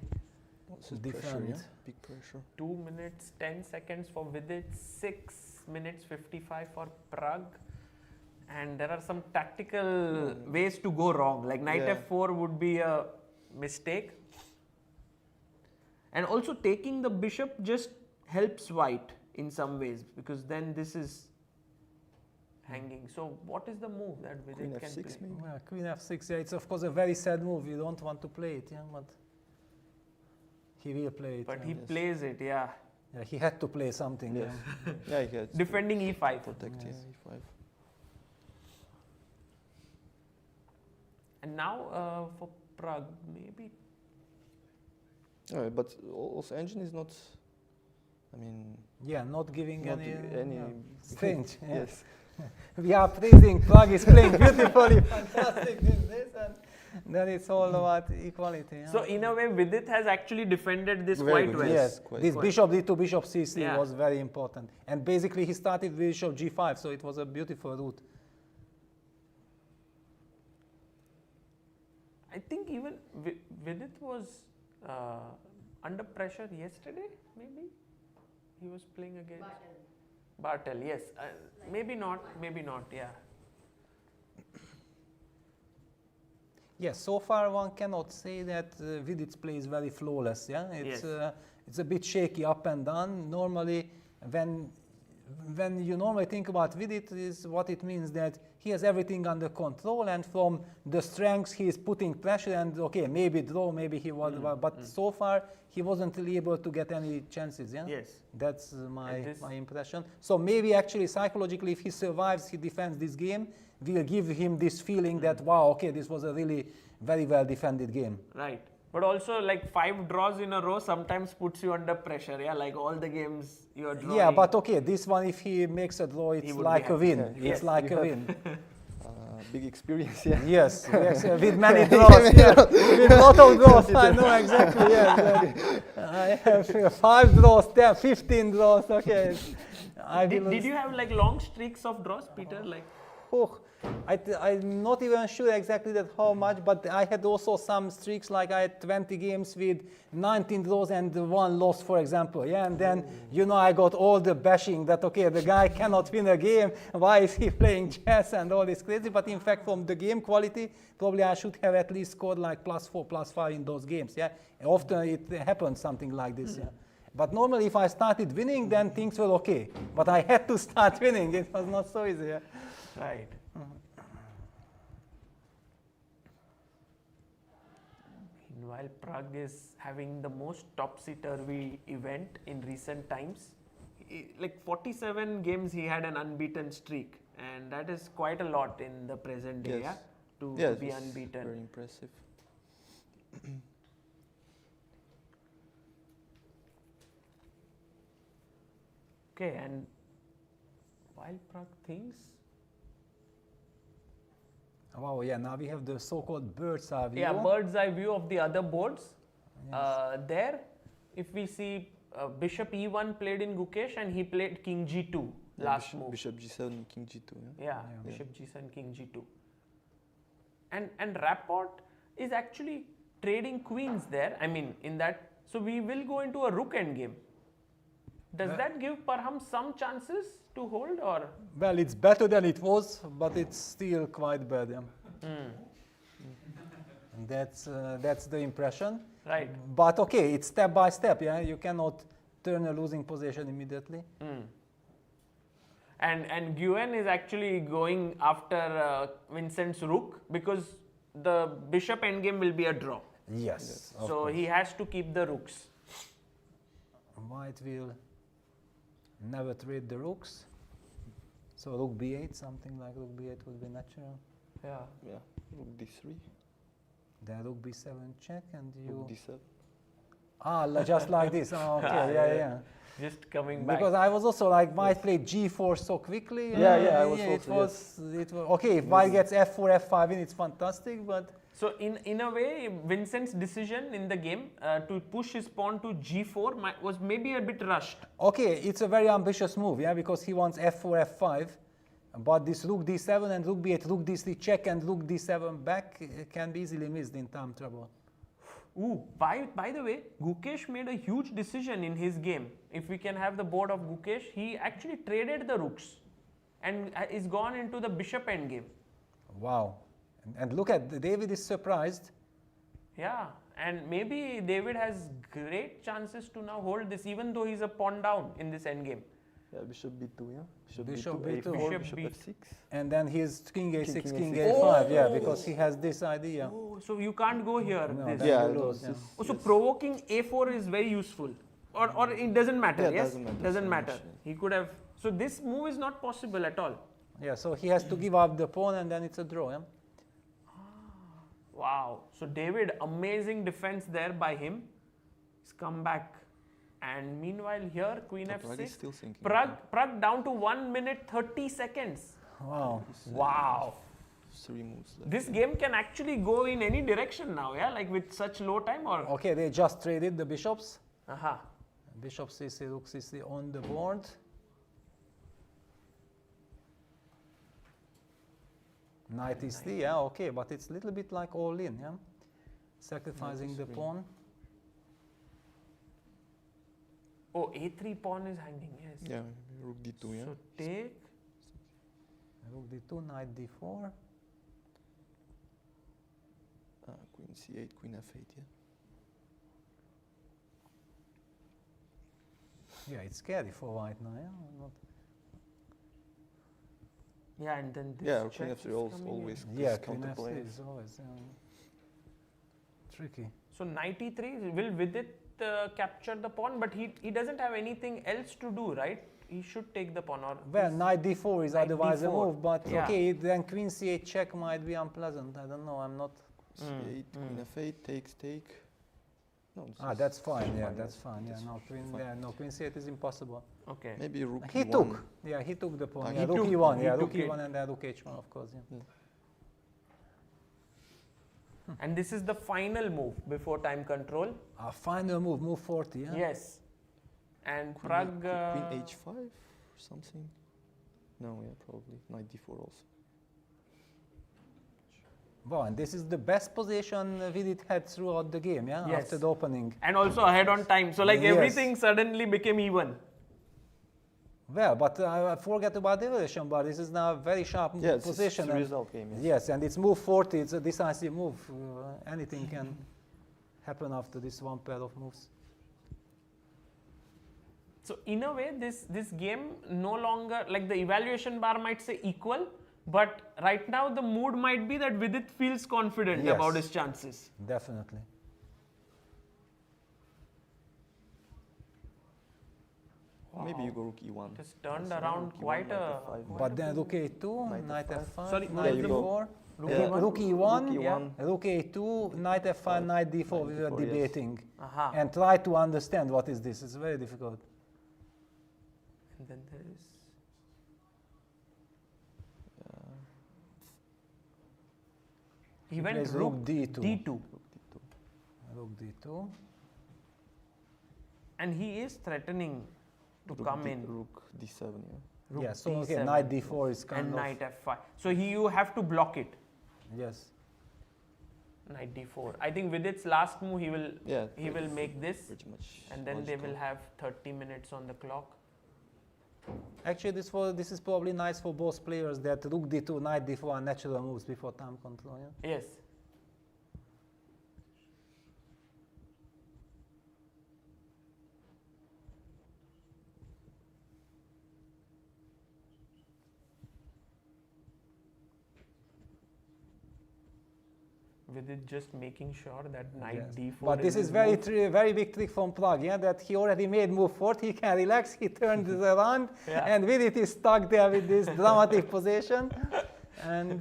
S4: What's his
S3: defend?
S4: pressure, yeah? Big pressure.
S1: 2 minutes 10 seconds for Vidit, 6 minutes 55 for Pragg. And there are some tactical ways to go wrong. Like knight
S4: Yeah.
S1: f4 would be a mistake. And also taking the bishop just helps white in some ways, because then this is hanging. So what is the move that
S4: Queen
S1: Vidit can
S4: F6
S1: play?
S4: maybe?
S3: Well, Queen f6, yeah, it's of course a very sad move. You don't want to play it, yeah, but he will play it.
S1: But
S3: yeah.
S1: he
S4: Yes.
S1: plays it, yeah.
S3: Yeah, he had to play something.
S4: Yes.
S3: Yeah.
S4: Yeah, he had to
S1: Defending e5.
S4: protect,
S3: Yes.
S4: yeah, E5.
S1: And now for Pragg, maybe.
S4: But also engine is not, I mean,
S3: Yeah, not giving
S4: not
S3: any
S4: any
S3: strange. Yeah.
S4: Yes.
S3: We are praising Pragg is playing beautifully, fantastic this, and then it's all about equality. Yeah.
S1: So in a way, Vidit has actually defended this
S4: Very
S1: quite
S4: good,
S1: well.
S3: Yes,
S4: quite
S3: this
S1: well.
S3: bishop d2, bishop c3
S1: Yeah.
S3: was very important. And basically he started with bishop g5, so it was a beautiful route.
S1: I think even Vidit was under pressure yesterday, maybe? He was playing against Bartel, yes. Maybe not, yeah.
S3: Yes, so far one cannot say that Vidit's play is very flawless. Yeah,
S1: Yes.
S3: It's a bit shaky up and down. Normally, when you normally think about Vidit, is what it means that he has everything under control, and from the strengths he is putting pressure. And okay, maybe draw, maybe he was, but so far he wasn't really able to get any chances. Yeah,
S1: Yes.
S3: that's my
S1: this-
S3: my impression. So maybe actually psychologically, if he survives, he defends this game, will give him this feeling that wow, okay, this was a really very well defended game.
S1: Right. But also, like 5 draws in a row sometimes puts you under pressure, yeah? Like all the games you're drawing.
S3: Yeah, but okay, this one, if he makes a draw, it's
S1: would
S3: like
S1: be
S3: a win.
S1: happy.
S3: It's
S1: Yes.
S3: like
S4: You
S3: a
S4: have-
S3: win.
S4: Big experience, yeah.
S3: Yes, yes, with many draws, yeah. With a lot of draws, I know exactly, yes. I have 5 draws, 10, 15 draws, okay.
S1: Did you have like long streaks of draws, Peter? Like,
S3: Oh, I'm not even sure exactly that how much, but I had also some streaks, like I had 20 games with 19 draws and 1 loss, for example. Yeah, and then, you know, I got all the bashing that, okay, the guy cannot win a game. Why is he playing chess and all this crazy? But in fact, from the game quality, probably I should have at least scored like +4, +5 in those games. Yeah, and often it happens something like this. Yeah. But normally, if I started winning, then things were okay. But I had to start winning. It was not so easy. Yeah.
S1: right. Meanwhile, Pragg is having the most topsy-turvy event in recent times. Like 47 games, he had an unbeaten streak, and that is quite a lot in the present day,
S4: Yes.
S1: yeah? To
S4: Yes,
S1: be
S4: it's
S1: unbeaten.
S4: Very impressive.
S1: Okay, and while Pragg thinks,
S3: Wow, yeah, now we have the so-called bird's eye view.
S1: yeah, bird's eye view of the other boards. There, if we see Bishop E1 played in Gukesh, and he played King G2 last move.
S4: Bishop G7, King G2, yeah.
S1: Yeah, Bishop G7, King G2. And Rapport is actually trading queens there. I mean, in that, so we will go into a rook endgame. Does that give perhaps some chances to hold, or?
S3: Well, it's better than it was, but it's still quite bad. Yeah. And that's the impression.
S1: Right.
S3: But okay, it's step by step. Yeah, you cannot turn a losing position immediately.
S1: And Nguyen is actually going after Vincent's rook, because the bishop endgame will be a draw.
S3: Yes. of
S1: So
S3: course.
S1: he has to keep the rooks.
S3: White will never trade the rooks. So rook b8, something like rook b8 would be natural.
S1: Yeah.
S4: Yeah, rook d3,
S3: Then rook b7 check, and you.
S4: rook d7.
S3: Just like this. Oh, okay, yeah.
S1: Just coming back.
S3: Because I was also like, white played g4 so quickly.
S4: Yeah, I was
S3: it
S4: also,
S3: was, it was okay. If white gets f4, f5 in, it's fantastic. But
S1: So in a way, Vincent's decision in the game to push his pawn to g4 was maybe a bit rushed.
S3: okay, it's a very ambitious move, yeah, because he wants f4, f5. But this rook d7 and rook b8, rook d3 check and rook d7 back can be easily missed in time trouble.
S1: Ooh, by the way, Gukesh made a huge decision in his game. If we can have the board of Gukesh, he actually traded the rooks and is gone into the bishop endgame.
S3: Wow. And look at, David is surprised.
S1: Yeah, and maybe David has great chances to now hold this, even though he's a pawn down in this endgame.
S4: Yeah, bishop b2, yeah?
S3: Bishop
S4: b2,
S3: B2.
S4: a4,
S1: Bishop
S4: bishop f6.
S3: And then he's king a6, king
S4: King
S3: a5, yeah,
S1: Oh!
S3: because he has this idea.
S1: Oh, so you can't go here.
S3: No,
S1: This-
S3: then
S4: Yeah,
S3: you
S4: no,
S3: lose,
S4: this is-
S1: Oh, so
S4: yes.
S1: provoking a4 is very useful, or it doesn't matter.
S4: Yeah,
S1: Yes,
S4: doesn't matter
S1: doesn't
S4: so
S1: matter.
S4: much, yeah.
S1: He could have. So this move is not possible at all.
S3: Yeah, so he has to give up the pawn and then it's a draw, yeah?
S1: Wow. So David, amazing defense there by him. He's come back, and meanwhile here Queen
S4: Pragg is
S1: f6.
S4: still thinking.
S1: Pragg down to 1 minute 30 seconds.
S3: Wow.
S1: Wow.
S4: 3 moves left.
S1: This game can actually go in any direction now, yeah? Like with such low time or?
S3: Okay, they just traded the bishops.
S1: Aha.
S3: Bishop c3, rook c3 on the board. Knight e3, yeah, okay, but it's a little bit like all in, yeah? Sacrificing the
S4: E3.
S3: pawn.
S1: Oh, a3 pawn is hanging, yes.
S4: Yeah, rook d2, yeah?
S1: So take.
S3: Rook d2, knight d4.
S4: Queen c8, queen f8, yeah?
S3: Yeah, it's scary for white now, yeah? Not
S1: Yeah, and then this
S4: Yeah,
S1: check
S4: queen
S1: is
S4: f3 also
S1: coming in.
S4: always
S3: yeah,
S4: is
S3: queen
S4: counterplay.
S3: f3 is always tricky.
S1: So knight e3, will Vidit capture the pawn? But he doesn't have anything else to do, right? He should take the pawn or...
S3: Well,
S1: he's-
S3: knight d4 is
S1: Knight
S3: otherwise a
S1: D4,
S3: move, but
S1: yeah.
S3: okay, then queen c8 check might be unpleasant. I don't know, I'm not...
S4: c8, queen f8, takes, take. No, this is
S3: that's fine, yeah,
S4: fine,
S3: that's fine. Yeah,
S4: That's
S3: no, queen,
S4: fine.
S3: yeah, no, queen c8 is impossible.
S1: Okay.
S4: Maybe rook
S3: He
S4: e1.
S3: took, yeah, he took the pawn.
S4: Ah,
S3: Yeah,
S4: he
S3: rook
S1: took-
S3: e1,
S1: he
S3: yeah,
S1: took
S3: rook
S1: it.
S3: e1 and then rook h1, of course, yeah.
S1: And this is the final move before time control.
S3: Final move, move 40, yeah?
S1: Yes. And
S4: Queen,
S1: Pragg...
S4: queen h5 or something? No, yeah, probably. Knight d4 also.
S3: Wow, and this is the best position Vidit had throughout the game, yeah?
S1: Yes.
S3: After the opening.
S1: And also ahead on time. So like
S3: Yes.
S1: everything suddenly became even.
S3: Well, but I forget about the evolution, but this is now a very sharp
S4: Yeah, it's
S3: position.
S4: a
S3: and-
S4: result game. Yes.
S3: Yes, and it's move 40, it's a decisive move. Anything can happen after this one pair of moves.
S1: So in a way, this game no longer, like the evaluation bar might say equal, but right now the mood might be that Vidit feels confident
S3: Yes.
S1: about his chances.
S3: Definitely.
S4: Maybe you go rook e1.
S1: It has turned
S4: Also,
S1: around
S4: rook e1,
S1: quite
S4: knight
S1: a...
S4: f5.
S3: But then rook a2,
S4: Knight
S3: knight
S4: f5.
S3: f5,
S1: Sorry,
S3: knight
S1: yeah,
S4: you go.
S3: d4.
S1: Rook
S4: Yeah.
S1: e1?
S3: Rook e1,
S4: Rook e1.
S3: rook a2, knight f5, knight d4. We were
S4: Knight d4, yes.
S3: debating.
S1: Aha.
S3: And try to understand what is this. It's very difficult.
S1: And then there is... He went
S3: plays
S1: rook
S3: rook d2.
S1: d2.
S4: Rook d2.
S3: Rook d2.
S1: And he is threatening to
S4: Rook
S1: come
S4: d-
S1: in.
S4: Rook d7, yeah.
S1: Rook
S3: Yeah, so okay,
S1: d7
S3: knight d4 is kind
S1: and
S3: of...
S1: knight f5. So you have to block it.
S3: Yes.
S1: Knight d4. I think with its last move, he will
S4: Yeah,
S1: make this,
S4: pretty much.
S1: and then they
S4: logical.
S1: will have 30 minutes on the clock.
S3: Actually, this is probably nice for both players that rook d2, knight d4 are natural moves before time control. Yeah?
S1: Yes. Vidit just making sure that knight
S3: Yes.
S1: d4.
S3: But this is
S1: his
S3: very,
S1: move.
S3: very big trick from Prague, yeah, that he already made move 4, he can relax, he turned around,
S1: Yeah.
S3: and Vidit is stuck there with this dramatic position, and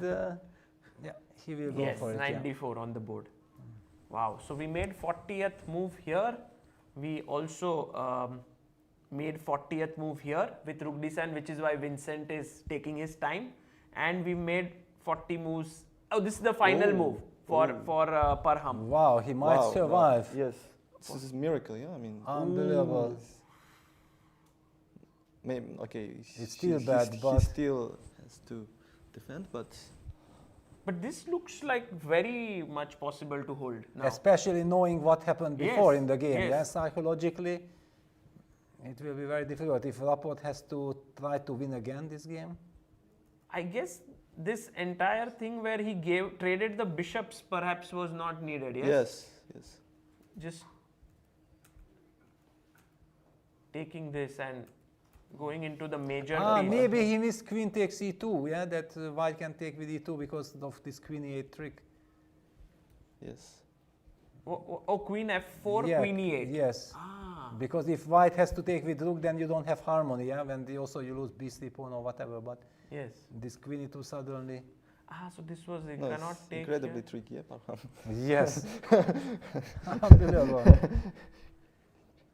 S3: yeah, he will go
S1: Yes,
S3: for it.
S1: knight
S3: Yeah.
S1: d4 on the board. Wow. So we made 40th move here. We also made 40th move here with rook d7, which is why Vincent is taking his time. And we made 40 moves. Oh, this is the final move for Parham.
S3: Wow, he might
S4: Wow,
S3: survive.
S4: wow. Yes, this is a miracle. Yeah, I mean,
S3: Unbelievable.
S4: maybe okay.
S3: It's still bad,
S4: he
S3: but-
S4: still has to defend, but
S1: But this looks like very much possible to hold now.
S3: Especially knowing what happened before
S1: Yes,
S3: in the game.
S1: yes.
S3: Yeah, psychologically, it will be very difficult if Rapport has to try to win again this game.
S1: I guess this entire thing where he traded the bishops perhaps was not needed. Yes.
S4: yes.
S1: Just taking this and going into the major. piece.
S3: Maybe he missed queen takes e2. Yeah, that white can take with e2 because of this queen e8 trick.
S4: Yes.
S1: Oh, queen f4,
S3: Yeah,
S1: queen e8.
S3: Yes.
S1: Ah.
S3: Because if white has to take with rook, then you don't have harmony. Yeah, when also you lose b3 pawn or whatever. But
S1: Yes.
S3: this queen e2 suddenly.
S1: So this was it
S4: No,
S1: cannot
S4: it's
S1: take.
S4: incredibly
S1: here.
S4: tricky. Yeah, Parham.
S3: Yes. Unbelievable.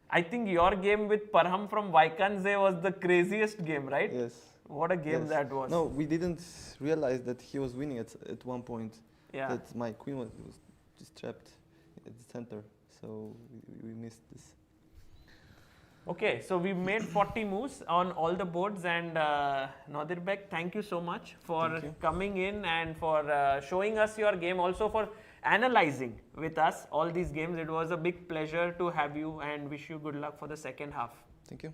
S1: I think your game with Parham from Vaikanze was the craziest game, right?
S4: Yes.
S1: What a game
S4: Yes.
S1: that was.
S4: No, we didn't realize that he was winning at one point.
S1: Yeah.
S4: That my queen was just trapped at the center, so we missed this.
S1: Okay, so we made 40 moves on all the boards, and Nodirbek, thank you so much for
S4: Thank you.
S1: coming in and for showing us your game, also for analyzing with us all these games. It was a big pleasure to have you, and wish you good luck for the second half.
S4: Thank you.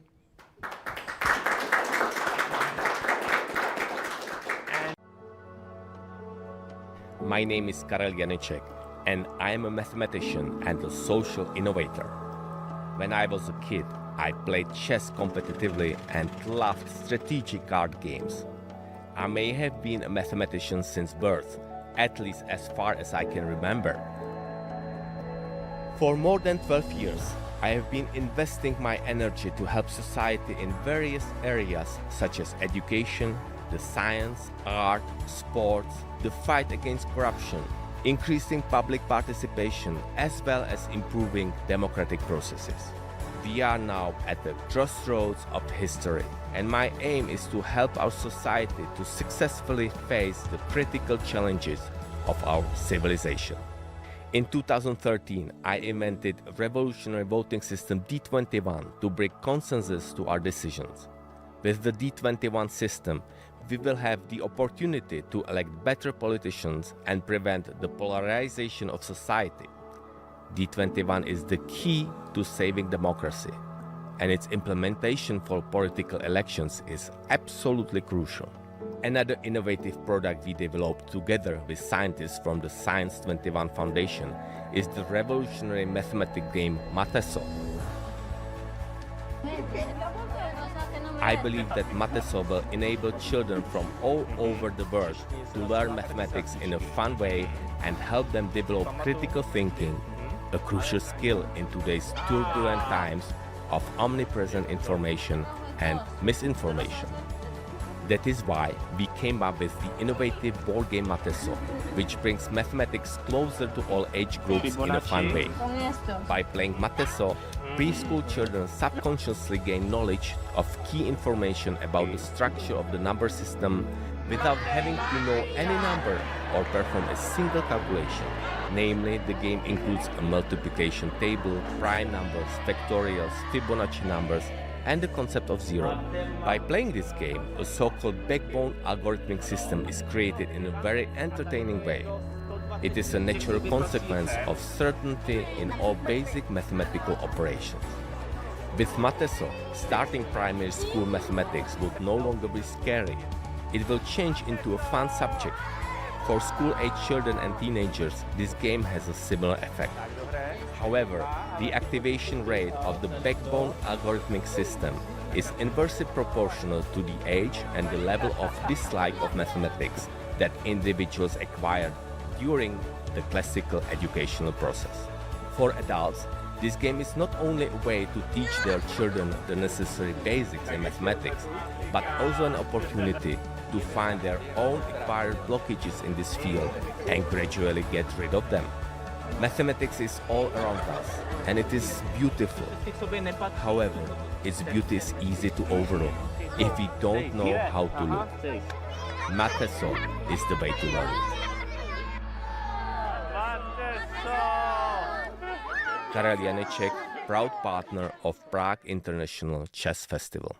S6: My name is Karel Janicek, and I am a mathematician and a social innovator. When I was a kid, I played chess competitively and loved strategic card games. I may have been a mathematician since birth, at least as far as I can remember. For more than 12 years, I have been investing my energy to help society in various areas such as education, the science, art, sports, the fight against corruption, increasing public participation, as well as improving democratic processes. We are now at the crossroads of history, and my aim is to help our society to successfully face the critical challenges of our civilization. In 2013, I invented a revolutionary voting system D21 to bring consensus to our decisions. With the D21 system, we will have the opportunity to elect better politicians and prevent the polarization of society. D21 is the key to saving democracy, and its implementation for political elections is absolutely crucial. Another innovative product we developed together with scientists from the Science 21 Foundation is the revolutionary mathematics game Mateso. I believe that Mateso will enable children from all over the world to learn mathematics in a fun way and help them develop critical thinking, a crucial skill in today's turbulent times of omnipresent information and misinformation. That is why we came up with the innovative board game Mateso, which brings mathematics closer to all age groups in a fun way. By playing Mateso, preschool children subconsciously gain knowledge of key information about the structure of the number system without having to know any number or perform a single calculation. Namely, the game includes a multiplication table, prime numbers, factorials, Fibonacci numbers, and the concept of zero. By playing this game, a so-called backbone algorithmic system is created in a very entertaining way. It is a natural consequence of certainty in all basic mathematical operations. With Mateso, starting primary school mathematics would no longer be scary. It will change into a fun subject. For school-age children and teenagers, this game has a similar effect. However, the activation rate of the backbone algorithmic system is inversely proportional to the age and the level of dislike of mathematics that individuals acquire during the classical educational process. For adults, this game is not only a way to teach their children the necessary basics in mathematics, but also an opportunity to find their own acquired blockages in this field and gradually get rid of them. Mathematics is all around us, and it is beautiful. However, its beauty is easy to overlook if we don't know how to look. Mateso is the way to learn it. Karel Janeček, proud partner of Prague International Chess Festival.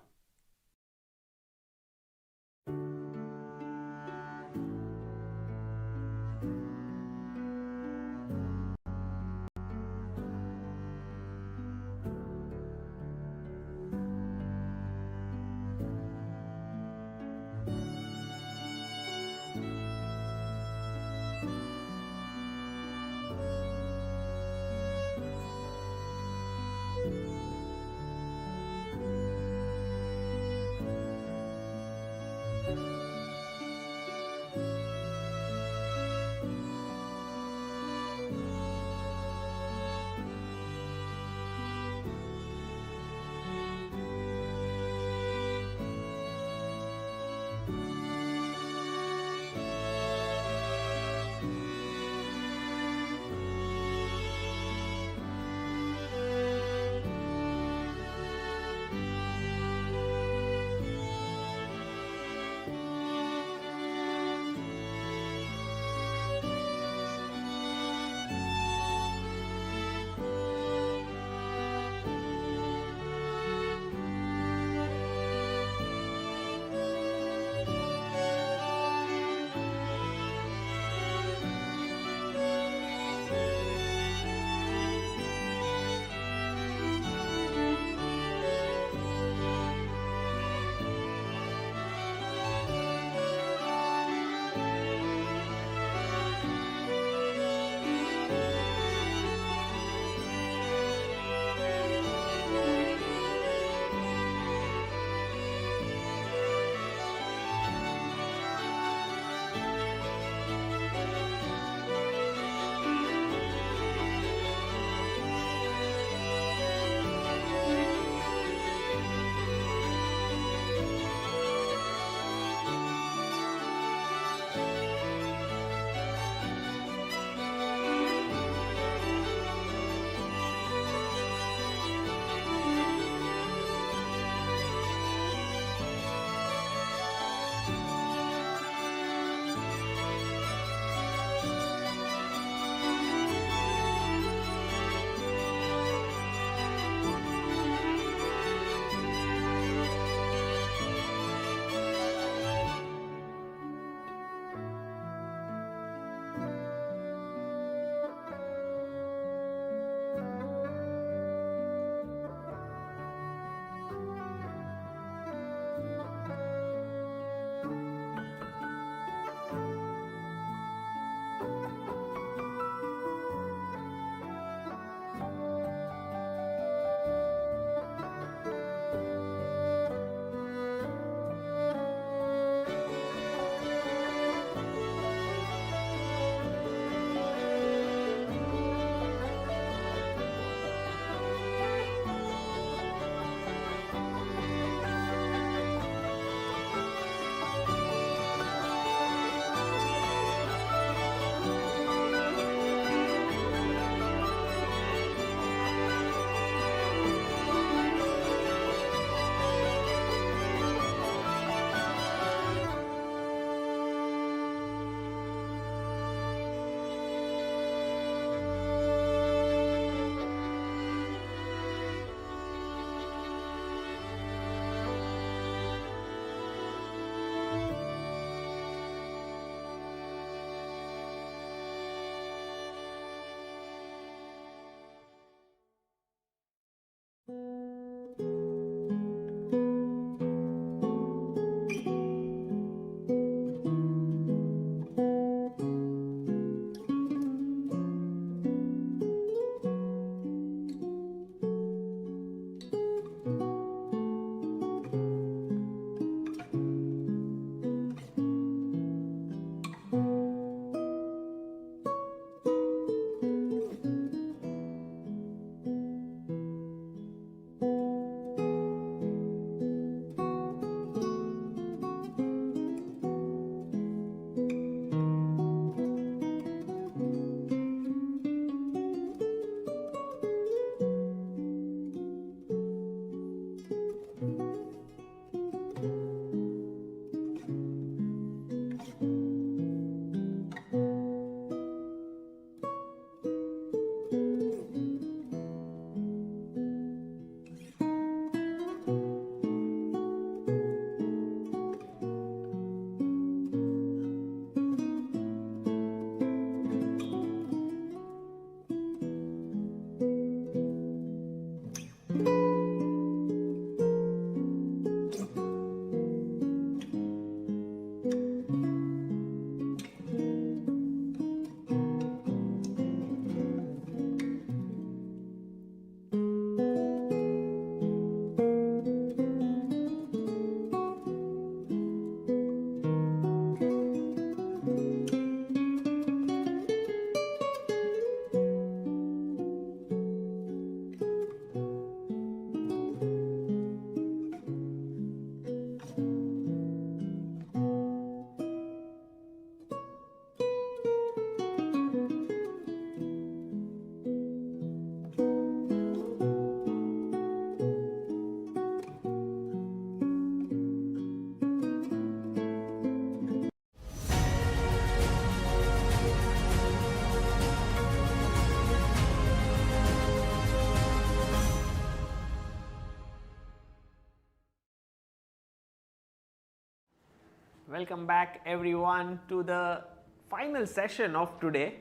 S1: Welcome back everyone to the final session of today.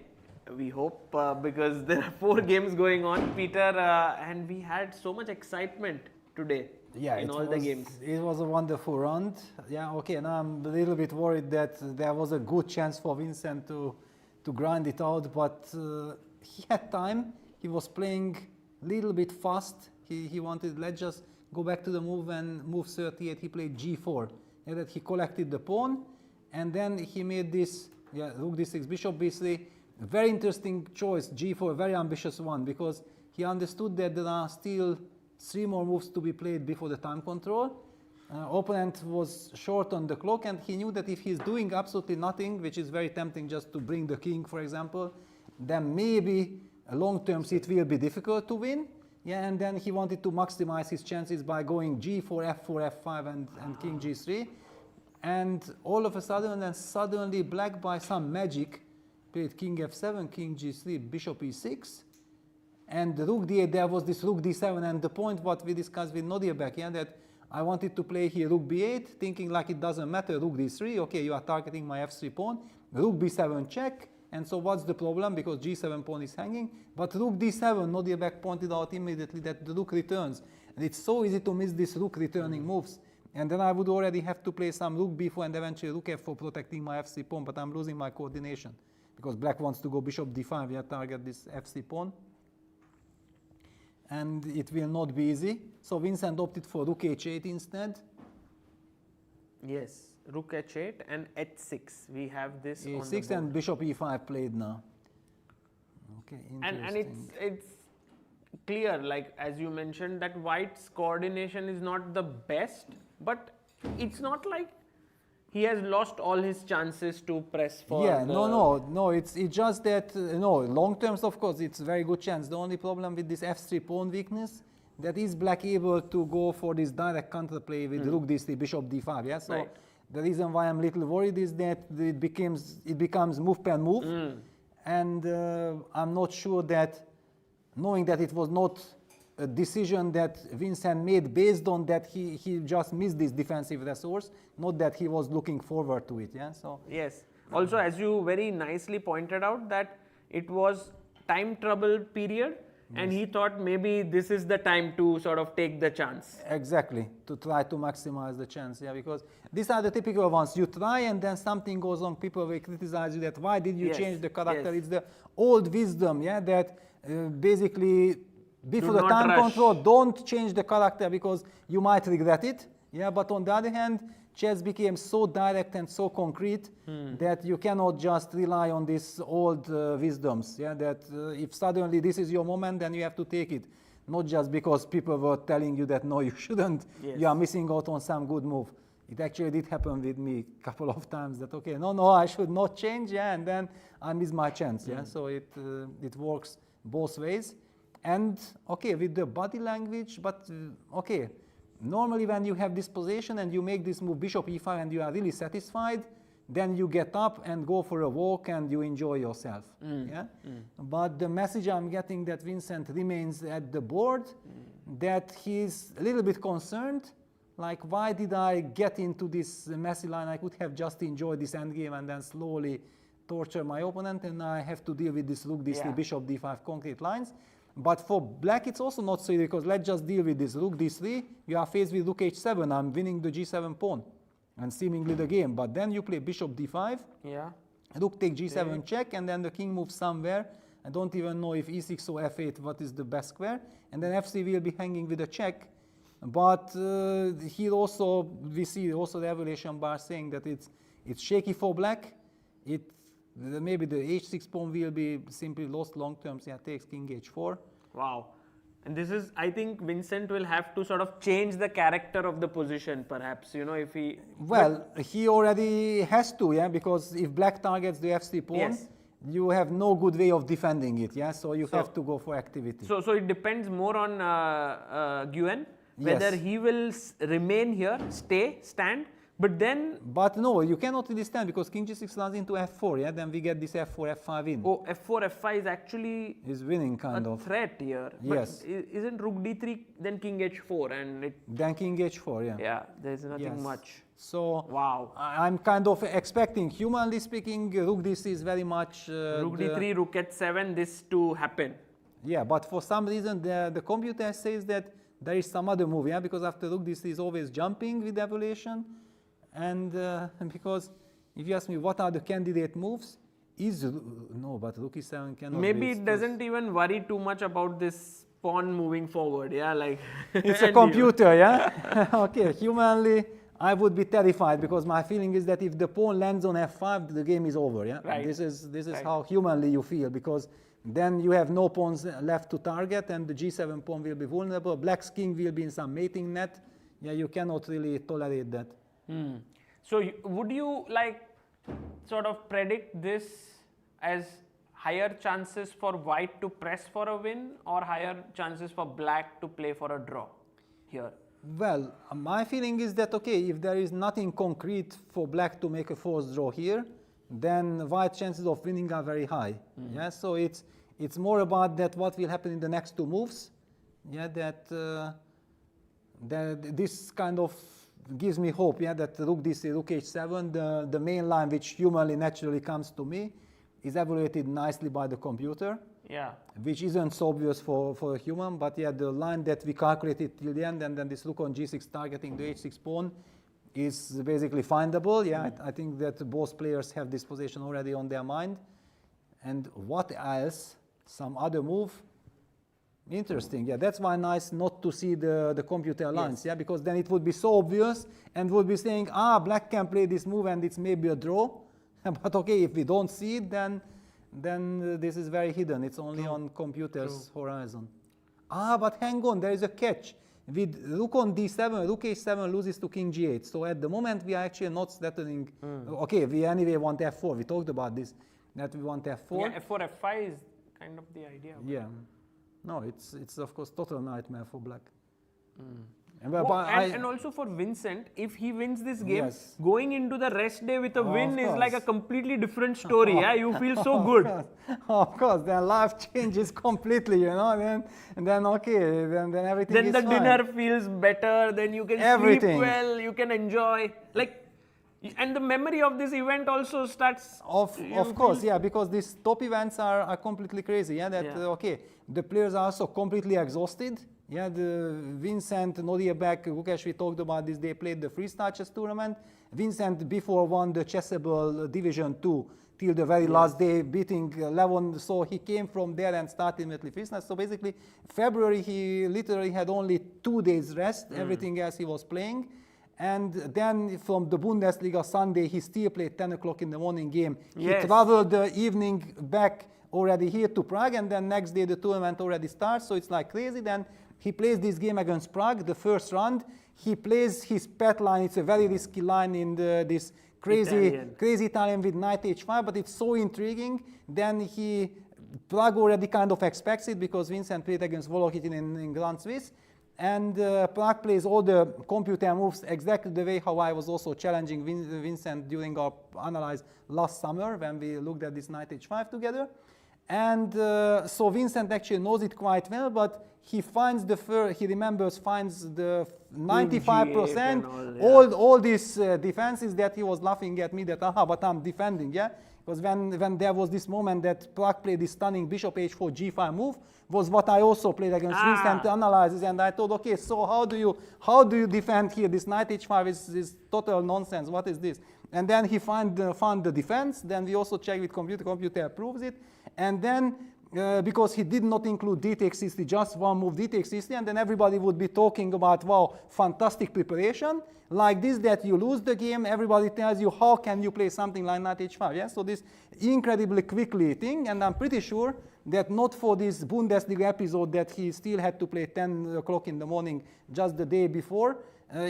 S1: We hope because there are 4 games going on, Peter, and we had so much excitement today in all the games.
S3: It was a wonderful round. Yeah, okay, now I'm a little bit worried that there was a good chance for Vincent to grind it out, but he had time. He was playing a little bit fast. He wanted, let's just go back to the move, and move 38, he played g4. Yeah, that he collected the pawn, and then he made this, rook d6, bishop b3. A very interesting choice, g4, a very ambitious one, because he understood that there are still 3 more moves to be played before the time control. Opponent was short on the clock, and he knew that if he's doing absolutely nothing, which is very tempting just to bring the king, for example, then maybe long term it will be difficult to win. Yeah, and then he wanted to maximize his chances by going g4, f4, f5, and king g3. And all of a sudden, and suddenly black by some magic played king f7, king g3, bishop e6, and rook d8. There was this rook d7, and the point what we discussed with Nodirbek, that I wanted to play here rook b8, thinking like it doesn't matter, rook d3, okay, you are targeting my f3 pawn, rook b7 check. And so what's the problem? Because g7 pawn is hanging, but rook d7, Nodirbek pointed out immediately that the rook returns. And it's so easy to miss these rook returning moves. And then I would already have to play some rook b4 and eventually rook f4 protecting my f3 pawn, but I'm losing my coordination. Because black wants to go bishop d5, target this f3 pawn. And it will not be easy. So Vincent opted for rook h8 instead.
S1: Yes, rook h8 and h6. We have this on the
S3: a6
S1: board.
S3: and bishop e5 played now. Okay,
S1: And it's clear, like as you mentioned, that white's coordination is not the best, but it's not like he has lost all his chances to press for.
S3: No. It's just that long terms, of course, it's a very good chance. The only problem with this f3 pawn weakness, that is black able to go for this direct counterplay with rook d3, bishop d5. Yeah, so
S1: right.
S3: The reason why I'm a little worried is that it becomes move per move, and I'm not sure that, knowing that it was not a decision that Vincent made based on that he just missed this defensive resource, not that he was looking forward to it. Yeah. So
S1: yes. Also, as you very nicely pointed out, that it was time trouble period, and he thought maybe this is the time to sort of take the chance.
S3: Exactly, to try to maximize the chance. Yeah, because these are the typical ones. You try and then something goes wrong. People will criticize you that why did you change the character?
S1: Yes.
S3: It's the old wisdom, that basically before the
S1: not
S3: time
S1: rush.
S3: control, don't change the character because you might regret it. Yeah, but on the other hand, chess became so direct and so concrete that you cannot just rely on these old wisdoms. Yeah, that if suddenly this is your moment, then you have to take it, not just because people were telling you that no, you shouldn't.
S1: Yes.
S3: You are missing out on some good move. It actually did happen with me a couple of times that okay, no, I should not change. Yeah, and then I miss my chance. Yeah, so it works both ways. And okay, with the body language, but okay. Normally when you have this position and you make this move bishop e5 and you are really satisfied, then you get up and go for a walk and you enjoy yourself. But the message I'm getting that Vincent remains at the board, that he's a little bit concerned, like why did I get into this messy line? I could have just enjoyed this endgame and then slowly torture my opponent, and I have to deal with this rook d3, bishop d5 concrete lines. But for black, it's also not so easy, because let's just deal with this rook d3. You are faced with rook h7. I'm winning the g7 pawn and seemingly the game. But then you play bishop d5.
S1: Yeah.
S3: Rook take g7 check, and then the king moves somewhere. I don't even know if e6 or f8, what is the best square. And then f3 will be hanging with a check. But here also, we see also the evaluation bar saying that it's shaky for black. Maybe the h6 pawn will be simply lost long terms. Yeah, takes king h4.
S1: Wow. And this is, I think Vincent will have to sort of change the character of the position, perhaps, if he...
S3: Well, he already has to, yeah, because if black targets the f3 pawn, you have no good way of defending it, yeah, so you have to go for activity.
S1: So it depends more on Guen, whether he will remain here, stand, But then,
S3: But no, you cannot really stand because king g6 runs into f4, yeah? Then we get this f4, f5 in.
S1: oh, f4, f5 is actually
S3: Is winning kind
S1: a
S3: of.
S1: threat here.
S3: Yes.
S1: But isn't rook d3 then king h4 and it,
S3: Then king h4, yeah.
S1: yeah, there's nothing
S3: Yes.
S1: much.
S3: So
S1: Wow.
S3: I'm kind of expecting, humanly speaking, rook d6 is very much.
S1: Rook
S3: the-
S1: d3, rook h7, this to happen.
S3: Yeah, but for some reason the computer says that there is some other move, yeah, because after rook d3 is always jumping with evolution, and because if you ask me what are the candidate moves, no, but rook e7 cannot.
S1: Maybe
S3: be
S1: it doesn't even worry too much about this pawn moving forward. Yeah, like
S3: It's a
S1: and
S3: computer, yeah. Okay, humanly, I would be terrified because my feeling is that if the pawn lands on f5, the game is over. Yeah,
S1: Right.
S3: This is
S1: Right.
S3: how humanly you feel because then you have no pawns left to target, and the g7 pawn will be vulnerable. Black's king will be in some mating net. Yeah, you cannot really tolerate that.
S1: So would you like sort of predict this as higher chances for white to press for a win or higher chances for black to play for a draw here?
S3: Well, my feeling is that, okay, if there is nothing concrete for black to make a forced draw here, then white's chances of winning are very high. Yeah, so it's more about that what will happen in the next two moves. Yeah, that this kind of gives me hope. Yeah, that rook d3, rook h7, the main line which humanly naturally comes to me, is evaluated nicely by the computer.
S1: Yeah.
S3: Which isn't so obvious for a human, but yeah, the line that we calculated till the end, and then this rook on g6 targeting the h6 pawn is basically findable. Yeah, I think that both players have this position already on their mind. And what else? Some other move? Interesting. Yeah, that's why nice not to see the computer lines. Yeah, because then it would be so obvious and would be saying, black can play this move and it's maybe a draw. But okay, if we don't see it, then this is very hidden. It's only on computer's horizon. But hang on, there is a catch. With rook on d7, rook h7 loses to king g8. So at the moment we are actually not threatening. Okay, we anyway want f4. We talked about this, that we want f4.
S1: Yeah, f4, f5 is kind of the idea.
S3: Yeah. No, it's of course total nightmare for black. And,
S1: Oh,
S3: but
S1: and also for Vincent, if he wins this game,
S3: Yes.
S1: going into the rest day with a win is
S3: course.
S1: like a completely different story. Yeah, you feel so good.
S3: Of course, then life changes completely, you know. Then okay, then everything
S1: Then
S3: is
S1: the
S3: fine.
S1: dinner feels better. Then you can
S3: Everything.
S1: sleep well. You can enjoy and the memory of this event also starts.
S3: Of course, yeah, because these top events are completely crazy. Yeah, that
S1: Yeah.
S3: okay, the players are also completely exhausted. Yeah, the Vincent, Nodirbek, Gukesh, we talked about this. They played the freestyle chess tournament. Vincent before won the Chessable Division 2 till the very last day, beating Levon. So he came from there and started immediately freestyle. So basically, February he literally had only 2 days rest. Everything else he was playing. And then from the Bundesliga Sunday, he still played 10 o'clock in the morning game.
S1: Yes.
S3: He traveled the evening back already here to Prague, and then next day the tournament already starts. So it's like crazy. Then he plays this game against Prague, the first round. He plays his pet line. It's a very risky line in this crazy Italian with knight h5, but it's so intriguing. Then Prague already kind of expects it because Vincent played against Volokitin in Grand Swiss. And Prague plays all the computer moves exactly the way how I was also challenging Vincent during our analyze last summer when we looked at this knight h5 together. And so Vincent actually knows it quite well, but he finds finds the 95%, all these defenses that he was laughing at me that, but I'm defending, yeah? Because when there was this moment that Prague played this stunning bishop h4 g5 move, was what I also played against Vincent analyzes, and I thought, okay, so how do you defend here? This knight h5 is total nonsense. What is this? And then he found the defense. Then we also checked with computer approves it, and then because he did not include d takes 60, just one move d takes 60, and then everybody would be talking about, wow, fantastic preparation. Like this, that you lose the game, everybody tells you, how can you play something like knight h5? Yeah? So this incredibly quickly thing, and I'm pretty sure that not for this Bundesliga episode that he still had to play 10 o'clock in the morning just the day before,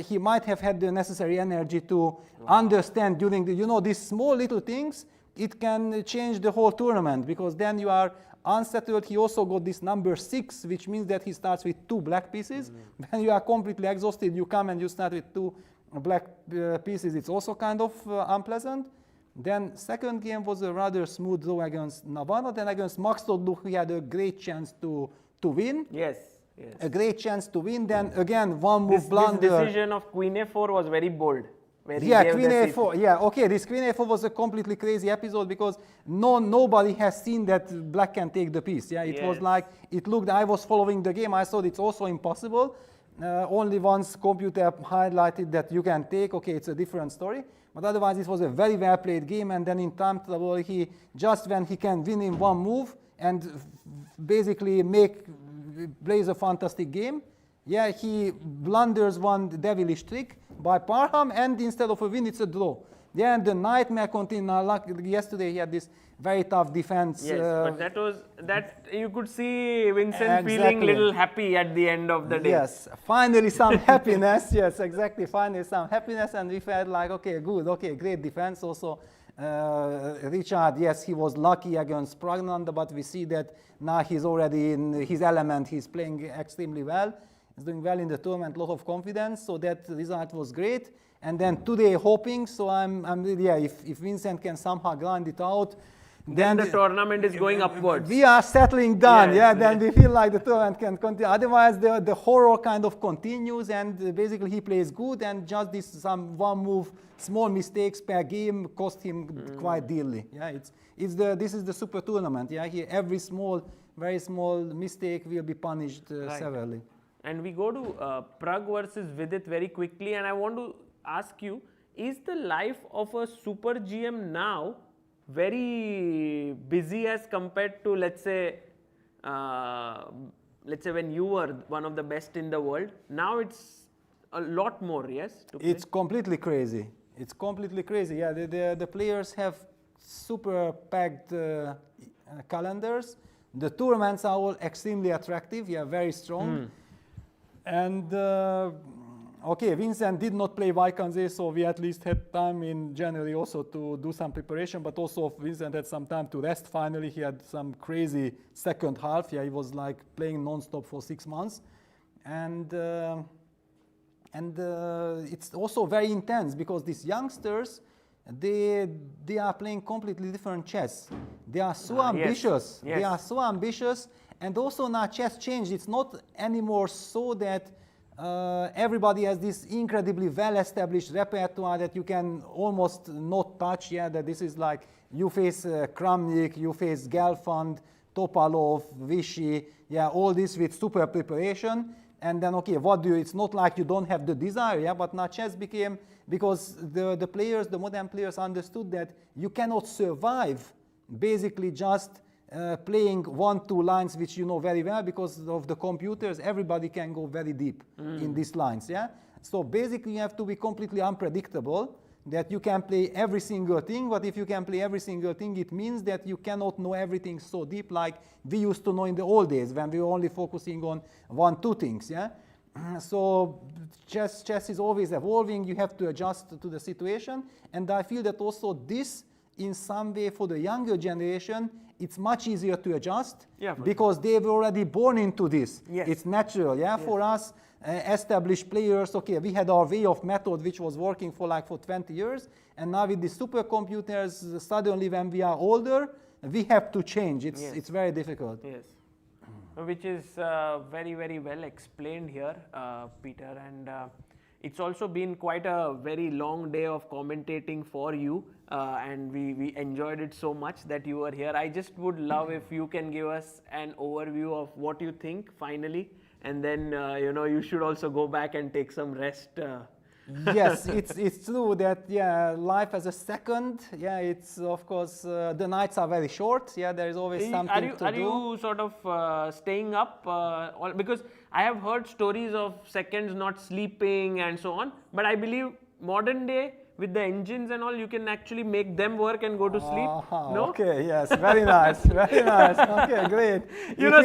S3: he might have had the necessary energy to understand during these small little things, it can change the whole tournament, because then you are unsettled. He also got this number 6, which means that he starts with 2 black pieces. When you are completely exhausted, you come and you start with 2 black pieces, it's also kind of unpleasant. Then second game was a rather smooth draw against Navara. Then against Max Todluch, we had a great chance to win.
S1: Yes, yes.
S3: A great chance to win. Then again, one move
S1: This
S3: blunder.
S1: decision of Queen A4 was very bold. Where he
S3: Yeah,
S1: gave
S3: Queen
S1: the
S3: A4. Yeah, okay. This Queen A4 was a completely crazy episode because nobody has seen that black can take the piece. Yeah, it was
S1: Yes.
S3: like it looked. I was following the game. I thought it's also impossible. Only once computer highlighted that you can take. Okay, it's a different story. But otherwise, it was a very well played game. And then in time trouble, he just when he can win in one move and basically plays a fantastic game. Yeah, he blunders one devilish trick by Parham, and instead of a win, it's a draw. Yeah, and the nightmare continued. Like yesterday, he had this very tough defense.
S1: Yes, but that you could see Vincent feeling
S3: Exactly.
S1: little happy at the end of the day.
S3: Yes, finally some happiness. Yes, exactly. Finally some happiness, and we felt like, okay, good, okay, great defense. Also, Richard, yes, he was lucky against Praggnanandhaa, but we see that now he's already in his element. He's playing extremely well. He's doing well in the tournament, lot of confidence. So that result was great. And then today hoping. So I'm really, yeah, if Vincent can somehow grind it out,
S1: Then the tournament is going upwards.
S3: we are settling down.
S1: Yes,
S3: Yeah, then we feel like the tournament can continue. Otherwise, the horror kind of continues, and basically he plays good, and just this some one move, small mistakes per game cost him quite dearly. Yeah, this is the super tournament. Yeah, here every very small mistake will be punished severely.
S1: And we go to Pragg versus Vidit very quickly, and I want to ask you, is the life of a super GM now very busy as compared to, let's say when you were one of the best in the world? Now it's a lot more, yes? To play?
S3: It's completely crazy. It's completely crazy. Yeah, the players have super packed calendars. The tournaments are all extremely attractive. Yeah, very strong. And okay, Vincent did not play Vaikanze, so we at least had time in January also to do some preparation, but also Vincent had some time to rest. Finally, he had some crazy second half. Yeah, he was like playing non-stop for 6 months. And it's also very intense because these youngsters, they are playing completely different chess. They are so ambitious.
S1: Yes.
S3: They are so ambitious. And also now chess changed. It's not anymore so that everybody has this incredibly well-established repertoire that you can almost not touch. Yeah, that this is like you face Kramnik, you face Gelfand, Topalov, Vishy, yeah, all this with super preparation. And then, okay, what do you, it's not like you don't have the desire, yeah, but now chess became, because the players, the modern players understood that you cannot survive basically just playing 1-2 lines which you know very well, because of the computers. Everybody can go very deep in these lines, yeah. So basically you have to be completely unpredictable, that you can play every single thing. But if you can play every single thing, it means that you cannot know everything so deep like we used to know in the old days when we were only focusing on 1-2 things, yeah. So chess is always evolving. You have to adjust to the situation, and I feel that also this, in some way, for the younger generation, it's much easier to adjust, because they were already born into this.
S1: Yes.
S3: It's natural, yeah. For us established players, okay, we had our way of method which was working for 20 years, and now with the supercomputers, suddenly when we are older, we have to change. It's very difficult.
S1: Yes, which is very, very well explained here, Peter, and it's also been quite a very long day of commentating for you, and we enjoyed it so much that you were here. I just would love if you can give us an overview of what you think finally, and then you should also go back and take some rest.
S3: Yes, it's true that, yeah, life as a second, yeah, it's of course the nights are very short. Yeah, there is always something to do.
S1: Are you sort of staying up? Because I have heard stories of seconds not sleeping and so on, but I believe modern day, with the engines and all, you can actually make them work and go to sleep. No?
S3: Okay, yes, very nice, very nice. Okay, great.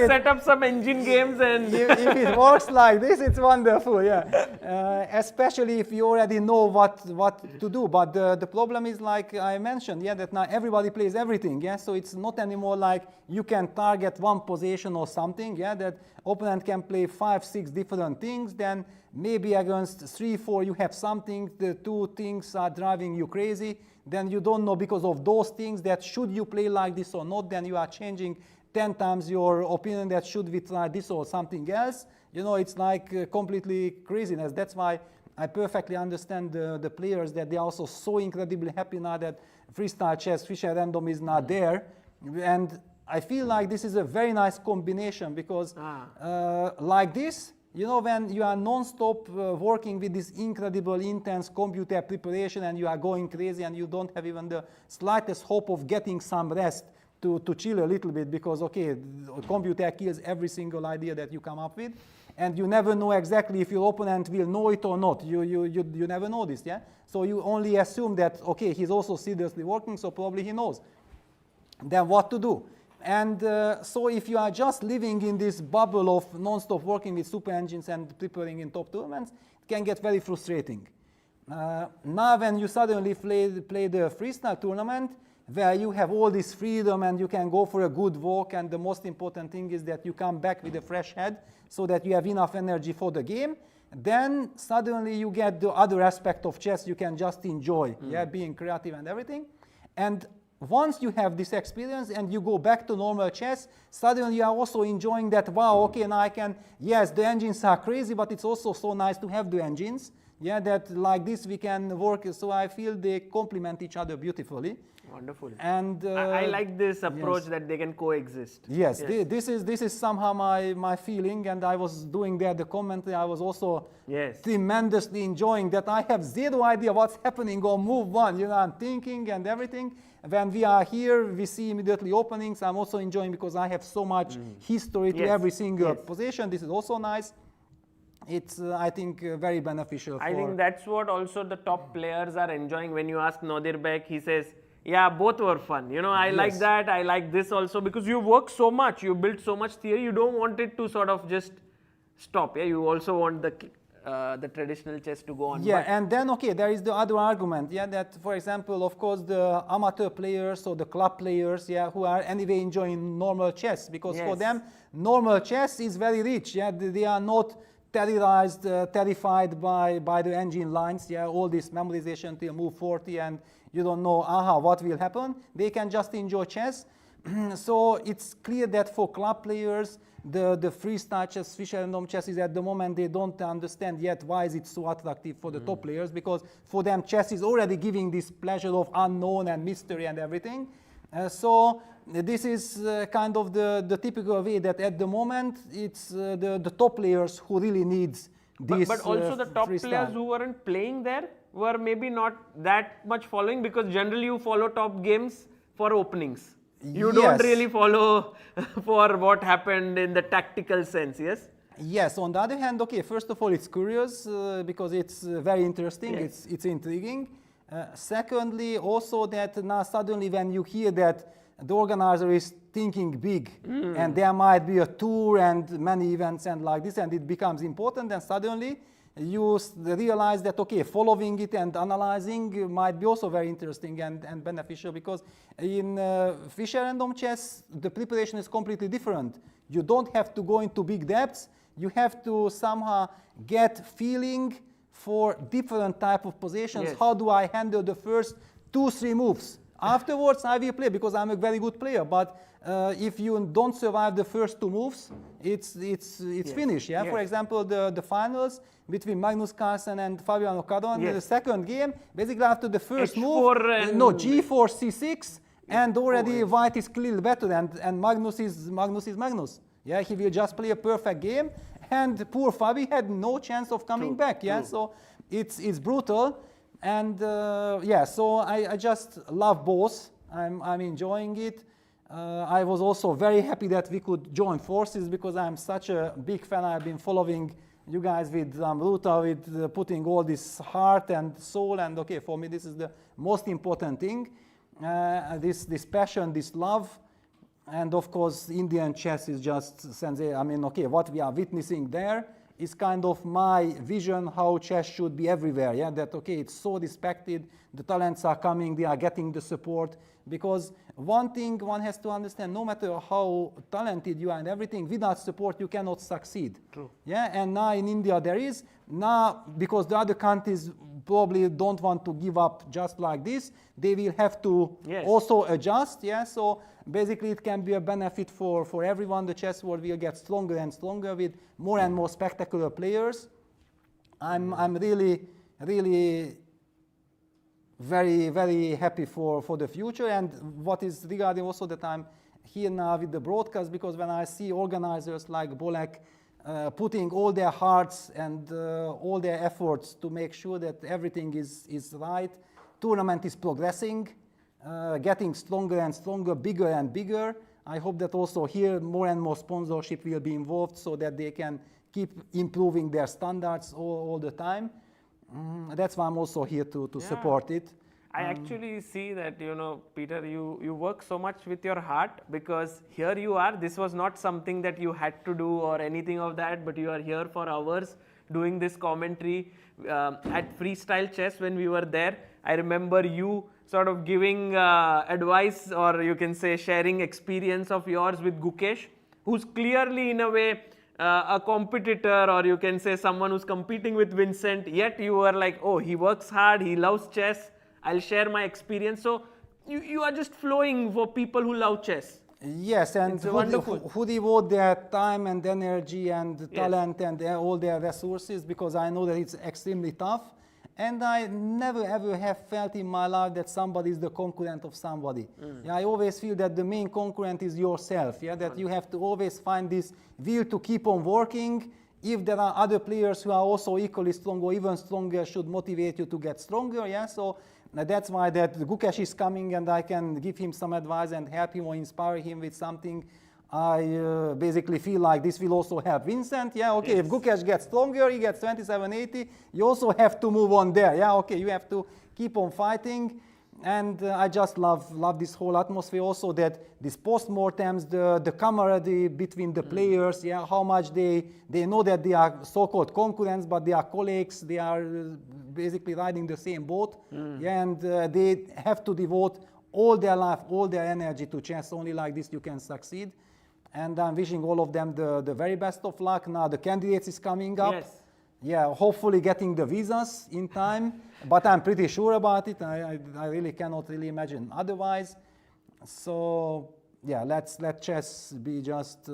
S1: Set up some engine games and
S3: if it works like this, it's wonderful. Yeah. especially if you already know what to do. But the problem is, like I mentioned, yeah, that now everybody plays everything, yeah. So it's not anymore like you can target one position or something, yeah. That opponent can play 5, 6 different things. Then maybe against 3, 4 you have something. The 2 things are driving you crazy. Then you don't know because of those things that should you play like this or not. Then you are changing 10 times your opinion that should we try this or something else. You know, it's like completely craziness. That's why I perfectly understand the players, that they are also so incredibly happy now that freestyle chess, Fischer random is not there. And I feel like this is a very nice combination because like this, you know, when you are non-stop working with this incredible intense computer preparation and you are going crazy and you don't have even the slightest hope of getting some rest to chill a little bit because, okay, the computer kills every single idea that you come up with. And you never know exactly if your opponent will know it or not. You never know this, yeah? So you only assume that, okay, he's also seriously working, so probably he knows. Then what to do? And so if you are just living in this bubble of non-stop working with super engines and preparing in top tournaments, it can get very frustrating. Now when you suddenly play the freestyle tournament, where you have all this freedom and you can go for a good walk, and the most important thing is that you come back with a fresh head so that you have enough energy for the game, then suddenly you get the other aspect of chess you can just enjoy, yeah, being creative and everything. And once you have this experience and you go back to normal chess, suddenly you are also enjoying that, wow, okay, now I can, yes, the engines are crazy, but it's also so nice to have the engines, yeah, that like this we can work. So I feel they complement each other beautifully.
S1: Wonderful.
S3: And
S1: I like this approach
S3: yes.
S1: that they can coexist.
S3: Yes, this is somehow my feeling, and I was doing there the commentary. I was also tremendously enjoying that. I have zero idea what's happening on move 1. You know, I'm thinking and everything. When we are here, we see immediately openings. I'm also enjoying because I have so much history to every single position. This is also nice. It's, I think, very beneficial.
S1: I think that's what also the top players are enjoying. When you ask Nodirbek, he says, yeah, both were fun. You know, I like that. I like this also, because you work so much. You build so much theory. You don't want it to sort of just stop. Yeah, you also want the traditional chess to go on.
S3: Yeah, and then, okay, there is the other argument. Yeah, that, for example, of course, the amateur players or the club players, yeah, who are anyway enjoying normal chess, because for them, normal chess is very rich. Yeah, they are not terrorized, terrified by the engine lines. Yeah, all this memorization till move 40 and you don't know, what will happen. They can just enjoy chess. So it's clear that for club players, the freestyle chess, Fischer random chess is at the moment, they don't understand yet why is it so attractive for the top players, because for them chess is already giving this pleasure of unknown and mystery and everything. So this is kind of the typical way that at the moment it's the top players who really needs this.
S1: But also the top
S3: freestyle
S1: players who weren't playing there were maybe not that much following, because generally you follow top games for openings. You don't really follow for what happened in the tactical sense, yes?
S3: Yes, on the other hand, okay, first of all, it's curious because it's very interesting, it's intriguing. Secondly, also that now suddenly when you hear that the organizer is thinking big and there might be a tour and many events and like this, and it becomes important, then suddenly you realize that, okay, following it and analyzing might be also very interesting and beneficial, because in Fischer random chess, the preparation is completely different. You don't have to go into big depths. You have to somehow get feeling for different type of positions. How do I handle the first 2-3 moves? Afterwards, I will play because I'm a very good player. But if you don't survive the first 2 moves, it's finished. Yeah. For example, the finals between Magnus Carlsen and Fabiano Caron, the second game, basically after the first move, G4, C6, and already White is clearly better, and Magnus is Magnus. Yeah, he will just play a perfect game, and poor Fabi had no chance of coming back. Yeah, so it's brutal. And so I just love both. I'm enjoying it. I was also very happy that we could join forces, because I'm such a big fan. I've been following you guys with Amruta, with putting all this heart and soul. And okay, for me this is the most important thing. This passion, this love. And of course, Indian chess is just, I mean, okay, what we are witnessing there, is kind of my vision how chess should be everywhere. Yeah, that okay, it's so respected, the talents are coming, they are getting the support. Because one thing one has to understand, no matter how talented you are and everything, without support you cannot succeed.
S1: True.
S3: Yeah, and now in India there is, now because the other countries probably don't want to give up just like this, they will have to
S1: Yes.
S3: also adjust. Yeah, so basically it can be a benefit for everyone. The chess world will get stronger and stronger with more and more spectacular players. I'm really very happy for the future. And what is regarding also that I'm here now with the broadcast, because when I see organizers like Bolek putting all their hearts and all their efforts to make sure that everything is right, tournament is progressing, getting stronger and stronger, bigger and bigger. I hope that also here more and more sponsorship will be involved so that they can keep improving their standards all the time. That's why I'm also here to support it.
S1: I actually see that, you know, Peter, you work so much with your heart, because here you are. This was not something that you had to do or anything of that, but you are here for hours doing this commentary at Freestyle Chess when we were there. I remember you sort of giving advice, or you can say sharing experience of yours with Gukesh, who's clearly in a way a competitor, or you can say someone who's competing with Vincent, yet you were like, oh, he works hard, he loves chess, I'll share my experience. So you are just flowing for people who love chess.
S3: Yes, and who devote their time and energy and talent and all their resources, because I know that it's extremely tough. And I never ever have felt in my life that somebody is the concurrent of somebody. Yeah, I always feel that the main concurrent is yourself. Yeah, that you have to always find this will to keep on working. If there are other players who are also equally strong or even stronger, should motivate you to get stronger. Yeah, so that's why that Gukesh is coming, and I can give him some advice and help him or inspire him with something. I basically feel like this will also help Vincent. Yeah, okay, if Gukesh gets stronger, he gets 2780, you also have to move on there. Yeah, okay, you have to keep on fighting. And I just love this whole atmosphere also, that these post-mortems, the camaraderie between the players, yeah, how much they know that they are so-called concurrents, but they are colleagues, they are basically riding the same boat. Yeah, and they have to devote all their life, all their energy to chess. Only like this you can succeed. And I'm wishing all of them the very best of luck. Now the candidates is coming up.
S1: Yes.
S3: Yeah, hopefully getting the visas in time, but I'm pretty sure about it. I really cannot really imagine otherwise. So yeah, let chess be just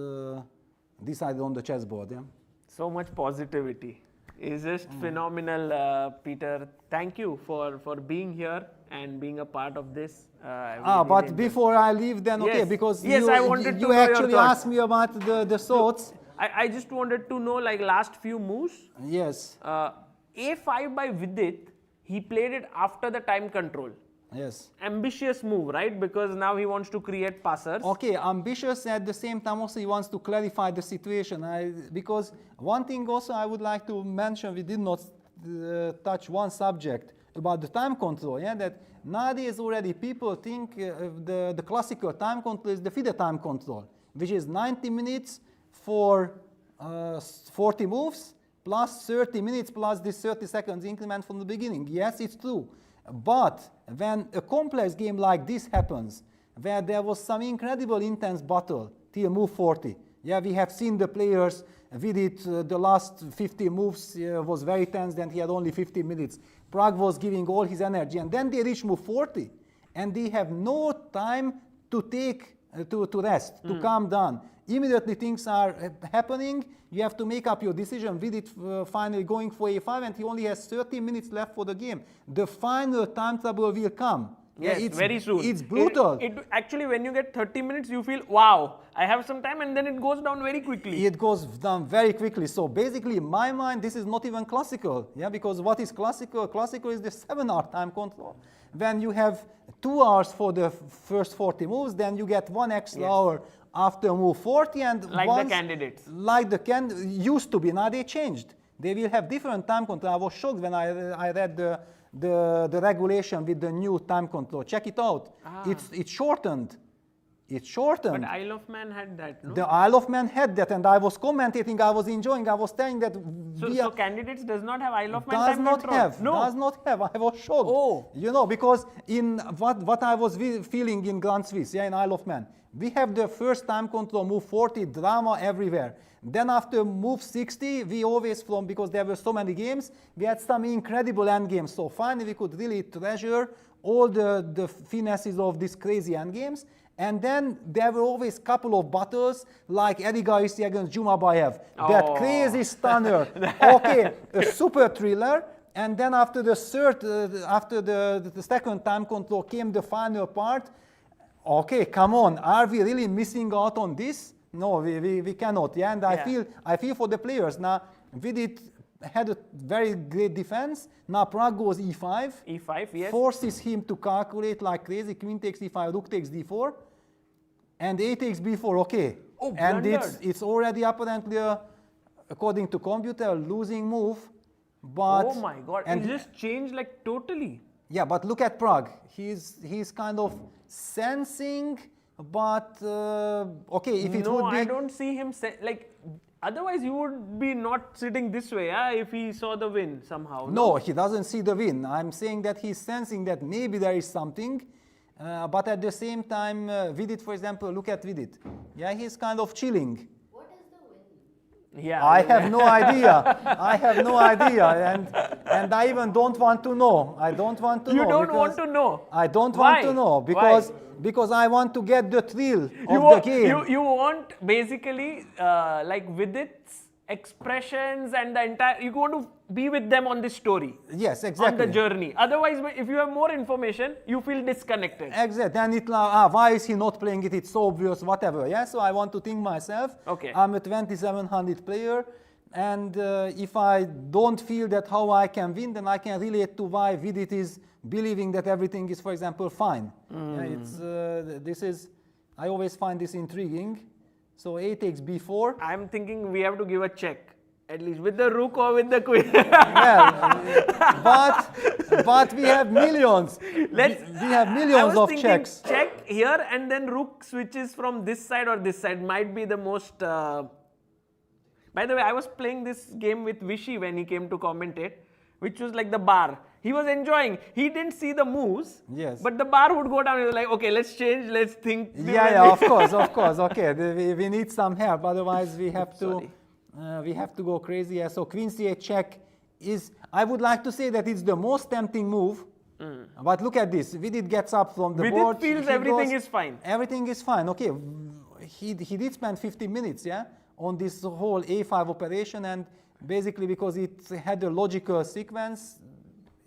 S3: decided on the chessboard. Yeah.
S1: So much positivity. It's just phenomenal, Peter. Thank you for being here and being a part of this.
S3: But before I leave, then okay,
S1: Yes.
S3: because
S1: Yes, I wanted to
S3: you
S1: know your
S3: actually
S1: thoughts.
S3: asked me about the thoughts.
S1: I just wanted to know, like, last few moves.
S3: Yes.
S1: A5 by Vidit, he played it after the time control.
S3: Yes.
S1: Ambitious move, right? Because now he wants to create passers.
S3: Okay, ambitious, at the same time also he wants to clarify the situation. Because one thing also I would like to mention, we did not touch one subject about the time control. Yeah, that nowadays already people think the classical time control is the FIDE time control, which is 90 minutes for 40 moves plus 30 minutes plus this 30 seconds increment from the beginning. Yes, it's true. But when a complex game like this happens, where there was some incredible intense battle till move 40, yeah, we have seen the players with it, the last 50 moves was very tense, and he had only 50 minutes. Pragg was giving all his energy, and then they reach move 40, and they have no time to take, to rest, to calm down. Immediately things are happening, you have to make up your decision. Vidit finally going for a5, and he only has 30 minutes left for the game. The final time trouble will come.
S1: Yes,
S3: it's
S1: very soon.
S3: It's brutal.
S1: It actually, when you get 30 minutes, you feel, wow, I have some time, and then it goes down very quickly.
S3: It goes down very quickly. So basically, in my mind, this is not even classical. Yeah, because what is classical? Classical is the 7-hour time control. When you have 2 hours for the first 40 moves, then you get 1 extra hour after move 40, and
S1: like the candidates.
S3: Like the used to be. Now they changed. They will have different time control. I was shocked when I read the regulation with the new time control. Check it out. It's shortened. It's shortened.
S1: But Isle of Man had that, no?
S3: The Isle of Man had that, and I was commentating, I was enjoying, I was telling that
S1: So Candidates does not have Isle of Man
S3: does
S1: time
S3: not
S1: control?
S3: have,
S1: No.
S3: does not have. I was shocked.
S1: Oh.
S3: You know, because in what I was feeling in Grand Swiss, in Isle of Man, we have the first time control, move 40, drama everywhere. Then after move 60, we always because there were so many games, we had some incredible end games. So finally we could really treasure all the finesses of these crazy end games. And then there were always a couple of battles, like Edigaisi against Jumabayev, that crazy stunner. Okay, a super thriller. And then after the second time control came the final part. Okay, come on, are we really missing out on this? No, we cannot. Yeah, and I feel for the players now. Vidit had a very great defense. Now Pragg goes e5.
S1: E5, yes.
S3: Forces him to calculate like crazy. Queen takes e5, rook takes d4, and a takes b4. Okay,
S1: Oh,
S3: and
S1: blundered.
S3: it's already apparently, according to computer, a losing move. But
S1: Oh my God!
S3: and
S1: It just changed like totally.
S3: yeah, but look at Pragg. He's kind of sensing, but okay, if it
S1: No,
S3: would be
S1: I don't see him like. Otherwise, you would be not sitting this way, if he saw the win somehow.
S3: no, he doesn't see the win. I'm saying that he's sensing that maybe there is something, but at the same time, Vidit, for example, look at Vidit. Yeah, he's kind of chilling.
S1: Yeah.
S3: I have no idea. I have no idea, and I even don't want to know. I don't want to know.
S1: You don't
S3: because
S1: want to know.
S3: I don't
S1: Why?
S3: want to know because I want to get the thrill of the game.
S1: You want basically like Vidit's expressions and the entire. You want to be with them on this story.
S3: Yes, exactly.
S1: On the journey. Otherwise, if you have more information, you feel disconnected.
S3: Exactly. And why is he not playing it? It's so obvious, whatever. Yeah. So I want to think myself.
S1: Okay.
S3: I'm a 2700 player, and if I don't feel that how I can win, then I can relate to why Vidit is believing that everything is, for example, fine. Yeah, I always find this intriguing. So a takes b4.
S1: I'm thinking we have to give a check. At least with the rook or with the queen.
S3: Well, but we have millions. We have millions
S1: I was
S3: of
S1: thinking
S3: checks.
S1: check here and then rook switches from this side or this side might be the most. By the way, I was playing this game with Vishy when he came to commentate, which was like the bar. He was enjoying. He didn't see the moves.
S3: Yes.
S1: But the bar would go down. He was like, okay, let's change. Let's think.
S3: Yeah, of course. Okay, we need some help. Otherwise, we have to. We have to go crazy. Yeah, so queen c8 check is, I would like to say that it's the most tempting move. But look at this. Vidit gets up from the board.
S1: Vidit feels
S3: he
S1: everything
S3: goes,
S1: is fine.
S3: Everything is fine. Okay, he did spend 15 minutes, yeah, on this whole a5 operation, and basically because it had a logical sequence,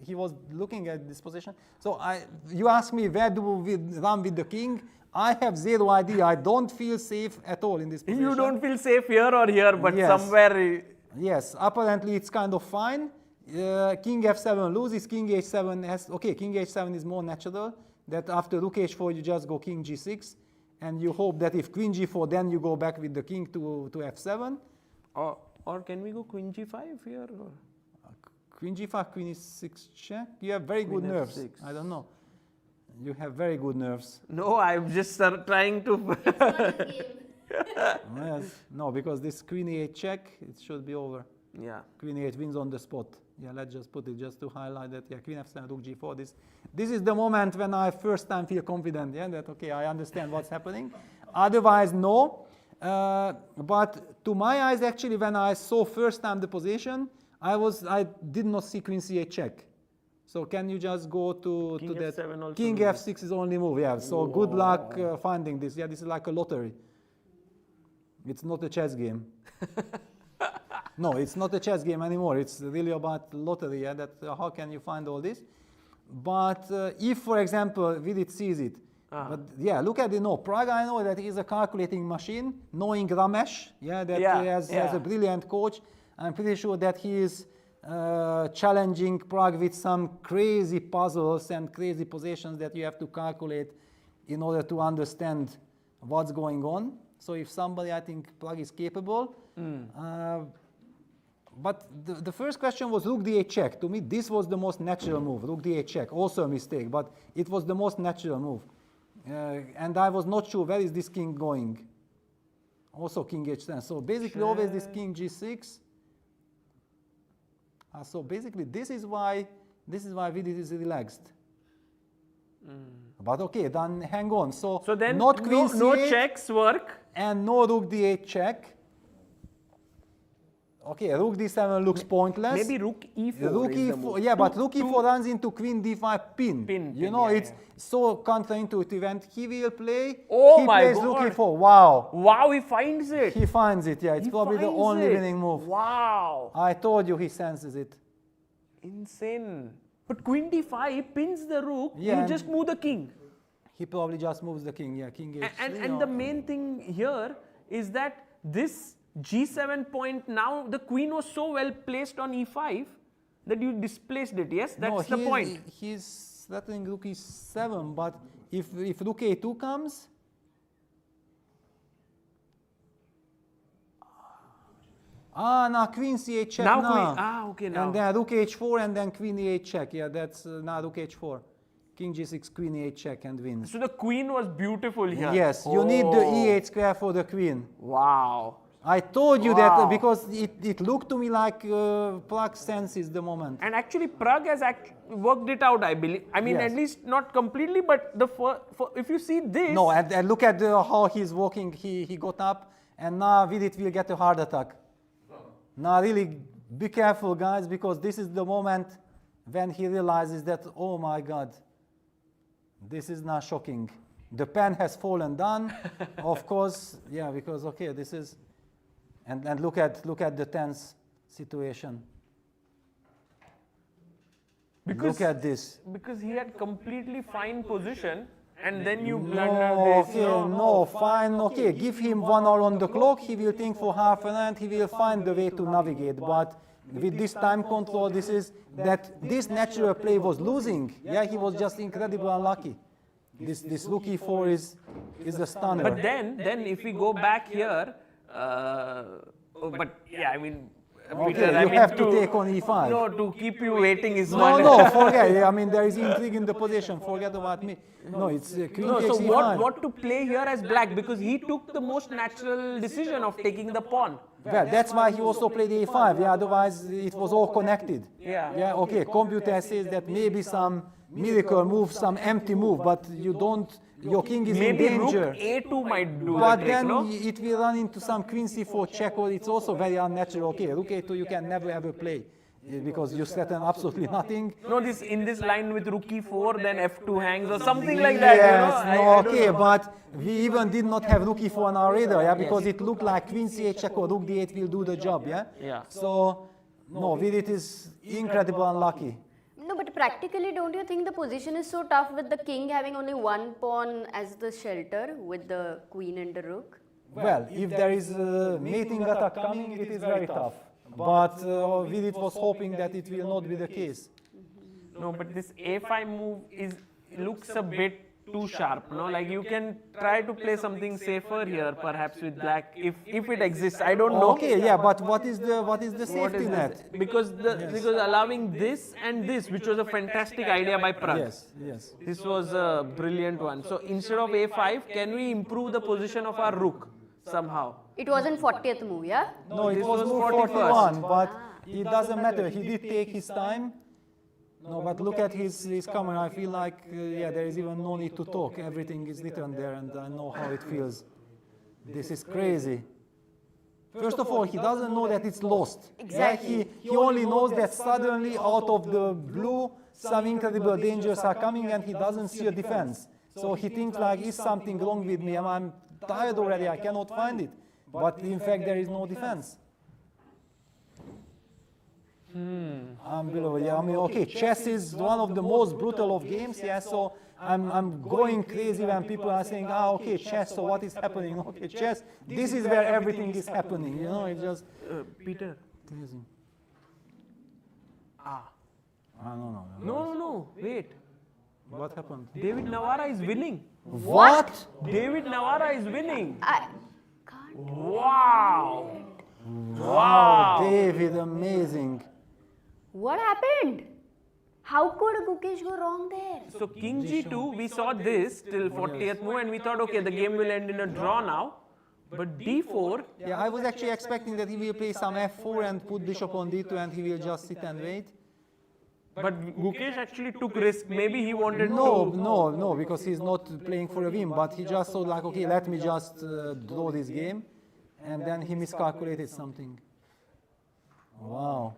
S3: he was looking at this position. So you ask me where do we run with the king? I have zero idea. I don't feel safe at all in this position.
S1: You don't feel safe here or here, but
S3: Yes.
S1: somewhere.
S3: Yes, apparently it's kind of fine. King f7 loses, king h7 has, okay, king h7 is more natural, that after rook h4 you just go king g6, and you hope that if queen g4 then you go back with the king to f7.
S1: Or can we go queen g5 here? Or?
S3: Queen g5, queen e6 check. You have very good nerves.
S1: f6.
S3: I don't know. You have very good nerves.
S1: No, I'm just trying to.
S3: Yes. No, because this queen e8 check, it should be over.
S1: Yeah.
S3: Queen e8 wins on the spot. Yeah, let's just put it just to highlight that. Yeah, queen f7, rook g4. This is the moment when I first time feel confident. Yeah, that okay, I understand what's happening. Otherwise, no. But to my eyes, actually, when I saw first time the position, I did not see queen c8 check. So can you just go to
S1: King
S3: that?
S1: f7 also
S3: King
S1: loses.
S3: f6 is only move. Yeah. So good luck finding this. Yeah, this is like a lottery. It's not a chess game. No, it's not a chess game anymore. It's really about lottery. Yeah, that how can you find all this? But if, for example, Vidit sees it, but yeah, look at it. No, Pragg, I know that he's a calculating machine, knowing Ramesh. Yeah, that he has a brilliant coach. I'm pretty sure that he is challenging Pragg with some crazy puzzles and crazy positions that you have to calculate in order to understand what's going on. So if somebody, I think Pragg is capable. But the first question was rook d8 check. To me, this was the most natural move. Rook d8 check, also a mistake, but it was the most natural move. And I was not sure where is this king going. Also king h10. So basically always this king g6. So basically this is why Vidit is relaxed. But okay, then hang on. So
S1: then
S3: not queen
S1: no
S3: c8
S1: checks work.
S3: and no rook d8 check. Okay, rook d7 looks pointless.
S1: Maybe rook e4.
S3: Rook
S1: is the
S3: e4,
S1: move.
S3: yeah, but rook e4 runs into queen d5 pin.
S1: Pin,
S3: You know,
S1: yeah,
S3: it's so counterintuitive, and he will play.
S1: Oh
S3: he
S1: my
S3: plays
S1: God.
S3: rook e4. Wow,
S1: Wow, he finds it.
S3: he finds it. Yeah, it's
S1: He
S3: probably the
S1: finds
S3: only
S1: it.
S3: winning move.
S1: Wow.
S3: I told you he senses it.
S1: Insane. But queen d5 pins the rook.
S3: Yeah,
S1: You
S3: and-
S1: just move the king.
S3: He probably just moves the king. Yeah, king h3.
S1: And the main thing here is that this g7 point, now the queen was so well placed on e5 that you displaced it. Yes, that's the point.
S3: He's threatening rook e7, but if rook a2 comes, now queen c8 check.
S1: Now
S3: nah.
S1: queen- okay, now.
S3: And then rook h4 and then queen e8 check. Yeah, that's now rook h4. King g6, queen e8 check and wins.
S1: So the queen was beautiful here.
S3: Yes, you need the
S1: Oh.
S3: e8 square for the queen.
S1: Wow.
S3: I told you
S1: Wow.
S3: that because it looked to me like Prague senses the moment.
S1: And actually, Prague has worked it out, I believe. I mean,
S3: Yes.
S1: at least not completely, but if you see this.
S3: No, and look at how he's walking. He got up, and now Vidit will get a heart attack. Now really be careful, guys, because this is the moment when he realizes that, oh my God, this is not shocking. The pen has fallen down, of course. Yeah, because okay, this is, and look at the tense situation. Look at this.
S1: Because he had completely fine position, and then you blunder
S3: No,
S1: this.
S3: okay, no, fine, okay. Give him 1 hour on the clock, he will think for half an hour and he will find the way to navigate. But with this time control, this natural play was losing. Yeah, he was just incredibly unlucky. This rook e4 is a stunner.
S1: But then if we go back here, but yeah, I mean,
S3: Okay,
S1: Peter, I
S3: you
S1: mean,
S3: have to take on e5.
S1: No, to keep you waiting is
S3: No,
S1: one.
S3: no, forget. I mean, there is intrigue in the position. Forget about me. No, it's queen
S1: No,
S3: takes
S1: so
S3: e5.
S1: what to play here as black, because he took the most natural decision of taking the pawn.
S3: Well, that's why he also played a5. Yeah, otherwise it was all connected.
S1: Yeah.
S3: Yeah. Okay. Computer says that maybe some miracle move, some empty move, but you don't. Your king is
S1: Maybe
S3: in danger.
S1: rook a2 might do
S3: But
S1: the trick,
S3: then
S1: no?
S3: it will run into some queen c4 check, or it's also very unnatural. Okay, rook a2 you can never ever play because you threaten absolutely nothing.
S1: No, in this line with rook e4, then f2 hangs or something like that.
S3: Yes,
S1: You know?
S3: no,
S1: I don't
S3: okay,
S1: know.
S3: but we even did not have rook e4 on our radar, yeah, because it looked like queen c8 check or rook d8 will do the job, yeah.
S1: Yeah.
S3: So no, Vidit is incredibly unlucky.
S2: No, but practically, don't you think the position is so tough with the king having only one pawn as the shelter with the queen and the rook?
S3: Well, if there is a mating attack coming, it is very tough. But Vidit was hoping that it will not be the case.
S1: No, but this a5 move looks a bit too sharp, no? Like you can try to play something safer here, perhaps with black, if it exists. I don't know.
S3: Okay, yeah, but what is the
S1: What
S3: safety
S1: is
S3: net?
S1: this? Because allowing this and this, which was a fantastic idea by Prague.
S3: Yes, yes.
S1: This was a brilliant one. So instead of a5, can we improve the position of our rook somehow?
S2: It wasn't 40th move, yeah?
S3: No, it
S1: This
S3: was
S1: was
S3: move
S1: 41st.
S3: 41, but it doesn't matter. He did take his time. No, but look at his camera. I feel like, yeah, there is even no need to talk. Everything is written there, and I know how it feels. This is crazy. First of all, he doesn't know that it's lost.
S2: Exactly.
S3: Yeah, he only knows that suddenly, out of the blue, some incredible dangers are coming, and he doesn't see a defense. So he thinks like, is something wrong with me? I'm tired already. I cannot find it. But in fact, there is no defense. Unbelievable. Yeah, I mean, okay, chess is one of the most brutal of games. Yeah, so I'm going crazy when people are saying, okay, chess. So what is happening? Okay, chess. This is where everything is happening. You know, it's just
S1: Peter.
S3: crazy.
S1: No,
S3: No.
S1: no, wait.
S3: What happened?
S1: David Navara is winning.
S3: What?
S1: David Navara is winning.
S2: I can't.
S1: Wow.
S3: Wow, David, amazing.
S2: What happened? How could Gukesh go wrong there?
S1: So king g2, we saw this till 40th move and we thought, okay, the game will end in a draw now. But d4,
S3: Yeah, I was actually expecting that he will play some f4 and put bishop on d2 and he will just sit and wait.
S1: but Gukesh actually took risk. Maybe he wanted
S3: No, because he's not playing for a win, but he just thought like, okay, let me just draw this game. And then he miscalculated something. Wow.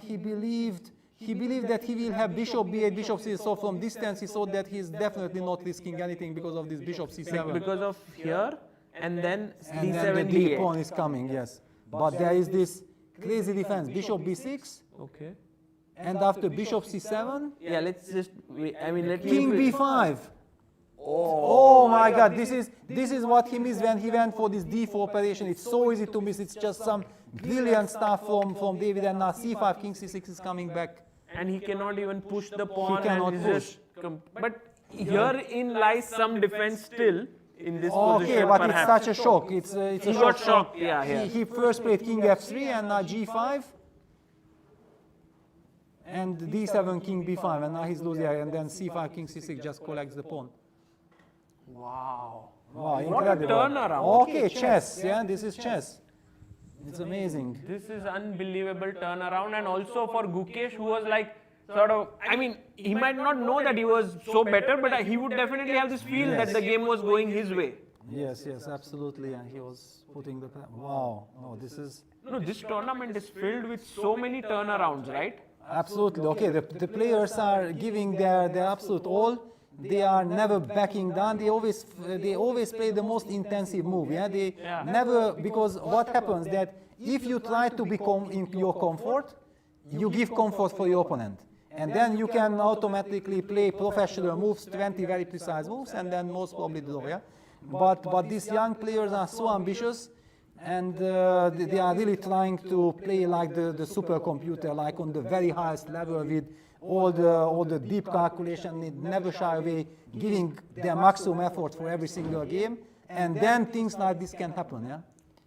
S3: He believed that he will have bishop b8, bishop c. So from distance, he thought that he's definitely not risking anything because of this bishop c7.
S1: because of here and then
S3: And
S1: d7,
S3: then the d
S1: d8.
S3: pawn is coming, yes. But there is this crazy defense, bishop b6,
S1: Okay.
S3: and after bishop c7,
S1: Yeah, let's just, let
S3: king
S1: me...
S3: b5. Oh my God! This is what he missed when he went for this d4 operation. It's so easy to miss. It's just some brilliant stuff from David. And now c5, king c6 is coming back.
S1: And he cannot even push the pawn.
S3: cannot
S1: and
S3: push.
S1: But herein lies some defense still in this
S3: Okay,
S1: position.
S3: but
S1: perhaps.
S3: it's such a shock. It's
S1: He
S3: a
S1: got
S3: shock.
S1: shocked, yeah.
S3: He first played king f3 and now g5. And d7, king b5, and now he's losing. And then c5, king c6 just collects the pawn.
S1: Wow.
S3: Wow,
S1: What a
S3: incredible.
S1: turnaround.
S3: Okay, chess. Yeah, this is chess. It's amazing.
S1: This is unbelievable turnaround, and also for Gukesh, who was like sort of, he might not know that he was so better, but he would definitely have this feel that the game was going his way.
S3: Yes, absolutely. And he was putting the... Wow. No, this is...
S1: No, this tournament is filled with so many turnarounds, right?
S3: Absolutely. Okay, the players are giving their absolute all. They are never backing down. They always play the most intensive move. Yeah, they never, because what happens that if you try to become in your comfort, you give comfort for your opponent, and then you can automatically play professional moves, 20 very precise moves, and then most probably draw. Yeah, but these young players are so ambitious, and they are really trying to play like the supercomputer, like on the very highest level with all the deep calculation, never shy away, giving their maximum effort for every single game, and then things like this can happen. Yeah.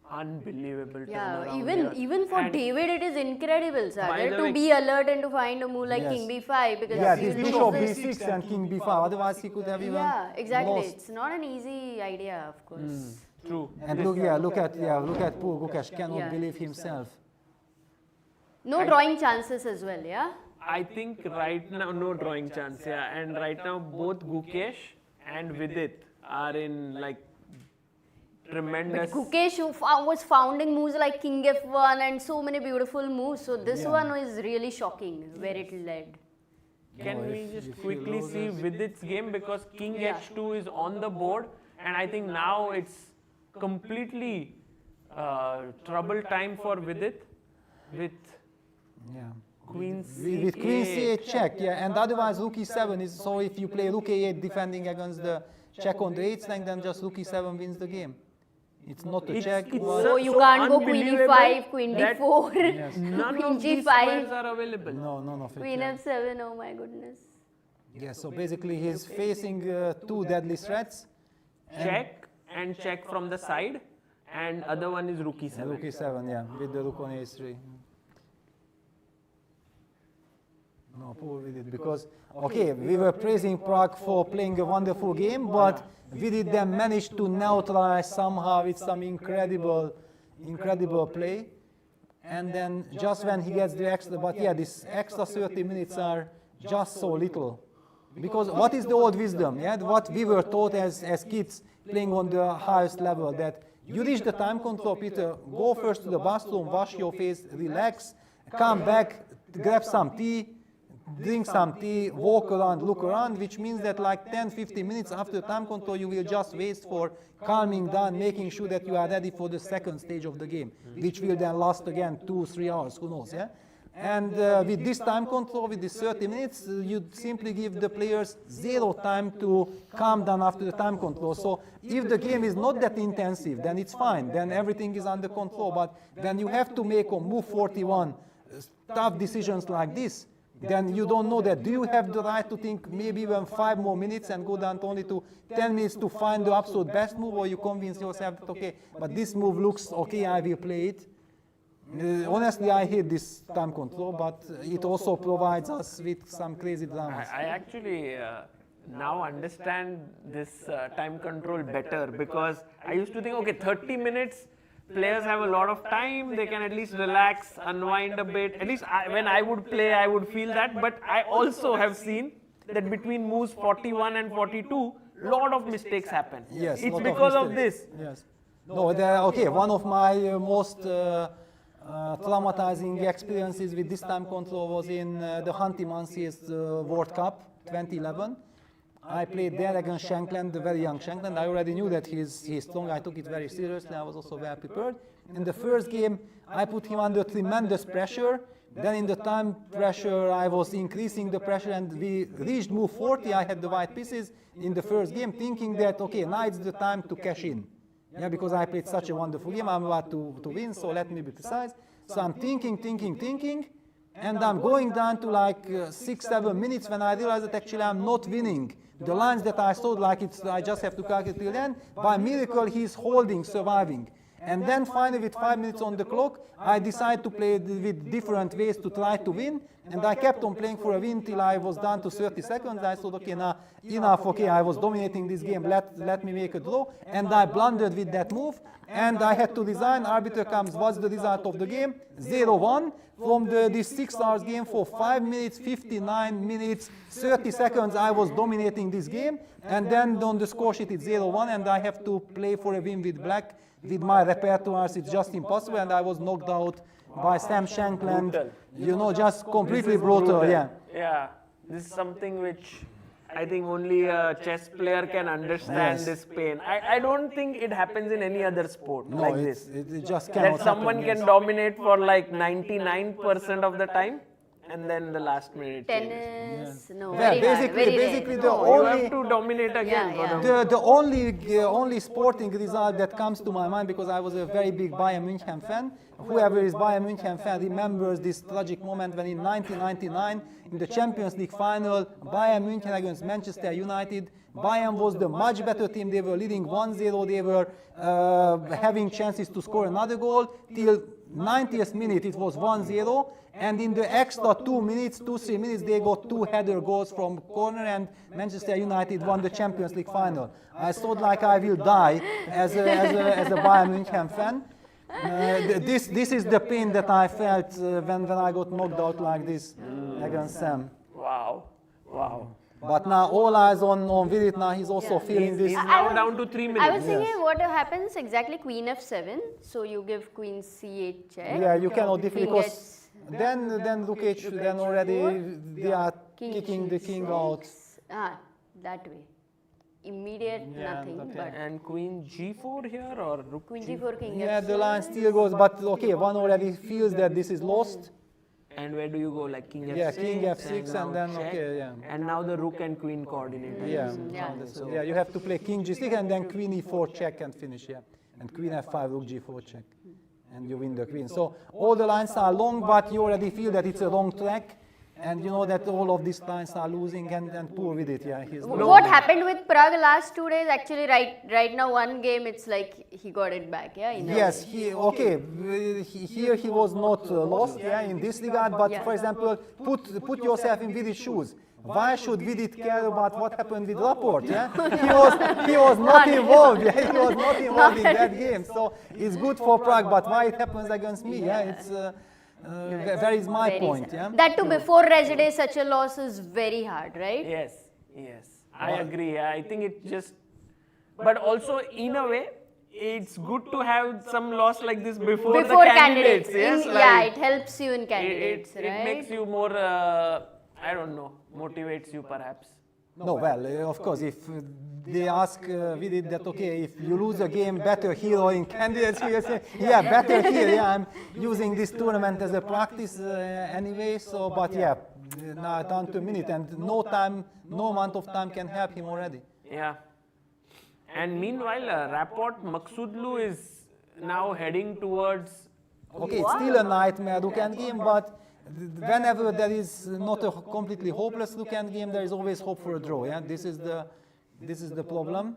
S1: Unbelievable
S2: Yeah,
S1: turnaround.
S2: even for
S1: And
S2: David, it is incredible,
S1: By
S2: Sagar,
S1: the
S2: to
S1: way-
S2: be alert and to find a move like
S3: Yes.
S2: king b5 because
S3: Yeah,
S2: you
S3: this
S2: know
S3: bishop
S2: this-
S3: b6 and king b5. Otherwise, he could have even
S2: exactly.
S3: lost.
S2: It's not an easy idea, of course.
S1: True.
S3: And look at poor Gukesh, cannot
S2: Yeah.
S3: believe himself.
S2: No drawing chances as well, yeah?
S1: I think right now, no drawing chance, yeah. And right now, both Gukesh and Vidit are in like tremendous.
S2: Gukesh was founding moves like king f1 and so many beautiful moves. So this one is really shocking where it led.
S1: Can we just quickly see Vidit's game, because king h2 is on the board, and I think now it's completely trouble time for Vidit with
S3: Yeah.
S1: queen
S3: With queen c8 check, yeah, and otherwise rook e7 is, so if you play rook a8 defending against the check on the 8th rank, then just rook e7 wins the game. It's not a check.
S1: it's
S3: but-
S2: So you
S1: so
S2: can't go queen
S1: unbelievable
S2: e5, queen
S1: that
S2: d4,
S1: none
S2: queen
S1: of these
S2: g5,
S1: squares are available.
S3: no, none of it.
S2: queen
S3: yeah.
S2: f7, oh my goodness.
S3: Yeah, so basically he's facing two deadly threats.
S1: Check and check from the side, and other one is rook e7.
S3: Rook e7, yeah, with the rook on a3. No, poor Vidit, because, okay, we were praising Prague for playing a wonderful game, but Vidit then managed to neutralize somehow with some incredible play. And then just when he gets the extra, but yeah, this extra 30 minutes are just so little. Because what is the old wisdom, yeah? What we were taught as kids playing on the highest level, that you reach the time control, Peter, go first to the bathroom, wash your face, relax, come back, grab some tea, drink some tea, walk around, look around, which means that like 10-15 minutes after time control, you will just waste for calming down, making sure that you are ready for the second stage of the game, which will then last again 2-3 hours, who knows, yeah? And with this time control, with this 30 minutes, you simply give the players zero time to calm down after the time control. So if the game is not that intensive, then it's fine, then everything is under control. But when you have to make on move 41 tough decisions like this, then you don't know that. Do you have the right to think maybe even 5 more minutes and go down to only to 10 minutes to find the absolute best move, or you convince yourself that, okay, but this move looks okay, I will play it? Honestly, I hate this time control, but it also provides us with some crazy dramas.
S1: I actually now understand this time control better, because I used to think, okay, 30 minutes, players have a lot of time, they can at least relax, unwind a bit. At least when I would play, I would feel that. But I also have seen that between moves 41 and 42, lot of mistakes happen.
S3: Yes,
S1: it's
S3: lot
S1: because of this.
S3: mistakes. Yes. No, okay, one of my most traumatizing experiences with this time control was in the Hanti Mansi's World Cup 2011. I played there against Shankland, the very young Shankland. I already knew that he's strong. I took it very seriously. I was also well prepared. In the first game, I put him under tremendous pressure. Then in the time pressure, I was increasing the pressure, and we reached move 40. I had the white pieces in the first game, thinking that, okay, now it's the time to cash in. Yeah, because I played such a wonderful game, I'm about to win, so let me be precise. So I'm thinking, and I'm going down to like 6-7 minutes when I realize that actually I'm not winning. The lines that I saw, like I just have to calculate till then, by miracle he's holding, surviving. And then finally, with 5 minutes on the clock, I decided to play with different ways to try to win. And I kept on playing for a win till I was down to 30 seconds. I thought, okay, now enough, okay, I was dominating this game, let me make a draw. And I blundered with that move. And I had to resign. Arbiter comes, what's the result of the game? 0-1. From this 6 hours game, for 5 minutes, 59 minutes, 30 seconds, I was dominating this game. And then on the score sheet, it's 0-1, and I have to play for a win with black. With my repertoires, it's just impossible, and I was knocked out by Sam Shankland.
S1: Brutal.
S3: You know, just completely brutal. Yeah.
S1: Yeah, this is something which I think only a chess player can understand.
S3: Yes.
S1: This pain. I don't think it happens in any other sport
S3: No,
S1: like this.
S3: it just cannot
S1: That someone
S3: happen,
S1: can dominate for like 99% of the time, and then the last minute. changes.
S2: Tennis, no,
S3: Yeah,
S2: very hard,
S3: basically,
S2: very
S3: basically
S2: rare.
S3: the
S1: You
S3: only
S1: have to dominate again.
S2: Yeah,
S1: for
S2: yeah.
S1: the-
S3: the only sporting result that comes to my mind, because I was a very big Bayern München fan. Whoever is Bayern München fan remembers this tragic moment when in 1999, in the Champions League final, Bayern München against Manchester United, Bayern was the much better team. They were leading 1-0. They were having chances to score another goal. Till 90th minute, it was 1-0. And in the extra 3 minutes, they got 2 header goals from corner, and Manchester United won the Champions League final. I thought like I will die as a Bayern München fan. This is the pain that I felt when I got knocked out like this against Sam.
S1: Wow, wow.
S3: But now all eyes on Vidit. Now he's also feeling this.
S1: He's now down to 3 minutes.
S2: I was thinking what happens exactly, queen f7, so you give queen c8 check.
S3: Yeah, you cannot defeat,
S2: King
S3: because
S2: gets
S3: then Gukesh, then already they are kicking the king out.
S2: That way. Immediate nothing,
S3: okay.
S2: but
S1: And queen g4 here, or rook
S2: queen g4, king
S3: Yeah,
S2: f7.
S3: the line still goes, but okay, one already feels that this is lost.
S1: And where do you go? Like king f6?
S3: Yeah, king f6
S1: now
S3: and then,
S1: check.
S3: okay, yeah.
S1: And now the rook and queen coordinate.
S3: Yeah,
S2: Yeah.
S3: yeah, you have to play king g6 and then queen e4 check and finish, yeah. And queen f5, rook g4 check. And you win the queen. So all the lines are long, but you already feel that it's a long track. And you know that all of these lines are losing, and poor Vidit, yeah. He's
S2: What happened with Prague last 2 days? Actually, right now, one game, it's like he got it back, yeah? in a
S3: Yes,
S2: way.
S3: here he was not lost, yeah, in this regard. But
S2: Yeah.
S3: for example, put yourself in Vidit's shoes. Why should Vidit care about what happened with Laporte? Yeah, he was not involved. Yeah, he was not involved in that game. So it's good for Prague, but why it happens against me? Yeah, it's where is my
S2: Very
S3: point?
S2: sad.
S3: Yeah.
S2: That too, before Residé, such a loss is very hard, right?
S1: Yes, yes. I agree. I think it just, but also in a way, it's good to have some loss like this before the candidates. Yes,
S2: Yeah, it helps you in candidates,
S1: it
S2: right?
S1: makes you more, I don't know, motivates you perhaps.
S3: No, well, of course, if they ask Vidit that, okay, if you lose a game, better here or in candidates, he will say, yeah, better here. Yeah, I'm using this tournament as a practice anyway. So, but yeah, now down to a minute, and no amount of time can help him already.
S1: Yeah. And meanwhile, Rapport Maksudlu is now heading towards.
S3: Okay, it's still a nightmare look-and game, but whenever there is not a completely hopeless look-and game, there is always hope for a draw. Yeah, this is the problem.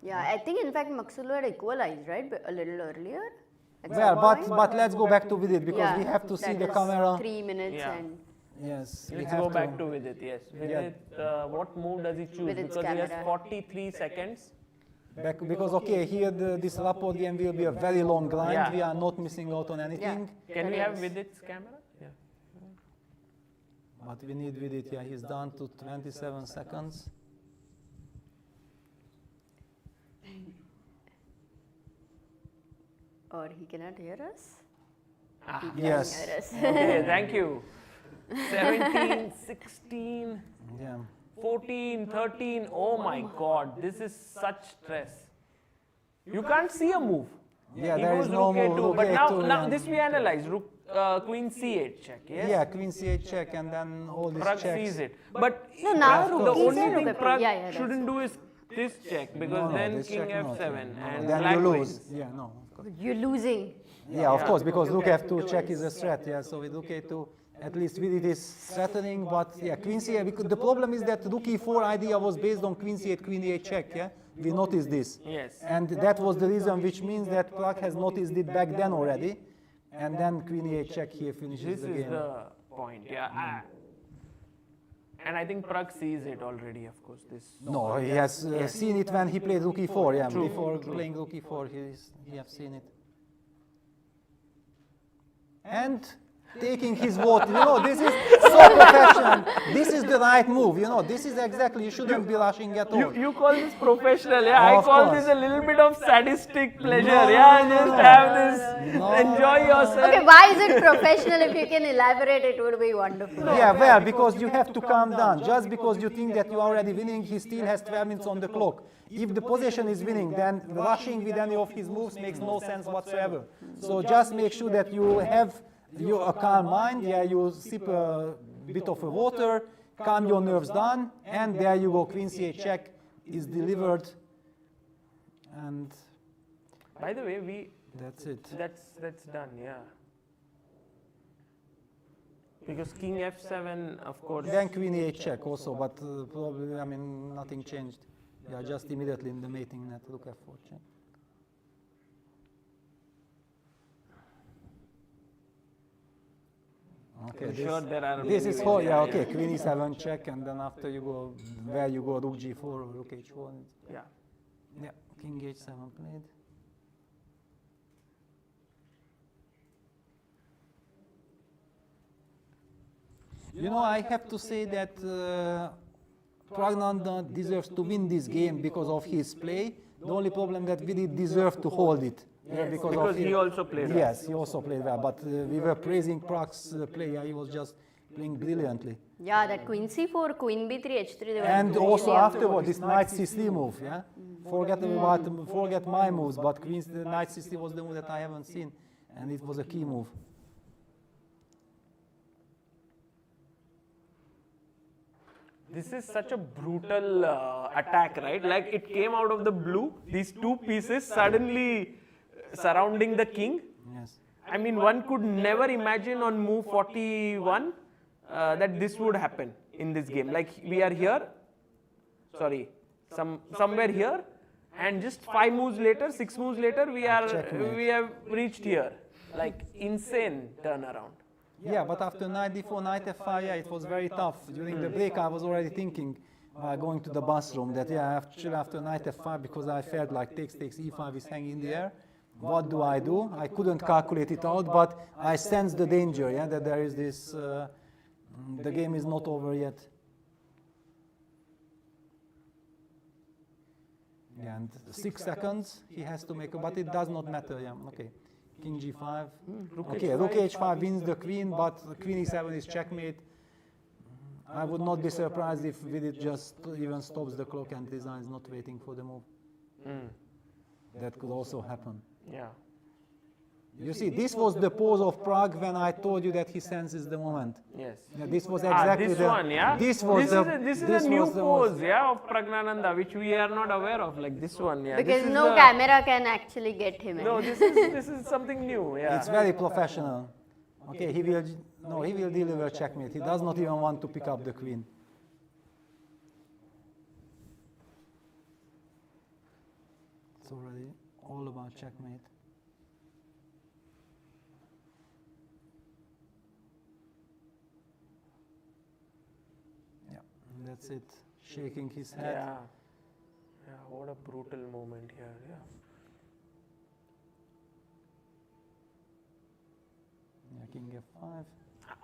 S2: Yeah, I think in fact Maksudlu had equalized, right, a little earlier.
S3: Well, but let's go back to Vidit because we have to see
S2: that
S3: the
S2: is
S3: camera.
S2: 3 minutes
S1: Yeah.
S2: and
S3: Yes, we
S1: Let's
S3: have
S1: go
S3: to.
S1: back to Vidit, yes. Vidit, what move does he choose?
S2: Vidit's
S1: Because he has
S2: camera.
S1: 43 seconds.
S3: Because okay, here this rapport game will be a very long grind.
S1: Yeah.
S3: We are not missing out on anything.
S1: Can we
S2: That
S1: have
S2: is-
S1: Vidit's camera? Yeah.
S3: But we need Vidit. Yeah, he's down to 27 seconds.
S2: or he cannot hear us.
S3: Yes.
S2: Hear us.
S1: Okay, thank you. 17, 16,
S3: Yeah.
S1: 14, 13. Oh my god, this is such stress. You can't see a move.
S3: Yeah,
S1: He
S3: there
S1: goes
S3: is no
S1: rook A2.
S3: move.
S1: But
S3: Rook
S1: now,
S3: A2,
S1: now
S3: yeah.
S1: this we analyze. Rook, Queen C8 check, yes?
S3: Yeah, Queen C8 check and then all these
S1: Pragg
S3: checks.
S1: sees it. But
S2: No, now
S1: the
S2: rook
S1: only
S2: E7,
S1: thing
S2: rook
S1: Pragg
S2: Yeah, that's
S1: shouldn't do is this check because
S3: No,
S1: then
S3: this
S1: King
S3: check not,
S1: F7
S3: yeah.
S1: and
S3: Then
S1: black
S3: you
S1: wins.
S3: lose. Yeah, no. Of course.
S2: You're losing.
S3: Yeah, of course, because Rook F2 check is a threat. Yeah, so with Rook A2, at least Vidit is threatening. But yeah, Queen C8. Because the problem is that Rook E4 idea was based on Queen C8, Queen E8 check. Yeah, we noticed this.
S1: Yes.
S3: And that was the reason, which means that Pragg has noticed it back then already. And then Queen E8 check here finishes
S1: This
S3: the
S1: is
S3: game.
S1: the point, yeah. And I think Pragg sees it already, of course. This.
S3: No, he has seen it when he played Rook E4. Yeah, before playing Rook E4, he has seen it. And taking his vote, this is so professional. This is the right move, this is exactly, you shouldn't be rushing at all.
S1: You call this professional, yeah? I
S3: Of
S1: call
S3: course.
S1: this a little bit of sadistic pleasure,
S3: No,
S1: yeah?
S3: no,
S1: Just
S3: no.
S1: have this,
S3: No.
S1: enjoy yourself.
S2: Okay, why is it professional? If you can elaborate, it would be wonderful.
S3: Yeah, well, because you have to calm down. Just because you think that you are already winning, he still has 12 minutes on the clock. If the position is winning, then rushing with any of his moves makes no sense whatsoever. So just make sure that you have a calm mind. Yeah, you sip a bit of a water, calm your nerves down, and there you go. Queen C8 check is delivered, and
S1: By the way,
S3: that's it.
S1: that's done, yeah. Because King F7, of course.
S3: Then Queen E8 check also, but probably, nothing changed. Yeah, just immediately in the mating net, Rook F4 check. Okay,
S1: I'm sure there are
S3: this
S1: many
S3: is
S1: ways,
S3: for,
S1: yeah,
S3: okay, Queen E7 check, and then after you go, where you go, Rook G4 or Rook H4.
S1: Yeah.
S3: Yeah, King H7 played. I have to say that Praggnanandhaa deserves to win this game because of his play. The only problem that Vidit deserved to hold it. Because of
S1: he also played well.
S3: Yes, he also played well, but we were praising Pragg's play. Yeah, he was just playing brilliantly.
S2: Yeah, that Queen C4, Queen B3, H3. They were
S3: And
S2: really
S3: also
S2: up to
S3: afterward, this Knight C3 move, yeah? Forget my moves, but Knight C3 was the move that I haven't seen, and it was a key move.
S1: This is such a brutal attack, right? Like it came out of the blue, these two pieces suddenly surrounding the king.
S3: Yes.
S1: I mean, one could never imagine on move 41 that this would happen in this game. Like we are here, somewhere here, and just 5 moves later, 6 moves later, we have reached here. Like insane turnaround.
S3: Yeah, but after Knight D4, Knight F5, yeah, it was very tough. During the break, I was already thinking, going to the bus room, that after Knight F5, because I felt like takes, E5 is hanging in the air. What do? I couldn't calculate it out, but I sensed the danger, yeah, that there is this, the game is not over yet. Yeah, and 6 seconds he has to make, but it does not matter, yeah, okay. King G5. Okay, Rook H5 wins the queen, but Queen E7 is checkmate. I would not be surprised if Vidit just even stops the clock and designs not waiting for the move. That could also happen.
S1: Yeah.
S3: You see, this was the pose of Pragg when I told you that he senses the moment.
S1: Yes.
S3: Yeah, this was exactly
S1: this
S3: the
S1: one, yeah?
S3: This
S1: is a new
S3: was the
S1: pose, yeah, of Praggnanandhaa, which we are not aware of, like this one, yeah.
S2: Because
S1: This is
S2: no
S1: the-
S2: camera can actually get him in.
S1: No, this is something new, yeah.
S3: It's very professional. Okay, he will deliver checkmate. He does not even want to pick up the queen. It's already all about checkmate. That's it. Shaking his head.
S1: Yeah. Yeah, what a brutal moment here. Yeah.
S3: Yeah, king f5.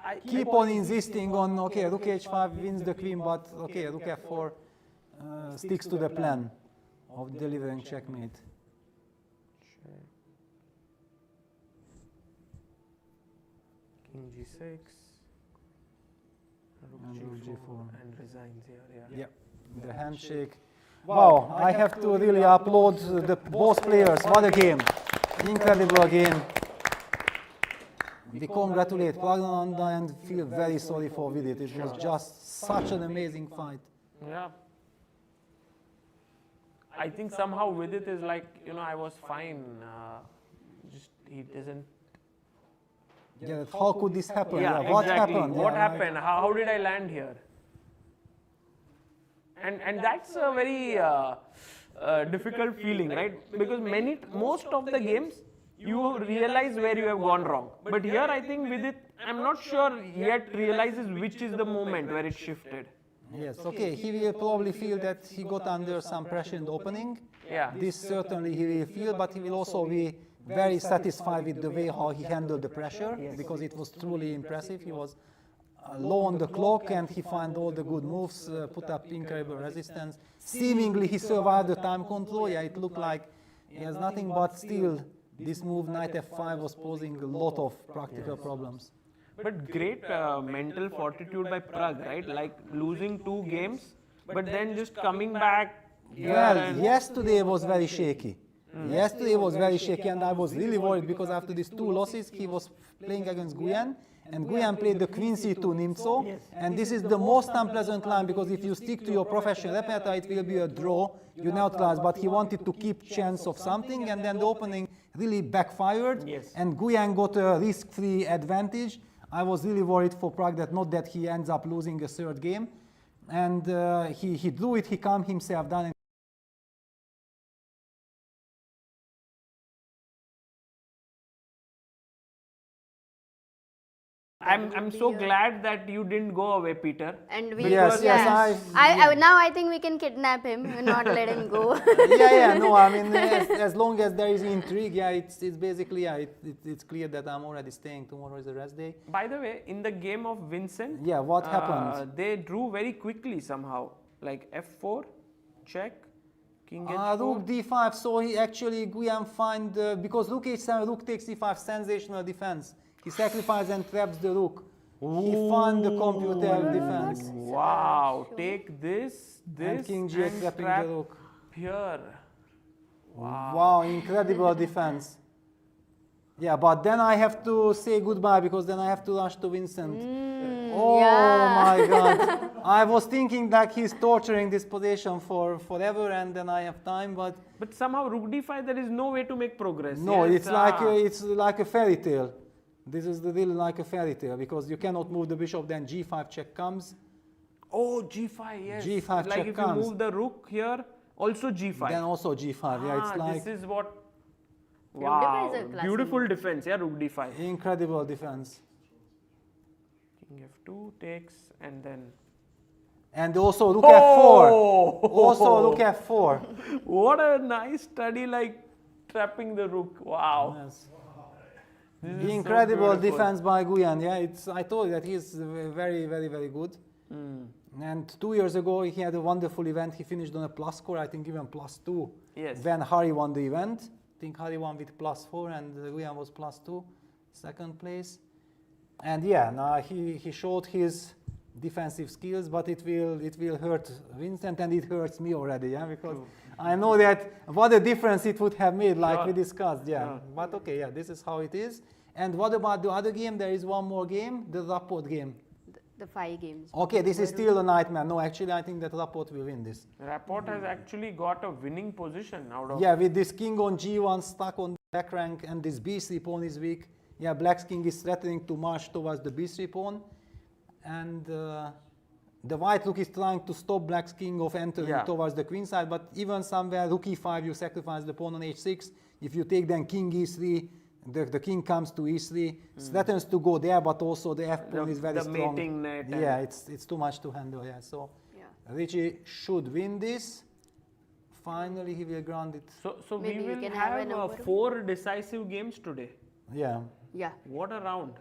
S1: I
S3: Keep on insisting on, okay, rook h5 wins the queen, but okay, rook f4 sticks to the plan of delivering checkmate.
S1: King g6.
S3: And rook g4.
S1: And resigns here. Yeah.
S3: Yeah, the handshake. Wow, I have to really applaud both players. What a game. Incredible game. We congratulate Praggnanandhaa and feel very sorry for Vidit. It was just such an amazing fight.
S1: Yeah. I think somehow Vidit is like, I was fine. Just he doesn't.
S3: Yeah, how could this happen?
S1: Yeah,
S3: What
S1: exactly.
S3: happened?
S1: What
S3: Yeah,
S1: happened? How did I land here? And that's a very difficult feeling, right? Because most of the games, you realize where you have gone wrong. But here, I think Vidit, I'm not sure yet realizes which is the moment where it shifted.
S3: Yes, okay, he will probably feel that he got under some pressure in the opening.
S1: Yeah.
S3: This certainly he will feel, but he will also be very satisfied with the way how he handled the pressure, because it was truly impressive. He was low on the clock and he found all the good moves, put up incredible resistance. Seemingly he survived the time control. Yeah, it looked like he has nothing, but still this move knight f5 was posing a lot of practical problems.
S1: But great mental fortitude by Pragg, right? Like losing 2 games, but then just coming back.
S3: Well, yesterday was very shaky. Yesterday was very shaky, and I was really worried because after these 2 losses, he was playing against Guyan, and Guyan played the queen c2 Nimzo, and this is the most unpleasant line because if you stick to your professional repertoire, it will be a draw, you neutralize, but he wanted to keep chance of something, and then the opening really backfired, and Guyan got a risk-free advantage. I was really worried for Pragg that not that he ends up losing a 3rd game, and he drew it, he calmed himself down. And
S1: I'm so glad that you didn't go away, Peter.
S2: And we,
S3: Yes, yes,
S2: now I think we can kidnap him and not let him go.
S3: no, I mean, as long as there is intrigue, yeah, it's basically, yeah, it's clear that I'm already staying. Tomorrow is a rest day.
S1: By the way, in the game of Vincent,
S3: Yeah, what happened?
S1: They drew very quickly somehow, like f4, check, king h4.
S3: Rook d5, so he actually, Guyan find, because rook h7, rook takes e5, sensational defense. He sacrifices and traps the rook. He found the computer defense.
S1: Wow, take this,
S3: And king g8 trapping
S1: trap
S3: the rook.
S1: here.
S3: Wow, incredible defense. Yeah, but then I have to say goodbye because then I have to rush to Vincent. Oh my God. I was thinking that he's torturing this position for forever and then I have time, but
S1: But somehow rook d5, there is no way to make progress.
S3: no,
S1: Yes,
S3: it's like a fairy tale. This is really like a fairy tale because you cannot move the bishop, then g5 check comes.
S1: Oh, g5, yes.
S3: G5
S1: like
S3: check
S1: if
S3: comes.
S1: you move the rook here, also g5.
S3: Then also g5, yeah, it's like
S1: this is what.
S2: Rook
S1: Wow,
S2: d5 is a classic
S1: beautiful
S2: move.
S1: defense, yeah, rook d5.
S3: incredible defense.
S1: King f2 takes and then.
S3: And also rook f4.
S1: Oh!
S3: Also rook f4.
S1: What a nice study, like trapping the rook. Wow.
S3: Yes.
S1: This is so
S3: Incredible
S1: beautiful.
S3: defense by Guyan. Yeah, I told you that he's very, very, very good. And 2 years ago, he had a wonderful event. He finished on a plus score, I think even +2.
S1: Yes.
S3: When Hari won the event. I think Hari won with +4 and Guyan was +2, 2nd place. And yeah, now he showed his defensive skills, but it will hurt Vincent and it hurts me already, yeah, because I know that what a difference it would have made, like we discussed, yeah.
S1: Sure.
S3: But okay, yeah, this is how it is. And what about the other game? There is one more game, the Rapport game.
S2: The 5 games.
S3: Okay, this is still a nightmare. No, actually, I think that Rapport will win this.
S1: Rapport has actually got a winning position out of.
S3: Yeah, with this king on g1 stuck on the back rank and this b3 pawn is weak. Yeah, black's king is threatening to march towards the b3 pawn. And the white rook is trying to stop black's king of entering towards the queen side, but even somewhere rook e5, you sacrifice the pawn on h6. If you take then king e3, the king comes to e3, threatens to go there, but also the f pawn is very strong.
S1: Mating net.
S3: Yeah, it's too much to handle. Yeah, so Ricci should win this. Finally, he will grant it.
S1: So we
S2: Maybe we
S1: will
S2: can have a
S1: have
S2: number.
S1: 4 decisive games today.
S3: Yeah.
S2: Yeah.
S1: What a round.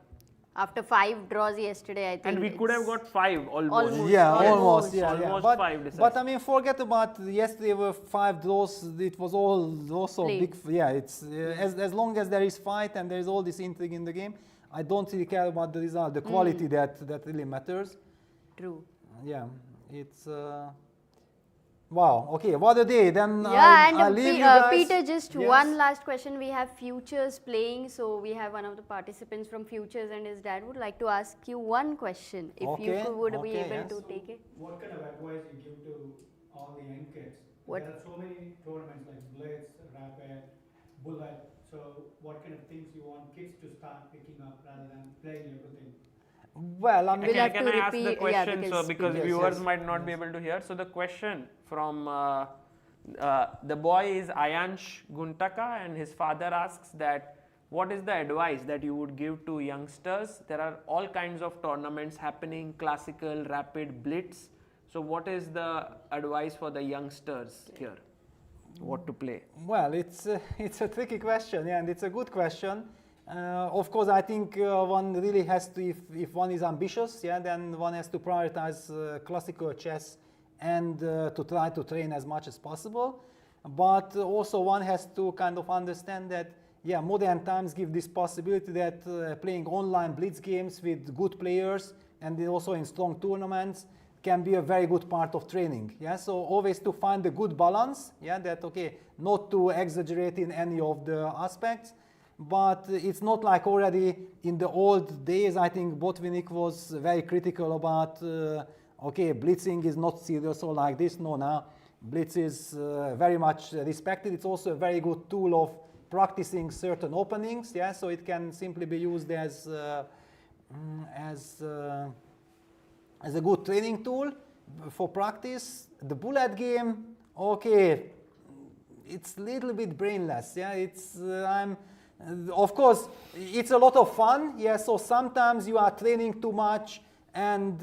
S2: After 5 draws yesterday, I think.
S1: And we could have got 5 almost.
S2: Almost.
S3: Yeah,
S2: Almost.
S3: almost. Yeah, yeah.
S1: Almost
S3: But,
S1: 5 decisive.
S3: but I mean, forget about yesterday were 5 draws. It was all also
S2: Played.
S3: big. Yeah, it's as long as there is fight and there is all this intrigue in the game, I don't really care about the result. The quality that really matters.
S2: True.
S3: Yeah, it's. Wow. Okay. What a day. Then
S2: Yeah,
S3: I'll
S2: and
S3: leave you guys.
S2: Peter, just
S3: Yes.
S2: one last question. We have Futures playing, so we have one of the participants from Futures, and his dad would like to ask you one question. If you
S3: Okay,
S2: would be
S3: okay,
S2: able
S3: yes.
S2: to take it.
S5: What kind of advice you give to all the young kids?
S2: What-
S5: There are so many tournaments like Blitz, Rapid, Bullet. So what kind of things you want kids to start picking up rather than playing everything?
S3: Well, I
S2: We'll
S3: mean,
S2: have
S1: Can
S2: to
S1: I ask the
S2: repeat- yeah,
S1: question
S2: because-
S1: because
S3: Yes,
S1: viewers
S3: yes,
S1: might not be able to hear? So the question from the boy is Ayansh Guntaka, and his father asks that what is the advice that you would give to youngsters? There are all kinds of tournaments happening, classical, rapid, blitz. So what is the advice for the youngsters here? What to play?
S3: well, it's a tricky question, yeah, and it's a good question. Of course, I think one really has to, if one is ambitious, yeah, then one has to prioritize classical chess and to try to train as much as possible. But also one has to kind of understand that, yeah, modern times give this possibility that playing online blitz games with good players and also in strong tournaments can be a very good part of training. Yeah, so always to find a good balance. Yeah, that okay, not to exaggerate in any of the aspects. But it's not like already in the old days. I think Botvinnik was very critical about, okay, blitzing is not serious or like this. No, now blitz is very much respected. It's also a very good tool of practicing certain openings. Yeah, so it can simply be used as a good training tool for practice. The bullet game, okay, it's a little bit brainless. Yeah, it's of course, it's a lot of fun. Yeah, so sometimes you are training too much and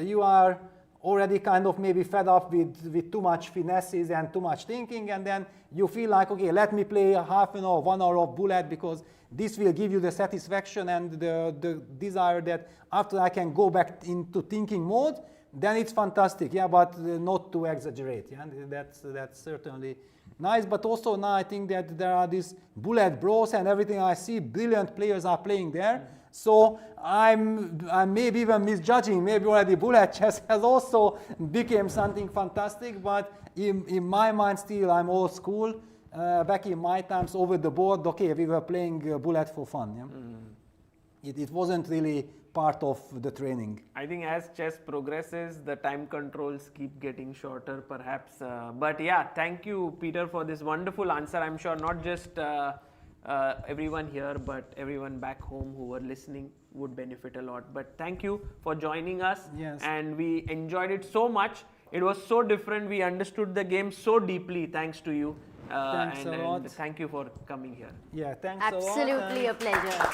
S3: you are already kind of maybe fed up with too much finesses and too much thinking, and then you feel like, okay, let me play a half an hour, 1 hour of bullet because this will give you the satisfaction and the desire that after I can go back into thinking mode, then it's fantastic. Yeah, but not to exaggerate. Yeah, that's certainly nice. But also now I think that there are these bullet bros and everything. I see brilliant players are playing there. So I'm maybe even misjudging. Maybe already bullet chess has also become something fantastic. But in my mind still I'm old school. Back in my times over the board, okay, we were playing bullet for fun. Yeah? It wasn't really part of the training.
S1: I think as chess progresses, the time controls keep getting shorter perhaps. But yeah, thank you, Peter, for this wonderful answer. I'm sure not just everyone here, but everyone back home who were listening would benefit a lot. But thank you for joining us.
S3: Yes.
S1: And we enjoyed it so much. It was so different. We understood the game so deeply thanks to you.
S3: Thanks a lot.
S1: And thank you for coming here.
S3: Yeah, thanks a lot.
S2: Absolutely a pleasure.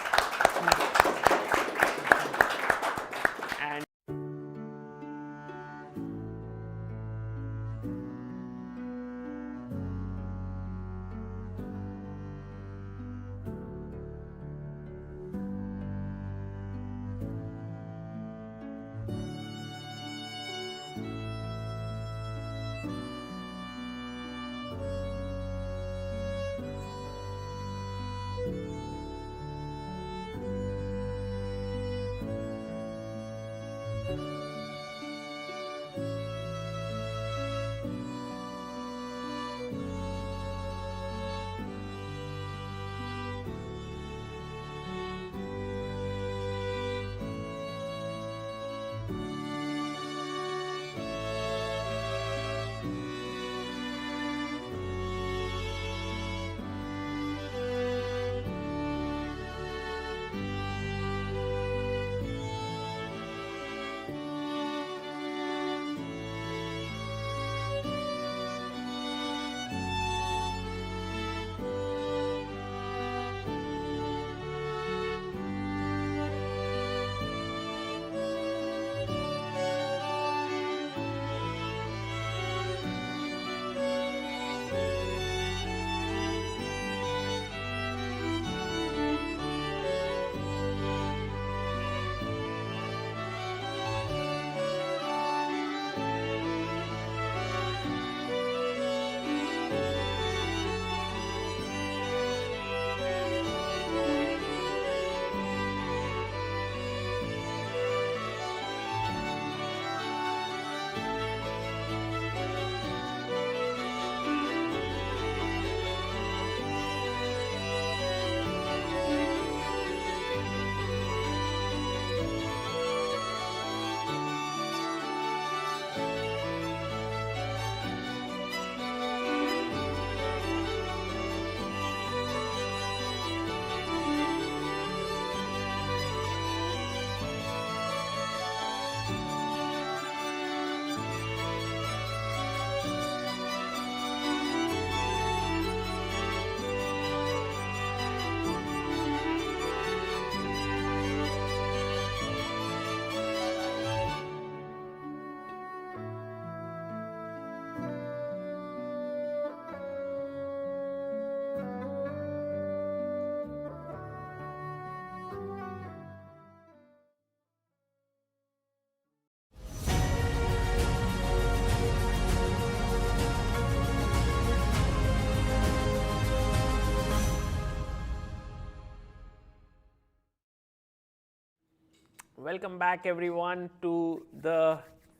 S1: Welcome back everyone to the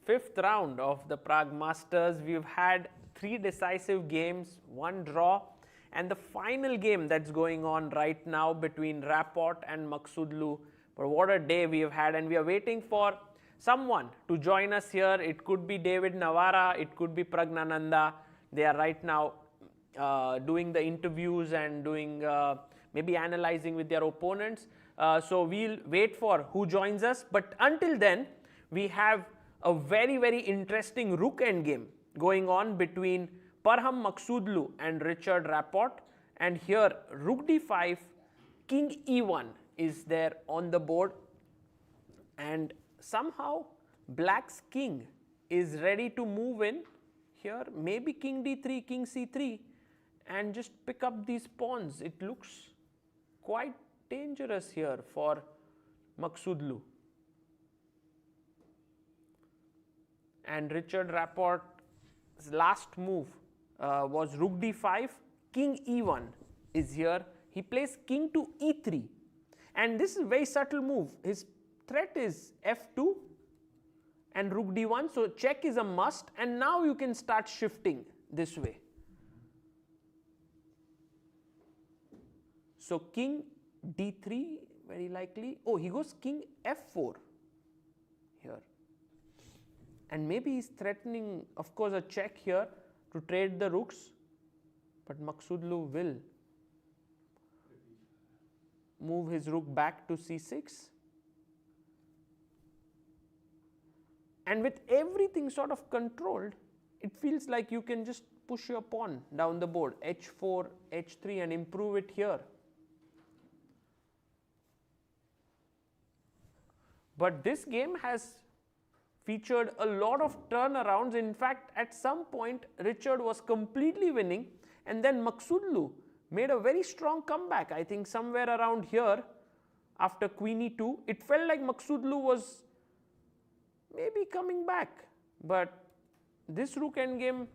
S1: 5th round of the Prague Masters. We've had 3 decisive games, 1 draw, and the final game that's going on right now between Rapport and Maksudlu. But what a day we have had, and we are waiting for someone to join us here. It could be David Navara, it could be Praggnanandhaa. They are right now doing the interviews and doing maybe analyzing with their opponents. So we'll wait for who joins us. But until then, we have a very, very interesting rook endgame going on between Parham Maksudlu and Richard Rapport. And here, rook d5, king e1 is there on the board. And somehow, black's king is ready to move in here. Maybe king d3, king c3, and just pick up these pawns. It looks quite dangerous here for Maksudlu. And Richard Rapport's last move was rook d5, king e1 is here. He plays king to e3, and this is a very subtle move. His threat is f2 and rook d1, so check is a must, and now you can start shifting this way. So king d3 very likely. Oh, he goes king f4 here, and maybe he's threatening, of course, a check here to trade the rooks, but Maksudlu will move his rook back to c6, and with everything sort of controlled, it feels like you can just push your pawn down the board, h4, h3, and improve it here. But this game has featured a lot of turnarounds. In fact, at some point, Richard was completely winning, and then Maksudlu made a very strong comeback. I think somewhere around here, after queen e2, it felt like Maksudlu was maybe coming back. But this rook endgame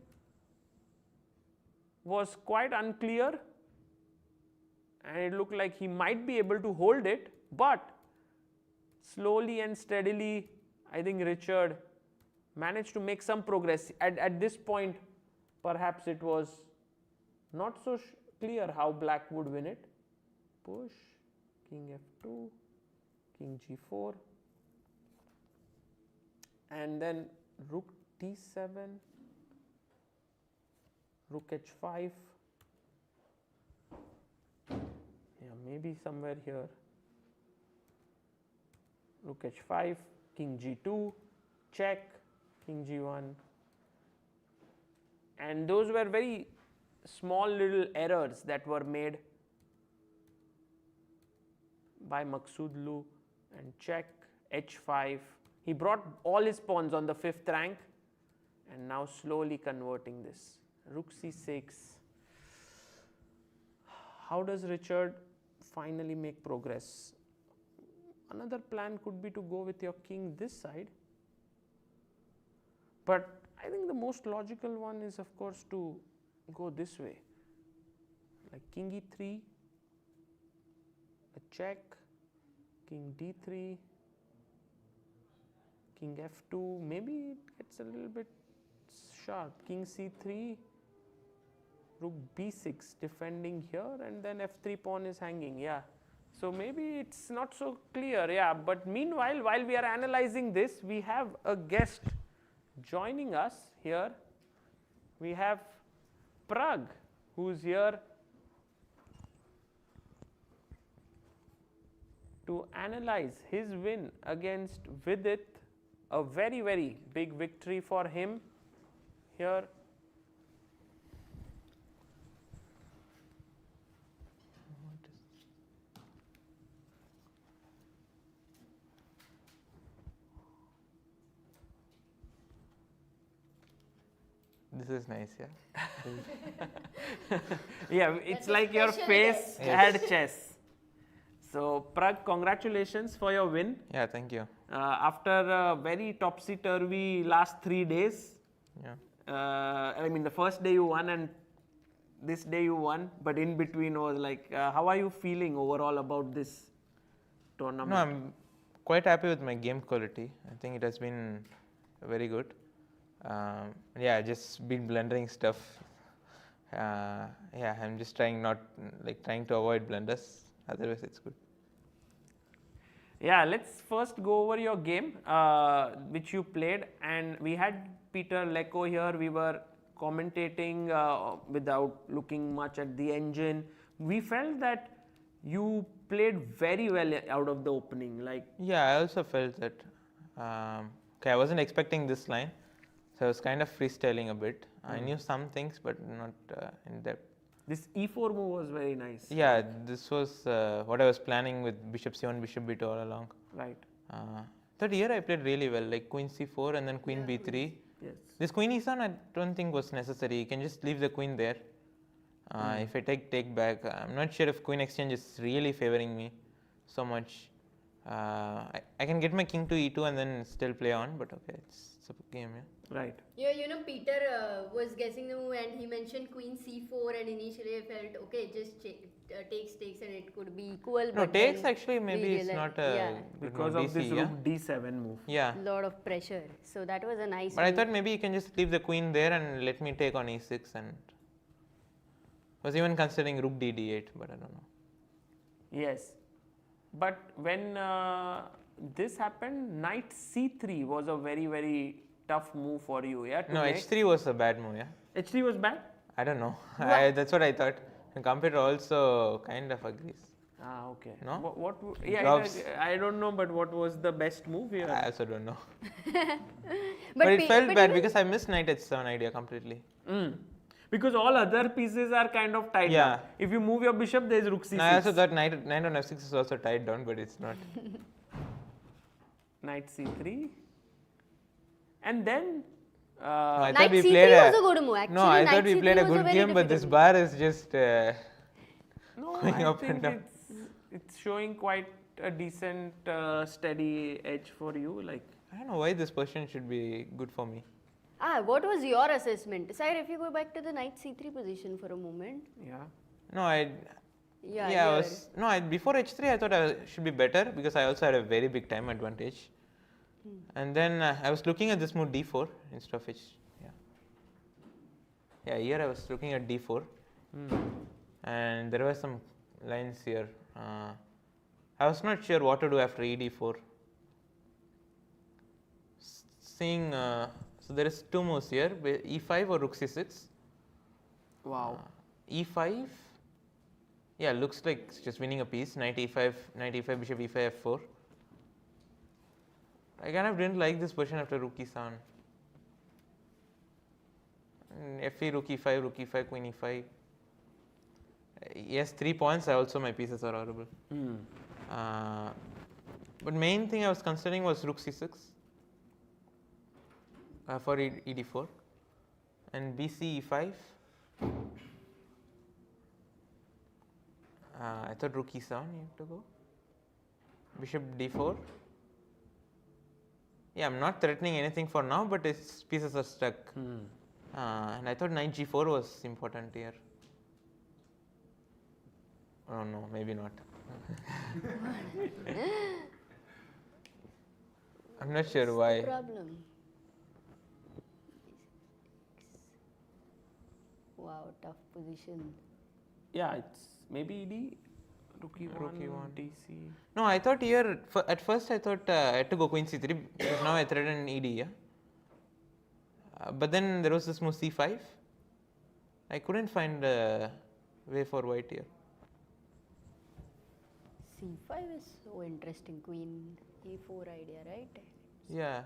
S1: was quite unclear, and it looked like he might be able to hold it, but slowly and steadily, I think Richard managed to make some progress. At this point, perhaps it was not so clear how black would win it. Push, king f2, king g4, and then rook d7, rook h5. Yeah, maybe somewhere here. Rook h5, king g2, check, king g1, and those were very small little errors that were made by Maksudlu. And check, h5. He brought all his pawns on the 5th rank, and now slowly converting this. Rook c6. How does Richard finally make progress? Another plan could be to go with your king this side, but I think the most logical one is, of course, to go this way, like king e3, a check, king d3, king f2, maybe it gets a little bit sharp, king c3, rook b6 defending here, and then f3 pawn is hanging. Yeah. So maybe it's not so clear, yeah. But meanwhile, while we are analyzing this, we have a guest joining us here. We have Pragg, who's here to analyze his win against Vidit. A very, very big victory for him here.
S7: This is nice, yeah.
S1: Yeah, it's like your face had chess. So, Pragg, congratulations for your win.
S7: Yeah, thank you.
S1: After a very topsy-turvy last 3 days,
S7: Yeah.
S1: I mean, the first day you won and this day you won, but in between was like, how are you feeling overall about this tournament?
S7: No, I'm quite happy with my game quality. I think it has been very good. Yeah, just been blundering stuff. Yeah, I'm just trying to avoid blunders. Otherwise, it's good.
S1: Yeah, let's first go over your game, which you played, and we had Péter, Lékó here. We were commentating without looking much at the engine. We felt that you played very well out of the opening.
S7: Yeah, I also felt that. Okay, I wasn't expecting this line, so I was kind of freestyling a bit. I knew some things, but not in depth.
S1: This e4 move was very nice.
S7: Yeah, this was what I was planning with bishop c1, bishop b2 all along.
S1: Right.
S7: Third here I played really well, like queen c4 and then queen b3.
S1: Yes.
S7: This queen e7 I don't think was necessary. You can just leave the queen there. If I take back, I'm not sure if queen exchange is really favoring me so much. I can get my king to e2 and then still play on, but okay, it's a game, yeah.
S1: Right.
S2: Yeah, you know, Péter was guessing the move and he mentioned queen c4, and initially I felt, okay, just takes and it could be equal.
S7: No,
S2: but
S7: takes
S2: then
S7: actually maybe
S2: we
S7: it's
S2: realized-
S7: not a
S2: yeah,
S7: good
S1: Because
S7: move,
S1: of this
S7: BC, yeah?
S1: rook d7 move.
S7: Yeah.
S2: lot of pressure. So that was a nice
S7: But I
S2: move.
S7: thought maybe you can just leave the queen there and let me take on e6, and was even considering rook d8, but I don't know.
S1: Yes. But when this happened, knight c3 was a very, very tough move for you, yeah? to
S7: No,
S1: make.
S7: h3 was a bad move, yeah.
S1: H3 was bad?
S7: I don't know. That's what I thought. And Commentator also kind of agrees.
S1: Ah, okay.
S7: No?
S1: Yeah, I don't know, but what was the best move here?
S7: I also don't know. But it felt bad because I missed knight h7 idea completely.
S1: Because all other pieces are kind of tied
S7: Yeah.
S1: down. If you move your bishop, there is rook c6.
S7: No, I also thought knight on f6 is also tied down, but it's not.
S2: Knight
S1: c3. And then
S7: I
S2: Knight
S7: thought we
S2: c3
S7: played
S2: was a good move. Actually,
S7: no, I
S2: knight
S7: thought we
S2: c3
S7: played a
S2: was
S7: good
S2: very
S7: game, but this
S2: difficult
S7: bar is just
S1: no,
S7: going
S1: I
S7: up and
S1: think
S7: down.
S1: it's showing quite a decent steady edge for you. Like,
S7: I don't know why this position should be good for me.
S2: what was your assessment? Sagar, if you go back to the knight c3 position for a moment.
S1: yeah.
S7: No, I
S2: Yeah,
S7: I was before h3 I thought I should be better because I also had a very big time advantage. And then I was looking at this move d4 instead of h. Yeah, here I was looking at d4, and there were some lines here. I was not sure what to do after ed4. Seeing so there is two moves here: e5 or rook c6.
S1: Wow.
S7: E5. Yeah, looks like it's just winning a piece. Knight e5, bishop e5, f4. I kind of didn't like this position after rook e7. F3, rook e5, queen e5. Yes, 3 points. Also, my pieces are horrible. But main thing I was considering was rook c6 for ed4 and bc e5. I thought rook e7 you have to go. Bishop d4. Yeah, I'm not threatening anything for now, but its pieces are stuck. And I thought knight g4 was important here. Oh no, maybe not. I'm not sure why.
S2: Problem. Wow, tough position.
S1: Yeah, it's maybe ed, rook e1, dc.
S7: No, I thought here, at first I thought I had to go queen c3 because now I threatened ed, yeah. But then there was this move c5. I couldn't find a way for white here.
S2: c5 is so interesting. Queen a4 idea, right?
S7: Yeah.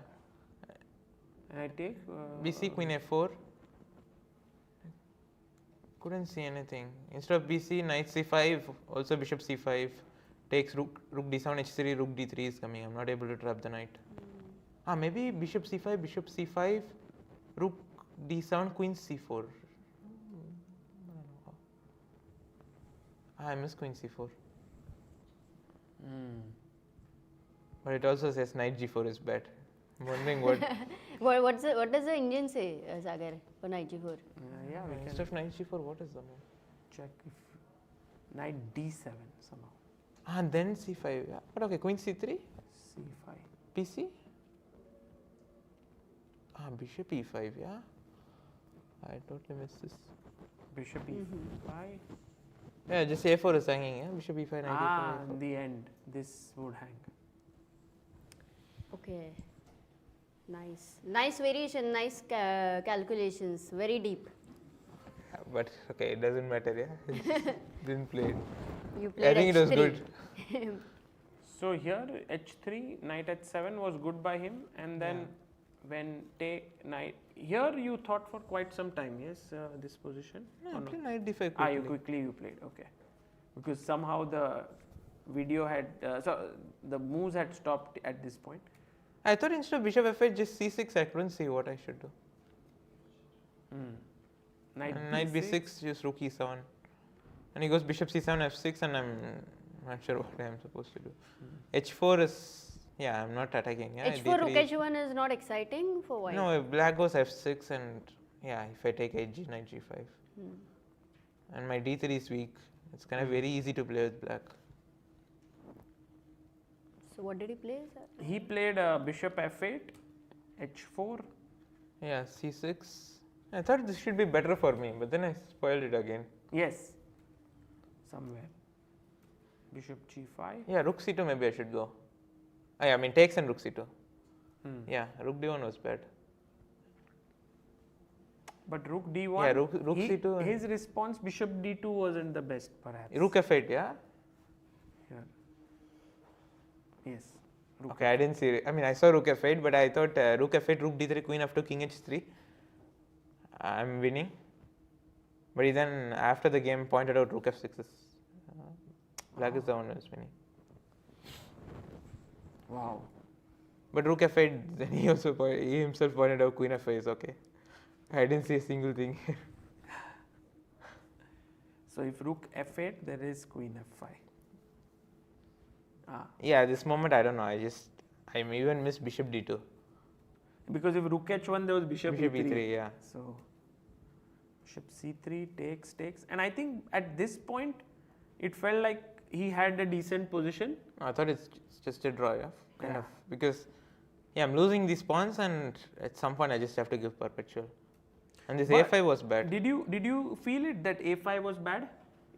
S1: And I take
S7: BC, queen f4. Couldn't see anything. Instead of BC, knight c5, also bishop c5, takes rook d7, h3, rook d3 is coming. I'm not able to trap the knight. Maybe bishop c5, rook d7, queen c4. I missed queen c4. But it also says knight g4 is bad. I'm wondering what.
S2: what does the Indian say, Sagar, for knight g4?
S1: yeah, we can
S7: Instead of knight g4, what is the move?
S1: check if knight d7 somehow.
S7: And then c5. Yeah. But okay, queen c3.
S1: c5.
S7: PC? Bishop e5, yeah. I totally missed this.
S1: Bishop e5.
S7: Yeah, just a4 is hanging, yeah. Bishop e5, knight e5.
S1: In the end, this would hang.
S2: Okay. Nice variation, nice calculations, very deep.
S7: But okay, it doesn't matter, yeah. Didn't play it.
S2: You played
S7: I think it was
S2: H3.
S7: good.
S1: So here h3, knight h7 was good by him, and then when take knight, here you thought for quite some time, yes, this position?
S7: No,
S1: Or
S7: I
S1: no?
S7: played knight d5
S1: You
S7: quickly.
S1: quickly played, okay. Because somehow the video had, so the moves had stopped at this point.
S7: I thought instead of bishop f8, just c6, I couldn't see what I should do. Knight b6, just rook e7. And he goes bishop c7, f6, and I'm not sure what I'm supposed to do. h4 is, yeah, I'm not attacking. Yeah,
S2: H4 rook h1 is not exciting for white.
S7: No, if black goes f6, and yeah, if I take hg, knight g5. And my d3 is weak. It's kind of very easy to play with black.
S2: So what did he play, sir?
S1: He played bishop f8, h4.
S7: Yeah, c6. I thought this should be better for me, but then I spoiled it again.
S1: Yes, somewhere. Bishop g5.
S7: Yeah, rook c2 maybe I should go. I mean takes and rook c2. Yeah, rook d1 was bad.
S1: But rook d1.
S7: Yeah, rook c2
S1: His response bishop d2 wasn't the best, perhaps.
S7: Rook f8, yeah?
S1: Here. Yes. Rook
S7: Okay, I didn't see it. I mean, I saw rook f8, but I thought rook f8, rook d3, queen f2, king h3. I'm winning. But he then, after the game, pointed out rook f6 is black is the one who is winning.
S1: Wow.
S7: But rook f8, then he also he himself pointed out queen f5 is okay. I didn't see a single thing here.
S1: So if rook f8, there is queen f5.
S7: Yeah, this moment I don't know. I even missed bishop d2.
S1: Because if rook h1, there was bishop e3.
S7: Yeah.
S1: So bishop c3 takes, and I think at this point, it felt like he had a decent position.
S7: I thought it's just a draw, yeah, kind of, because yeah, I'm losing these pawns, and at some point I just have to give perpetual. And this a5 was bad.
S1: Did you feel it that a5 was bad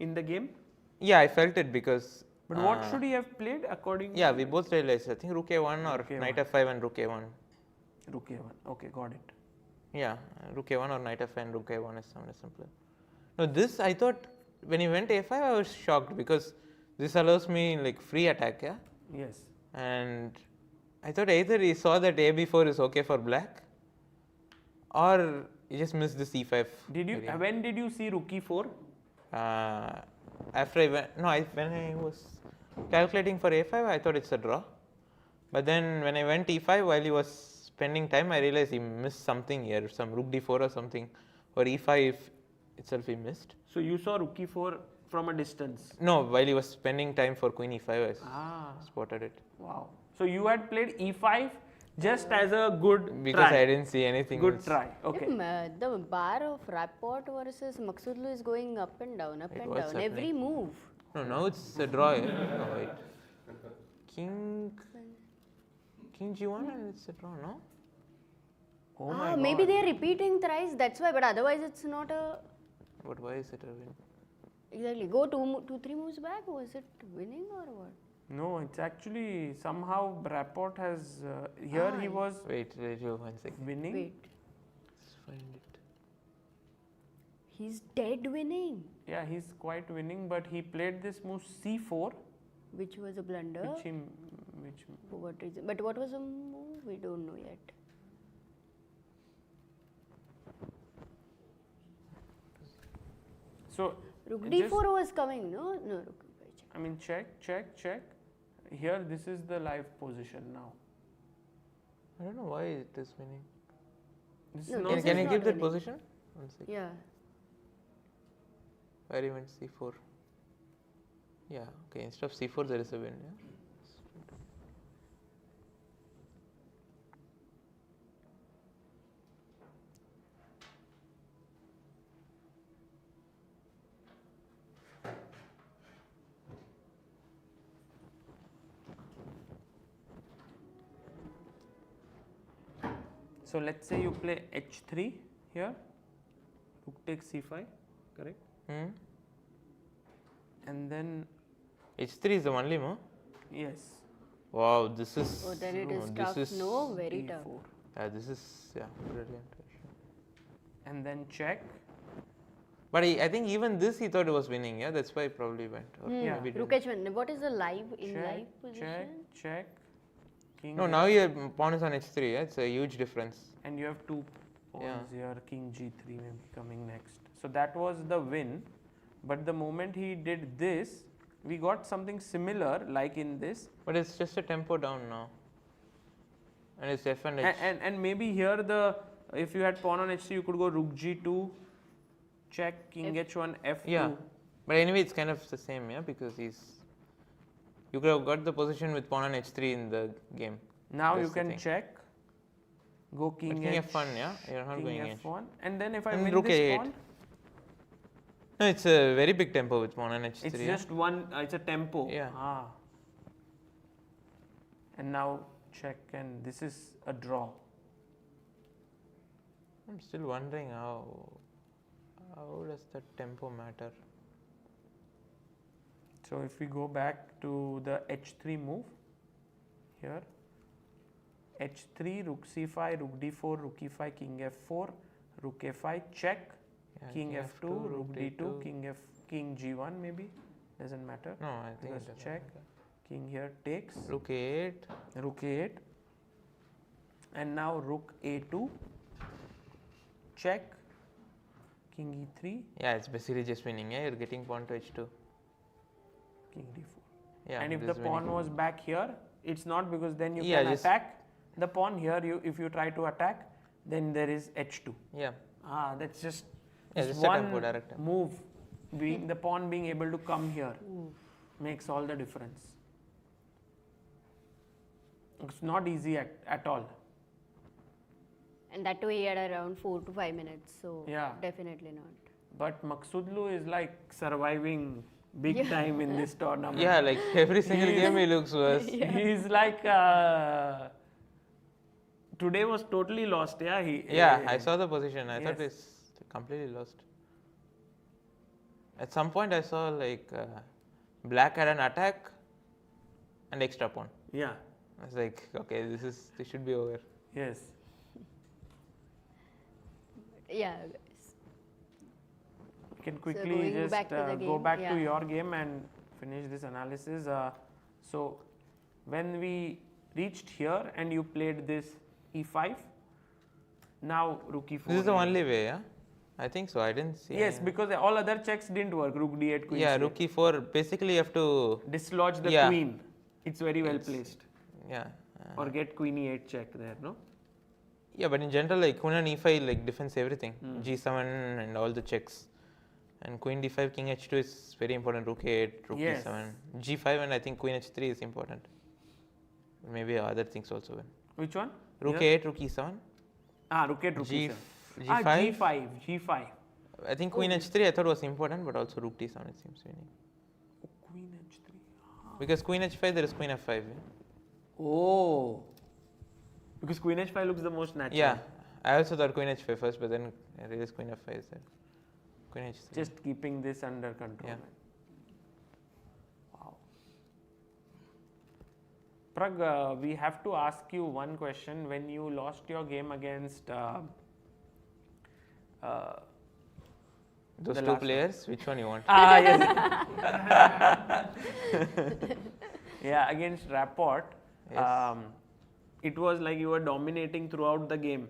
S1: in the game?
S7: Yeah, I felt it because.
S1: But what should he have played according?
S7: Yeah, we both realized. I think rook a1 or knight f5 and rook a1.
S1: Rook a1. Okay, got it.
S7: Yeah, rook a1 or knight f5 and rook a1 is somewhat simpler. No, this I thought when he went a5, I was shocked because this allows me like free attack, yeah.
S1: Yes.
S7: And I thought either he saw that ab4 is okay for black, or he just missed the c5.
S1: When did you see rook e4?
S7: After when I was calculating for a5, I thought it's a draw. But then when I went e5, while he was spending time, I realized he missed something here, some rook d4 or something, or e5 itself he missed.
S1: So you saw rook e4 from a distance?
S7: No, while he was spending time for queen e5, I spotted it.
S1: Wow. So you had played e5 just as a good
S7: because
S1: try.
S7: I didn't see anything
S1: Good
S7: else.
S1: try. Okay.
S2: The bar of Rapport versus Maqsoodlu is going up and down,
S7: What's
S2: every
S7: happening?
S2: move.
S7: No, now it's a draw. Yeah? No, wait. King g1 and it's a draw, no?
S1: Oh my God.
S2: Maybe they're repeating thrice, that's why, but otherwise it's not a.
S7: But why is it a win?
S2: Exactly. Go two, 3 moves back. Was it winning or what?
S1: No, it's actually somehow Rapport has here he was
S7: Wait, 1 second.
S1: winning.
S2: Wait.
S7: Let's find it.
S2: He's dead winning.
S1: Yeah, he's quite winning, but he played this move c4,
S2: Which was a blunder.
S1: which
S2: For what reason? But what was the move? We don't know yet.
S1: so
S2: Rook
S1: just-
S2: d4 was coming, no? No, rook.
S1: I mean check. Here this is the live position now.
S7: I don't know why it is winning.
S1: This
S2: No,
S1: is
S2: this
S1: not
S2: is
S7: Can you
S2: not
S7: give that
S2: winning.
S7: position? 1 second.
S2: Yeah.
S7: Where he went c4. Yeah, okay, instead of c4 there is a win. Yeah?
S1: So let's say you play h3 here, rook takes c5, correct? And then
S7: h3 is the only move.
S1: yes,
S7: Wow, this is.
S2: Oh, then it is
S7: this
S2: tough.
S7: is-
S2: No, very tough.
S1: e4,
S7: This is brilliant.
S1: and then check.
S7: But I think even this he thought he was winning. Yeah, that's why he probably went. Or
S1: Yeah.
S7: maybe didn't.
S2: Rook h1. What is the live in
S1: Check,
S2: live position?
S1: check, king.
S7: No, now your pawn is on h3. Yeah, it's a huge difference.
S1: And you have two pawns
S7: Yeah.
S1: here, king g3 maybe coming next. So that was the win. But the moment he did this, we got something similar like in this.
S7: But it's just a tempo down now. And it's f and h.
S1: And maybe here if you had pawn on h3, you could go rook g2, check, king h1, f2.
S7: Yeah. But anyway, it's kind of the same, yeah, because you could have got the position with pawn on h3 in the game.
S1: Now
S7: That's
S1: you
S7: the
S1: can
S7: thing.
S1: check, go
S7: But
S1: king,
S7: king
S1: h,
S7: f1, yeah, you're not
S1: king
S7: going in.
S1: f1, and then if I
S7: And
S1: win
S7: rook
S1: this
S7: a8.
S1: pawn,
S7: No, it's a very big tempo with pawn on h3.
S1: it's
S7: yeah.
S1: just one, it's a tempo.
S7: Yeah.
S1: And now check, and this is a draw.
S7: I'm still wondering how does that tempo matter?
S1: So if we go back to the h3 move here, h3, rook c5, rook d4, rook e5, king f4, rook a5, check,
S7: Yeah,
S1: king f2, rook d2, king g1 maybe, doesn't matter.
S7: No, I think
S1: Because
S7: it doesn't
S1: check,
S7: matter.
S1: king here takes,
S7: Rook a8.
S1: rook a8, and now rook a2, check, king e3,
S7: Yeah, it's basically just winning. Yeah, you're getting pawn to h2.
S1: king d4.
S7: Yeah,
S1: And if
S7: this
S1: the
S7: is winning.
S1: pawn was back here, it's not, because then you
S7: Yeah,
S1: can
S7: just-
S1: attack the pawn here. If you try to attack, then there is h2.
S7: Yeah.
S1: That's just
S7: Yeah,
S1: this
S7: just a
S1: one
S7: tempo, direct tempo.
S1: move, being the pawn being able to come here makes all the difference. It's not easy at all.
S2: And that too, he had around 4 to 5 minutes. So
S1: Yeah.
S2: definitely not.
S1: But Maksudlu is like surviving big time in this tournament.
S7: Yeah, like every single game he looks worse.
S1: He's like today was totally lost. Yeah,
S7: Yeah, I saw the position. I thought
S1: Yes.
S7: it's completely lost. At some point, I saw like black had an attack and extra pawn.
S1: Yeah.
S7: I was like, okay, this should be over.
S1: Yes.
S2: Yeah.
S1: You can
S2: going
S1: quickly just
S2: back to the
S1: go
S2: game,
S1: back to
S2: yeah.
S1: your game and finish this analysis. So when we reached here and you played this e5, now rook e4.
S7: This is the only way, yeah? I think so. I didn't see.
S1: Yes,
S7: any-
S1: because all other checks didn't work. Rook d8, queen
S7: Yeah,
S1: c8.
S7: rook e4. Basically, you have to.
S1: Dislodge the
S7: Yeah.
S1: queen. It's very well placed.
S7: Yeah.
S1: Or get queen e8 check there, no?
S7: Yeah, but in general, like queen and e5 like defends everything. G7 and all the checks. And queen d5, king h2 is very important. Rook a8, rook
S1: Yes.
S7: e7, g5, and I think queen h3 is important. Maybe other things also win.
S1: Which one?
S7: Rook
S1: Here?
S7: a8, rook e7.
S1: Rook 8, rook
S7: G-
S1: e7.
S7: G5.
S1: G5.
S7: I think queen h3 I thought was important, but also rook d7 it seems winning.
S1: Oh, queen h3.
S7: Because queen h5 there is queen f5. Yeah?
S1: Oh. Because queen h5 looks the most natural.
S7: Yeah, I also thought queen h5 first, but then I realized queen f5 is there. Queen h3.
S1: Just keeping this under control.
S7: Yeah.
S1: Wow. Pragg, we have to ask you one question. When you lost your game against
S7: Those
S1: the
S7: two
S1: last one.
S7: players, which one you want?
S1: yes. Yeah, against Rapport,
S7: Yes.
S1: it was like you were dominating throughout the game.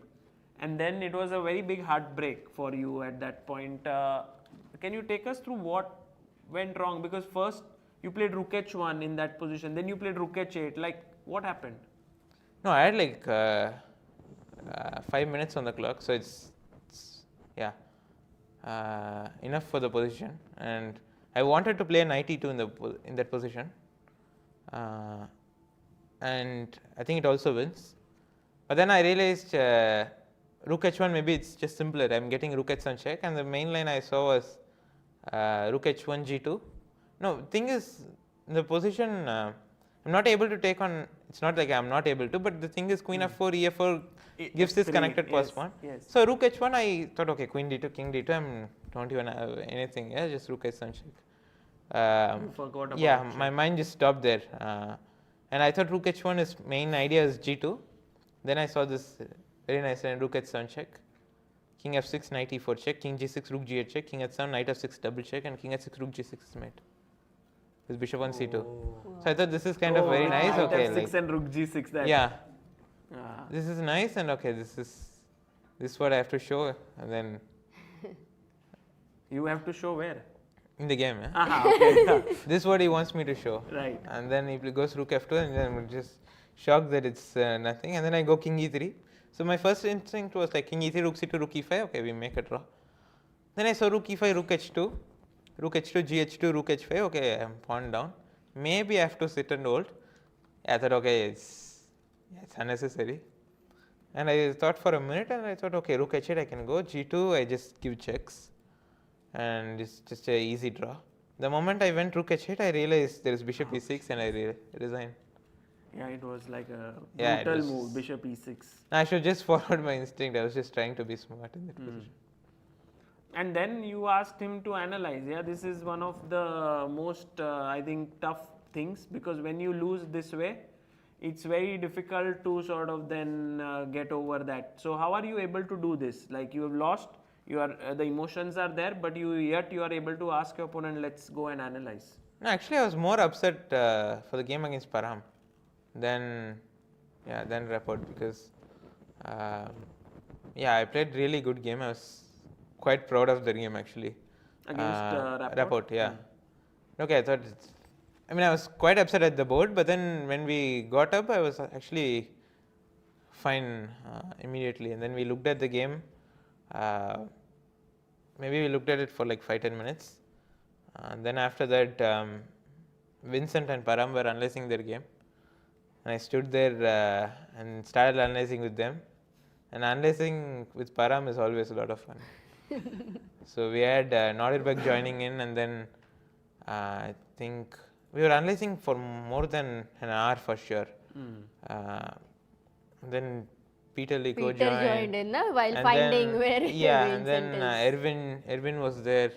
S1: And then it was a very big heartbreak for you at that point. Can you take us through what went wrong? Because first you played rook h1 in that position, then you played rook h8. Like, what happened?
S7: No, I had like 5 minutes on the clock, so it's yeah enough for the position. And I wanted to play knight e2 in that position, and I think it also wins. But then I realized rook h1 maybe it's just simpler. I'm getting rook h1 check, and the main line I saw was rook h1 g2. No, thing is in the position I'm not able to take on it's not like I'm not able to, but the thing is queen f4, e4 gives this
S1: F3,
S7: connected
S1: yes,
S7: pass pawn.
S1: yes.
S7: So rook h1, I thought, okay, queen d2, king d2, I don't even have anything, yeah, just rook h1 check.
S1: You forgot about
S7: Yeah,
S1: check.
S7: my mind just stopped there. And I thought rook h1 is main idea is g2. Then I saw this very nice line, rook h7 check, king f6, knight e4 check, king g6, rook g8 check, king h7, knight f6 double check, and king h6, rook g6 is mate. With bishop on c2. So I thought this is kind of very nice.
S1: Knight
S7: Okay,
S1: F6
S7: like,
S1: and rook g6. That.
S7: yeah,
S1: Ah.
S7: this is nice, and okay, this is what I have to show, and then
S1: You have to show where?
S7: in the game, yeah.
S1: Okay.
S7: This is what he wants me to show.
S1: Right.
S7: And then he goes rook f2, and then I'm just shocked that it's nothing. And then I go king e3. So my first instinct was like king e3, rook c2, rook e5. Okay, we make a draw. Then I saw rook e5, rook h2, rook h2, gh2, rook h5. Okay, I'm pawn down. Maybe I have to sit and hold. I thought, okay, it's unnecessary. And I thought for a minute, and I thought, okay, rook h8 I can go. g2 I just give checks. And it's just a easy draw. The moment I went rook h8, I realized there is bishop e6, and I resigned.
S1: Yeah, it was like a
S7: Yeah, it
S1: brutal
S7: was-
S1: move, bishop e6.
S7: I should just followed my instinct. I was just trying to be smart in that position.
S1: And then you asked him to analyze. Yeah, this is one of the most, I think, tough things, because when you lose this way, it's very difficult to sort of then get over that. So how are you able to do this? Like, you have lost, you are the emotions are there, but you are able to ask your opponent, let's go and analyze.
S7: No, actually, I was more upset for the game against Param than Rapport, because I played really good game. I was quite proud of the game actually.
S1: Against
S7: Rapport, yeah. Okay, I thought I was quite upset at the board, but then when we got up, I was actually fine immediately. And then we looked at the game. Maybe we looked at it for like 5-10 minutes. And then after that, Vincent and Param were analyzing their game. And I stood there and started analyzing with them. And analyzing with Param is always a lot of fun. So we had Nodirbek joining in, and then I think we were analyzing for more than an hour for sure. Then Péter Lékó
S2: joined in while
S7: and
S2: finding
S7: then,
S2: where
S7: and
S2: Vincent
S7: then
S2: is.
S7: Erwin was there.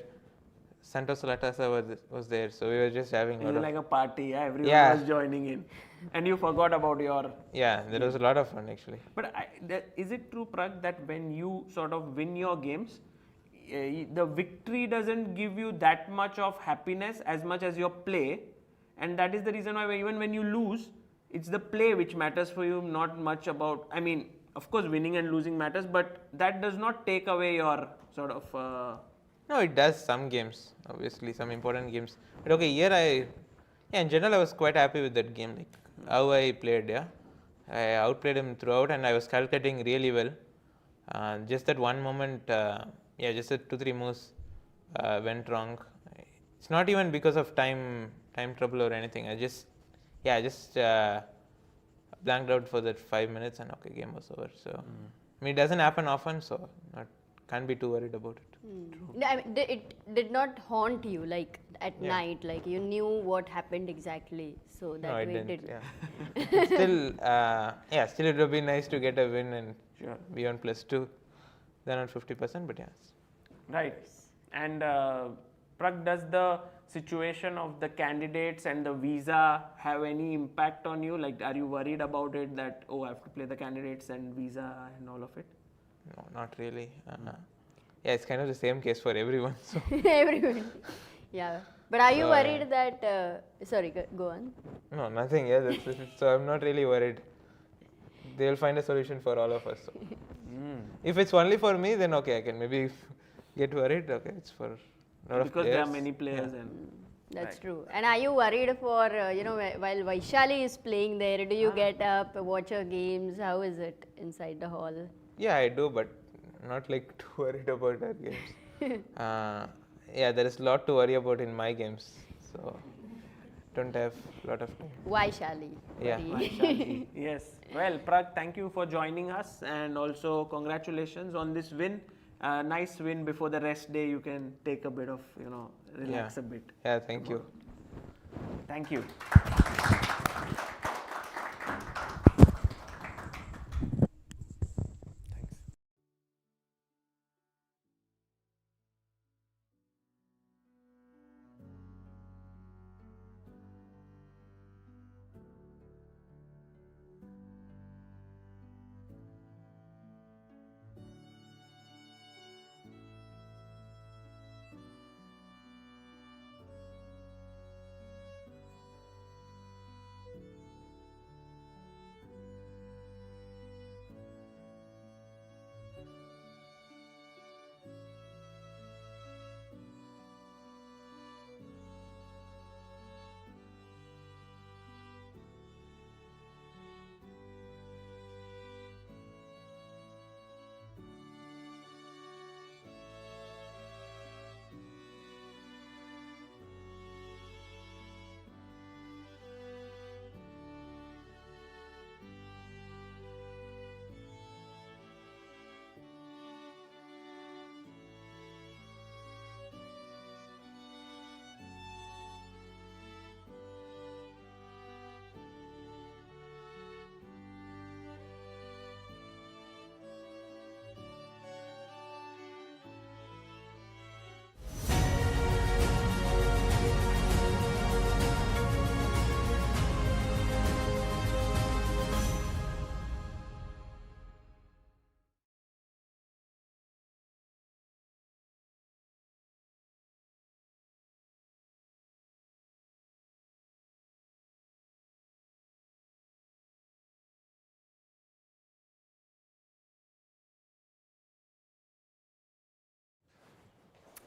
S7: Santos Latasa was there, so we were just having
S1: It
S7: a
S1: was
S7: lot
S1: like a party, yeah? Everyone
S7: Yeah.
S1: was joining in. And you forgot about your...
S7: there was a lot of fun actually.
S1: But is it true, Pragg, that when you sort of win your games, the victory doesn't give you that much of happiness as much as your play, and that is the reason why even when you lose, it's the play which matters for you, not much about, of course winning and losing matters, but that does not take away your sort of...
S7: No, it does some games, obviously, some important games. But okay, here in general, I was quite happy with that game, like how I played, I outplayed him throughout, and I was calculating really well. Just that one moment, just that 2-3 moves went wrong. It's not even because of time trouble or anything. I just blanked out for that 5 minutes, and okay, game was over. So it doesn't happen often, so can't be too worried about it.
S2: It did not haunt you like at night, like you knew what happened exactly, so that
S7: No, it
S2: way it
S7: didn't.
S2: didn't.
S7: Still it would be nice to get a win and
S1: Sure.
S7: be on +2 than on 50%, but yes.
S1: Right. And Pragg, does the situation of the candidates and the visa have any impact on you? Like, are you worried about it that, I have to play the candidates and visa and all of it?
S7: No, not really. It's kind of the same case for everyone. So
S2: Everyone. Yeah. But are you
S7: So,
S2: worried that, sorry, go on.
S7: no, nothing. That's it. So I'm not really worried. They will find a solution for all of us. So. If it's only for me, then okay, I can maybe get worried. Okay, it's for a lot of
S1: Because
S7: players.
S1: there are many players and...
S2: That's
S1: Right.
S2: true. And are you worried for, while Vaishali is playing there, do you get up, watch her games? How is it inside the hall?
S7: Yeah, I do, but not like too worried about her games. There is a lot to worry about in my games, so don't have a lot of time.
S2: Vaishali.
S7: Yeah.
S2: Worry.
S1: Yes. Well, Pragg, thank you for joining us, and also congratulations on this win. Nice win. Before the rest day, you can take a bit of, relax a bit.
S7: Yeah, thank you.
S1: Thank you.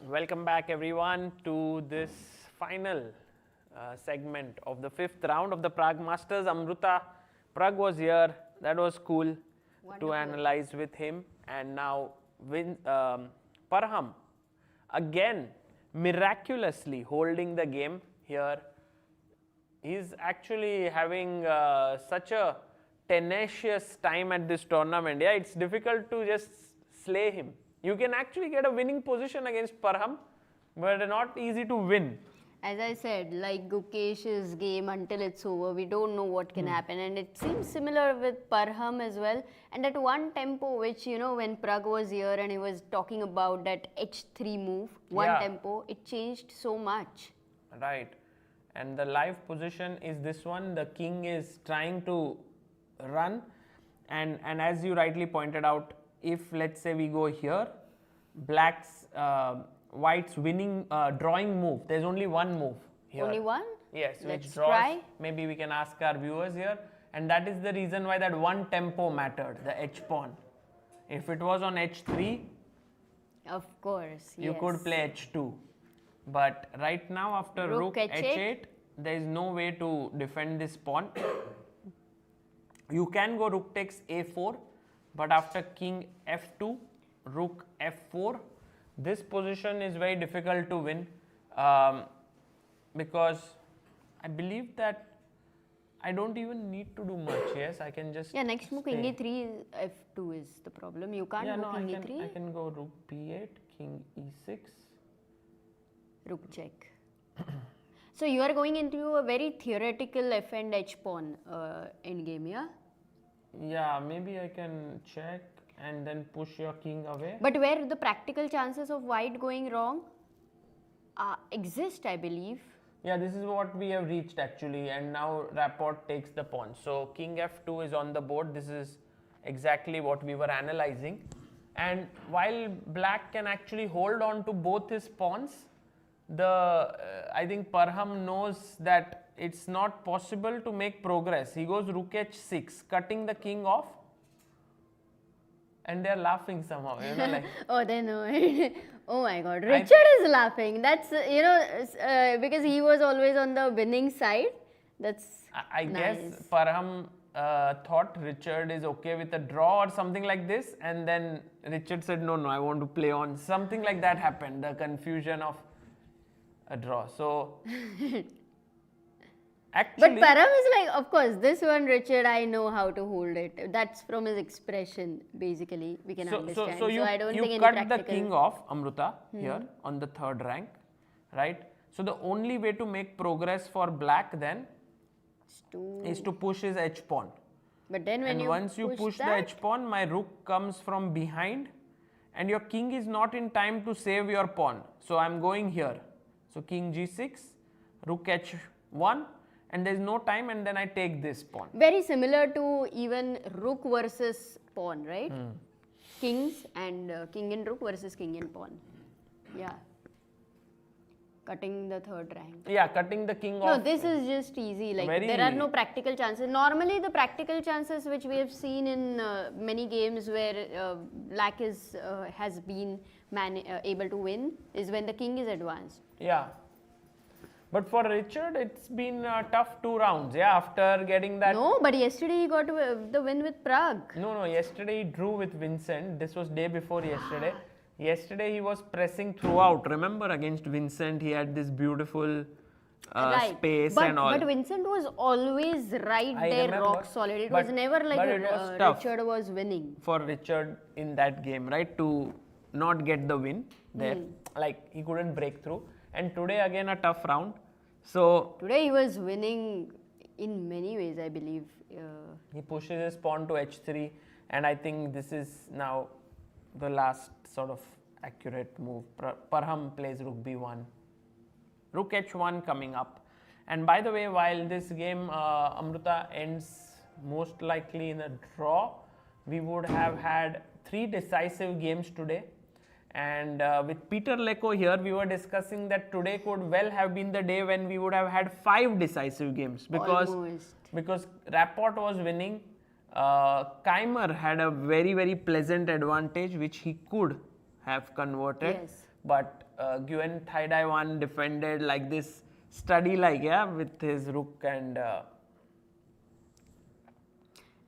S1: Welcome back everyone to this final segment of the 5th round of the Prague Masters. Amruta, Pragg was here, that was cool to
S2: Wonderful.
S1: analyze with him. And now Parham again miraculously holding the game here. He's actually having such a tenacious time at this tournament. Yeah, it's difficult to just slay him. You can actually get a winning position against Parham, but not easy to win.
S2: As I said, like Gukesh's game, until it's over, we don't know what can happen. And it seems similar with Parham as well. And at one tempo, which, you know, when Pragg was here and he was talking about that H3 move, one tempo, it changed so much.
S1: Right. And the live position is this one. The king is trying to run. And as you rightly pointed out, if let's say we go here, white's winning drawing move, there's only one move here.
S2: Only one?
S1: Yes,
S2: Let's
S1: which draws.
S2: try.
S1: Maybe we can ask our viewers here. And that is the reason why that one tempo mattered, the H pawn. If it was on H3,
S2: Of course,
S1: you
S2: yes.
S1: could play H2. But right now after
S2: Rook
S1: rook
S2: H8.
S1: H8, there is no way to defend this pawn. You can go rook takes A4, but after king F2, rook F4, this position is very difficult to win because I believe that I don't even need to do much. Yes, I can just.
S2: Yeah, next move, king
S1: stay.
S2: E3, F2 is the problem. You can't
S1: Yeah,
S2: go
S1: no,
S2: king
S1: I
S2: E3.
S1: can go rook P8, king E6.
S2: Rook check. So you are going into a very theoretical F and H pawn endgame, yeah?
S1: Yeah, maybe I can check and then push your king away.
S2: But where the practical chances of white going wrong exist, I believe.
S1: Yeah, this is what we have reached actually, and now Rapport takes the pawn. So king F2 is on the board. This is exactly what we were analyzing. And while black can actually hold on to both his pawns, I think Parham knows that it's not possible to make progress. He goes rook H6, cutting the king off, and they're laughing somehow, you know, like.
S2: Oh, they know it. Oh my God, Richard is laughing. That's, you know, because he was always on the winning side. That's
S1: I
S2: nice.
S1: guess Parham thought Richard is okay with a draw or something like this, and then Richard said, no, I want to play on. Something like that happened, the confusion of a draw. So, actually.
S2: But Parham is like, of course, this one, Richard, I know how to hold it. That's from his expression, basically, we can understand.
S1: So you,
S2: I don't think any
S1: cut
S2: practical.
S1: the king off, Amruta, here on the 3rd rank, right? So the only way to make progress for black then is to push his H pawn.
S2: But then when
S1: And once you push the
S2: that,
S1: H pawn, my rook comes from behind and your king is not in time to save your pawn. So I'm going here. So king G6, rook H1, and there is no time, and then I take this pawn.
S2: very similar to even rook versus pawn, right? Kings and king and rook versus king and pawn. Yeah. Cutting the 3rd rank.
S1: Yeah, cutting the king
S2: No,
S1: off.
S2: this is just easy. Like
S1: Very-
S2: there are no practical chances. Normally, the practical chances which we have seen in many games where black has been able to win is when the king is advanced.
S1: Yeah. But for Richard, it's been a tough 2 rounds. Yeah, after getting that.
S2: No, but yesterday he got the win with Pragg.
S1: No, yesterday he drew with Vincent. This was day before yesterday. Yesterday he was pressing throughout. Remember, against Vincent, he had this beautiful space
S2: but,
S1: and all.
S2: But Vincent was always right
S1: I
S2: there,
S1: remember,
S2: rock solid. It
S1: but-
S2: was never like
S1: but it was tough.
S2: Richard was winning.
S1: For Richard in that game, right, to not get the win there. Like, he couldn't break through. And today again a tough round. So
S2: Today he was winning in many ways, I believe.
S1: he pushes his pawn to H3, and I think this is now the last sort of accurate move. Parham plays rook B1, rook H1 coming up. And by the way, while this game Amruta ends most likely in a draw, we would have had 3 decisive games today. And with Péter Lékó here, we were discussing that today could well have been the day when we would have had 5 decisive games because Rapport was winning. Keymer had a very, very pleasant advantage which he could have converted.
S2: Yes.
S1: But Nguyen Thai Dai one defended like this, study like, yeah, with his rook and.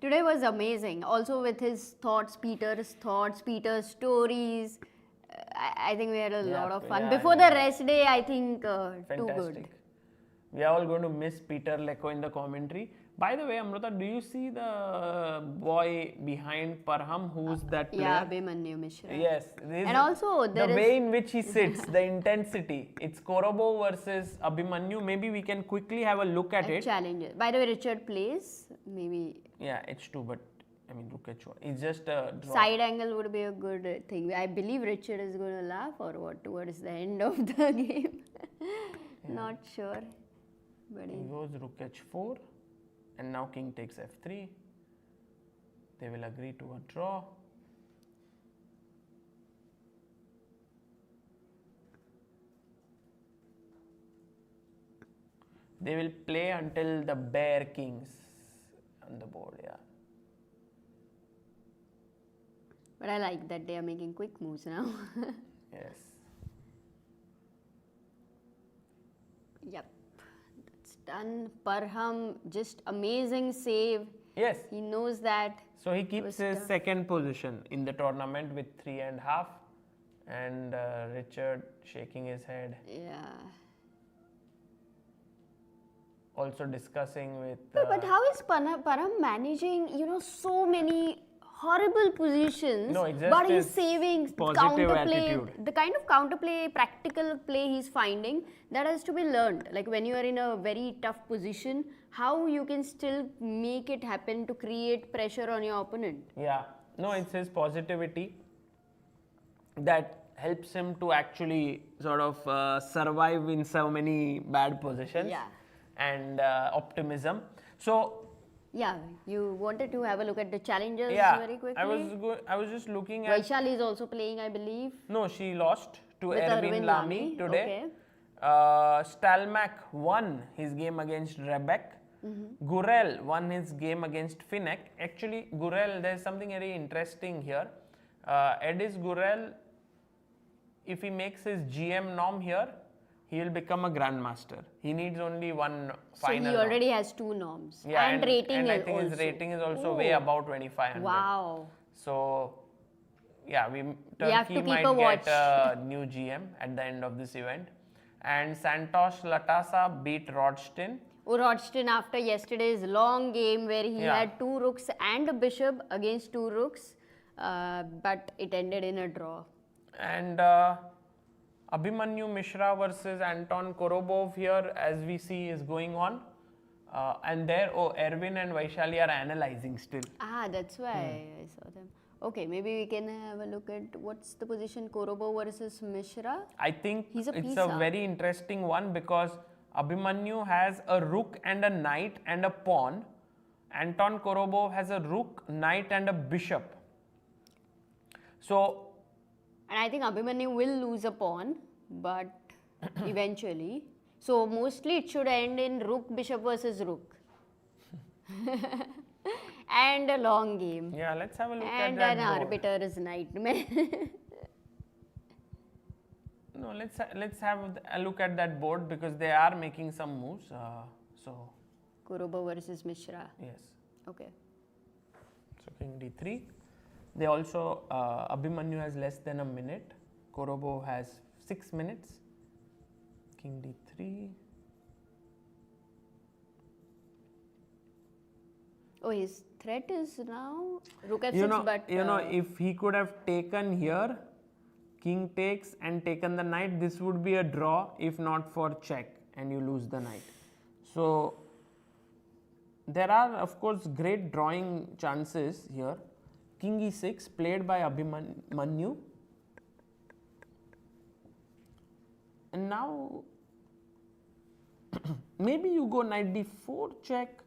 S2: Today was amazing. Also with his thoughts, Peter's stories. I think we had a lot of fun. Before the rest day, I think too good.
S1: We are all going to miss Péter, Lékó in the commentary. By the way, Amruta, do you see the boy behind Parham? Who's that player?
S2: Yeah, Abhimanyu Mishra.
S1: Yes.
S2: And also
S1: the way in which he sits, the intensity. It's Korobov versus Abhimanyu. Maybe we can quickly have a look at it.
S2: Challenger. By the way, Richard plays. Maybe.
S1: Yeah, H2, but I mean, look at H1. It's just a draw.
S2: Side angle would be a good thing. I believe Richard is going to laugh or what towards the end of the game. Not sure. But
S1: he goes rook H4. And now king takes f3. They will agree to a draw. They will play until the bare kings on the board, yeah.
S2: But I like that they are making quick moves now.
S1: Yes.
S2: Yep. Done. Parham, just amazing save.
S1: Yes.
S2: He knows that.
S1: So he keeps his second position in the tournament with 3.5, and Richard shaking his head.
S2: Yeah.
S1: Also discussing with.
S2: But how is Parham managing? So many horrible positions.
S1: No, it's just
S2: but he's
S1: his
S2: saving
S1: positive
S2: counterplay.
S1: attitude.
S2: The kind of counterplay, practical play he's finding, that has to be learned. Like when you are in a very tough position, how you can still make it happen to create pressure on your opponent.
S1: Yeah, no, it's his positivity that helps him to actually sort of survive in so many bad positions.
S2: Yeah.
S1: And optimism. So.
S2: Yeah, you wanted to have a look at the challengers very quickly.
S1: I was just looking at.
S2: Vaishali is also playing, I believe.
S1: No, she lost to
S2: With
S1: Erwin Lamy today.
S2: Okay.
S1: Stalmack won his game against Rebek. Gurel won his game against Finek. Actually, Gurel, there's something very interesting here. Edis Gurel, if he makes his GM norm here, he will become a grandmaster. He needs only one final.
S2: So he already has 2 norms.
S1: Yeah,
S2: and rating
S1: and I
S2: is
S1: think
S2: also.
S1: his rating is also way above 2500.
S2: Wow.
S1: So, yeah,
S2: have to
S1: Turkey
S2: keep
S1: might
S2: a
S1: get
S2: watch.
S1: a new GM at the end of this event. And Santosh Latasa beat Rodstein.
S2: Rodstein, after yesterday's long game where he had 2 rooks and a bishop against 2 rooks, but it ended in a draw.
S1: And Abhimanyu Mishra versus Anton Korobov here, as we see, is going on. And there, Erwin and Vaishali are analyzing still.
S2: Ah, that's why I saw them. Okay, maybe we can have a look at what's the position Korobov versus Mishra.
S1: I think
S2: He's a
S1: it's
S2: piece
S1: a
S2: up.
S1: very interesting one because Abhimanyu has a rook and a knight and a pawn. Anton Korobov has a rook, knight and a bishop. So,
S2: And I think Abhimanyu will lose a pawn, but eventually. So mostly it should end in rook, bishop versus rook. And a long game.
S1: yeah, let's have a look
S2: And
S1: at
S2: an
S1: that board.
S2: arbiter is knight.
S1: No, let's have a look at that board because they are making some moves. So,
S2: Korobov versus Mishra.
S1: yes.
S2: Okay.
S1: So, king d3. They also, Abhimanyu has less than a minute. Korobov has 6 minutes. King d3.
S2: Oh, his threat is now rook f6,
S1: You know,
S2: but
S1: if he could have taken here, king takes and taken the knight, this would be a draw if not for check and you lose the knight. So, there are of course great drawing chances here. King e6 played by Abhimanyu. And now, maybe you go knight d4 check.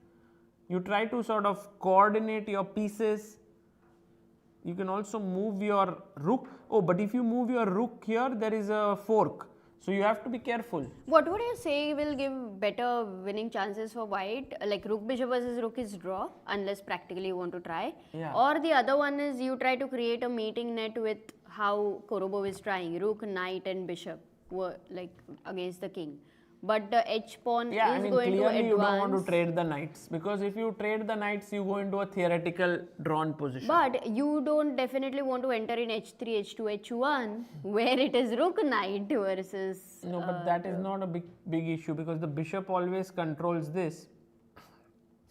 S1: You try to sort of coordinate your pieces. You can also move your rook. Oh, but if you move your rook here, there is a fork. So you have to be careful.
S2: what would you say will give better winning chances for white? Like rook bishop versus rook is draw, unless practically you want to try.
S1: Yeah.
S2: Or the other one is you try to create a mating net with how Korobov is trying, rook, knight and bishop. like against the king. But the h pawn
S1: Yeah,
S2: is
S1: I mean,
S2: going to
S1: clearly
S2: advance.
S1: you don't want to trade the knights, because if you trade the knights, you go into a theoretical drawn position.
S2: But you don't definitely want to enter in h3, h2, h1, where it is rook knight versus.
S1: No, but that is not a big issue, because the bishop always controls this.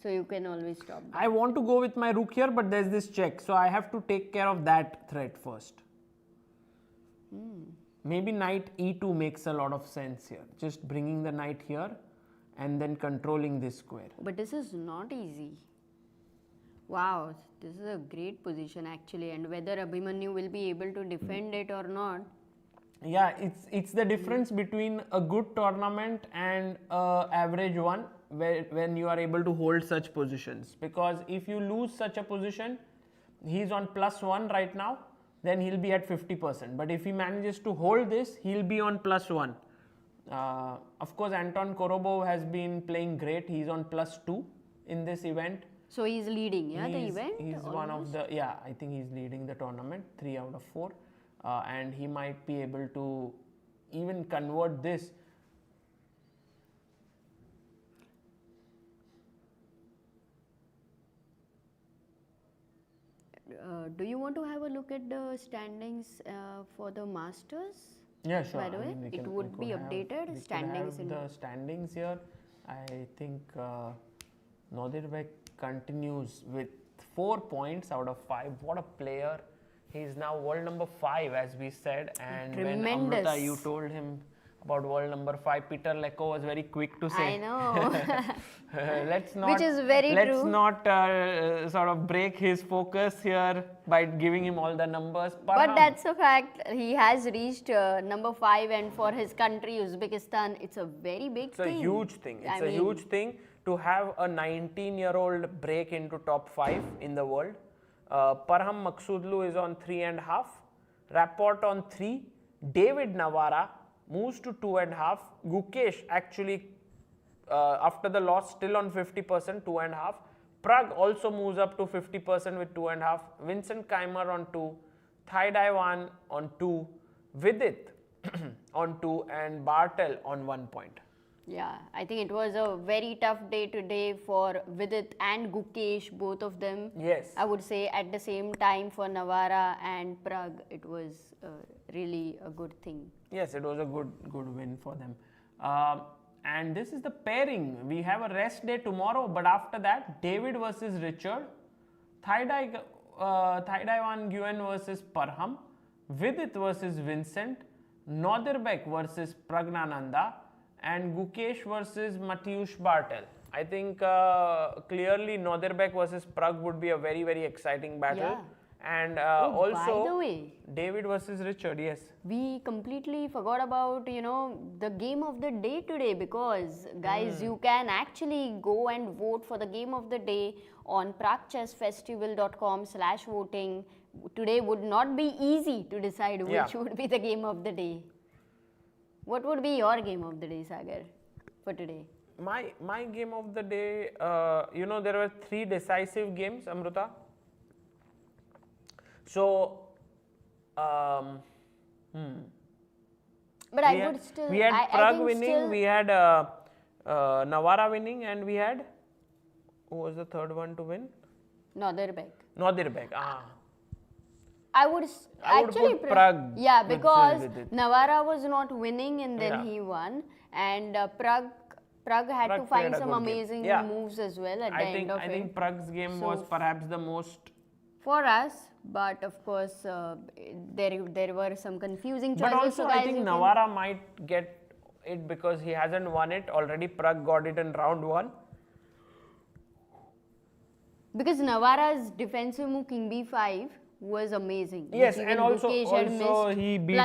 S2: So you can always stop.
S1: I want to go with my rook here, but there's this check, so I have to take care of that threat first. Maybe knight e2 makes a lot of sense here. Just bringing the knight here and then controlling this square.
S2: But this is not easy. Wow, this is a great position actually, and whether Abhimanyu will be able to defend it or not.
S1: Yeah, it's the difference between a good tournament and a average one, when you are able to hold such positions. Because if you lose such a position, he's on +1 right now, then he'll be at 50%. But if he manages to hold this, he'll be on +1. Of course, Anton Korobov has been playing great. He's on +2 in this event.
S2: So he's leading, the event?
S1: He's one of the, I think he's leading the tournament, 3 out of 4. And he might be able to even convert this.
S2: Do you want to have a look at the standings for the Masters?
S1: Yeah, sure.
S2: By the way, it would be updated. Standings in
S1: the standings here. I think Nodirbek continues with 4 points out of 5. What a player! He is now world number 5, as we said. And when Amruta, you told him about world number 5, Péter Lékó was very quick to say.
S2: I know.
S1: Let's not.
S2: Which is very
S1: let's
S2: true.
S1: not sort of break his focus here by giving him all the numbers.
S2: But that's a fact. He has reached number 5, and for his country, Uzbekistan, it's a very big thing.
S1: It's a huge thing. It's a huge thing to have a 19-year-old break into top 5 in the world. Parham Maksudlu is on 3.5. Rapport on 3. David Navara moves to 2.5. Gukesh actually, after the loss, still on 50%, 2.5. Pragg also moves up to 50% with 2.5. Vincent Keymer on 2. Thaidawan on 2. Vidit on 2. And Bartel on 1 point.
S2: Yeah, I think it was a very tough day today for Vidit and Gukesh, both of them.
S1: Yes.
S2: I would say at the same time for Navara and Pragg, it was really a good thing.
S1: Yes, it was a good win for them. And this is the pairing. We have a rest day tomorrow, but after that, David versus Richard, Thaidawan Nguyen versus Parham, Vidit versus Vincent, Nodirbek versus Praggnanandhaa, and Gukesh versus Mateusz Bartel. I think clearly Nodirbek versus Pragg would be a very, very exciting battle.
S2: Yeah.
S1: And
S2: by the
S1: also
S2: way,
S1: David versus Richard, yes.
S2: we completely forgot about, the game of the day today, because guys, you can actually go and vote for the game of the day on praguechessfestival.com/voting. Today would not be easy to decide which would be the game of the day. What would be your game of the day, Sagar, for today?
S1: My game of the day, there were 3 decisive games, Amruta. So,
S2: But
S1: we had Pragg winning, we had Navara winning, and we had, who was the third one to win? Nodirbek.
S2: I would actually
S1: put Pragg.
S2: Yeah, because
S1: with it.
S2: Navara was not winning and then he won, and Pragg had to find some amazing moves as well at the end of it.
S1: I think Pragg's game was perhaps the most
S2: for us, but of course there were some confusing choices.
S1: But also,
S2: so guys,
S1: I think Navara might get it because he hasn't won it already. Pragg got it in round 1.
S2: Because Navara's defensive move King B5 was amazing.
S1: Yes, and also he beat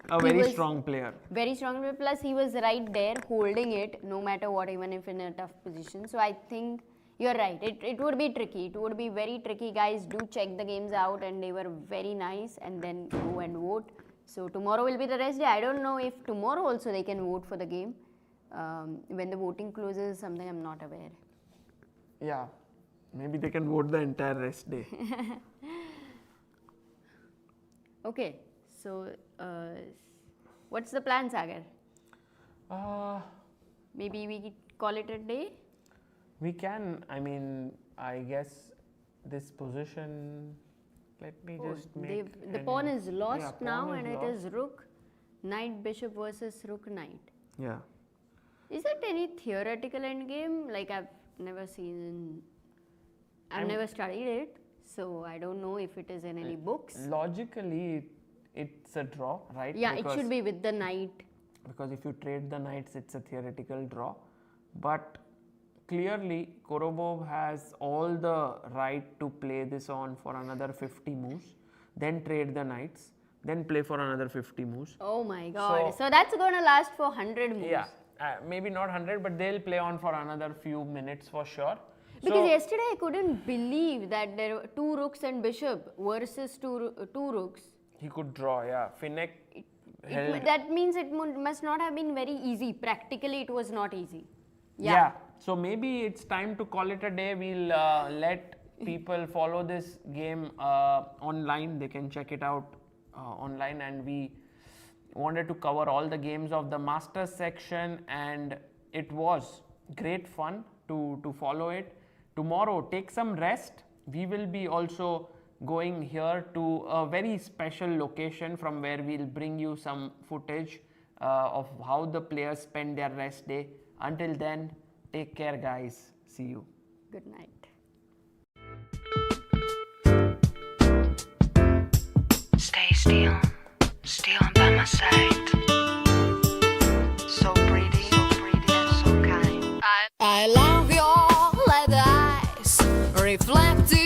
S1: a very strong player.
S2: Very strong player. Plus, he was right there holding it, no matter what, even if in a tough position. So I think you're right. It would be tricky. It would be very tricky, guys. Do check the games out, and they were very nice. And then go and vote. So tomorrow will be the rest day. I don't know if tomorrow also they can vote for the game. When the voting closes, something I'm not aware.
S1: Yeah, maybe they can vote the entire rest day.
S2: Okay, so What's the plan, Sagar?
S1: Uh,
S2: Maybe we call it a day?
S1: we can, I mean, I guess this position, let me just make...
S2: The pawn is lost
S1: yeah,
S2: now
S1: pawn
S2: and
S1: is
S2: it is rook, knight, bishop versus rook, knight.
S1: Yeah.
S2: Is it any theoretical endgame? Like I've never seen, I've never studied it, so I don't know if it is in any books.
S1: Logically, it's a draw, right?
S2: Yeah,
S1: Because-
S2: it should be with the knight.
S1: Because if you trade the knights, it's a theoretical draw. But clearly, Korobov has all the right to play this on for another 50 moves, then trade the knights, then play for another 50 moves.
S2: Oh my god.
S1: So-
S2: So that's going to last for 100 moves.
S1: Yeah, maybe not 100, but they'll play on for another few minutes for sure.
S2: Because yesterday I couldn't believe that there were 2 rooks and bishop versus two rooks.
S1: He could draw, yeah. Finneck held.
S2: That means it must not have been very easy. Practically, it was not easy.
S1: Yeah. So maybe it's time to call it a day. We'll let people follow this game online. They can check it out online. And we wanted to cover all the games of the Masters section, and it was great fun to follow it. Tomorrow, take some rest. We will be also going here to a very special location from where we'll bring you some footage of how the players spend their rest day. Until then, take care, guys. See you.
S2: Good night.
S8: Stay still by my side. So pretty and so kind. I love your leather eyes, reflecting